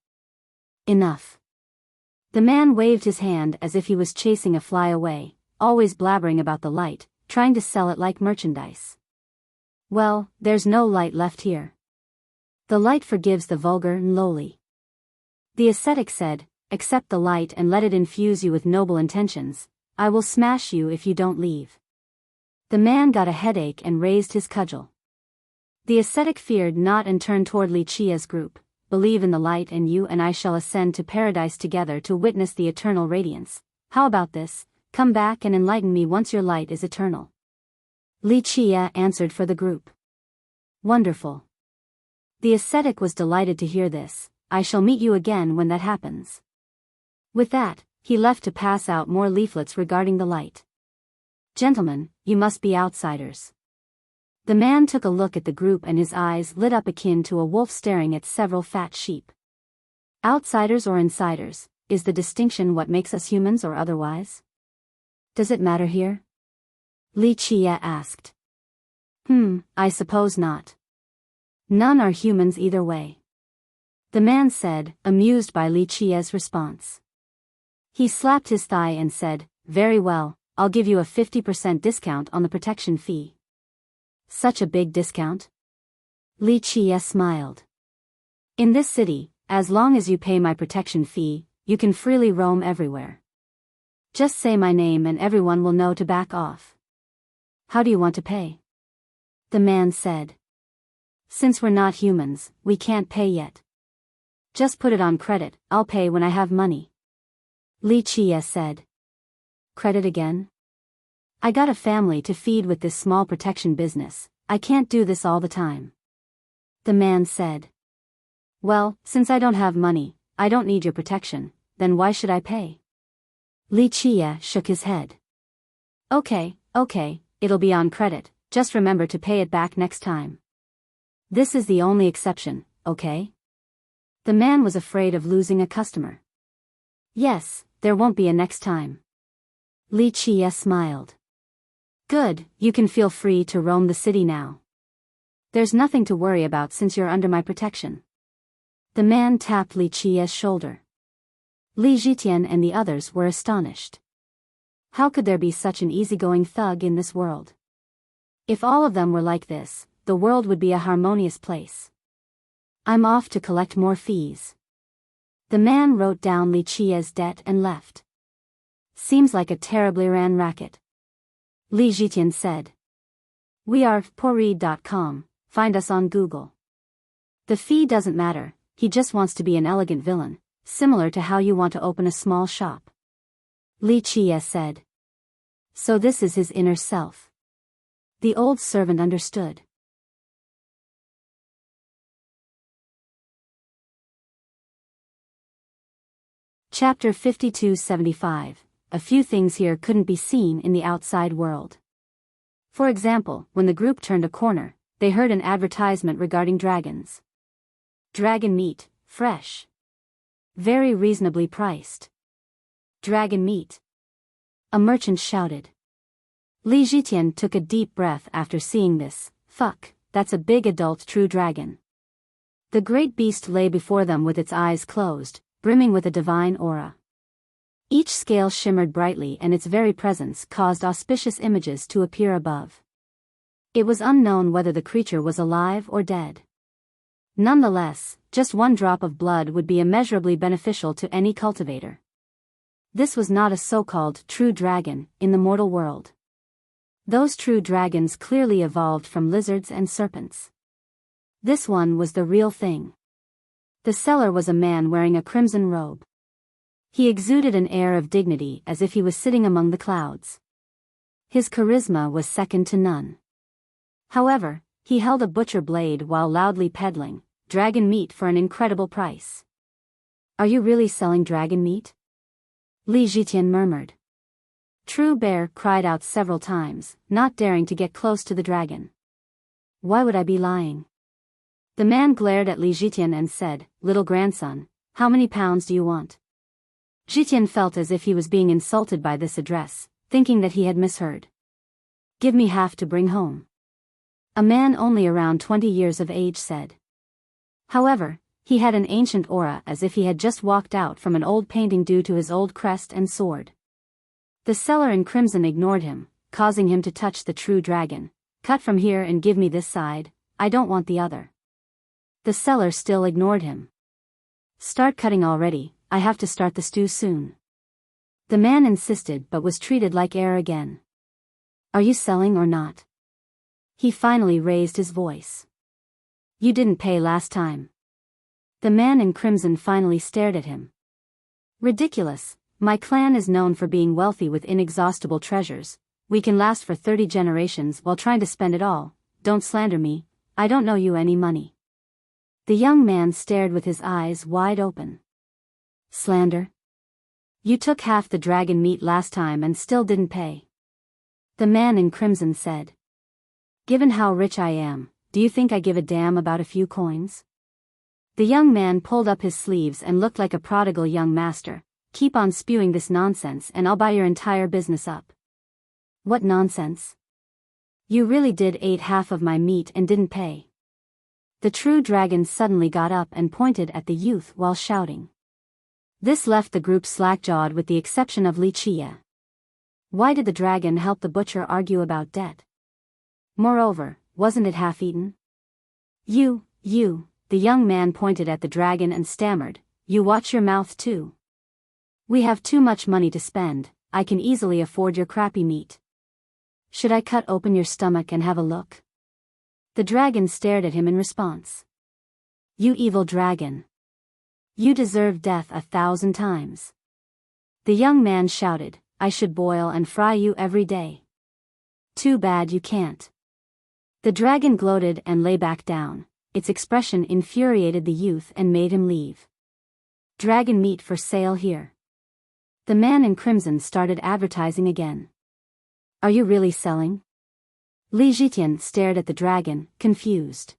Enough. The man waved his hand as if he was chasing a fly away, always blabbering about the light, trying to sell it like merchandise. Well, there's no light left here. The light forgives the vulgar and lowly. The ascetic said, Accept the light and let it infuse you with noble intentions. I will smash you if you don't leave. The man got a headache and raised his cudgel. The ascetic feared not and turned toward Li Qie's group. Believe in the light and you and I shall ascend to paradise together to witness the eternal radiance. How about this? Come back and enlighten me once your light is eternal. Li Qie answered for the group. Wonderful. The ascetic was delighted to hear this. I shall meet you again when that happens. With that, he left to pass out more leaflets regarding the light. Gentlemen, you must be outsiders. The man took a look at the group and his eyes lit up akin to a wolf staring at several fat sheep. Outsiders or insiders, is the distinction what makes us humans or otherwise? Does it matter here? Li Qie asked. I suppose not. None are humans either way. The man said, amused by Li Qie's response. He slapped his thigh and said, Very well, I'll give you a 50% discount on the protection fee. Such a big discount? Li Qie smiled. In this city, as long as you pay my protection fee, you can freely roam everywhere. Just say my name and everyone will know to back off. How do you want to pay? The man said. Since we're not humans, we can't pay yet. Just put it on credit, I'll pay when I have money. Li Qie said. Credit again? I got a family to feed with this small protection business, I can't do this all the time. The man said. Well, since I don't have money, I don't need your protection, then why should I pay? Li Qie shook his head. Okay, it'll be on credit, just remember to pay it back next time. This is the only exception, okay? The man was afraid of losing a customer. Yes, there won't be a next time. Li Qie smiled. Good, you can feel free to roam the city now. There's nothing to worry about since you're under my protection. The man tapped Li Qie's shoulder. Li Zhitian and the others were astonished. How could there be such an easygoing thug in this world? If all of them were like this, the world would be a harmonious place. I'm off to collect more fees. The man wrote down Li Qie's debt and left. Seems like a terribly ran racket. Li Zhitian said. We are Pori.com, find us on Google. The fee doesn't matter, he just wants to be an elegant villain, similar to how you want to open a small shop. Li Qie said. So this is his inner self. The old servant understood. Chapter 5275. A few things here couldn't be seen in the outside world. For example, when the group turned a corner, they heard an advertisement regarding dragons. Dragon meat, fresh. Very reasonably priced. Dragon meat. A merchant shouted. Li Zhitian took a deep breath after seeing this. Fuck, that's a big adult true dragon. The great beast lay before them with its eyes closed, brimming with a divine aura. Each scale shimmered brightly and its very presence caused auspicious images to appear above. It was unknown whether the creature was alive or dead. Nonetheless, just one drop of blood would be immeasurably beneficial to any cultivator. This was not a so-called true dragon in the mortal world. Those true dragons clearly evolved from lizards and serpents. This one was the real thing. The seller was a man wearing a crimson robe. He exuded an air of dignity as if he was sitting among the clouds. His charisma was second to none. However, he held a butcher blade while loudly peddling dragon meat for an incredible price. Are you really selling dragon meat? Li Zhitian murmured. True Bear cried out several times, not daring to get close to the dragon. Why would I be lying? The man glared at Li Zhitian and said, Little grandson, how many pounds do you want? Zhitian felt as if he was being insulted by this address, thinking that he had misheard. Give me half to bring home. A man only around 20 years of age said. However, he had an ancient aura as if he had just walked out from an old painting due to his old crest and sword. The seller in crimson ignored him, causing him to touch the true dragon. Cut from here and give me this side, I don't want the other. The seller still ignored him. Start cutting already, I have to start the stew soon. The man insisted but was treated like air again. Are you selling or not? He finally raised his voice. You didn't pay last time. The man in crimson finally stared at him. Ridiculous, my clan is known for being wealthy with inexhaustible treasures. We can last for 30 generations while trying to spend it all. Don't slander me, I don't know you any money. The young man stared with his eyes wide open. Slander? You took half the dragon meat last time and still didn't pay. The man in crimson said. Given how rich I am, do you think I give a damn about a few coins? The young man pulled up his sleeves and looked like a prodigal young master. Keep on spewing this nonsense and I'll buy your entire business up. What nonsense? You really did eat half of my meat and didn't pay. The true dragon suddenly got up and pointed at the youth while shouting. This left the group slack-jawed with the exception of Li Qie. Why did the dragon help the butcher argue about debt? Moreover, wasn't it half-eaten? You, the young man pointed at the dragon and stammered, you watch your mouth too. We have too much money to spend, I can easily afford your crappy meat. Should I cut open your stomach and have a look? The dragon stared at him in response. You evil dragon. You deserve death 1,000 times. The young man shouted, I should boil and fry you every day. Too bad you can't. The dragon gloated and lay back down. Its expression infuriated the youth and made him leave. Dragon meat for sale here. The man in crimson started advertising again. Are you really selling? Li Zhitian stared at the dragon, confused.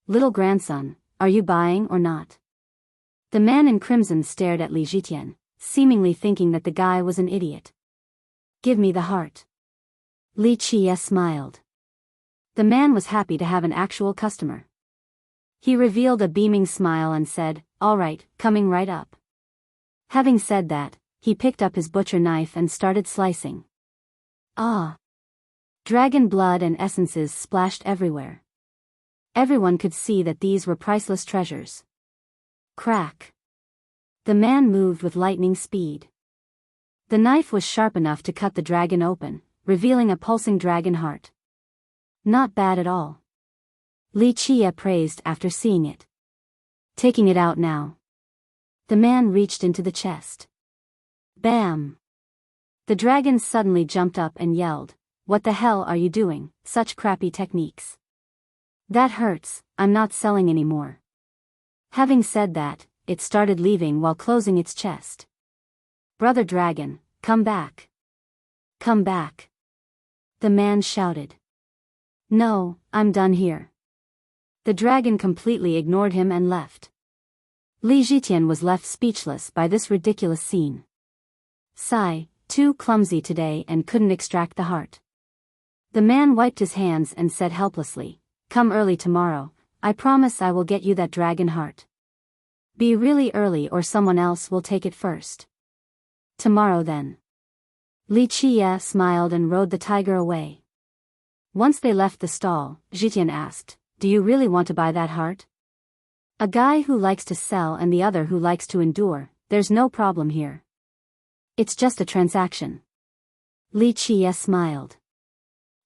Little grandson, are you buying or not? The man in crimson stared at Li Zhitian, seemingly thinking that the guy was an idiot. Give me the heart. Li Qie smiled. The man was happy to have an actual customer. He revealed a beaming smile and said, all right, coming right up. Having said that, he picked up his butcher knife and started slicing. Ah! Dragon blood and essences splashed everywhere. Everyone could see that these were priceless treasures. Crack! The man moved with lightning speed. The knife was sharp enough to cut the dragon open, revealing a pulsing dragon heart. Not bad at all. Li Qie praised after seeing it. Taking it out now. The man reached into the chest. Bam! The dragon suddenly jumped up and yelled, what the hell are you doing, such crappy techniques? That hurts, I'm not selling anymore. Having said that, it started leaving while closing its chest. Brother dragon, come back. Come back. The man shouted. No, I'm done here. The dragon completely ignored him and left. Li Zhitian was left speechless by this ridiculous scene. Sigh, too clumsy today and couldn't extract the heart. The man wiped his hands and said helplessly, come early tomorrow, I promise I will get you that dragon heart. Be really early or someone else will take it first. Tomorrow then. Li Qie smiled and rode the tiger away. Once they left the stall, Zhitian asked, do you really want to buy that heart? A guy who likes to sell and the other who likes to endure, there's no problem here. It's just a transaction. Li Qie smiled.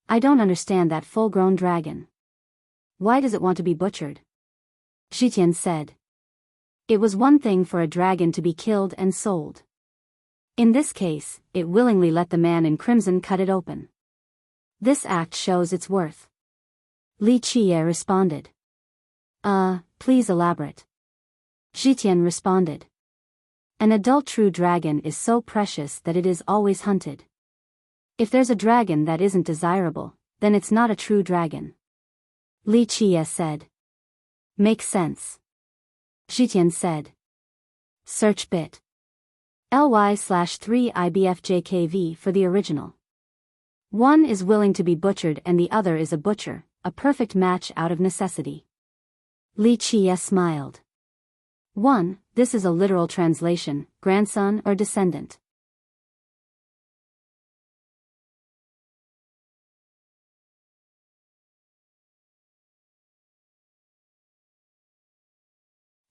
I don't understand that full-grown dragon. Why does it want to be butchered? Zhitian said. It was one thing for a dragon to be killed and sold. In this case, it willingly let the man in crimson cut it open. This act shows its worth. Li Qie responded. Please elaborate. Zhitian responded. An adult true dragon is so precious that it is always hunted. If there's a dragon that isn't desirable, then it's not a true dragon. Li Qie said. Makes sense. Zhitian said. Search bit. ly/3ibfjkv for the original. One is willing to be butchered and the other is a butcher, a perfect match out of necessity. Li Qie smiled. 1. This is a literal translation, grandson or descendant.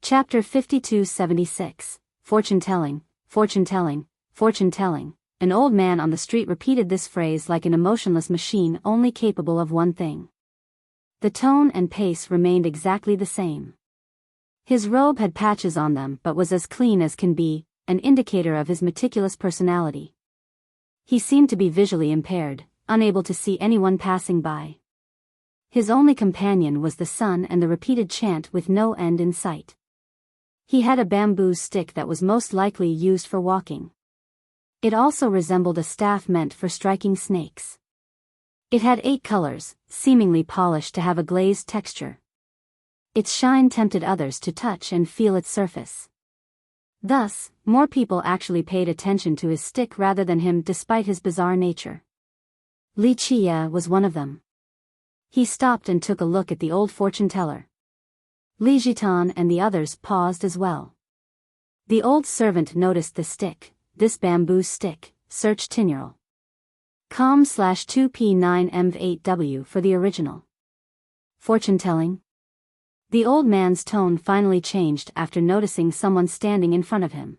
Chapter 5276, Fortune-telling, fortune-telling, fortune-telling. An old man on the street repeated this phrase like an emotionless machine only capable of one thing. The tone and pace remained exactly the same. His robe had patches on them but was as clean as can be, an indicator of his meticulous personality. He seemed to be visually impaired, unable to see anyone passing by. His only companion was the sun and the repeated chant with no end in sight. He had a bamboo stick that was most likely used for walking. It also resembled a staff meant for striking snakes. It had 8 colors, seemingly polished to have a glazed texture. Its shine tempted others to touch and feel its surface. Thus, more people actually paid attention to his stick rather than him despite his bizarre nature. Li Qie was one of them. He stopped and took a look at the old fortune-teller. Li Zhitan and the others paused as well. The old servant noticed the stick, this bamboo stick, search Tinural. com/2p9mv8w for the original. Fortune-telling? The old man's tone finally changed after noticing someone standing in front of him.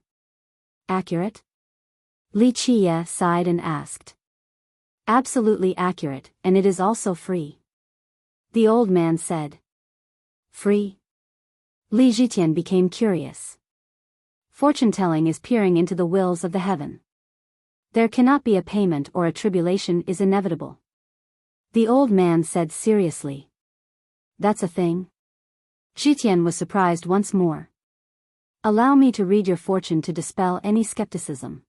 Accurate? Li Qie sighed and asked. Absolutely accurate, and it is also free. The old man said. Free? Li Zhitian became curious. Fortune-telling is peering into the wills of the heaven. There cannot be a payment or a tribulation is inevitable. The old man said seriously. That's a thing? Zhitian was surprised once more. Allow me to read your fortune to dispel any skepticism.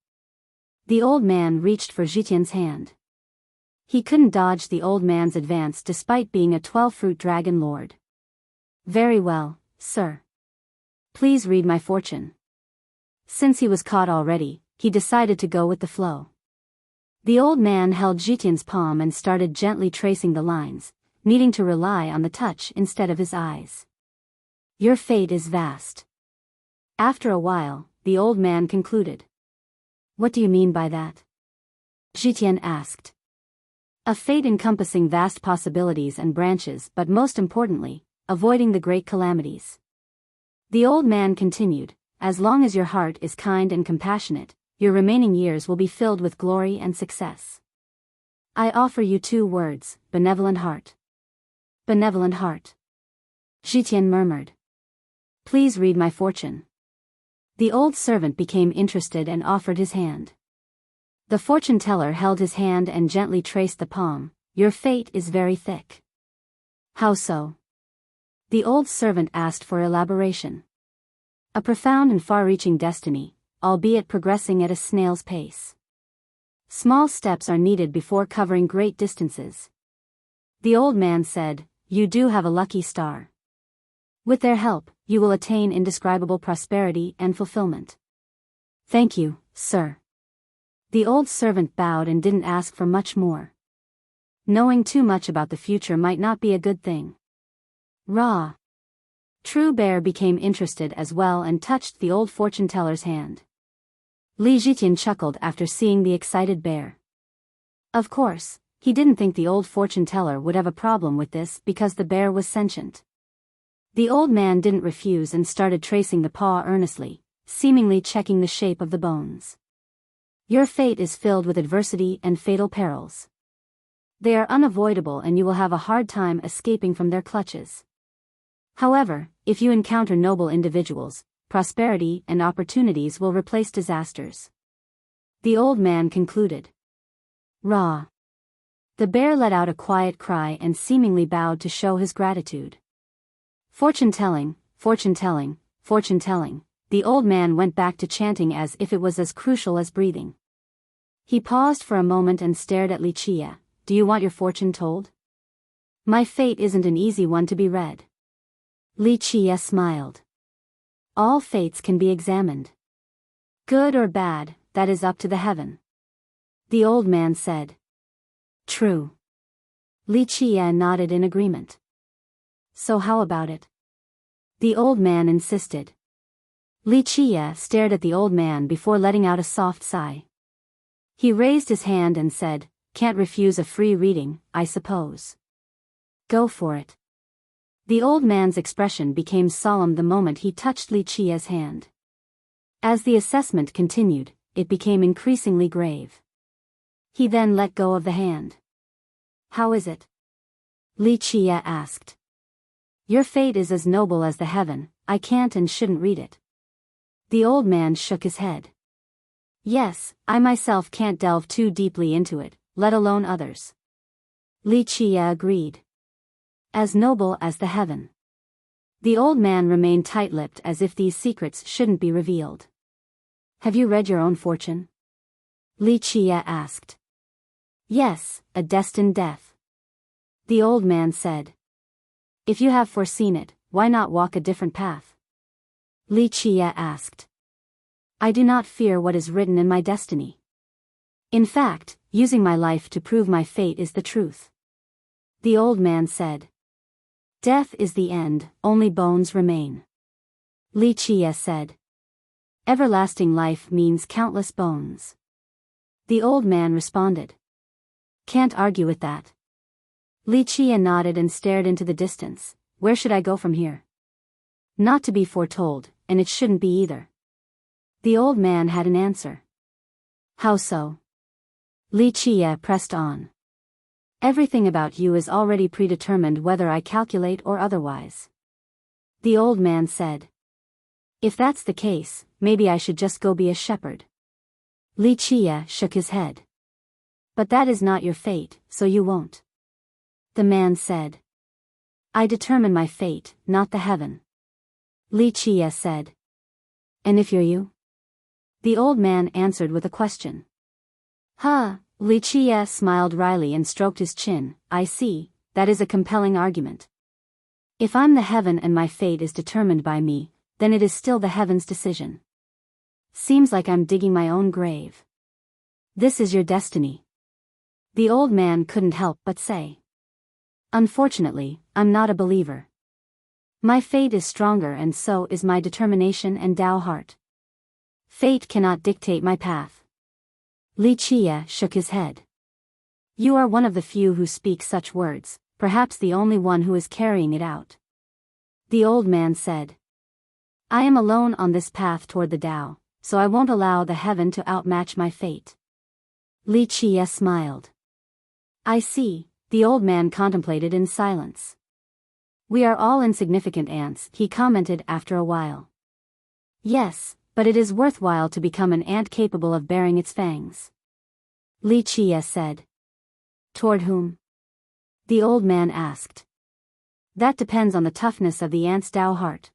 The old man reached for Zhitian's hand. He couldn't dodge the old man's advance despite being a 12-fruit dragon lord. Very well, sir. Please read my fortune. Since he was caught already, he decided to go with the flow. The old man held Zhitian's palm and started gently tracing the lines, needing to rely on the touch instead of his eyes. Your fate is vast. After a while, the old man concluded. What do you mean by that? Zhitian asked. A fate encompassing vast possibilities and branches, but most importantly, avoiding the great calamities. The old man continued, as long as your heart is kind and compassionate, your remaining years will be filled with glory and success. I offer you 2 words, benevolent heart. Benevolent heart. Zhitian murmured. Please read my fortune. The old servant became interested and offered his hand. The fortune teller held his hand and gently traced the palm. Your fate is very thick. How so? The old servant asked for elaboration. A profound and far-reaching destiny, albeit progressing at a snail's pace. Small steps are needed before covering great distances. The old man said, you do have a lucky star. With their help, you will attain indescribable prosperity and fulfillment. Thank you, sir. The old servant bowed and didn't ask for much more. Knowing too much about the future might not be a good thing. Rah! True Bear became interested as well and touched the old fortune teller's hand. Li Zhitian chuckled after seeing the excited bear. Of course, he didn't think the old fortune teller would have a problem with this because the bear was sentient. The old man didn't refuse and started tracing the paw earnestly, seemingly checking the shape of the bones. Your fate is filled with adversity and fatal perils. They are unavoidable and you will have a hard time escaping from their clutches. However, if you encounter noble individuals, prosperity and opportunities will replace disasters. The old man concluded. Rah! The bear let out a quiet cry and seemingly bowed to show his gratitude. Fortune telling, fortune telling, fortune telling. The old man went back to chanting as if it was as crucial as breathing. He paused for a moment and stared at Li Chia. Do you want your fortune told? My fate isn't an easy one to be read. Li Chia smiled. All fates can be examined. Good or bad, that is up to the heaven. The old man said. True. Li Chia nodded in agreement. So how about it? The old man insisted. Li Chia stared at the old man before letting out a soft sigh. He raised his hand and said, Can't refuse a free reading, I suppose. Go for it. The old man's expression became solemn the moment he touched Li Chia's hand. As the assessment continued, it became increasingly grave. He then let go of the hand. How is it? Li Chia asked. Your fate is as noble as the heaven, I can't and shouldn't read it. The old man shook his head. Yes, I myself can't delve too deeply into it, let alone others. Li Chia agreed. As noble as the heaven. The old man remained tight-lipped as if these secrets shouldn't be revealed. Have you read your own fortune? Li Chia asked. Yes, a destined death. The old man said. If you have foreseen it, why not walk a different path? Li Chia asked. I do not fear what is written in my destiny. In fact, using my life to prove my fate is the truth. The old man said. Death is the end, only bones remain. Li Chia said. Everlasting life means countless bones. The old man responded. Can't argue with that. Li Chia nodded and stared into the distance. Where should I go from here? Not to be foretold, and it shouldn't be either. The old man had an answer. How so? Li Chia pressed on. Everything about you is already predetermined whether I calculate or otherwise. The old man said. If that's the case, maybe I should just go be a shepherd. Li Chia shook his head. But that is not your fate, so you won't. The man said. I determine my fate, not the heaven. Li Chia said. And if you're you? The old man answered with a question. Li Qie smiled wryly and stroked his chin. I see, that is a compelling argument. If I'm the heaven and my fate is determined by me, then it is still the heaven's decision. Seems like I'm digging my own grave. This is your destiny. The old man couldn't help but say. Unfortunately, I'm not a believer. My fate is stronger and so is my determination and Tao heart. Fate cannot dictate my path. Li Qie shook his head. You are one of the few who speak such words, perhaps the only one who is carrying it out. The old man said. I am alone on this path toward the Tao, so I won't allow the heaven to outmatch my fate. Li Qie smiled. I see, the old man contemplated in silence. We are all insignificant ants, he commented after a while. Yes, but it is worthwhile to become an ant capable of bearing its fangs. Li Qie said. Toward whom? The old man asked. That depends on the toughness of the ant's Tao heart.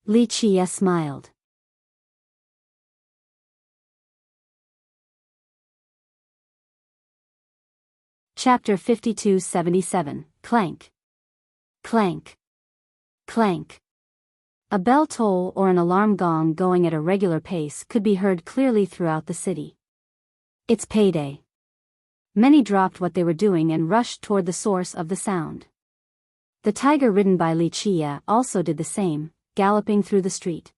Li Qie smiled. Chapter 52-77, Clank. Clank. Clank. A bell toll or an alarm gong going at a regular pace could be heard clearly throughout the city. It's payday. Many dropped what they were doing and rushed toward the source of the sound. The tiger ridden by Li Qie also did the same, galloping through the street.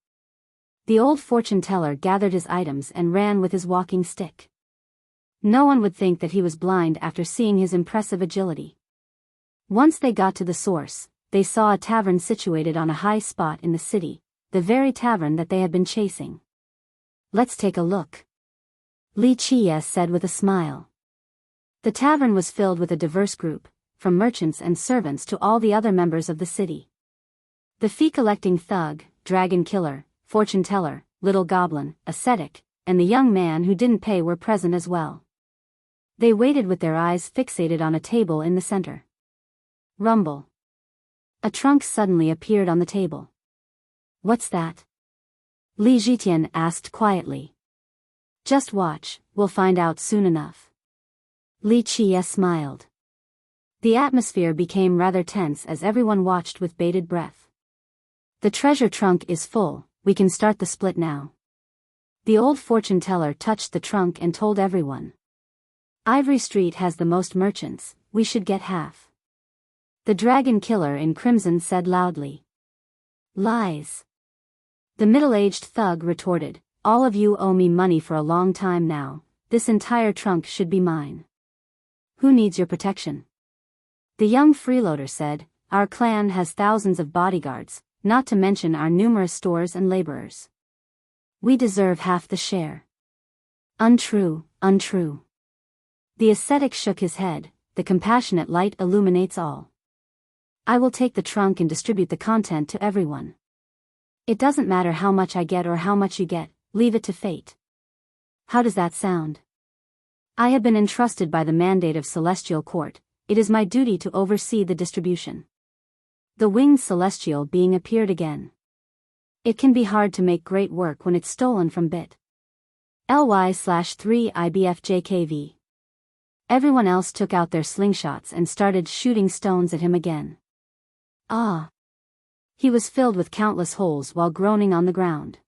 The old fortune teller gathered his items and ran with his walking stick. No one would think that he was blind after seeing his impressive agility. Once they got to the source, they saw a tavern situated on a high spot in the city, the very tavern that they had been chasing. Let's take a look. Li Qie said with a smile. The tavern was filled with a diverse group, from merchants and servants to all the other members of the city. The fee-collecting thug, dragon killer, fortune teller, little goblin, ascetic, and the young man who didn't pay were present as well. They waited with their eyes fixated on a table in the center. Rumble. A trunk suddenly appeared on the table. What's that? Li Zhitian asked quietly. Just watch, we'll find out soon enough. Li Qie smiled. The atmosphere became rather tense as everyone watched with bated breath. The treasure trunk is full, we can start the split now. The old fortune teller touched the trunk and told everyone. Ivory Street has the most merchants, we should get half. The dragon killer in crimson said loudly. Lies. The middle-aged thug retorted, all of you owe me money for a long time now, this entire trunk should be mine. Who needs your protection? The young freeloader said, our clan has thousands of bodyguards, not to mention our numerous stores and laborers. We deserve half the share. Untrue, untrue. The ascetic shook his head, the compassionate light illuminates all. I will take the trunk and distribute the content to everyone. It doesn't matter how much I get or how much you get, leave it to fate. How does that sound? I have been entrusted by the mandate of Celestial Court, it is my duty to oversee the distribution. The winged celestial being appeared again. It can be hard to make great work when it's stolen from bit. ly/3 IBFJKV. Everyone else took out their slingshots and started shooting stones at him again. Ah! He was filled with countless holes while groaning on the ground.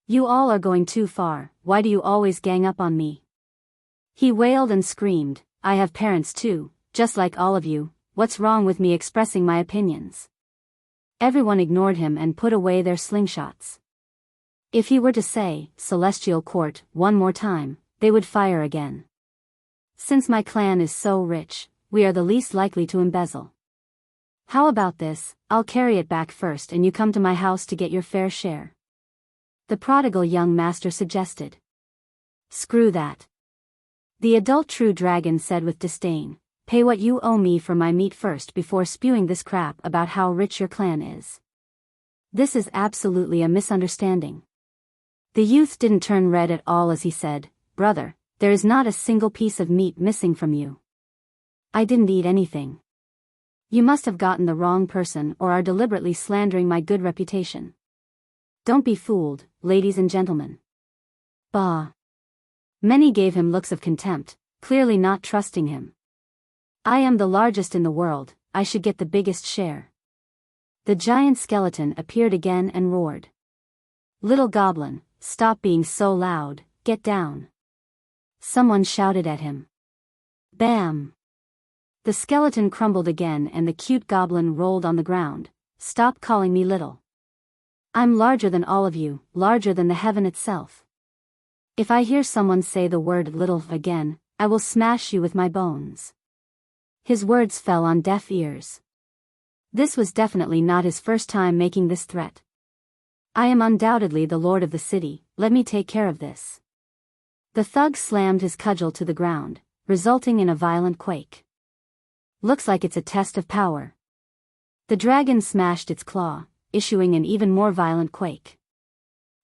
You all are going too far, why do you always gang up on me? He wailed and screamed, I have parents too, just like all of you, what's wrong with me expressing my opinions? Everyone ignored him and put away their slingshots. If he were to say, Celestial Court, one more time, they would fire again. Since my clan is so rich, we are the least likely to embezzle. How about this, I'll carry it back first and you come to my house to get your fair share. The prodigal young master suggested. Screw that. The adult true dragon said with disdain, pay what you owe me for my meat first before spewing this crap about how rich your clan is. This is absolutely a misunderstanding. The youth didn't turn red at all as he said, brother, there is not a single piece of meat missing from you. I didn't eat anything. You must have gotten the wrong person or are deliberately slandering my good reputation. Don't be fooled, ladies and gentlemen. Bah. Many gave him looks of contempt, clearly not trusting him. I am the largest in the world, I should get the biggest share. The giant skeleton appeared again and roared. Little goblin, stop being so loud, get down. Someone shouted at him. Bam! The skeleton crumbled again and the cute goblin rolled on the ground. Stop calling me little. I'm larger than all of you, larger than the heaven itself. If I hear someone say the word little again, I will smash you with my bones. His words fell on deaf ears. This was definitely not his first time making this threat. I am undoubtedly the lord of the city, let me take care of this. The thug slammed his cudgel to the ground, resulting in a violent quake. Looks like it's a test of power. The dragon smashed its claw, issuing an even more violent quake.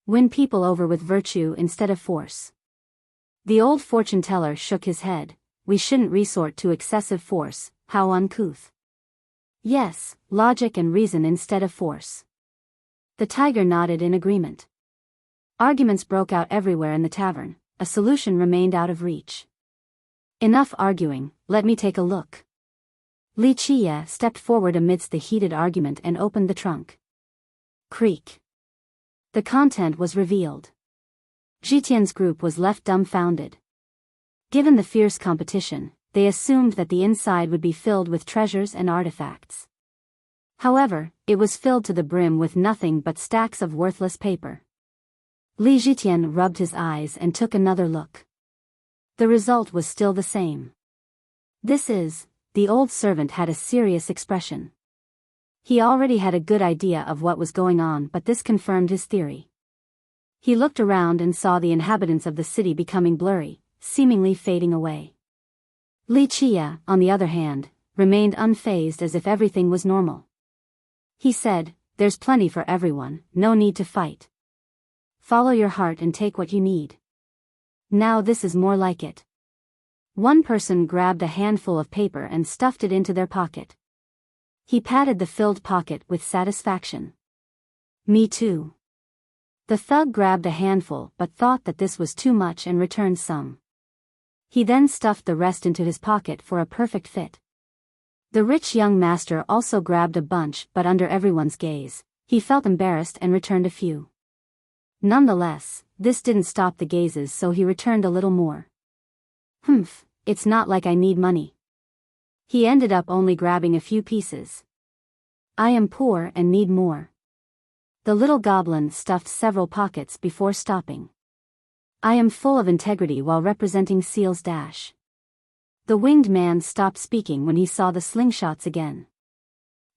Win people over with virtue instead of force. The old fortune teller shook his head. We shouldn't resort to excessive force, how uncouth. Yes, logic and reason instead of force. The tiger nodded in agreement. Arguments broke out everywhere in the tavern, a solution remained out of reach. Enough arguing, let me take a look. Li Qie stepped forward amidst the heated argument and opened the trunk. Creak. The content was revealed. Jitian's group was left dumbfounded. Given the fierce competition, they assumed that the inside would be filled with treasures and artifacts. However, it was filled to the brim with nothing but stacks of worthless paper. Li Jitian rubbed his eyes and took another look. The result was still the same. The old servant had a serious expression. He already had a good idea of what was going on, but this confirmed his theory. He looked around and saw the inhabitants of the city becoming blurry, seemingly fading away. Li Qie, on the other hand, remained unfazed as if everything was normal. He said, there's plenty for everyone, no need to fight. Follow your heart and take what you need. Now this is more like it. One person grabbed a handful of paper and stuffed it into their pocket. He patted the filled pocket with satisfaction. Me too. The thug grabbed a handful but thought that this was too much and returned some. He then stuffed the rest into his pocket for a perfect fit. The rich young master also grabbed a bunch, but under everyone's gaze, he felt embarrassed and returned a few. Nonetheless, this didn't stop the gazes, so he returned a little more. It's not like I need money. He ended up only grabbing a few pieces. I am poor and need more. The little goblin stuffed several pockets before stopping. I am full of integrity while representing Seal's dash. The winged man stopped speaking when he saw the slingshots again.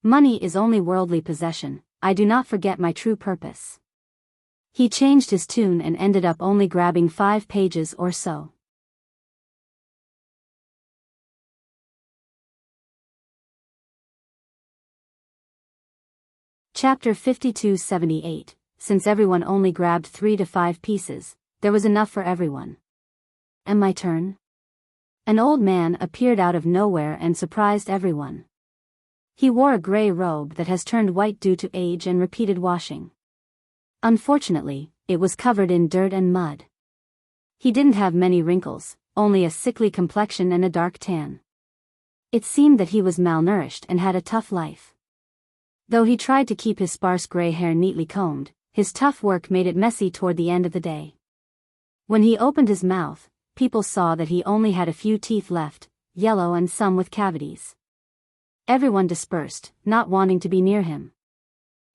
Money is only worldly possession, I do not forget my true purpose. He changed his tune and ended up only grabbing 5 pages or so. Chapter 5278. Since everyone only grabbed 3 to 5 pieces, there was enough for everyone. And my turn? An old man appeared out of nowhere and surprised everyone. He wore a gray robe that has turned white due to age and repeated washing. Unfortunately, it was covered in dirt and mud. He didn't have many wrinkles, only a sickly complexion and a dark tan. It seemed that he was malnourished and had a tough life. Though he tried to keep his sparse gray hair neatly combed, his tough work made it messy toward the end of the day. When he opened his mouth, people saw that he only had a few teeth left, yellow and some with cavities. Everyone dispersed, not wanting to be near him.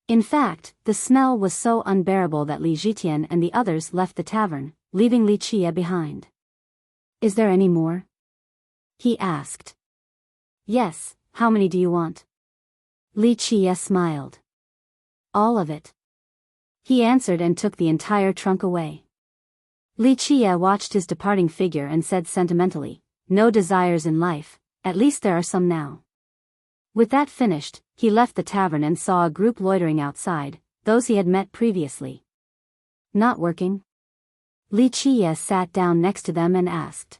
In fact, the smell was so unbearable that Li Jitian and the others left the tavern, leaving Li Qie behind. Is there any more? He asked. Yes, how many do you want? Li Qie smiled. All of it. He answered and took the entire trunk away. Li Qie watched his departing figure and said sentimentally, no desires in life, at least there are some now. With that finished, he left the tavern and saw a group loitering outside, those he had met previously. Not working? Li Qie sat down next to them and asked.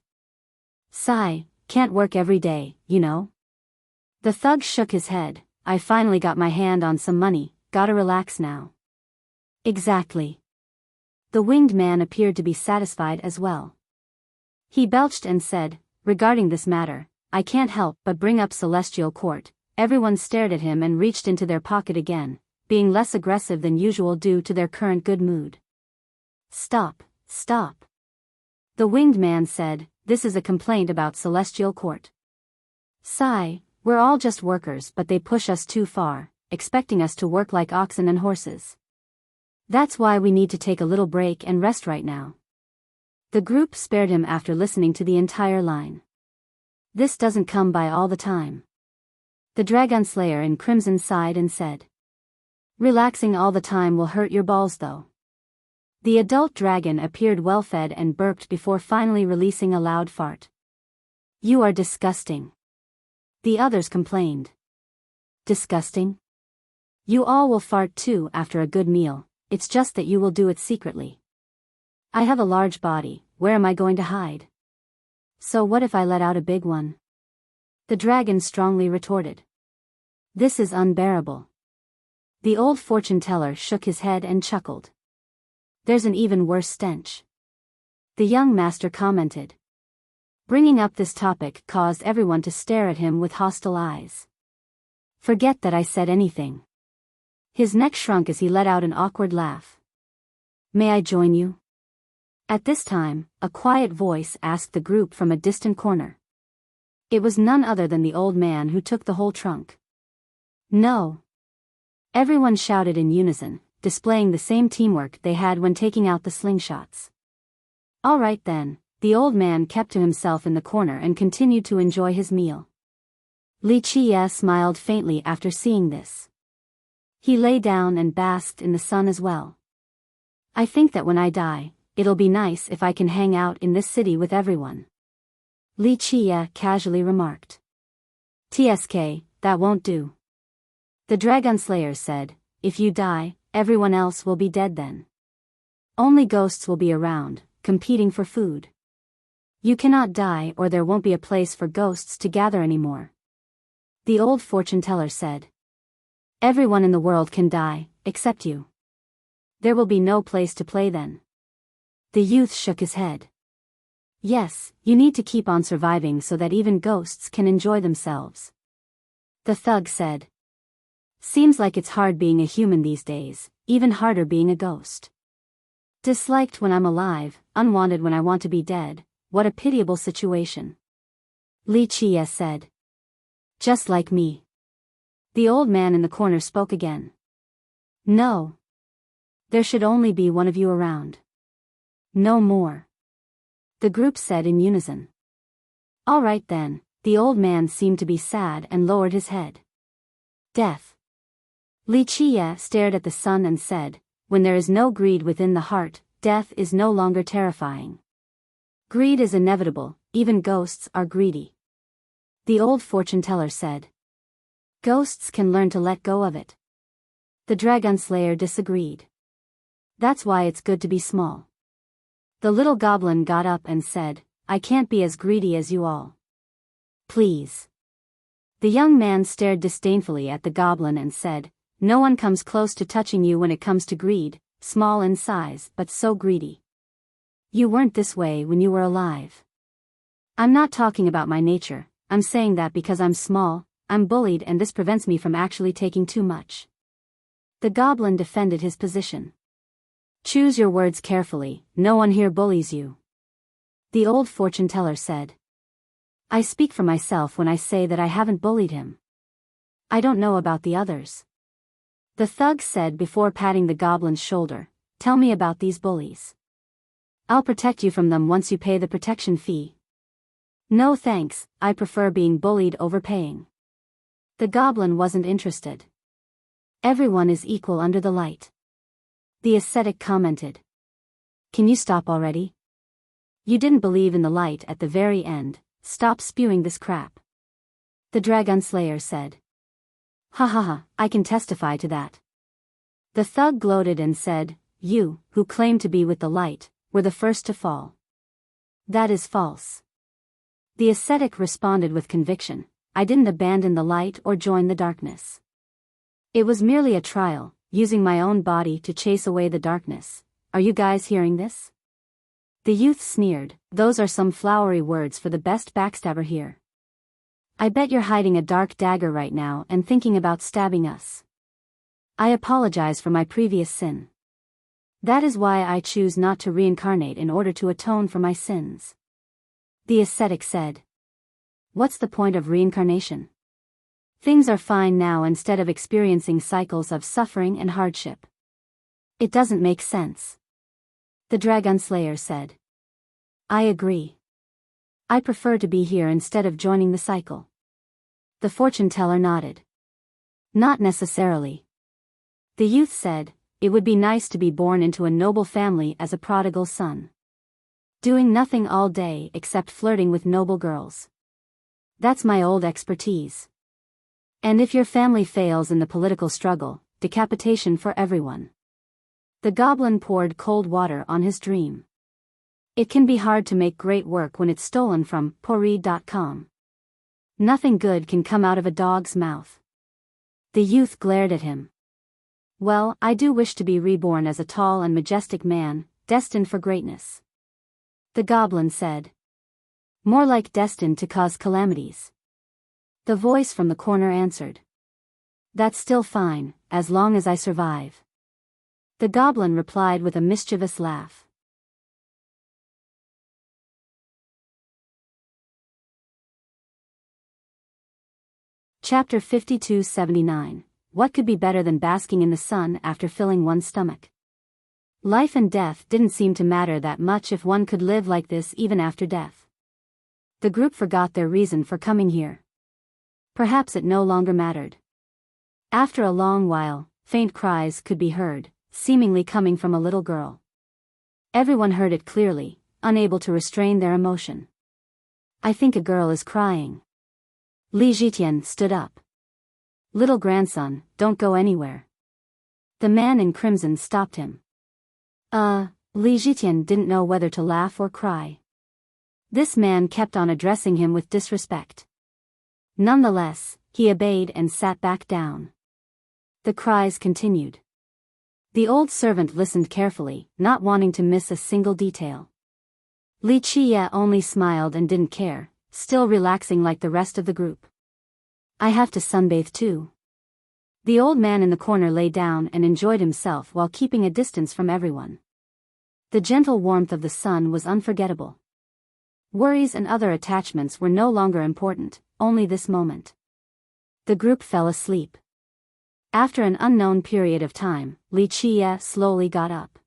Sigh, can't work every day, you know? The thug shook his head. I finally got my hand on some money, gotta relax now. Exactly. The winged man appeared to be satisfied as well. He belched and said, Regarding this matter, I can't help but bring up Celestial Court. Everyone stared at him and reached into their pocket again, being less aggressive than usual due to their current good mood. Stop, stop. The winged man said, this is a complaint about Celestial Court. Sigh, we're all just workers but they push us too far, expecting us to work like oxen and horses. That's why we need to take a little break and rest right now. The group spared him after listening to the entire line. This doesn't come by all the time. The Dragon Slayer in crimson sighed and said. Relaxing all the time will hurt your balls though. The adult dragon appeared well-fed and burped before finally releasing a loud fart. You are disgusting. The others complained. Disgusting? You all will fart too after a good meal, it's just that you will do it secretly. I have a large body, where am I going to hide? So what if I let out a big one? The dragon strongly retorted. This is unbearable. The old fortune teller shook his head and chuckled. There's an even worse stench. The young master commented. Bringing up this topic caused everyone to stare at him with hostile eyes. Forget that I said anything. His neck shrunk as he let out an awkward laugh. May I join you? At this time, a quiet voice asked the group from a distant corner. It was none other than the old man who took the whole trunk. No. Everyone shouted in unison, displaying the same teamwork they had when taking out the slingshots. All right then, the old man kept to himself in the corner and continued to enjoy his meal. Li Qie smiled faintly after seeing this. He lay down and basked in the sun as well. I think that when I die, it'll be nice if I can hang out in this city with everyone. Li Qie casually remarked. TSK, that won't do. The Dragon Slayer said, if you die, everyone else will be dead then. Only ghosts will be around, competing for food. You cannot die or there won't be a place for ghosts to gather anymore. The old fortune teller said. Everyone in the world can die, except you. There will be no place to play then. The youth shook his head. Yes, you need to keep on surviving so that even ghosts can enjoy themselves. The thug said. Seems like it's hard being a human these days, even harder being a ghost. Disliked when I'm alive, unwanted when I want to be dead, what a pitiable situation. Li Qie said. Just like me. The old man in the corner spoke again. No. There should only be one of you around. No more. The group said in unison. All right then, the old man seemed to be sad and lowered his head. Death. Li Qie stared at the sun and said, when there is no greed within the heart, death is no longer terrifying. Greed is inevitable, even ghosts are greedy. The old fortune teller said. Ghosts can learn to let go of it. The Dragon Slayer disagreed. That's why it's good to be small. The little goblin got up and said, I can't be as greedy as you all. Please. The young man stared disdainfully at the goblin and said, no one comes close to touching you when it comes to greed, small in size but so greedy. You weren't this way when you were alive. I'm not talking about my nature, I'm saying that because I'm small, I'm bullied and this prevents me from actually taking too much. The goblin defended his position. Choose your words carefully, no one here bullies you. The old fortune teller said. I speak for myself when I say that I haven't bullied him. I don't know about the others. The thug said before patting the goblin's shoulder, tell me about these bullies. I'll protect you from them once you pay the protection fee. No thanks, I prefer being bullied over paying. The goblin wasn't interested. Everyone is equal under the light. The ascetic commented. Can you stop already? You didn't believe in the light at the very end, stop spewing this crap. The Dragon Slayer said. Ha ha ha, I can testify to that. The thug gloated and said, you, who claim to be with the light, were the first to fall. That is false. The ascetic responded with conviction, I didn't abandon the light or join the darkness. It was merely a trial, using my own body to chase away the darkness. Are you guys hearing this? The youth sneered, "Those are some flowery words for the best backstabber here. I bet you're hiding a dark dagger right now and thinking about stabbing us. I apologize for my previous sin. That is why I choose not to reincarnate in order to atone for my sins." The ascetic said. "What's the point of reincarnation? Things are fine now instead of experiencing cycles of suffering and hardship. It doesn't make sense." The Dragon Slayer said. "I agree. I prefer to be here instead of joining the cycle." The fortune teller nodded. "Not necessarily." The youth said, "It would be nice to be born into a noble family as a prodigal son. Doing nothing all day except flirting with noble girls. That's my old expertise. And if your family fails in the political struggle, decapitation for everyone." The goblin poured cold water on his dream. "It can be hard to make great work when it's stolen from Pori.com. Nothing good can come out of a dog's mouth." The youth glared at him. "Well, I do wish to be reborn as a tall and majestic man, destined for greatness." The goblin said. "More like destined to cause calamities." The voice from the corner answered. "That's still fine, as long as I survive." The goblin replied with a mischievous laugh. Chapter 5279. What could be better than basking in the sun after filling one's stomach? Life and death didn't seem to matter that much if one could live like this even after death. The group forgot their reason for coming here. Perhaps it no longer mattered. After a long while, faint cries could be heard, seemingly coming from a little girl. Everyone heard it clearly, unable to restrain their emotion. "I think a girl is crying." Li Jitian stood up. "Little grandson, don't go anywhere." The man in crimson stopped him. Li Jitian didn't know whether to laugh or cry. This man kept on addressing him with disrespect. Nonetheless, he obeyed and sat back down. The cries continued. The old servant listened carefully, not wanting to miss a single detail. Li Qie only smiled and didn't care, still relaxing like the rest of the group. "I have to sunbathe too." The old man in the corner lay down and enjoyed himself while keeping a distance from everyone. The gentle warmth of the sun was unforgettable. Worries and other attachments were no longer important, only this moment. The group fell asleep. After an unknown period of time, Li Qie slowly got up.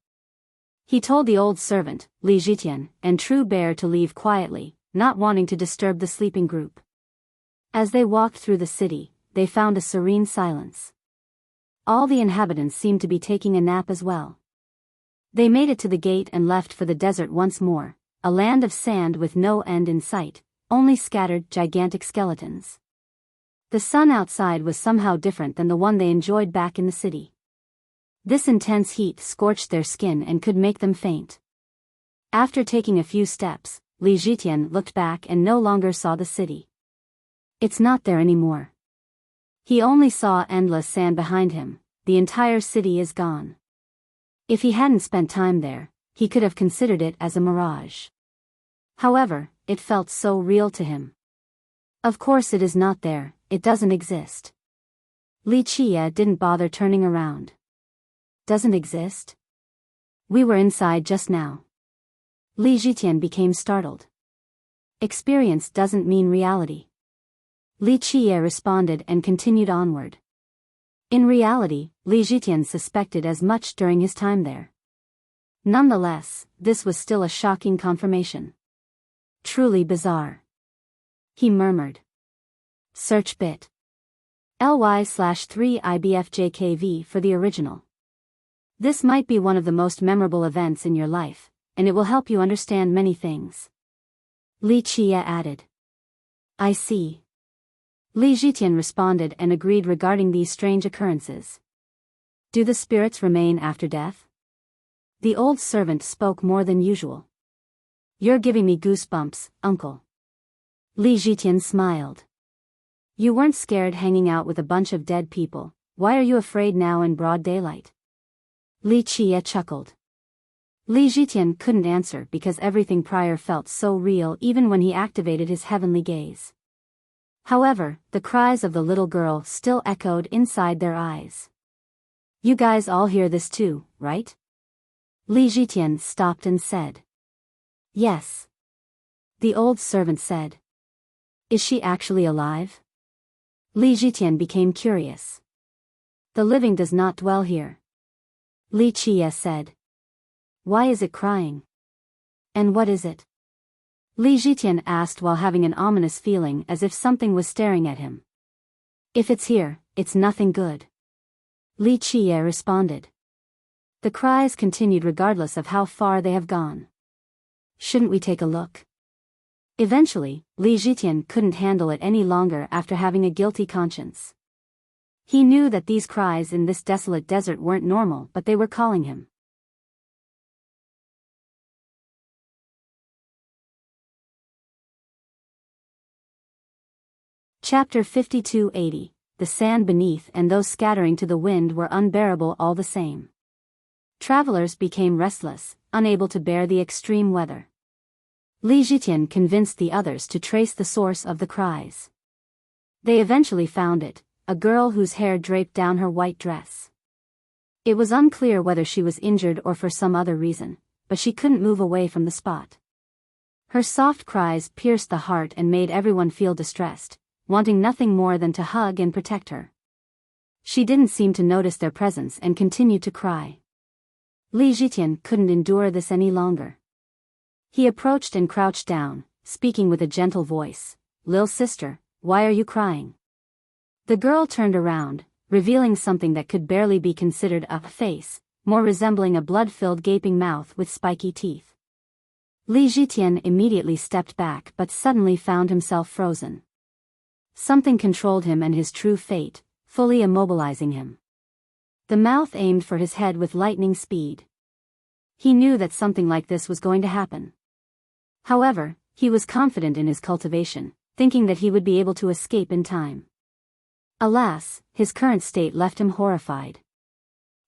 He told the old servant, Li Jitian, and True Bear to leave quietly, not wanting to disturb the sleeping group. As they walked through the city, they found a serene silence. All the inhabitants seemed to be taking a nap as well. They made it to the gate and left for the desert once more, a land of sand with no end in sight, only scattered gigantic skeletons. The sun outside was somehow different than the one they enjoyed back in the city. This intense heat scorched their skin and could make them faint. After taking a few steps, Li Jitian looked back and no longer saw the city. It's not there anymore. He only saw endless sand behind him. The entire city is gone. If he hadn't spent time there, he could have considered it as a mirage. However, it felt so real to him. Of course it is not there, it doesn't exist. Li Qie didn't bother turning around. Doesn't exist? We were inside just now. Li Jitian became startled. Experience doesn't mean reality. Li Qie responded and continued onward. In reality, Li Jitian suspected as much during his time there. Nonetheless, this was still a shocking confirmation. Truly bizarre. He murmured. Search bit. ly/3ibfjkv for the original. This might be one of the most memorable events in your life, and it will help you understand many things. Li Qie added. I see. Li Jitian responded and agreed regarding these strange occurrences. Do the spirits remain after death? The old servant spoke more than usual. You're giving me goosebumps, uncle. Li Jitian smiled. You weren't scared hanging out with a bunch of dead people, why are you afraid now in broad daylight? Li Qie chuckled. Li Zhitian couldn't answer because everything prior felt so real even when he activated his heavenly gaze. However, the cries of the little girl still echoed inside their eyes. You guys all hear this too, right? Li Zhitian stopped and said. Yes. The old servant said. Is she actually alive? Li Zhitian became curious. The living does not dwell here. Li Qie said. Why is it crying? And what is it? Li Zhitian asked while having an ominous feeling as if something was staring at him. If it's here, it's nothing good. Li Qie responded. The cries continued regardless of how far they have gone. Shouldn't we take a look? Eventually, Li Zhitian couldn't handle it any longer after having a guilty conscience. He knew that these cries in this desolate desert weren't normal, but they were calling him. Chapter 52-80. The sand beneath and those scattering to the wind were unbearable all the same. Travelers became restless, unable to bear the extreme weather. Li Zhitian convinced the others to trace the source of the cries. They eventually found it, a girl whose hair draped down her white dress. It was unclear whether she was injured or for some other reason, but she couldn't move away from the spot. Her soft cries pierced the heart and made everyone feel distressed, wanting nothing more than to hug and protect her. She didn't seem to notice their presence and continued to cry. Li Zhitian couldn't endure this any longer. He approached and crouched down, speaking with a gentle voice. Lil sister, why are you crying? The girl turned around, revealing something that could barely be considered a face, more resembling a blood-filled gaping mouth with spiky teeth. Li Zhitian immediately stepped back but suddenly found himself frozen. Something controlled him and his true fate, fully immobilizing him. The mouth aimed for his head with lightning speed. He knew that something like this was going to happen. However, he was confident in his cultivation, thinking that he would be able to escape in time. Alas, his current state left him horrified.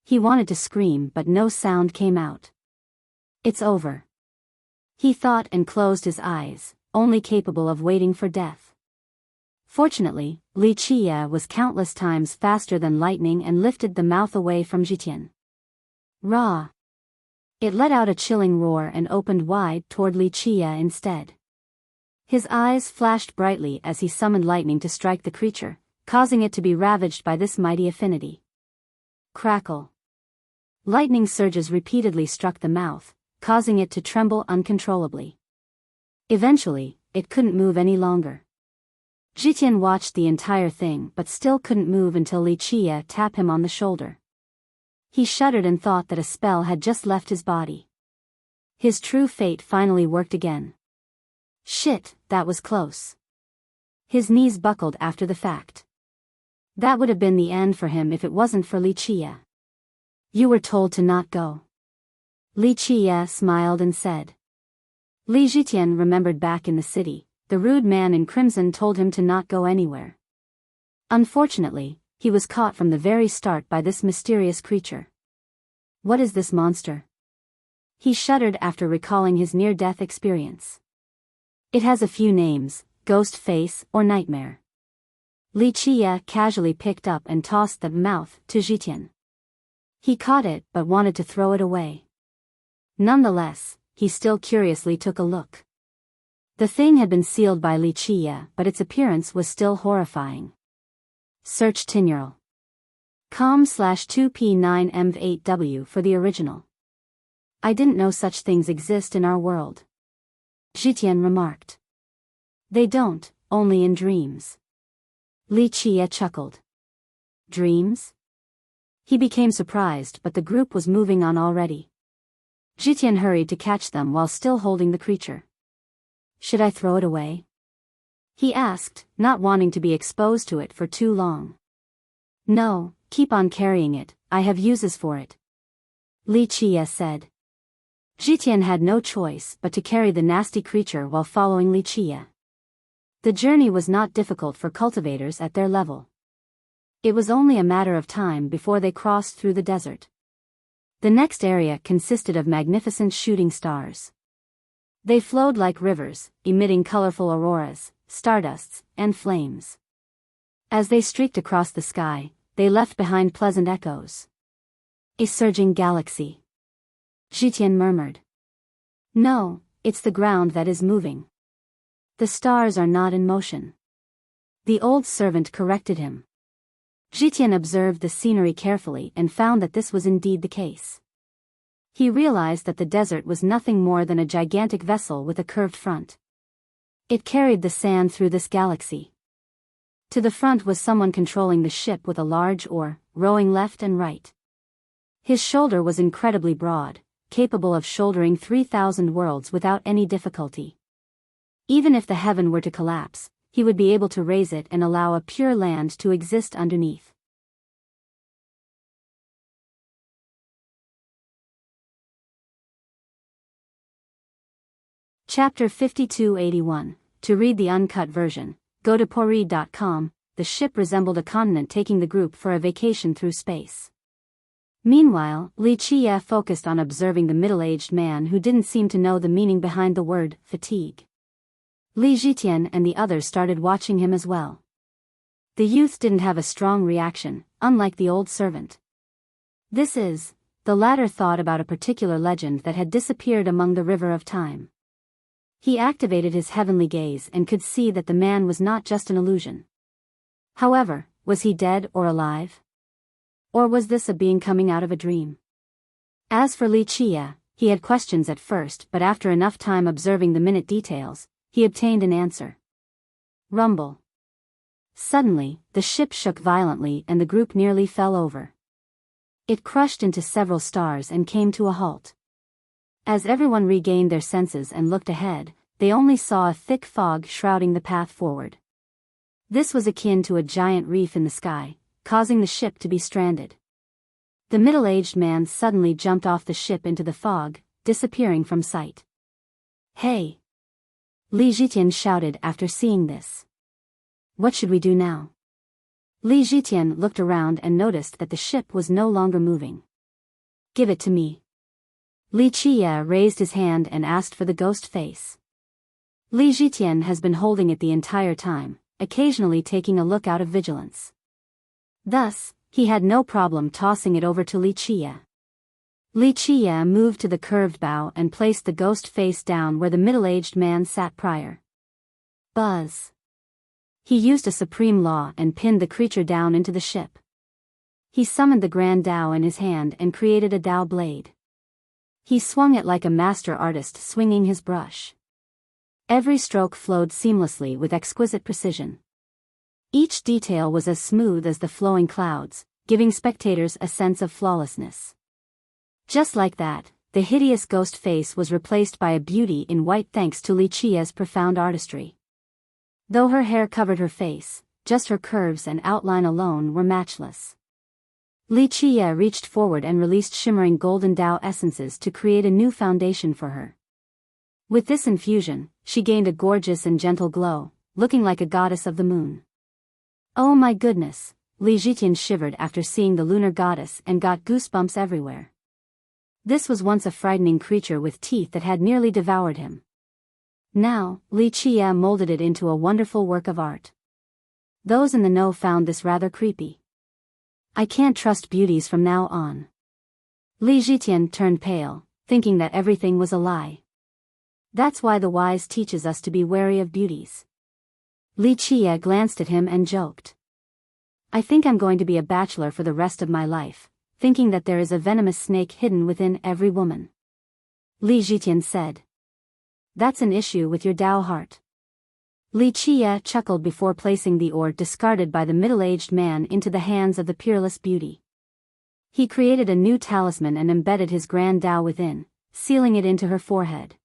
He wanted to scream but no sound came out. It's over. He thought and closed his eyes, only capable of waiting for death. Fortunately, Li Qie was countless times faster than lightning and lifted the mouth away from Zhitian. Raw. It let out a chilling roar and opened wide toward Li Qie instead. His eyes flashed brightly as he summoned lightning to strike the creature, causing it to be ravaged by this mighty affinity. Crackle. Lightning surges repeatedly struck the mouth, causing it to tremble uncontrollably. Eventually, it couldn't move any longer. Zhitian watched the entire thing but still couldn't move until Li Qie tapped him on the shoulder. He shuddered and thought that a spell had just left his body. His true fate finally worked again. Shit, that was close. His knees buckled after the fact. That would have been the end for him if it wasn't for Li Qie. You were told to not go. Li Qie smiled and said. Li Zhitian remembered back in the city. The rude man in crimson told him to not go anywhere. Unfortunately, he was caught from the very start by this mysterious creature. What is this monster? He shuddered after recalling his near-death experience. It has a few names, Ghost Face or Nightmare. Li Qie casually picked up and tossed the mouth to Zhitian. He caught it but wanted to throw it away. Nonetheless, he still curiously took a look. The thing had been sealed by Li Qie, but its appearance was still horrifying. Search Tinural. com/2p9mv8w for the original. I didn't know such things exist in our world. Zhitian remarked. They don't, only in dreams. Li Qie chuckled. Dreams? He became surprised but the group was moving on already. Zhitian hurried to catch them while still holding the creature. Should I throw it away? He asked, not wanting to be exposed to it for too long. No, keep on carrying it, I have uses for it. Li Qie said. Zhitian had no choice but to carry the nasty creature while following Li Qie. The journey was not difficult for cultivators at their level. It was only a matter of time before they crossed through the desert. The next area consisted of magnificent shooting stars. They flowed like rivers, emitting colorful auroras, stardusts, and flames. As they streaked across the sky, they left behind pleasant echoes. A surging galaxy. Zhitian murmured. No, it's the ground that is moving. The stars are not in motion. The old servant corrected him. Zhitian observed the scenery carefully and found that this was indeed the case. He realized that the desert was nothing more than a gigantic vessel with a curved front. It carried the sand through this galaxy. To the front was someone controlling the ship with a large oar, rowing left and right. His shoulder was incredibly broad, capable of shouldering 3,000 worlds without any difficulty. Even if the heaven were to collapse, he would be able to raise it and allow a pure land to exist underneath. Chapter 5281. To read the uncut version, go to pori.com. The ship resembled a continent taking the group for a vacation through space. Meanwhile, Li Qiye focused on observing the middle-aged man who didn't seem to know the meaning behind the word fatigue. Li Zhitian and the others started watching him as well. The youth didn't have a strong reaction, unlike the old servant. The latter thought about a particular legend that had disappeared among the river of time. He activated his heavenly gaze and could see that the man was not just an illusion. However, was he dead or alive? Or was this a being coming out of a dream? As for Li Qiye, he had questions at first, but after enough time observing the minute details, he obtained an answer. Rumble. Suddenly, the ship shook violently and the group nearly fell over. It crushed into several stars and came to a halt. As everyone regained their senses and looked ahead, they only saw a thick fog shrouding the path forward. This was akin to a giant reef in the sky, causing the ship to be stranded. The middle-aged man suddenly jumped off the ship into the fog, disappearing from sight. Hey! Li Zhitian shouted after seeing this. What should we do now? Li Zhitian looked around and noticed that the ship was no longer moving. Give it to me. Li Qiye raised his hand and asked for the ghost face. Li Zhitian has been holding it the entire time, occasionally taking a look out of vigilance. Thus, he had no problem tossing it over to Li Qiye. Li Qiye moved to the curved bow and placed the ghost face down where the middle-aged man sat prior. Buzz. He used a supreme law and pinned the creature down into the ship. He summoned the Grand Dao in his hand and created a Dao blade. He swung it like a master artist swinging his brush. Every stroke flowed seamlessly with exquisite precision. Each detail was as smooth as the flowing clouds, giving spectators a sense of flawlessness. Just like that, the hideous ghost face was replaced by a beauty in white thanks to Li Qiye's profound artistry. Though her hair covered her face, just her curves and outline alone were matchless. Li Qiye reached forward and released shimmering golden Dao essences to create a new foundation for her. With this infusion, she gained a gorgeous and gentle glow, looking like a goddess of the moon. Oh my goodness, Li Zhitian shivered after seeing the lunar goddess and got goosebumps everywhere. This was once a frightening creature with teeth that had nearly devoured him. Now, Li Qiye molded it into a wonderful work of art. Those in the know found this rather creepy. I can't trust beauties from now on. Li Zhitian turned pale, thinking that everything was a lie. That's why the wise teaches us to be wary of beauties. Li Qiye glanced at him and joked. I think I'm going to be a bachelor for the rest of my life, thinking that there is a venomous snake hidden within every woman. Li Zhitian said. That's an issue with your Dao heart. Li Qiye chuckled before placing the ore discarded by the middle-aged man into the hands of the peerless beauty. He created a new talisman and embedded his grand Dao within, sealing it into her forehead.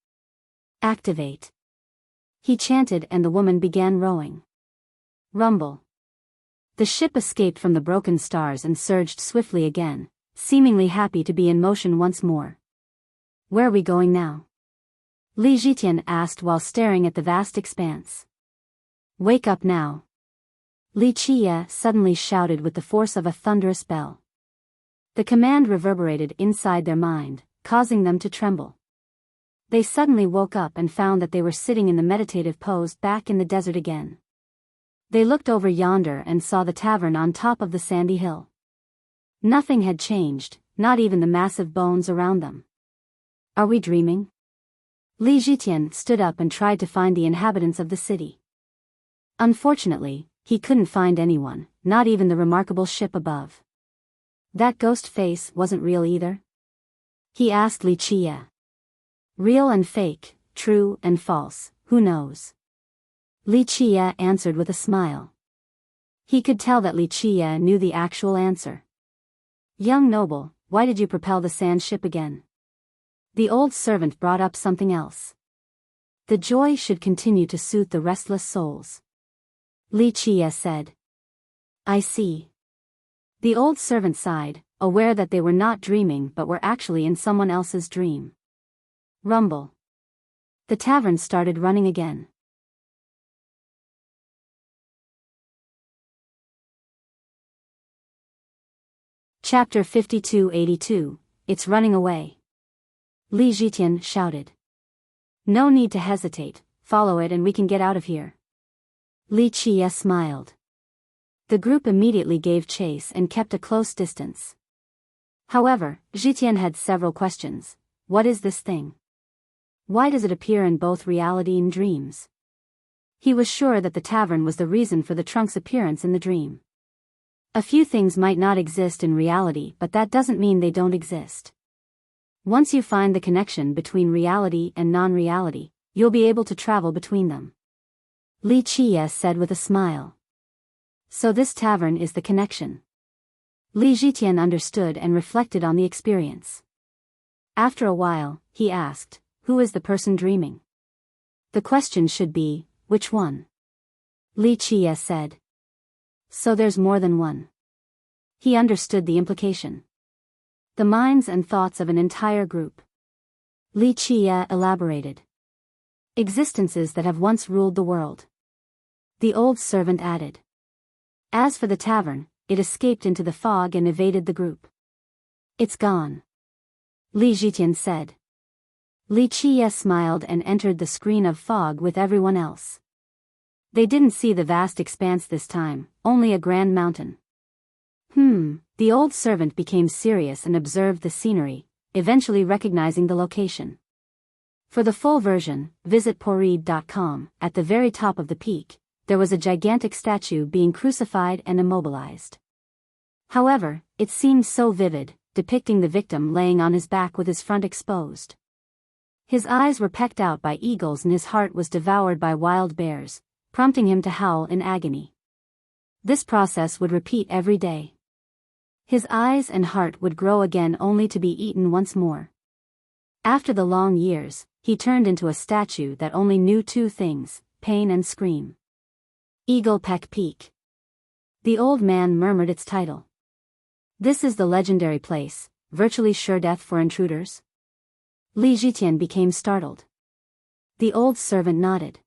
Activate. He chanted and the woman began rowing. Rumble. The ship escaped from the broken stars and surged swiftly again, seemingly happy to be in motion once more. Where are we going now? Li Zhitian asked while staring at the vast expanse. Wake up now. Li Qiye suddenly shouted with the force of a thunderous bell. The command reverberated inside their mind, causing them to tremble. They suddenly woke up and found that they were sitting in the meditative pose back in the desert again. They looked over yonder and saw the tavern on top of the sandy hill. Nothing had changed, not even the massive bones around them. Are we dreaming? Li Zhitian stood up and tried to find the inhabitants of the city. Unfortunately, he couldn't find anyone, not even the remarkable ship above. That ghost face wasn't real either? He asked Li Qie. Real and fake, true and false, who knows? Li Qie answered with a smile. He could tell that Li Qie knew the actual answer. Young noble, why did you propel the sand ship again? The old servant brought up something else. The joy should continue to soothe the restless souls. Li Qie said. I see. The old servant sighed, aware that they were not dreaming but were actually in someone else's dream. Rumble. The tavern started running again. Chapter 5282, It's Running Away. Li Zhitian shouted. No need to hesitate, follow it and we can get out of here. Li Qie smiled. The group immediately gave chase and kept a close distance. However, Zhitian had several questions. What is this thing? Why does it appear in both reality and dreams? He was sure that the tavern was the reason for the trunk's appearance in the dream. A few things might not exist in reality, but that doesn't mean they don't exist. Once you find the connection between reality and non-reality, you'll be able to travel between them. Li Qie said with a smile. So this tavern is the connection. Li Zhitian understood and reflected on the experience. After a while, he asked, who is the person dreaming? The question should be, which one? Li Qie said. So there's more than one. He understood the implication. The minds and thoughts of an entire group. Li Qie elaborated. Existences that have once ruled the world. The old servant added. As for the tavern, it escaped into the fog and evaded the group. It's gone. Li Zhitian said. Li Qie smiled and entered the screen of fog with everyone else. They didn't see the vast expanse this time, only a grand mountain. The old servant became serious and observed the scenery, eventually recognizing the location. For the full version, visit poreed.com. At the very top of the peak, there was a gigantic statue being crucified and immobilized. However, it seemed so vivid, depicting the victim laying on his back with his front exposed. His eyes were pecked out by eagles and his heart was devoured by wild bears, prompting him to howl in agony. This process would repeat every day. His eyes and heart would grow again only to be eaten once more. After the long years, he turned into a statue that only knew two things, pain and scream. Eagle Peck Peak. The old man murmured its title. This is the legendary place, virtually sure death for intruders? Li Zhitian became startled. The old servant nodded.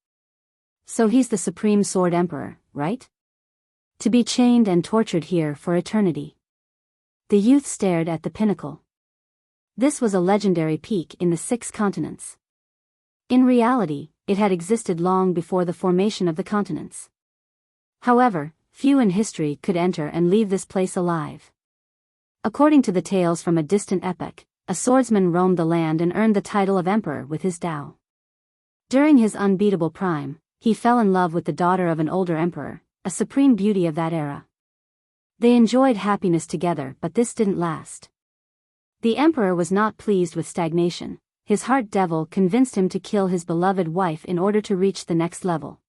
So he's the Supreme Sword Emperor, right? To be chained and tortured here for eternity. The youth stared at the pinnacle. This was a legendary peak in the 6 continents. In reality, it had existed long before the formation of the continents. However, few in history could enter and leave this place alive. According to the tales from a distant epoch, a swordsman roamed the land and earned the title of emperor with his Tao. During his unbeatable prime, he fell in love with the daughter of an older emperor, a supreme beauty of that era. They enjoyed happiness together, but this didn't last. The emperor was not pleased with stagnation. His heart devil convinced him to kill his beloved wife in order to reach the next level.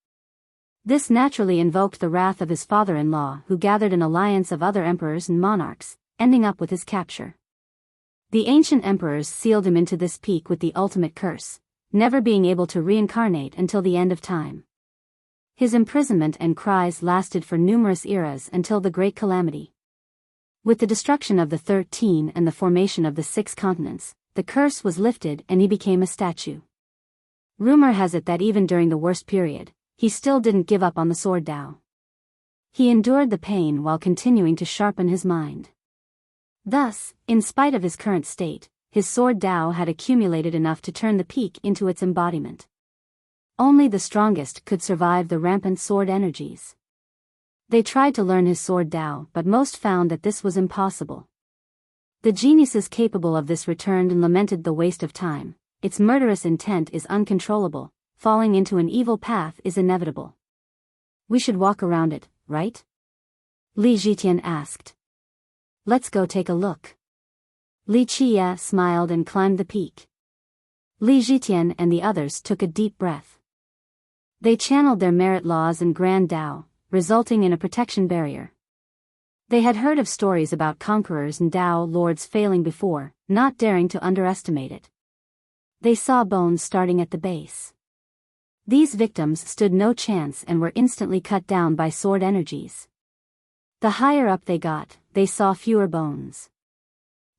This naturally invoked the wrath of his father-in-law, who gathered an alliance of other emperors and monarchs, ending up with his capture. The ancient emperors sealed him into this peak with the ultimate curse, never being able to reincarnate until the end of time. His imprisonment and cries lasted for numerous eras until the Great Calamity. With the destruction of the 13 and the formation of the 6 continents, the curse was lifted and he became a statue. Rumor has it that even during the worst period, he still didn't give up on the sword Tao. He endured the pain while continuing to sharpen his mind. Thus, in spite of his current state, his sword Dao had accumulated enough to turn the peak into its embodiment. Only the strongest could survive the rampant sword energies. They tried to learn his sword Dao, but most found that this was impossible. The geniuses capable of this returned and lamented the waste of time. Its murderous intent is uncontrollable, falling into an evil path is inevitable. We should walk around it, right? Li Zhitian asked. Let's go take a look. Li Qiye smiled and climbed the peak. Li Zhitian and the others took a deep breath. They channeled their merit laws and grand Dao, resulting in a protection barrier. They had heard of stories about conquerors and Dao lords failing before, not daring to underestimate it. They saw bones starting at the base. These victims stood no chance and were instantly cut down by sword energies. The higher up they got, they saw fewer bones.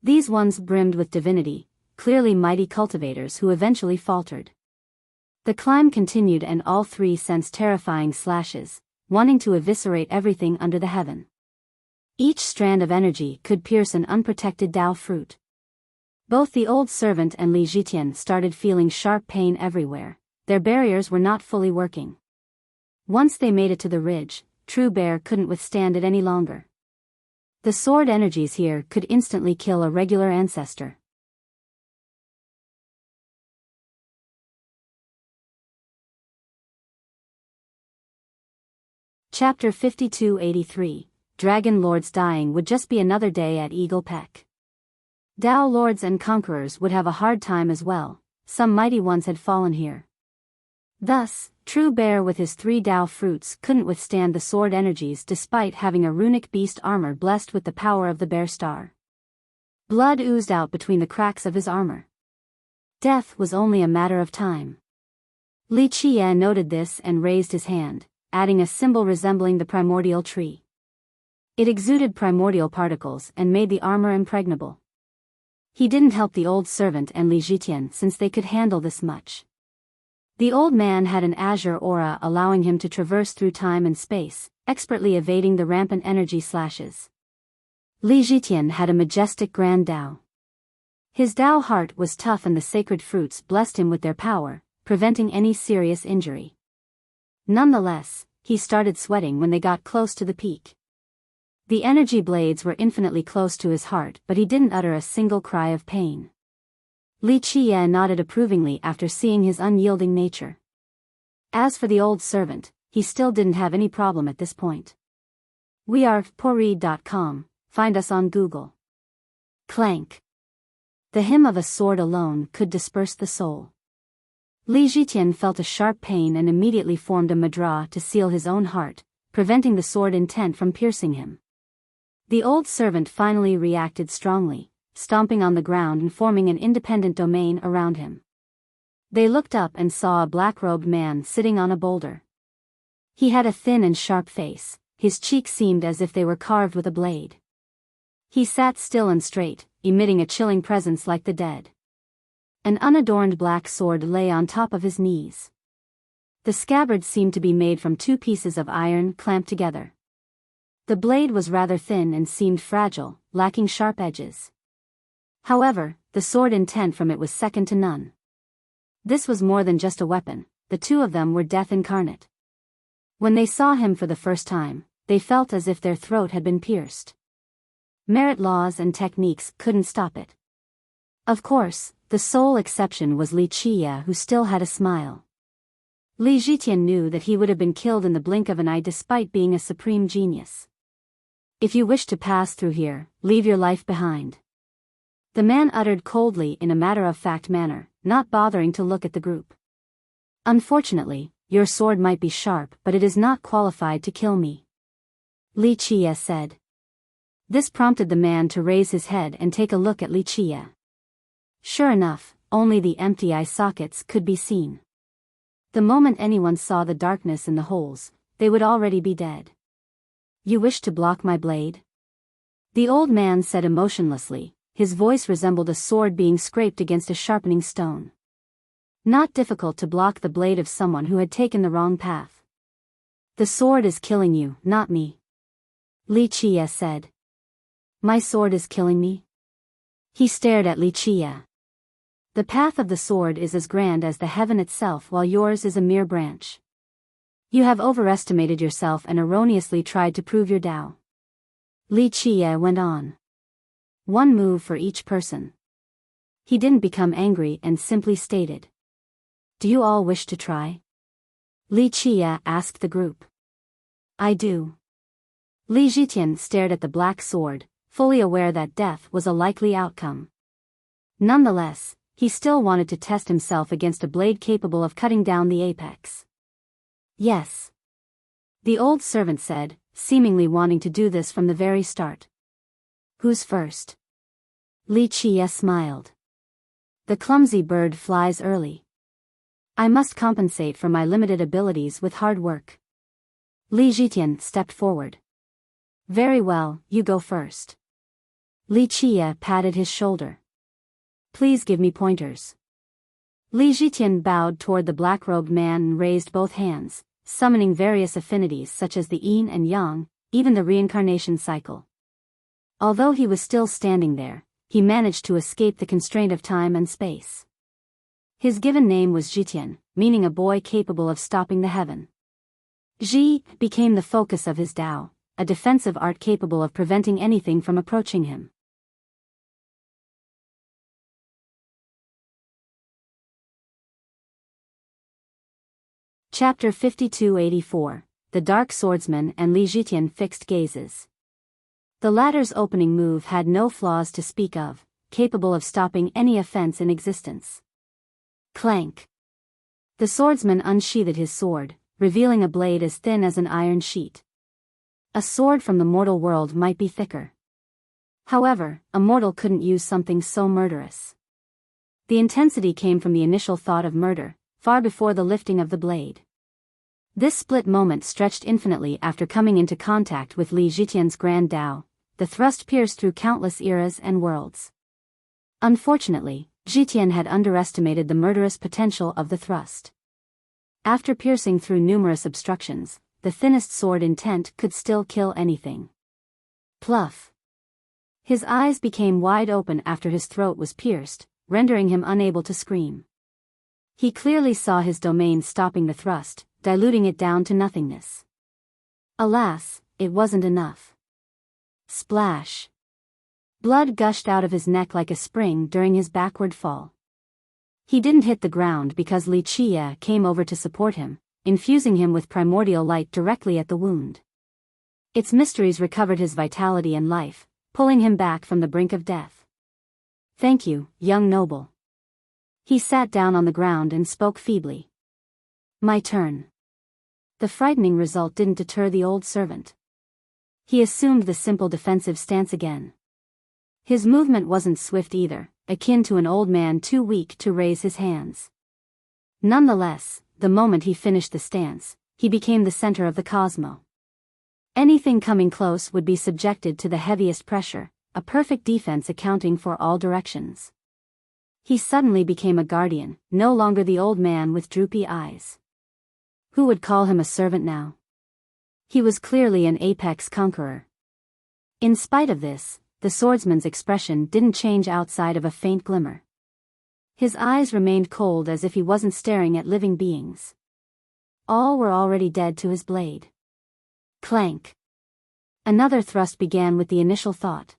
These ones brimmed with divinity, clearly mighty cultivators who eventually faltered. The climb continued and all three sensed terrifying slashes, wanting to eviscerate everything under the heaven. Each strand of energy could pierce an unprotected Dao fruit. Both the old servant and Li Zhitian started feeling sharp pain everywhere. Their barriers were not fully working. Once they made it to the ridge, True Bear couldn't withstand it any longer. The sword energies here could instantly kill a regular ancestor. Chapter 5283, Dragon Lords dying would just be another day at Eagle Peak. Dao lords and conquerors would have a hard time as well, some mighty ones had fallen here. Thus, True Bear with his 3 Dao fruits couldn't withstand the sword energies despite having a runic beast armor blessed with the power of the bear star. Blood oozed out between the cracks of his armor. Death was only a matter of time. Li Qiye noted this and raised his hand, adding a symbol resembling the primordial tree. It exuded primordial particles and made the armor impregnable. He didn't help the old servant and Li Zhitian since they could handle this much. The old man had an azure aura allowing him to traverse through time and space, expertly evading the rampant energy slashes. Li Zhitian had a majestic grand Dao. His Dao heart was tough and the sacred fruits blessed him with their power, preventing any serious injury. Nonetheless, he started sweating when they got close to the peak. The energy blades were infinitely close to his heart, but he didn't utter a single cry of pain. Li Qiye nodded approvingly after seeing his unyielding nature. As for the old servant, he still didn't have any problem at this point. We are Pori.com, find us on Google. Clank. The hymn of a sword alone could disperse the soul. Li Zhitian felt a sharp pain and immediately formed a mudra to seal his own heart, preventing the sword intent from piercing him. The old servant finally reacted strongly, stomping on the ground and forming an independent domain around him. They looked up and saw a black-robed man sitting on a boulder. He had a thin and sharp face, his cheeks seemed as if they were carved with a blade. He sat still and straight, emitting a chilling presence like the dead. An unadorned black sword lay on top of his knees. The scabbard seemed to be made from 2 pieces of iron clamped together. The blade was rather thin and seemed fragile, lacking sharp edges. However, the sword intent from it was second to none. This was more than just a weapon, the 2 of them were death incarnate. When they saw him for the first time, they felt as if their throat had been pierced. Merit laws and techniques couldn't stop it. Of course, the sole exception was Li Qiye, who still had a smile. Li Zhitian knew that he would have been killed in the blink of an eye despite being a supreme genius. If you wish to pass through here, leave your life behind. The man uttered coldly in a matter-of-fact manner, not bothering to look at the group. Unfortunately, your sword might be sharp, but it is not qualified to kill me. Li Qiye said. This prompted the man to raise his head and take a look at Li Qiye. Sure enough, only the empty eye sockets could be seen. The moment anyone saw the darkness in the holes, they would already be dead. You wish to block my blade? The old man said emotionlessly, his voice resembled a sword being scraped against a sharpening stone. Not difficult to block the blade of someone who had taken the wrong path. The sword is killing you, not me. Li Qiye said. My sword is killing me? He stared at Li Qie. The path of the sword is as grand as the heaven itself, while yours is a mere branch. You have overestimated yourself and erroneously tried to prove your Tao. Li Qie went on. One move for each person. He didn't become angry and simply stated. Do you all wish to try? Li Qie asked the group. I do. Li Zhitian stared at the black sword, fully aware that death was a likely outcome. Nonetheless, he still wanted to test himself against a blade capable of cutting down the apex. Yes. The old servant said, seemingly wanting to do this from the very start. Who's first? Li Qie smiled. The clumsy bird flies early. I must compensate for my limited abilities with hard work. Li Zhitian stepped forward. Very well, you go first. Li Qie patted his shoulder. Please give me pointers. Li Zhitian bowed toward the black-robed man and raised both hands, summoning various affinities such as the yin and yang, even the reincarnation cycle. Although he was still standing there, he managed to escape the constraint of time and space. His given name was Zhitian, meaning a boy capable of stopping the heaven. Zhi became the focus of his Tao, a defensive art capable of preventing anything from approaching him. Chapter 5284, The Dark Swordsman and Li Zhitian Fixed Gazes. The latter's opening move had no flaws to speak of, capable of stopping any offense in existence. Clank. The swordsman unsheathed his sword, revealing a blade as thin as an iron sheet. A sword from the mortal world might be thicker. However, a mortal couldn't use something so murderous. The intensity came from the initial thought of murder, far before the lifting of the blade. This split moment stretched infinitely after coming into contact with Li Zhitian's grand Tao. The thrust pierced through countless eras and worlds. Unfortunately, Zhitian had underestimated the murderous potential of the thrust. After piercing through numerous obstructions, the thinnest sword intent could still kill anything. Pluff. His eyes became wide open after his throat was pierced, rendering him unable to scream. He clearly saw his domain stopping the thrust, diluting it down to nothingness. Alas, it wasn't enough. Splash. Blood gushed out of his neck like a spring during his backward fall. He didn't hit the ground because Li Qie came over to support him, infusing him with primordial light directly at the wound. Its mysteries recovered his vitality and life, pulling him back from the brink of death. Thank you, young noble. He sat down on the ground and spoke feebly. My turn. The frightening result didn't deter the old servant. He assumed the simple defensive stance again. His movement wasn't swift either, akin to an old man too weak to raise his hands. Nonetheless, the moment he finished the stance, he became the center of the cosmos. Anything coming close would be subjected to the heaviest pressure, a perfect defense accounting for all directions. He suddenly became a guardian, no longer the old man with droopy eyes. Who would call him a servant now? He was clearly an apex conqueror. In spite of this, the swordsman's expression didn't change outside of a faint glimmer. His eyes remained cold as if he wasn't staring at living beings. All were already dead to his blade. Clank. Another thrust began with the initial thought.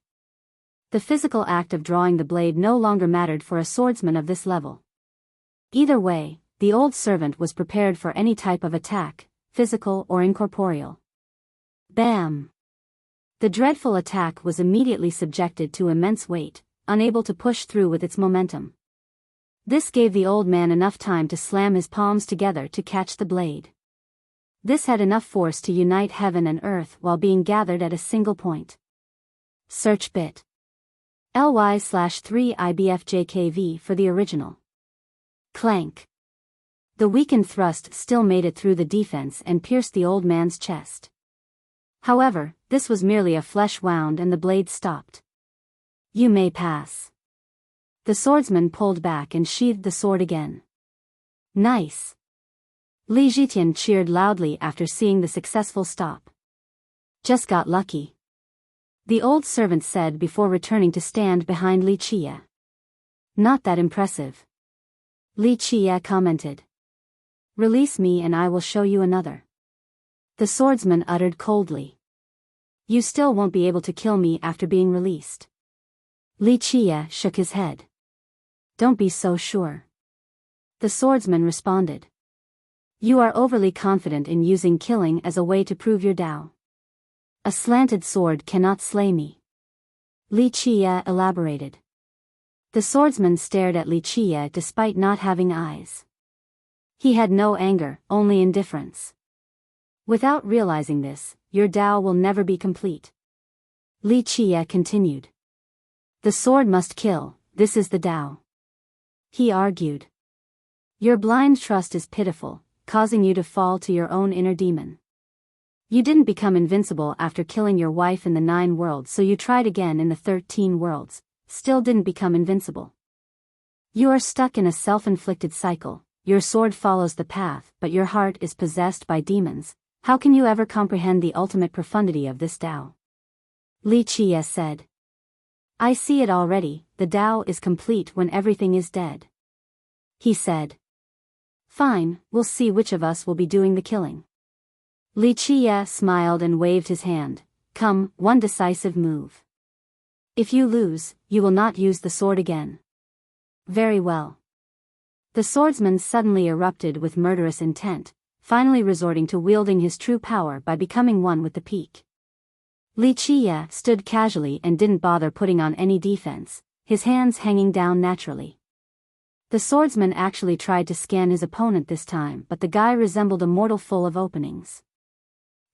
The physical act of drawing the blade no longer mattered for a swordsman of this level. Either way, the old servant was prepared for any type of attack, physical or incorporeal. Bam! The dreadful attack was immediately subjected to immense weight, unable to push through with its momentum. This gave the old man enough time to slam his palms together to catch the blade. This had enough force to unite heaven and earth while being gathered at a single point. Search bit. ly/3ibfjkv for the original. Clank. The weakened thrust still made it through the defense and pierced the old man's chest. However, this was merely a flesh wound and the blade stopped. You may pass. The swordsman pulled back and sheathed the sword again. Nice. Li Zhitian cheered loudly after seeing the successful stop. Just got lucky. the old servant said before returning to stand behind Li Qie. Not that impressive. Li Qie commented. Release me and I will show you another. The swordsman uttered coldly. You still won't be able to kill me after being released. Li Qie shook his head. Don't be so sure. The swordsman responded. You are overly confident in using killing as a way to prove your Tao. A slanted sword cannot slay me. Li Qie elaborated. The swordsman stared at Li Qie despite not having eyes. He had no anger, only indifference. Without realizing this, your Tao will never be complete. Li Qie continued. The sword must kill, this is the Tao. He argued. Your blind trust is pitiful, causing you to fall to your own inner demon. You didn't become invincible after killing your wife in the 9 worlds, so you tried again in the 13 worlds, still didn't become invincible. You are stuck in a self-inflicted cycle, your sword follows the path but your heart is possessed by demons. How can you ever comprehend the ultimate profundity of this Tao? Li Qie said. I see it already, the Tao is complete when everything is dead. He said. Fine, we'll see which of us will be doing the killing. Li Qie smiled and waved his hand. Come, one decisive move. If you lose, you will not use the sword again. Very well. The swordsman suddenly erupted with murderous intent, finally resorting to wielding his true power by becoming one with the peak. Li Qie stood casually and didn't bother putting on any defense, his hands hanging down naturally. The swordsman actually tried to scan his opponent this time, but the guy resembled a mortal full of openings.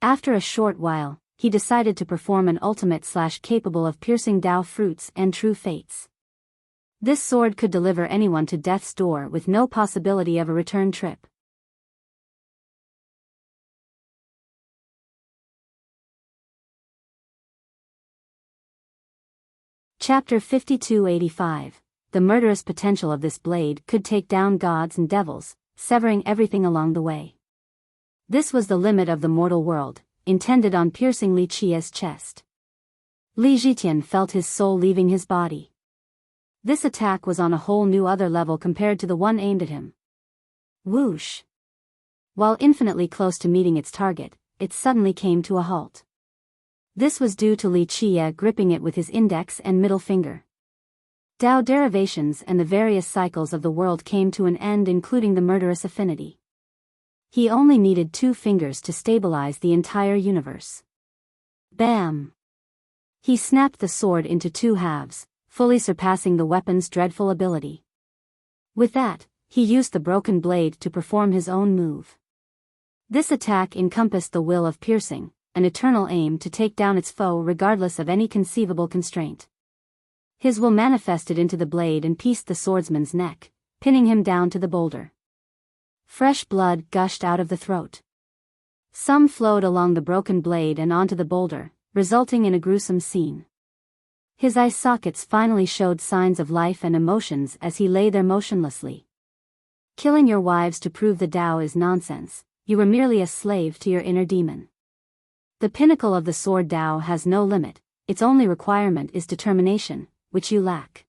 After a short while, he decided to perform an ultimate/capable of piercing Tao fruits and true fates. This sword could deliver anyone to death's door with no possibility of a return trip. Chapter 5285. The murderous potential of this blade could take down gods and devils, severing everything along the way. This was the limit of the mortal world, intended on piercing Li Qie's chest. Li Zhitian felt his soul leaving his body. This attack was on a whole new other level compared to the one aimed at him. Whoosh! While infinitely close to meeting its target, it suddenly came to a halt. This was due to Li Qie gripping it with his index and middle finger. Tao derivations and the various cycles of the world came to an end, including the murderous affinity. He only needed 2 fingers to stabilize the entire universe. Bam! He snapped the sword into 2 halves, fully surpassing the weapon's dreadful ability. With that, he used the broken blade to perform his own move. This attack encompassed the will of piercing, an eternal aim to take down its foe regardless of any conceivable constraint. His will manifested into the blade and pieced the swordsman's neck, pinning him down to the boulder. Fresh blood gushed out of the throat. Some flowed along the broken blade and onto the boulder, resulting in a gruesome scene. His eye sockets finally showed signs of life and emotions as he lay there motionlessly. Killing your wives to prove the Tao is nonsense, you were merely a slave to your inner demon. The pinnacle of the sword Tao has no limit, its only requirement is determination, which you lack.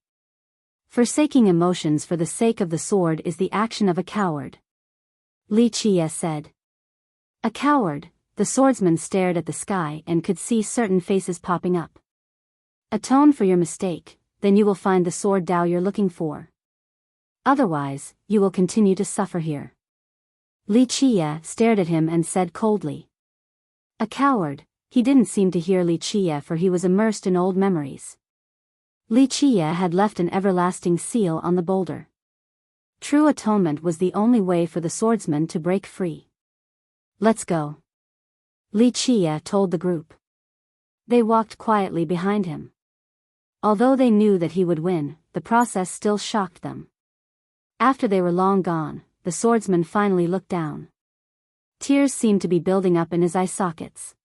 Forsaking emotions for the sake of the sword is the action of a coward. Li Qie said. A coward? The swordsman stared at the sky and could see certain faces popping up. Atone for your mistake, then you will find the sword Tao you're looking for. Otherwise, you will continue to suffer here. Li Qie stared at him and said coldly. A coward? He didn't seem to hear Li Qie, for he was immersed in old memories. Li Qie had left an everlasting seal on the boulder. True atonement was the only way for the swordsman to break free. Let's go. Li Qie told the group. They walked quietly behind him. Although they knew that he would win, the process still shocked them. After they were long gone, the swordsman finally looked down. Tears seemed to be building up in his eye sockets.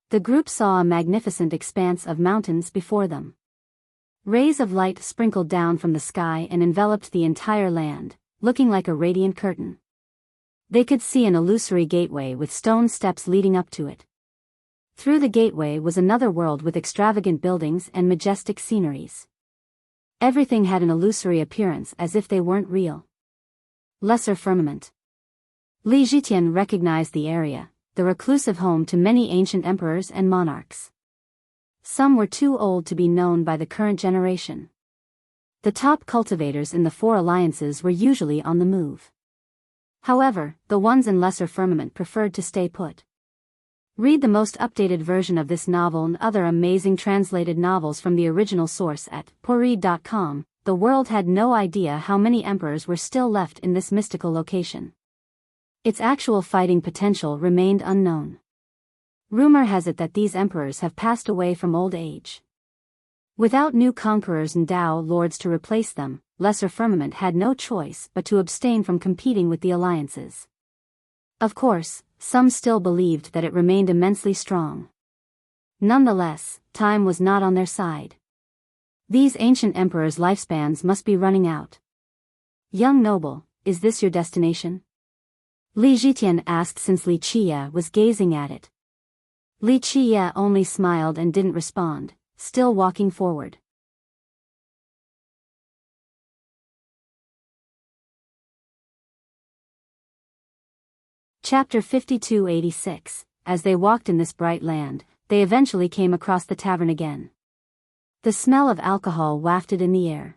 The group saw a magnificent expanse of mountains before them. Rays of light sprinkled down from the sky and enveloped the entire land, looking like a radiant curtain. They could see an illusory gateway with stone steps leading up to it. Through the gateway was another world with extravagant buildings and majestic sceneries. Everything had an illusory appearance as if they weren't real. Lesser Firmament. Li Zhitian recognized the area, the reclusive home to many ancient emperors and monarchs. Some were too old to be known by the current generation. The top cultivators in the four alliances were usually on the move. However, the ones in Lesser Firmament preferred to stay put. Read the most updated version of this novel and other amazing translated novels from the original source at pourread.com. The world had no idea how many emperors were still left in this mystical location. Its actual fighting potential remained unknown. Rumor has it that these emperors have passed away from old age. Without new conquerors and Dao lords to replace them, Lesser Firmament had no choice but to abstain from competing with the alliances. Of course, some still believed that it remained immensely strong. Nonetheless, time was not on their side. These ancient emperors' lifespans must be running out. Young noble, is this your destination? Li Zhitian asked since Li Qie was gazing at it. Li Qie only smiled and didn't respond, still walking forward. Chapter 5286. As they walked in this bright land, they eventually came across the tavern again. The smell of alcohol wafted in the air.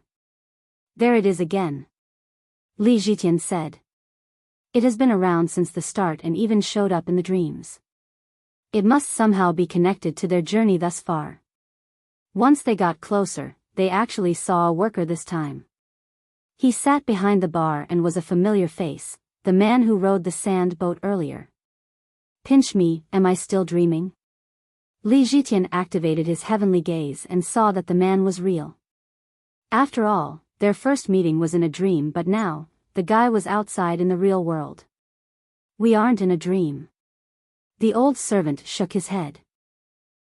There it is again. Li Zhitian said. It has been around since the start and even showed up in the dreams. It must somehow be connected to their journey thus far. Once they got closer, they actually saw a worker this time. He sat behind the bar and was a familiar face, the man who rowed the sand boat earlier. Pinch me, am I still dreaming? Li Zhitian activated his heavenly gaze and saw that the man was real. After all, their first meeting was in a dream, but now, the guy was outside in the real world. We aren't in a dream. The old servant shook his head.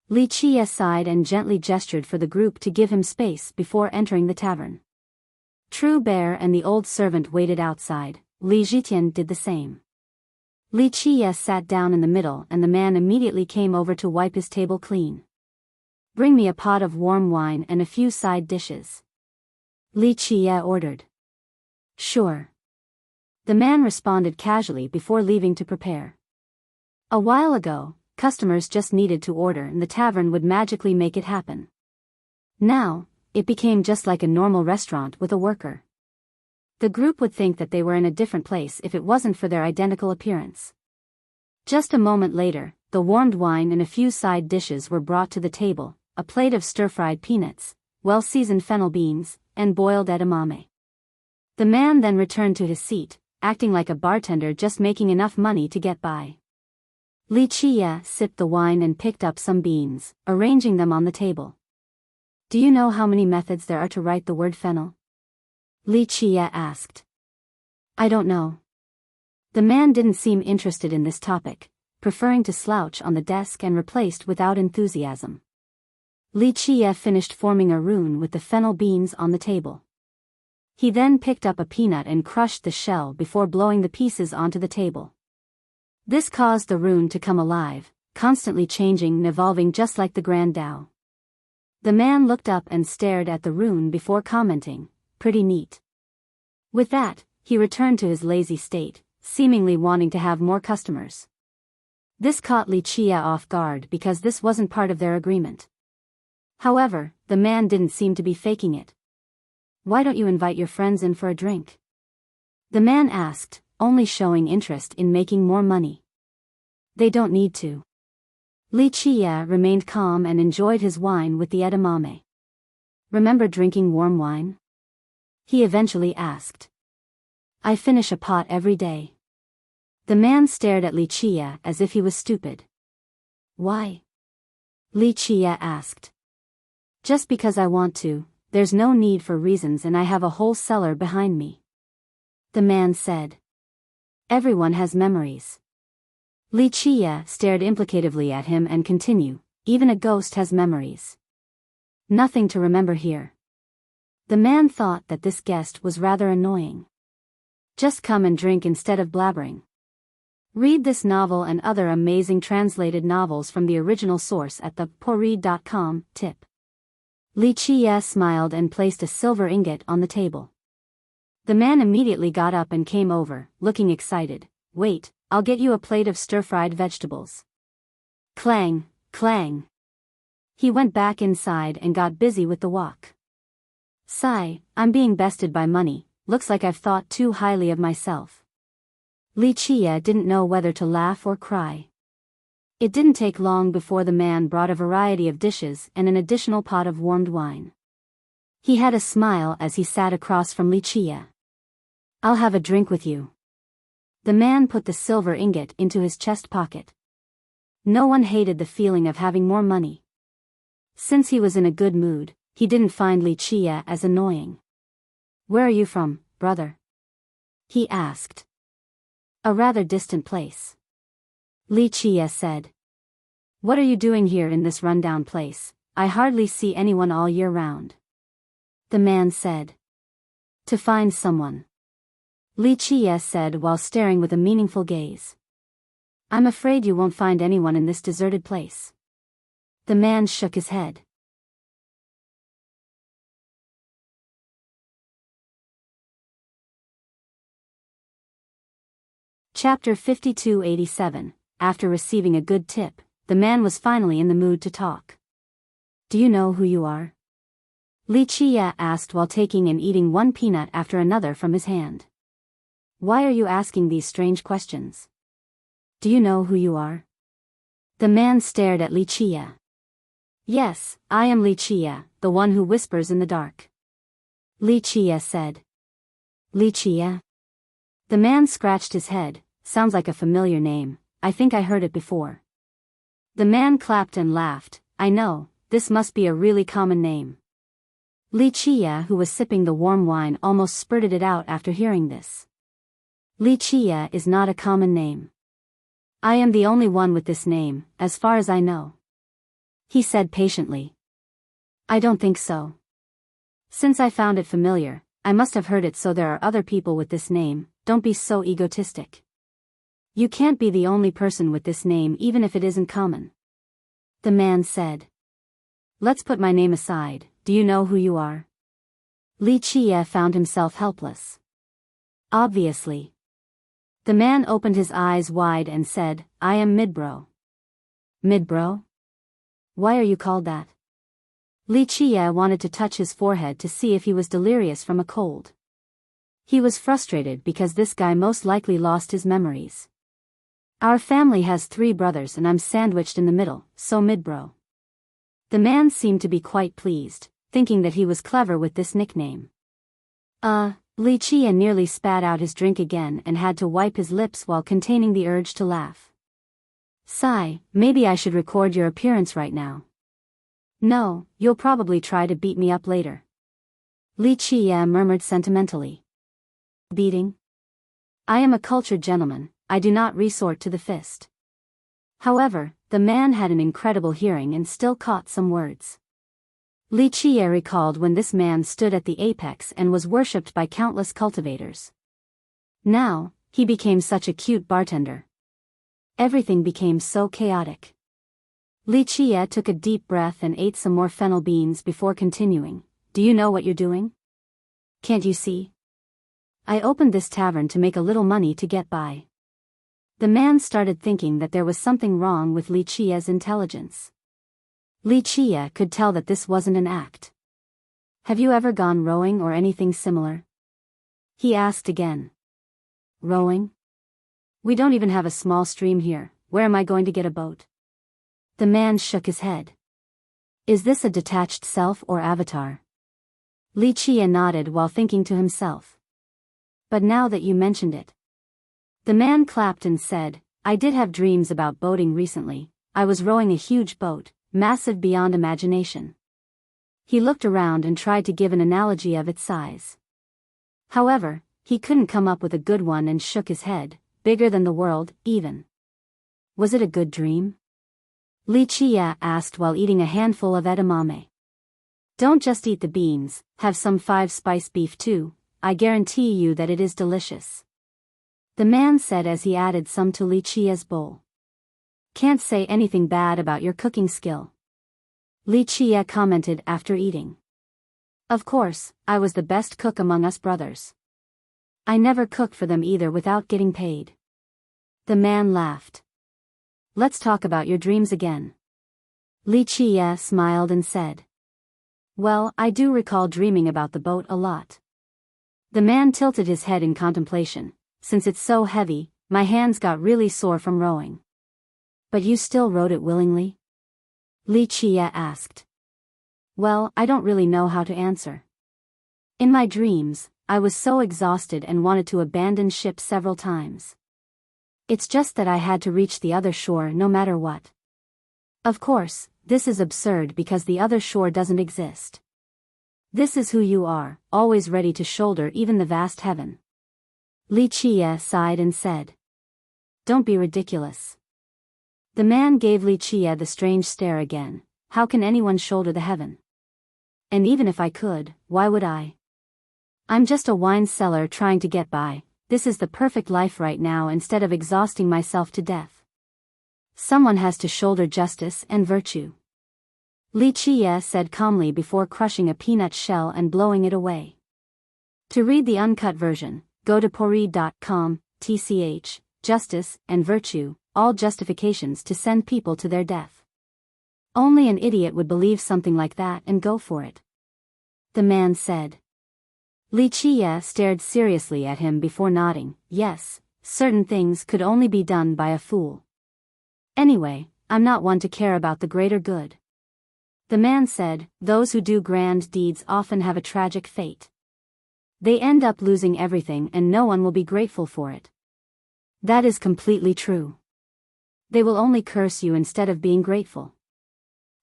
Li Qie sighed and gently gestured for the group to give him space before entering the tavern. True Bear and the old servant waited outside. Li Zhitian did the same. Li Qie sat down in the middle and the man immediately came over to wipe his table clean. Bring me a pot of warm wine and a few side dishes. Li Qie ordered. Sure. The man responded casually before leaving to prepare. A while ago, customers just needed to order and the tavern would magically make it happen. Now, it became just like a normal restaurant with a worker. The group would think that they were in a different place if it wasn't for their identical appearance. Just a moment later, the warmed wine and a few side dishes were brought to the table, a plate of stir-fried peanuts, well-seasoned fennel beans, and boiled edamame. The man then returned to his seat, acting like a bartender just making enough money to get by. Li Qie sipped the wine and picked up some beans, arranging them on the table. Do you know how many methods there are to write the word fennel? Li Qie asked. I don't know. The man didn't seem interested in this topic, preferring to slouch on the desk and replaced without enthusiasm. Li Qie finished forming a rune with the fennel beans on the table. He then picked up a peanut and crushed the shell before blowing the pieces onto the table. This caused the rune to come alive, constantly changing and evolving just like the Grand Tao. The man looked up and stared at the rune before commenting, pretty neat. With that, he returned to his lazy state, seemingly wanting to have more customers. This caught Li Qie off guard because this wasn't part of their agreement. However, the man didn't seem to be faking it. Why don't you invite your friends in for a drink? The man asked, only showing interest in making more money. They don't need to. Li Qie remained calm and enjoyed his wine with the edamame. Remember drinking warm wine? He eventually asked. I finish a pot every day. The man stared at Li Qie as if he was stupid. Why? Li Qie asked. Just because I want to, there's no need for reasons and I have a whole cellar behind me. The man said. Everyone has memories. Li Qie stared implicatively at him and continued, even a ghost has memories. Nothing to remember here. The man thought that this guest was rather annoying. Just come and drink instead of blabbering. Read this novel and other amazing translated novels from the original source at theporead.com. Tip. Li Qie smiled and placed a silver ingot on the table. The man immediately got up and came over, looking excited. Wait, I'll get you a plate of stir-fried vegetables. Clang, clang. He went back inside and got busy with the wok. Sigh, I'm being bested by money, looks like I've thought too highly of myself. Li Qie didn't know whether to laugh or cry. It didn't take long before the man brought a variety of dishes and an additional pot of warmed wine. He had a smile as he sat across from Li Qie. I'll have a drink with you. The man put the silver ingot into his chest pocket. No one hated the feeling of having more money. Since he was in a good mood, he didn't find Li Qie as annoying. Where are you from, brother? He asked. A rather distant place. Li Qie said. What are you doing here in this rundown place? I hardly see anyone all year round. The man said. To find someone. Li Qie said while staring with a meaningful gaze. I'm afraid you won't find anyone in this deserted place. The man shook his head. Chapter 5287. After receiving a good tip, the man was finally in the mood to talk. Do you know who you are? Li Qie asked while taking and eating one peanut after another from his hand. Why are you asking these strange questions? Do you know who you are? The man stared at Li Qie. Yes, I am Li Qie, the one who whispers in the dark. Li Qie said. Li Qie? The man scratched his head. Sounds like a familiar name, I think I heard it before. The man clapped and laughed. I know, this must be a really common name. Li Qie, who was sipping the warm wine, almost spurted it out after hearing this. Li Qie is not a common name. I am the only one with this name, as far as I know. He said patiently. I don't think so. Since I found it familiar, I must have heard it, so there are other people with this name. Don't be so egotistic. You can't be the only person with this name even if it isn't common. The man said. Let's put my name aside, do you know who you are? Li Qie found himself helpless. Obviously. The man opened his eyes wide and said, I am Midbro. Midbro? Why are you called that? Li Qie wanted to touch his forehead to see if he was delirious from a cold. He was frustrated because this guy most likely lost his memories. Our family has 3 brothers and I'm sandwiched in the middle, so Midbro. The man seemed to be quite pleased, thinking that he was clever with this nickname. Li Qie nearly spat out his drink again and had to wipe his lips while containing the urge to laugh. Sigh, maybe I should record your appearance right now. No, you'll probably try to beat me up later. Li Qie murmured sentimentally. Beating? I am a cultured gentleman, I do not resort to the fist. However, the man had an incredible hearing and still caught some words. Li Qie recalled when this man stood at the apex and was worshipped by countless cultivators. Now, he became such a cute bartender. Everything became so chaotic. Li Qie took a deep breath and ate some more fennel beans before continuing. Do you know what you're doing? Can't you see? I opened this tavern to make a little money to get by. The man started thinking that there was something wrong with Li Qie's intelligence. Li Qie could tell that this wasn't an act. Have you ever gone rowing or anything similar? He asked again. Rowing? We don't even have a small stream here, where am I going to get a boat? The man shook his head. Is this a detached self or avatar? Li Qie nodded while thinking to himself. But now that you mentioned it. The man clapped and said, I did have dreams about boating recently. I was rowing a huge boat, massive beyond imagination. He looked around and tried to give an analogy of its size. However, he couldn't come up with a good one and shook his head, bigger than the world, even. Was it a good dream? Li Qie asked while eating a handful of edamame. Don't just eat the beans, have some 5-spice beef too, I guarantee you that it is delicious. the man said as he added some to Li Qia's bowl. Can't say anything bad about your cooking skill, Li Qia commented after eating. Of course, I was the best cook among us brothers. I never cooked for them either without getting paid. The man laughed. Let's talk about your dreams again. Li Qia smiled and said. Well, I do recall dreaming about the boat a lot. The man tilted his head in contemplation. Since it's so heavy, my hands got really sore from rowing. But you still rowed it willingly? Li Qia asked. Well, I don't really know how to answer. In my dreams, I was so exhausted and wanted to abandon ship several times. It's just that I had to reach the other shore no matter what. Of course, this is absurd because the other shore doesn't exist. This is who you are, always ready to shoulder even the vast heaven. Li Qia sighed and said. Don't be ridiculous. The man gave Li Qia the strange stare again. How can anyone shoulder the heaven? And even if I could, why would I? I'm just a wine seller trying to get by. This is the perfect life right now instead of exhausting myself to death. Someone has to shoulder justice and virtue. Li Qia said calmly before crushing a peanut shell and blowing it away. To read the uncut version, go to pori.com, tch, justice and virtue, all justifications to send people to their death. Only an idiot would believe something like that and go for it. The man said. Li Qia stared seriously at him before nodding. Yes, certain things could only be done by a fool. Anyway, I'm not one to care about the greater good. The man said, those who do grand deeds often have a tragic fate. They end up losing everything and no one will be grateful for it. That is completely true. They will only curse you instead of being grateful.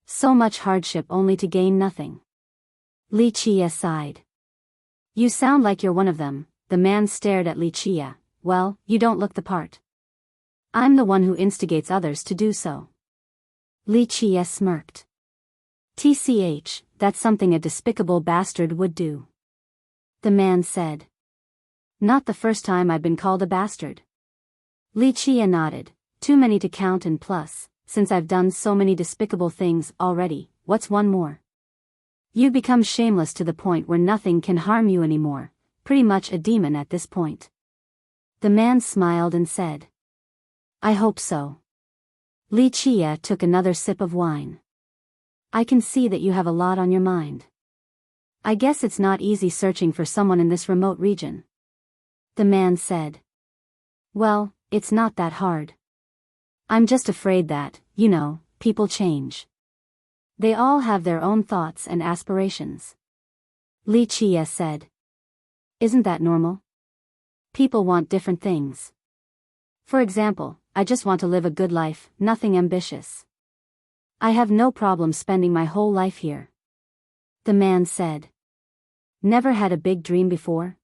So much hardship only to gain nothing. Li Qia sighed. You sound like you're one of them. The man stared at Li Qia. Well, you don't look the part. I'm the one who instigates others to do so. Li Qia smirked. Tch, that's something a despicable bastard would do. The man said. Not the first time I've been called a bastard. Li Qia nodded. Too many to count and plus, since I've done so many despicable things already, what's one more? You become shameless to the point where nothing can harm you anymore, pretty much a demon at this point. The man smiled and said. I hope so. Li Qia took another sip of wine. I can see that you have a lot on your mind. I guess it's not easy searching for someone in this remote region. The man said. Well, it's not that hard. I'm just afraid that, people change. They all have their own thoughts and aspirations. Li Qia said. Isn't that normal? People want different things. For example, I just want to live a good life, nothing ambitious. I have no problem spending my whole life here. The man said. Never had a big dream before?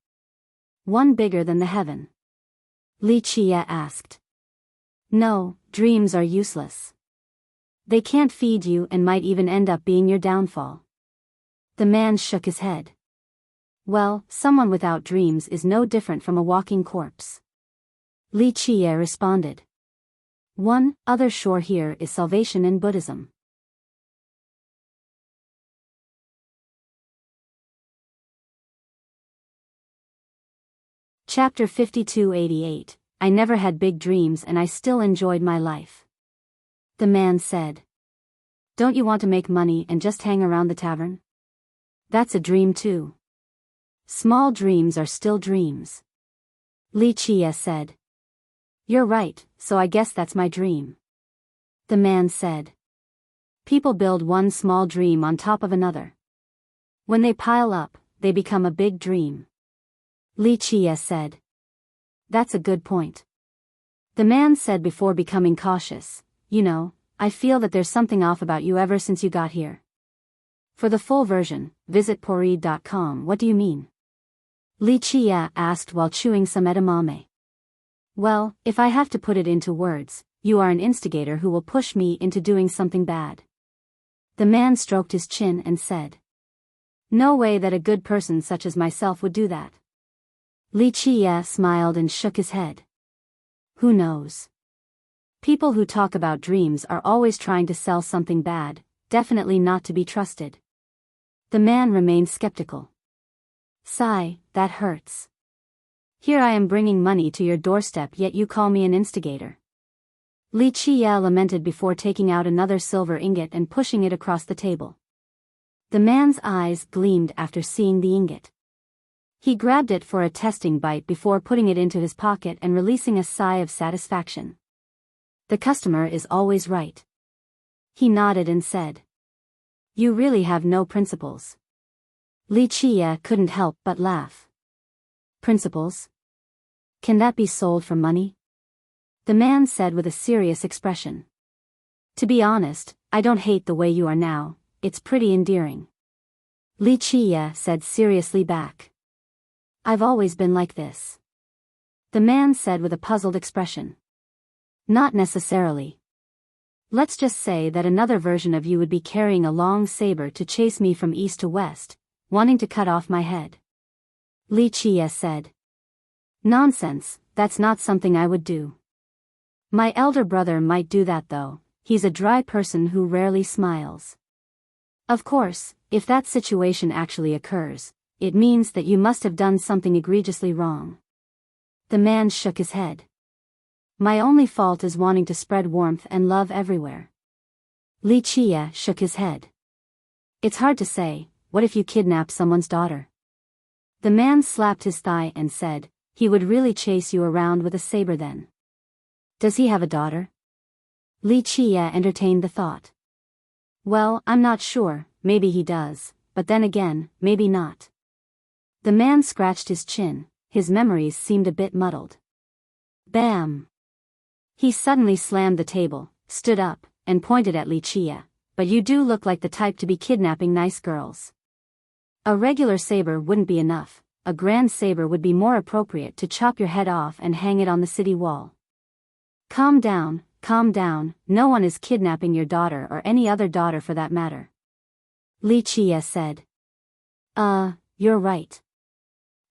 One bigger than the heaven? Li Qia asked. No, dreams are useless. They can't feed you and might even end up being your downfall. The man shook his head. Well, someone without dreams is no different from a walking corpse. Li Qia responded. One other shore here is salvation in Buddhism. Chapter 5288. I never had big dreams and I still enjoyed my life. The man said. Don't you want to make money and just hang around the tavern? That's a dream too. Small dreams are still dreams. Li Qia said. You're right, so I guess that's my dream. The man said. People build one small dream on top of another. When they pile up, they become a big dream. Li Qia said. That's a good point. The man said before becoming cautious. I feel that there's something off about you ever since you got here. For the full version, visit pori.com. What do you mean? Li Qia asked while chewing some edamame. Well, if I have to put it into words, you are an instigator who will push me into doing something bad. The man stroked his chin and said. No way that a good person such as myself would do that. Li Qia smiled and shook his head. Who knows? People who talk about dreams are always trying to sell something bad, definitely not to be trusted. The man remained skeptical. Sigh, that hurts. Here I am bringing money to your doorstep, yet you call me an instigator. Li Qie lamented before taking out another silver ingot and pushing it across the table. The man's eyes gleamed after seeing the ingot. He grabbed it for a testing bite before putting it into his pocket and releasing a sigh of satisfaction. The customer is always right. He nodded and said, "You really have no principles." Li Qie couldn't help but laugh. Principles? Can that be sold for money? The man said with a serious expression. To be honest, I don't hate the way you are now, it's pretty endearing. Li Qie said seriously back. I've always been like this. The man said with a puzzled expression. Not necessarily. Let's just say that another version of you would be carrying a long saber to chase me from east to west, wanting to cut off my head. Li Qie said. Nonsense, that's not something I would do. My elder brother might do that though, he's a dry person who rarely smiles. Of course, if that situation actually occurs, it means that you must have done something egregiously wrong. The man shook his head. My only fault is wanting to spread warmth and love everywhere. Li Qie shook his head. It's hard to say, what if you kidnap someone's daughter? The man slapped his thigh and said, he would really chase you around with a saber then. Does he have a daughter? Li Qie entertained the thought. Well, I'm not sure, maybe he does, but then again, maybe not. The man scratched his chin, his memories seemed a bit muddled. Bam! He suddenly slammed the table, stood up, and pointed at Li Qie. But you do look like the type to be kidnapping nice girls. A regular saber wouldn't be enough, a grand saber would be more appropriate to chop your head off and hang it on the city wall. Calm down, no one is kidnapping your daughter or any other daughter for that matter. Li Qie said. You're right.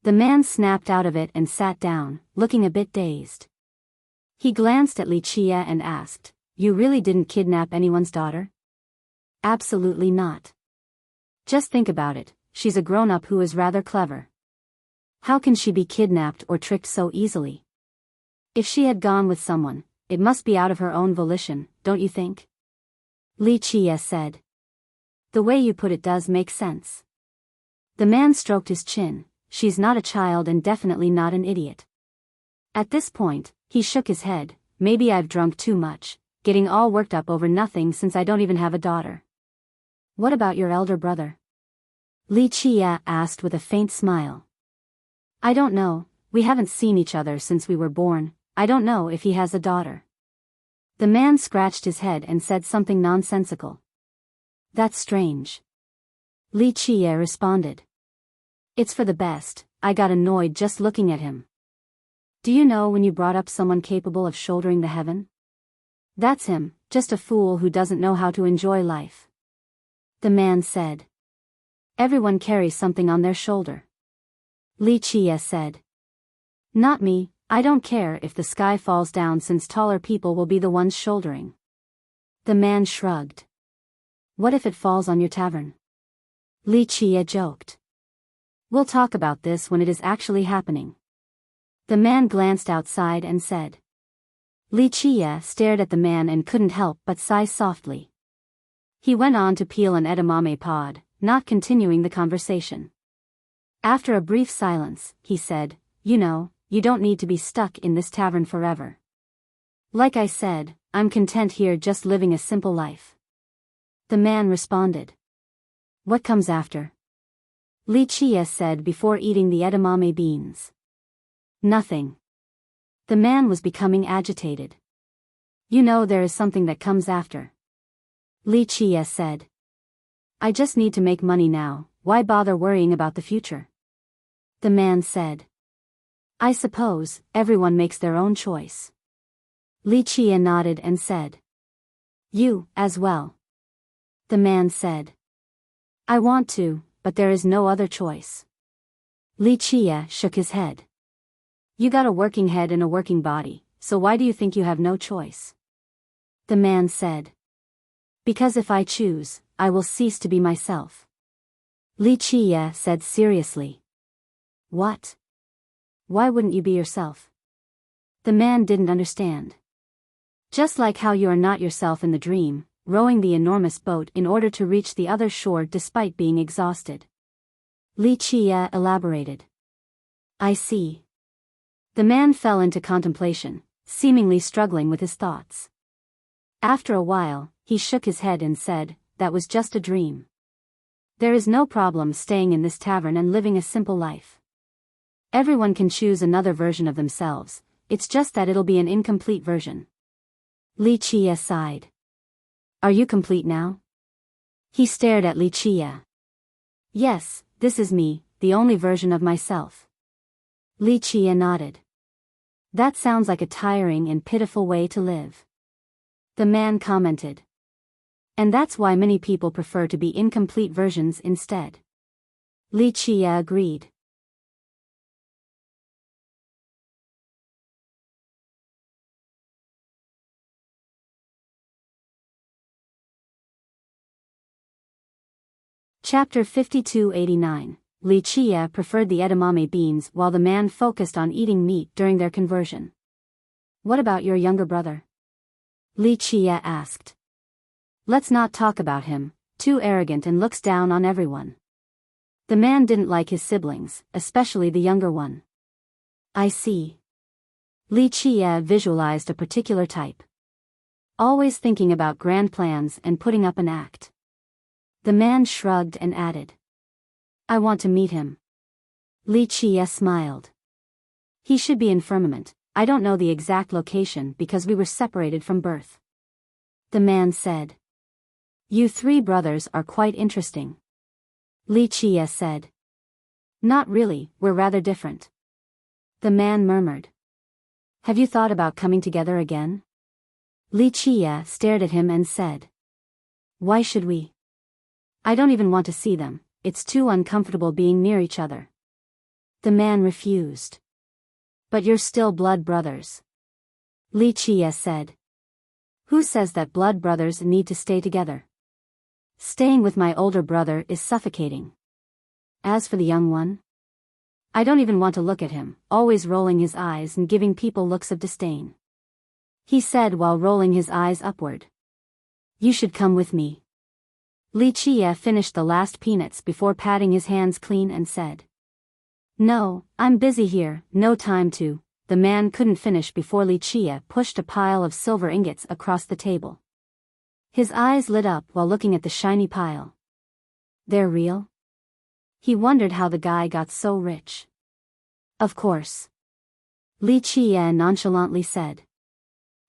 The man snapped out of it and sat down, looking a bit dazed. He glanced at Li Qie and asked, you really didn't kidnap anyone's daughter? Absolutely not. Just think about it, she's a grown-up who is rather clever. How can she be kidnapped or tricked so easily? If she had gone with someone, it must be out of her own volition, don't you think? Li Qie said. The way you put it does make sense. The man stroked his chin, she's not a child and definitely not an idiot. At this point, he shook his head, maybe I've drunk too much, getting all worked up over nothing since I don't even have a daughter. What about your elder brother? Li Qie asked with a faint smile. I don't know, we haven't seen each other since we were born, I don't know if he has a daughter. The man scratched his head and said something nonsensical. That's strange. Li Qie responded. It's for the best, I got annoyed just looking at him. Do you know when you brought up someone capable of shouldering the heaven? That's him, just a fool who doesn't know how to enjoy life. The man said. Everyone carries something on their shoulder. Li Qie said. Not me, I don't care if the sky falls down since taller people will be the ones shouldering. The man shrugged. What if it falls on your tavern? Li Qie joked. We'll talk about this when it is actually happening. The man glanced outside and said. Li Qie stared at the man and couldn't help but sigh softly. He went on to peel an edamame pod, not continuing the conversation. After a brief silence, he said, you know, you don't need to be stuck in this tavern forever. Like I said, I'm content here just living a simple life. The man responded. What comes after? Li Qie said before eating the edamame beans. Nothing. The man was becoming agitated. You know there is something that comes after. Li Qie said. I just need to make money now, why bother worrying about the future? The man said. I suppose, everyone makes their own choice. Li Qie nodded and said. You, as well. The man said. I want to, but there is no other choice. Li Qie shook his head. You got a working head and a working body, so why do you think you have no choice? The man said. Because if I choose, I will cease to be myself. Li Qie said seriously. What? Why wouldn't you be yourself? The man didn't understand. Just like how you are not yourself in the dream, rowing the enormous boat in order to reach the other shore despite being exhausted. Li Qie elaborated. I see. The man fell into contemplation, seemingly struggling with his thoughts. After a while, he shook his head and said, that was just a dream. There is no problem staying in this tavern and living a simple life. Everyone can choose another version of themselves, it's just that it'll be an incomplete version. Li Qie sighed. Are you complete now? He stared at Li Qie. Yes, this is me, the only version of myself. Li Qie nodded. That sounds like a tiring and pitiful way to live. The man commented. And that's why many people prefer to be incomplete versions instead. Li Qie agreed. Chapter 5289. Li Qie preferred the edamame beans while the man focused on eating meat during their conversion. What about your younger brother? Li Qie asked. Let's not talk about him, too arrogant and looks down on everyone. The man didn't like his siblings, especially the younger one. I see. Li Qie visualized a particular type. Always thinking about grand plans and putting up an act. The man shrugged and added. I want to meet him. Li Qie smiled. He should be in Firmament. I don't know the exact location because we were separated from birth. The man said. You three brothers are quite interesting. Li Qie said. Not really, we're rather different. The man murmured. Have you thought about coming together again? Li Qie stared at him and said. Why should we? I don't even want to see them, it's too uncomfortable being near each other. The man refused. But you're still blood brothers. Li Qie said. Who says that blood brothers need to stay together? Staying with my older brother is suffocating. As for the young one, I don't even want to look at him, always rolling his eyes and giving people looks of disdain. He said while rolling his eyes upward. You should come with me. Li Qie finished the last peanuts before patting his hands clean and said. No, I'm busy here, no time to. The man couldn't finish before Li Qie pushed a pile of silver ingots across the table. His eyes lit up while looking at the shiny pile. They're real? He wondered how the guy got so rich. Of course. Li Qie nonchalantly said.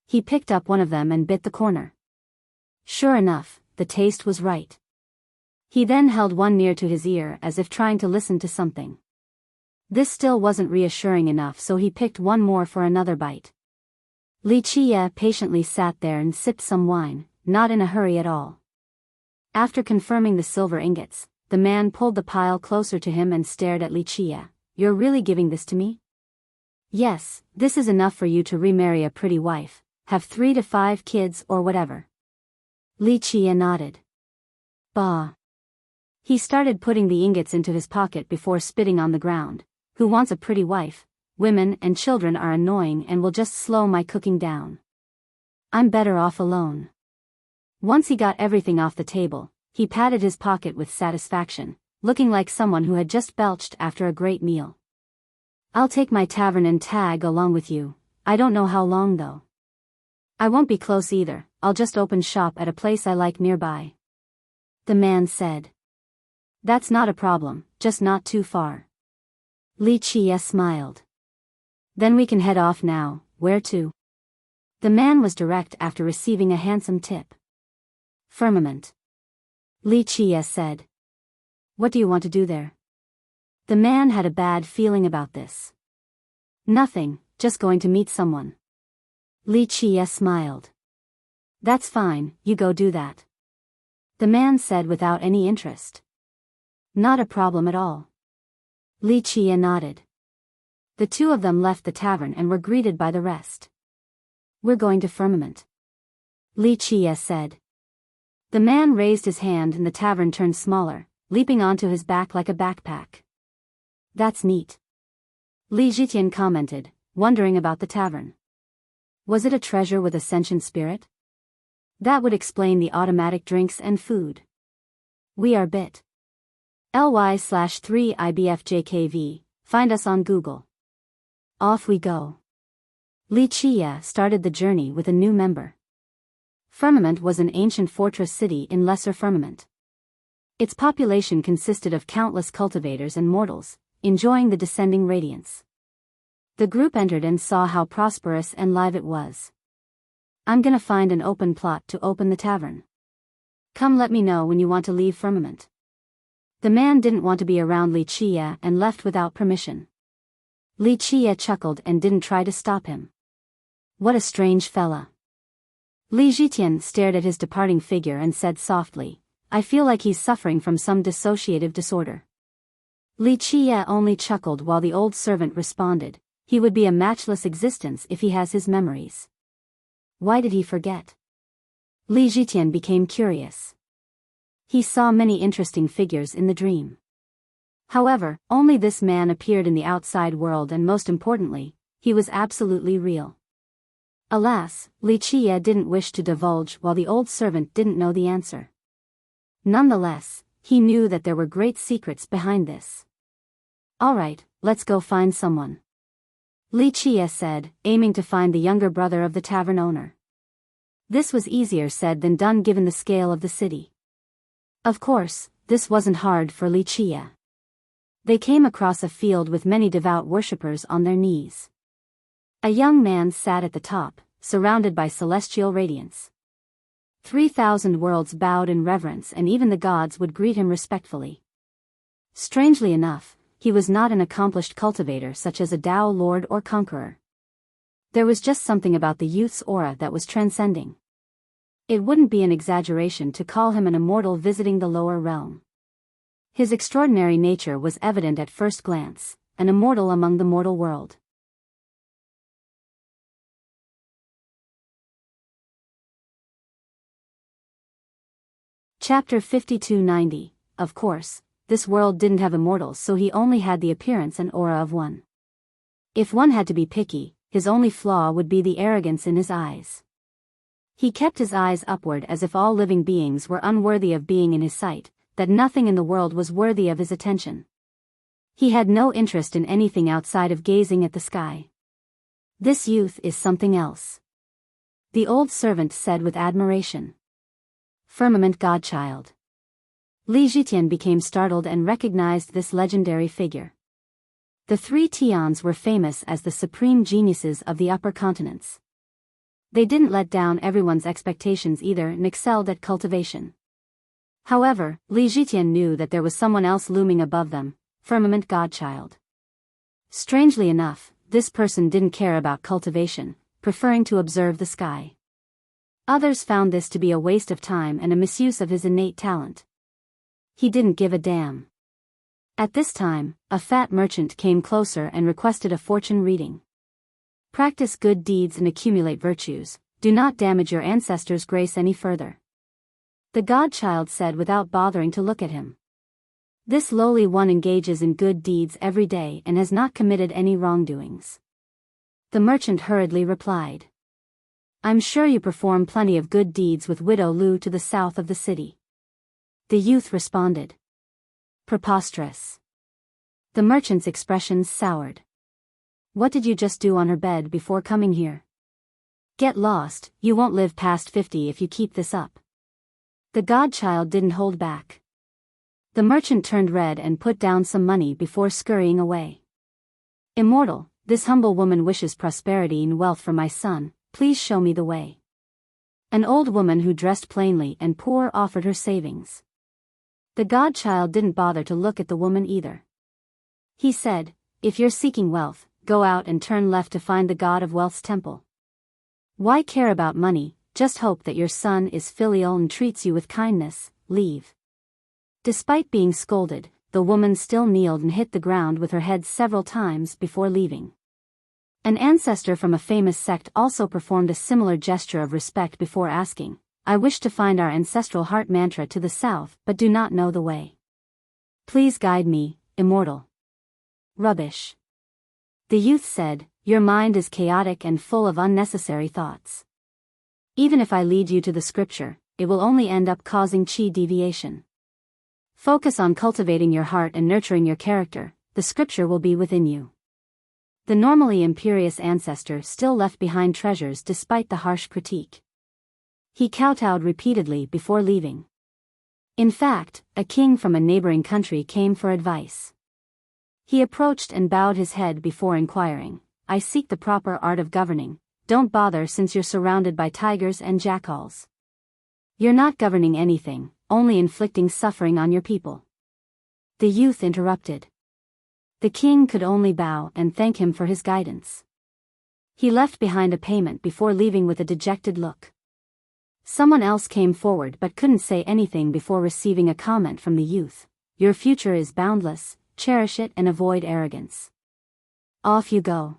He picked up one of them and bit the corner. Sure enough, the taste was right. He then held one near to his ear as if trying to listen to something. This still wasn't reassuring enough, so he picked one more for another bite. Li Qie patiently sat there and sipped some wine, not in a hurry at all. After confirming the silver ingots, the man pulled the pile closer to him and stared at Li Qie. You're really giving this to me? Yes, this is enough for you to remarry a pretty wife, have 3 to 5 kids or whatever. Li Qie nodded. Bah. He started putting the ingots into his pocket before spitting on the ground. Who wants a pretty wife? Women and children are annoying and will just slow my cooking down. I'm better off alone. Once he got everything off the table, he patted his pocket with satisfaction, looking like someone who had just belched after a great meal. I'll take my tavern and tag along with you. I don't know how long though. I won't be close either, I'll just open shop at a place I like nearby. The man said. That's not a problem, just not too far. Li Qie smiled. Then we can head off now, where to? The man was direct after receiving a handsome tip. Firmament. Li Qie said. What do you want to do there? The man had a bad feeling about this. Nothing, just going to meet someone. Li Qie smiled. That's fine, you go do that. The man said without any interest. Not a problem at all. Li Qie nodded. The two of them left the tavern and were greeted by the rest. We're going to Firmament. Li Chia said. The man raised his hand and the tavern turned smaller, leaping onto his back like a backpack. That's neat. Li Zhitian commented, wondering about the tavern. Was it a treasure with a sentient spirit? That would explain the automatic drinks and food. We are bit. ly/3ibfjkv, find us on Google. Off we go. Li Chia started the journey with a new member. Firmament was an ancient fortress city in Lesser Firmament. Its population consisted of countless cultivators and mortals, enjoying the descending radiance. The group entered and saw how prosperous and live it was. I'm gonna find an open plot to open the tavern. Come let me know when you want to leave Firmament. The man didn't want to be around Li Chia and left without permission. Li Chia chuckled and didn't try to stop him. What a strange fella. Li Zhitian stared at his departing figure and said softly, I feel like he's suffering from some dissociative disorder. Li Chia only chuckled while the old servant responded, he would be a matchless existence if he has his memories. Why did he forget? Li Zhitian became curious. He saw many interesting figures in the dream. However, only this man appeared in the outside world and most importantly, he was absolutely real. Alas, Li Chia didn't wish to divulge while the old servant didn't know the answer. Nonetheless, he knew that there were great secrets behind this. Alright, let's go find someone. Li Chia said, aiming to find the younger brother of the tavern owner. This was easier said than done given the scale of the city. Of course, this wasn't hard for Li Chia. They came across a field with many devout worshippers on their knees. A young man sat at the top, surrounded by celestial radiance. 3,000 worlds bowed in reverence and even the gods would greet him respectfully. Strangely enough, he was not an accomplished cultivator such as a Dao Lord or Conqueror. There was just something about the youth's aura that was transcending. It wouldn't be an exaggeration to call him an immortal visiting the lower realm. His extraordinary nature was evident at first glance, an immortal among the mortal world. Chapter 5290, of course, this world didn't have immortals so he only had the appearance and aura of one. If one had to be picky, his only flaw would be the arrogance in his eyes. He kept his eyes upward as if all living beings were unworthy of being in his sight, that nothing in the world was worthy of his attention. He had no interest in anything outside of gazing at the sky. This youth is something else. The old servant said with admiration. Firmament Godchild. Li Zhitian became startled and recognized this legendary figure. The three Tians were famous as the supreme geniuses of the upper continents. They didn't let down everyone's expectations either and excelled at cultivation. However, Li Zhitian knew that there was someone else looming above them, Firmament Godchild. Strangely enough, this person didn't care about cultivation, preferring to observe the sky. Others found this to be a waste of time and a misuse of his innate talent. He didn't give a damn. At this time, a fat merchant came closer and requested a fortune reading. Practice good deeds and accumulate virtues, do not damage your ancestors' grace any further. The godchild said without bothering to look at him. This lowly one engages in good deeds every day and has not committed any wrongdoings. The merchant hurriedly replied. I'm sure you perform plenty of good deeds with Widow Lu to the south of the city. The youth responded. Preposterous. The merchant's expression soured. What did you just do on her bed before coming here? Get lost, you won't live past 50 if you keep this up. The godchild didn't hold back. The merchant turned red and put down some money before scurrying away. Immortal, this humble woman wishes prosperity and wealth for my son, please show me the way. An old woman who dressed plainly and poor offered her savings. The godchild didn't bother to look at the woman either. He said, if you're seeking wealth, go out and turn left to find the god of wealth's temple. Why care about money, just hope that your son is filial and treats you with kindness, leave. Despite being scolded, the woman still kneeled and hit the ground with her head several times before leaving. An ancestor from a famous sect also performed a similar gesture of respect before asking, I wish to find our ancestral heart mantra to the south but do not know the way. Please guide me, immortal. Rubbish. The youth said, your mind is chaotic and full of unnecessary thoughts. Even if I lead you to the scripture, it will only end up causing chi deviation. Focus on cultivating your heart and nurturing your character, the scripture will be within you. The normally imperious ancestor still left behind treasures despite the harsh critique. He kowtowed repeatedly before leaving. In fact, a king from a neighboring country came for advice. He approached and bowed his head before inquiring, I seek the proper art of governing, don't bother since you're surrounded by tigers and jackals. You're not governing anything, only inflicting suffering on your people. The youth interrupted. The king could only bow and thank him for his guidance. He left behind a payment before leaving with a dejected look. Someone else came forward but couldn't say anything before receiving a comment from the youth. Your future is boundless, cherish it and avoid arrogance. Off you go.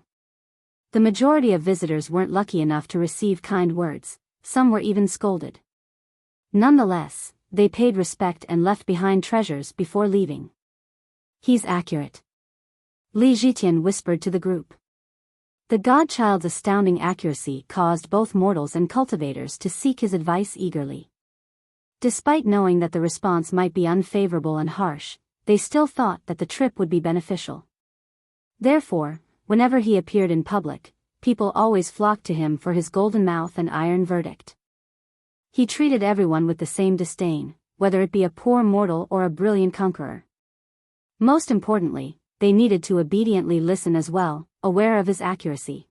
The majority of visitors weren't lucky enough to receive kind words, some were even scolded. Nonetheless, they paid respect and left behind treasures before leaving. He's accurate. Li Zhitian whispered to the group. The godchild's astounding accuracy caused both mortals and cultivators to seek his advice eagerly. Despite knowing that the response might be unfavorable and harsh, they still thought that the trip would be beneficial. Therefore, whenever he appeared in public, people always flocked to him for his golden mouth and iron verdict. He treated everyone with the same disdain, whether it be a poor mortal or a brilliant conqueror. Most importantly, they needed to obediently listen as well, aware of his accuracy.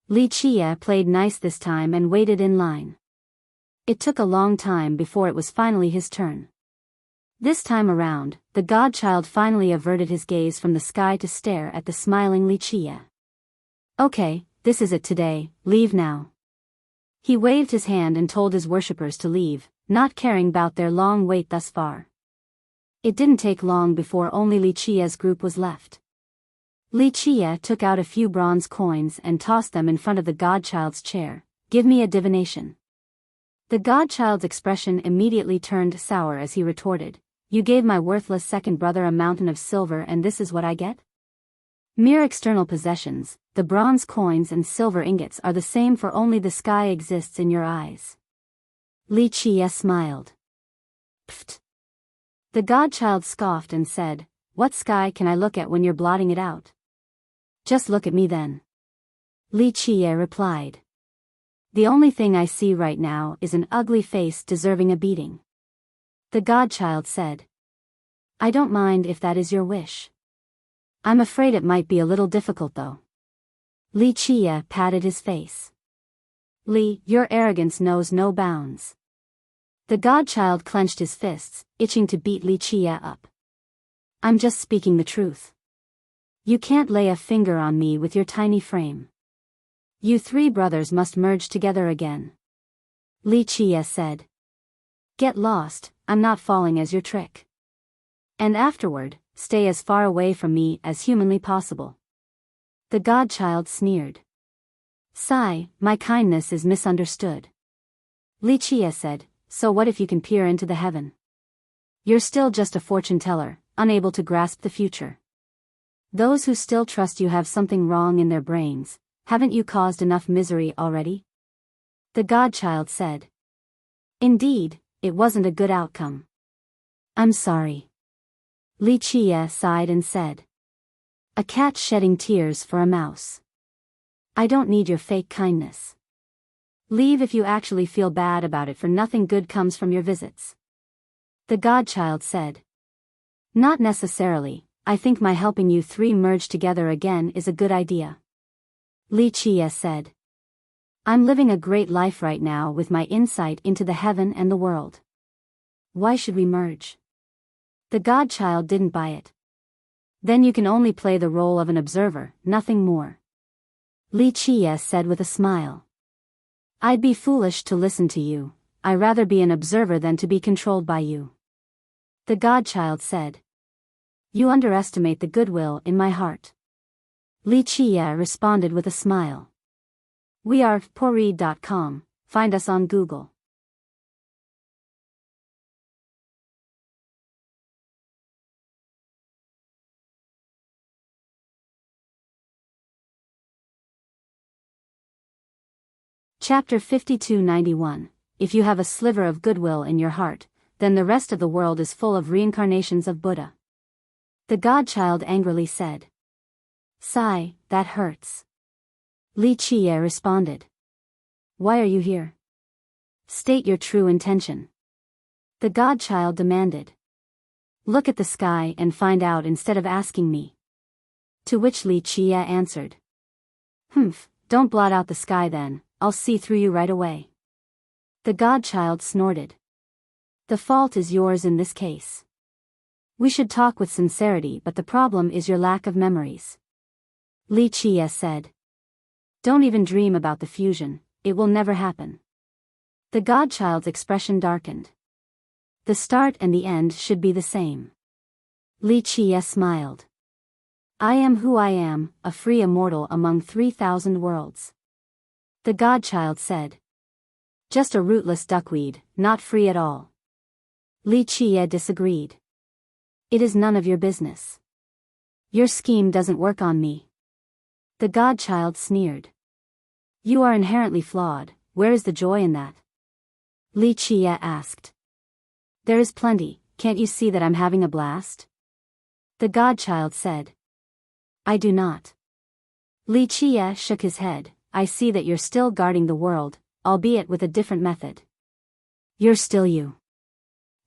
Li Chia played nice this time and waited in line. It took a long time before it was finally his turn. This time around, the godchild finally averted his gaze from the sky to stare at the smiling Li Chia. Okay, this is it today, leave now. He waved his hand and told his worshippers to leave, not caring about their long wait thus far. It didn't take long before only Li Chia's group was left. Li Chia took out a few bronze coins and tossed them in front of the godchild's chair. Give me a divination. The godchild's expression immediately turned sour as he retorted, you gave my worthless second brother a mountain of silver and this is what I get? Mere external possessions, the bronze coins and silver ingots are the same for only the sky exists in your eyes. Li Chia smiled. Pfft. The godchild scoffed and said, what sky can I look at when you're blotting it out? Just look at me then. Li Chia replied. The only thing I see right now is an ugly face deserving a beating. The godchild said. I don't mind if that is your wish. I'm afraid it might be a little difficult though. Li Chia patted his face. Li, your arrogance knows no bounds. The godchild clenched his fists, itching to beat Li Chia up. I'm just speaking the truth. You can't lay a finger on me with your tiny frame. You three brothers must merge together again. Li Chia said. Get lost, I'm not falling as your trick. And afterward, stay as far away from me as humanly possible. The godchild sneered. Sigh, my kindness is misunderstood. Li Chia said, so what if you can peer into the heaven? You're still just a fortune teller, unable to grasp the future. Those who still trust you have something wrong in their brains, haven't you caused enough misery already? The godchild said. Indeed, it wasn't a good outcome. I'm sorry. Li Chia sighed and said. A cat shedding tears for a mouse. I don't need your fake kindness. Leave if you actually feel bad about it, for nothing good comes from your visits. The godchild said. Not necessarily, I think my helping you three merge together again is a good idea. Li Chia said. I'm living a great life right now with my insight into the heaven and the world. Why should we merge? The godchild didn't buy it. Then you can only play the role of an observer, nothing more. Li Chia said with a smile. I'd be foolish to listen to you, I'd rather be an observer than to be controlled by you. The godchild said. You underestimate the goodwill in my heart. Li Chia responded with a smile. We are poread.com. Find us on Google. Chapter 5291. If you have a sliver of goodwill in your heart, then the rest of the world is full of reincarnations of Buddha. The godchild angrily said. Sigh, that hurts. Li Chia responded. Why are you here? State your true intention. The godchild demanded. Look at the sky and find out instead of asking me. To which Li Chia answered. Humph, don't blot out the sky then, I'll see through you right away. The godchild snorted. The fault is yours in this case. We should talk with sincerity, but the problem is your lack of memories. Li Chia said. Don't even dream about the fusion, it will never happen. The godchild's expression darkened. The start and the end should be the same. Li Chia smiled. I am who I am, a free immortal among 3,000 worlds. The godchild said. Just a rootless duckweed, not free at all. Li Chia disagreed. It is none of your business. Your scheme doesn't work on me. The godchild sneered. You are inherently flawed, where is the joy in that? Li Chia asked. There is plenty, can't you see that I'm having a blast? The godchild said. I do not. Li Chia shook his head. I see that you're still guarding the world, albeit with a different method. You're still you.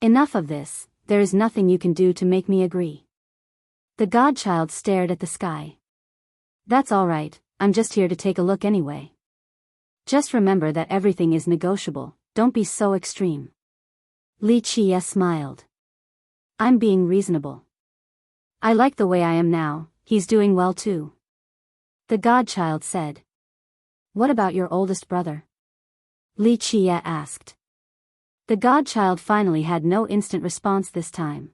Enough of this, there is nothing you can do to make me agree. The godchild stared at the sky. That's all right, I'm just here to take a look anyway. Just remember that everything is negotiable, don't be so extreme. Li Chia smiled. I'm being reasonable. I like the way I am now, he's doing well too. The godchild said. What about your oldest brother? Li Chia asked. The godchild finally had no instant response this time.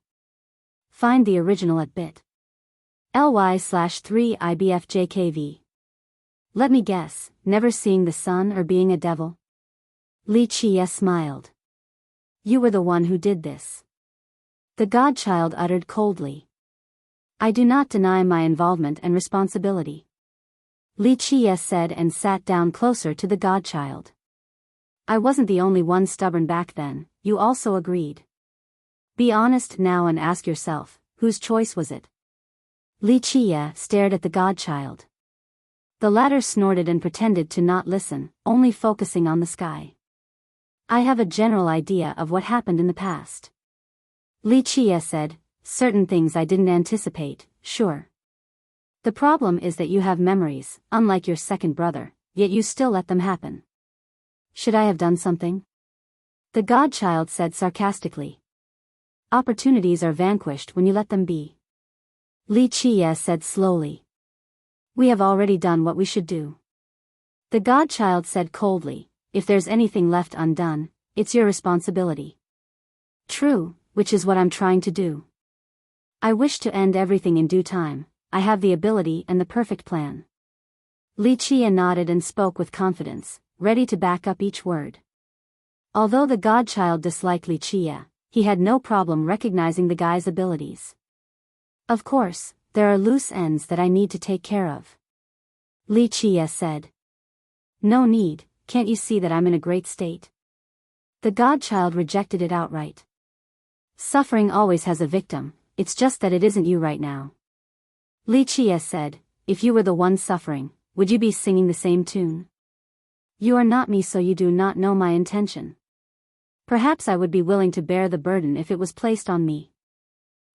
Find the original at bit.ly/3ibfjkv. Let me guess, never seeing the sun or being a devil? Li Chia smiled. You were the one who did this. The godchild uttered coldly. I do not deny my involvement and responsibility. Li Chia said and sat down closer to the godchild. I wasn't the only one stubborn back then, you also agreed. Be honest now and ask yourself, whose choice was it? Li Chia stared at the godchild. The latter snorted and pretended to not listen, only focusing on the sky. I have a general idea of what happened in the past. Li Chia said, certain things I didn't anticipate, sure. The problem is that you have memories, unlike your second brother, yet you still let them happen. Should I have done something? The godchild said sarcastically. Opportunities are vanquished when you let them be. Li Chia said slowly. We have already done what we should do. The godchild said coldly, if there's anything left undone, it's your responsibility. True, which is what I'm trying to do. I wish to end everything in due time. I have the ability and the perfect plan. Li Chia nodded and spoke with confidence, ready to back up each word. Although the godchild disliked Li Chia, he had no problem recognizing the guy's abilities. Of course, there are loose ends that I need to take care of. Li Chia said. No need, can't you see that I'm in a great state? The godchild rejected it outright. Suffering always has a victim, it's just that it isn't you right now. Li Chia said, if you were the one suffering, would you be singing the same tune? You are not me, so you do not know my intention. Perhaps I would be willing to bear the burden if it was placed on me.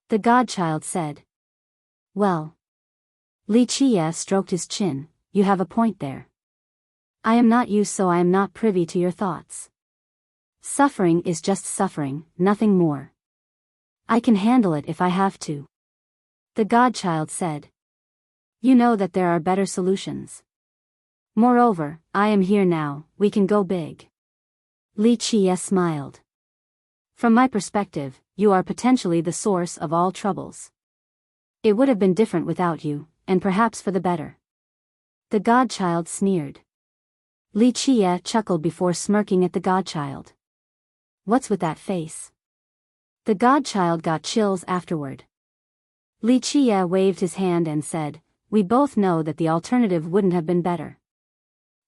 The godchild said. Well. Li Chia stroked his chin, you have a point there. I am not you, so I am not privy to your thoughts. Suffering is just suffering, nothing more. I can handle it if I have to. The godchild said. You know that there are better solutions. Moreover, I am here now, we can go big. Li Chia smiled. From my perspective, you are potentially the source of all troubles. It would have been different without you, and perhaps for the better. The godchild sneered. Li Chia chuckled before smirking at the godchild. What's with that face? The godchild got chills afterward. Li Chia waved his hand and said, we both know that the alternative wouldn't have been better.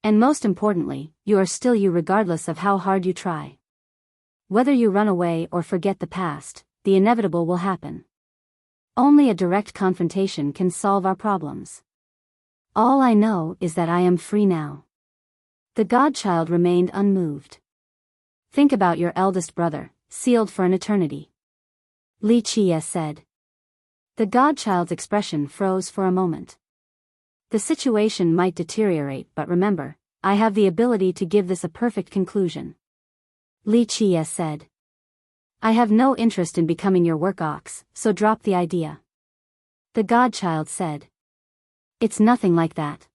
And most importantly, you are still you regardless of how hard you try. Whether you run away or forget the past, the inevitable will happen. Only a direct confrontation can solve our problems. All I know is that I am free now. The godchild remained unmoved. Think about your eldest brother, sealed for an eternity. Li Chia said. The godchild's expression froze for a moment. The situation might deteriorate, but remember, I have the ability to give this a perfect conclusion. Li Chia said. I have no interest in becoming your work ox, so drop the idea. The godchild said. It's nothing like that.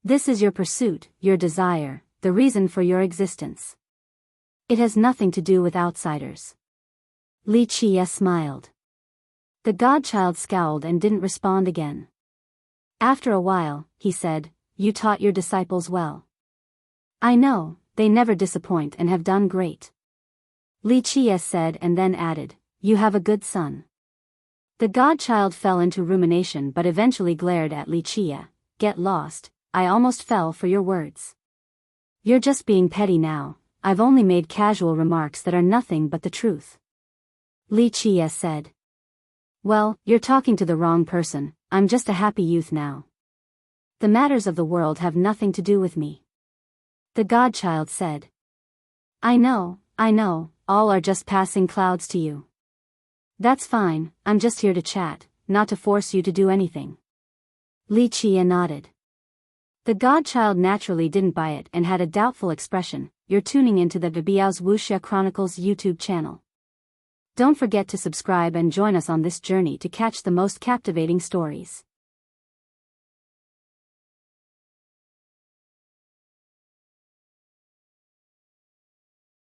This is your pursuit, your desire, the reason for your existence. It has nothing to do with outsiders. Li Chia smiled. The godchild scowled and didn't respond again. After a while, he said, you taught your disciples well. I know, they never disappoint and have done great. Li Chia said and then added, you have a good son. The godchild fell into rumination but eventually glared at Li Chia. Get lost, I almost fell for your words. You're just being petty now, I've only made casual remarks that are nothing but the truth. Li Chia said. Well, you're talking to the wrong person, I'm just a happy youth now. The matters of the world have nothing to do with me. The godchild said. I know, all are just passing clouds to you. That's fine, I'm just here to chat, not to force you to do anything. Li Chia nodded. The godchild naturally didn't buy it and had a doubtful expression. You're tuning into the Biyao's Wuxia Chronicles YouTube channel. Don't forget to subscribe and join us on this journey to catch the most captivating stories.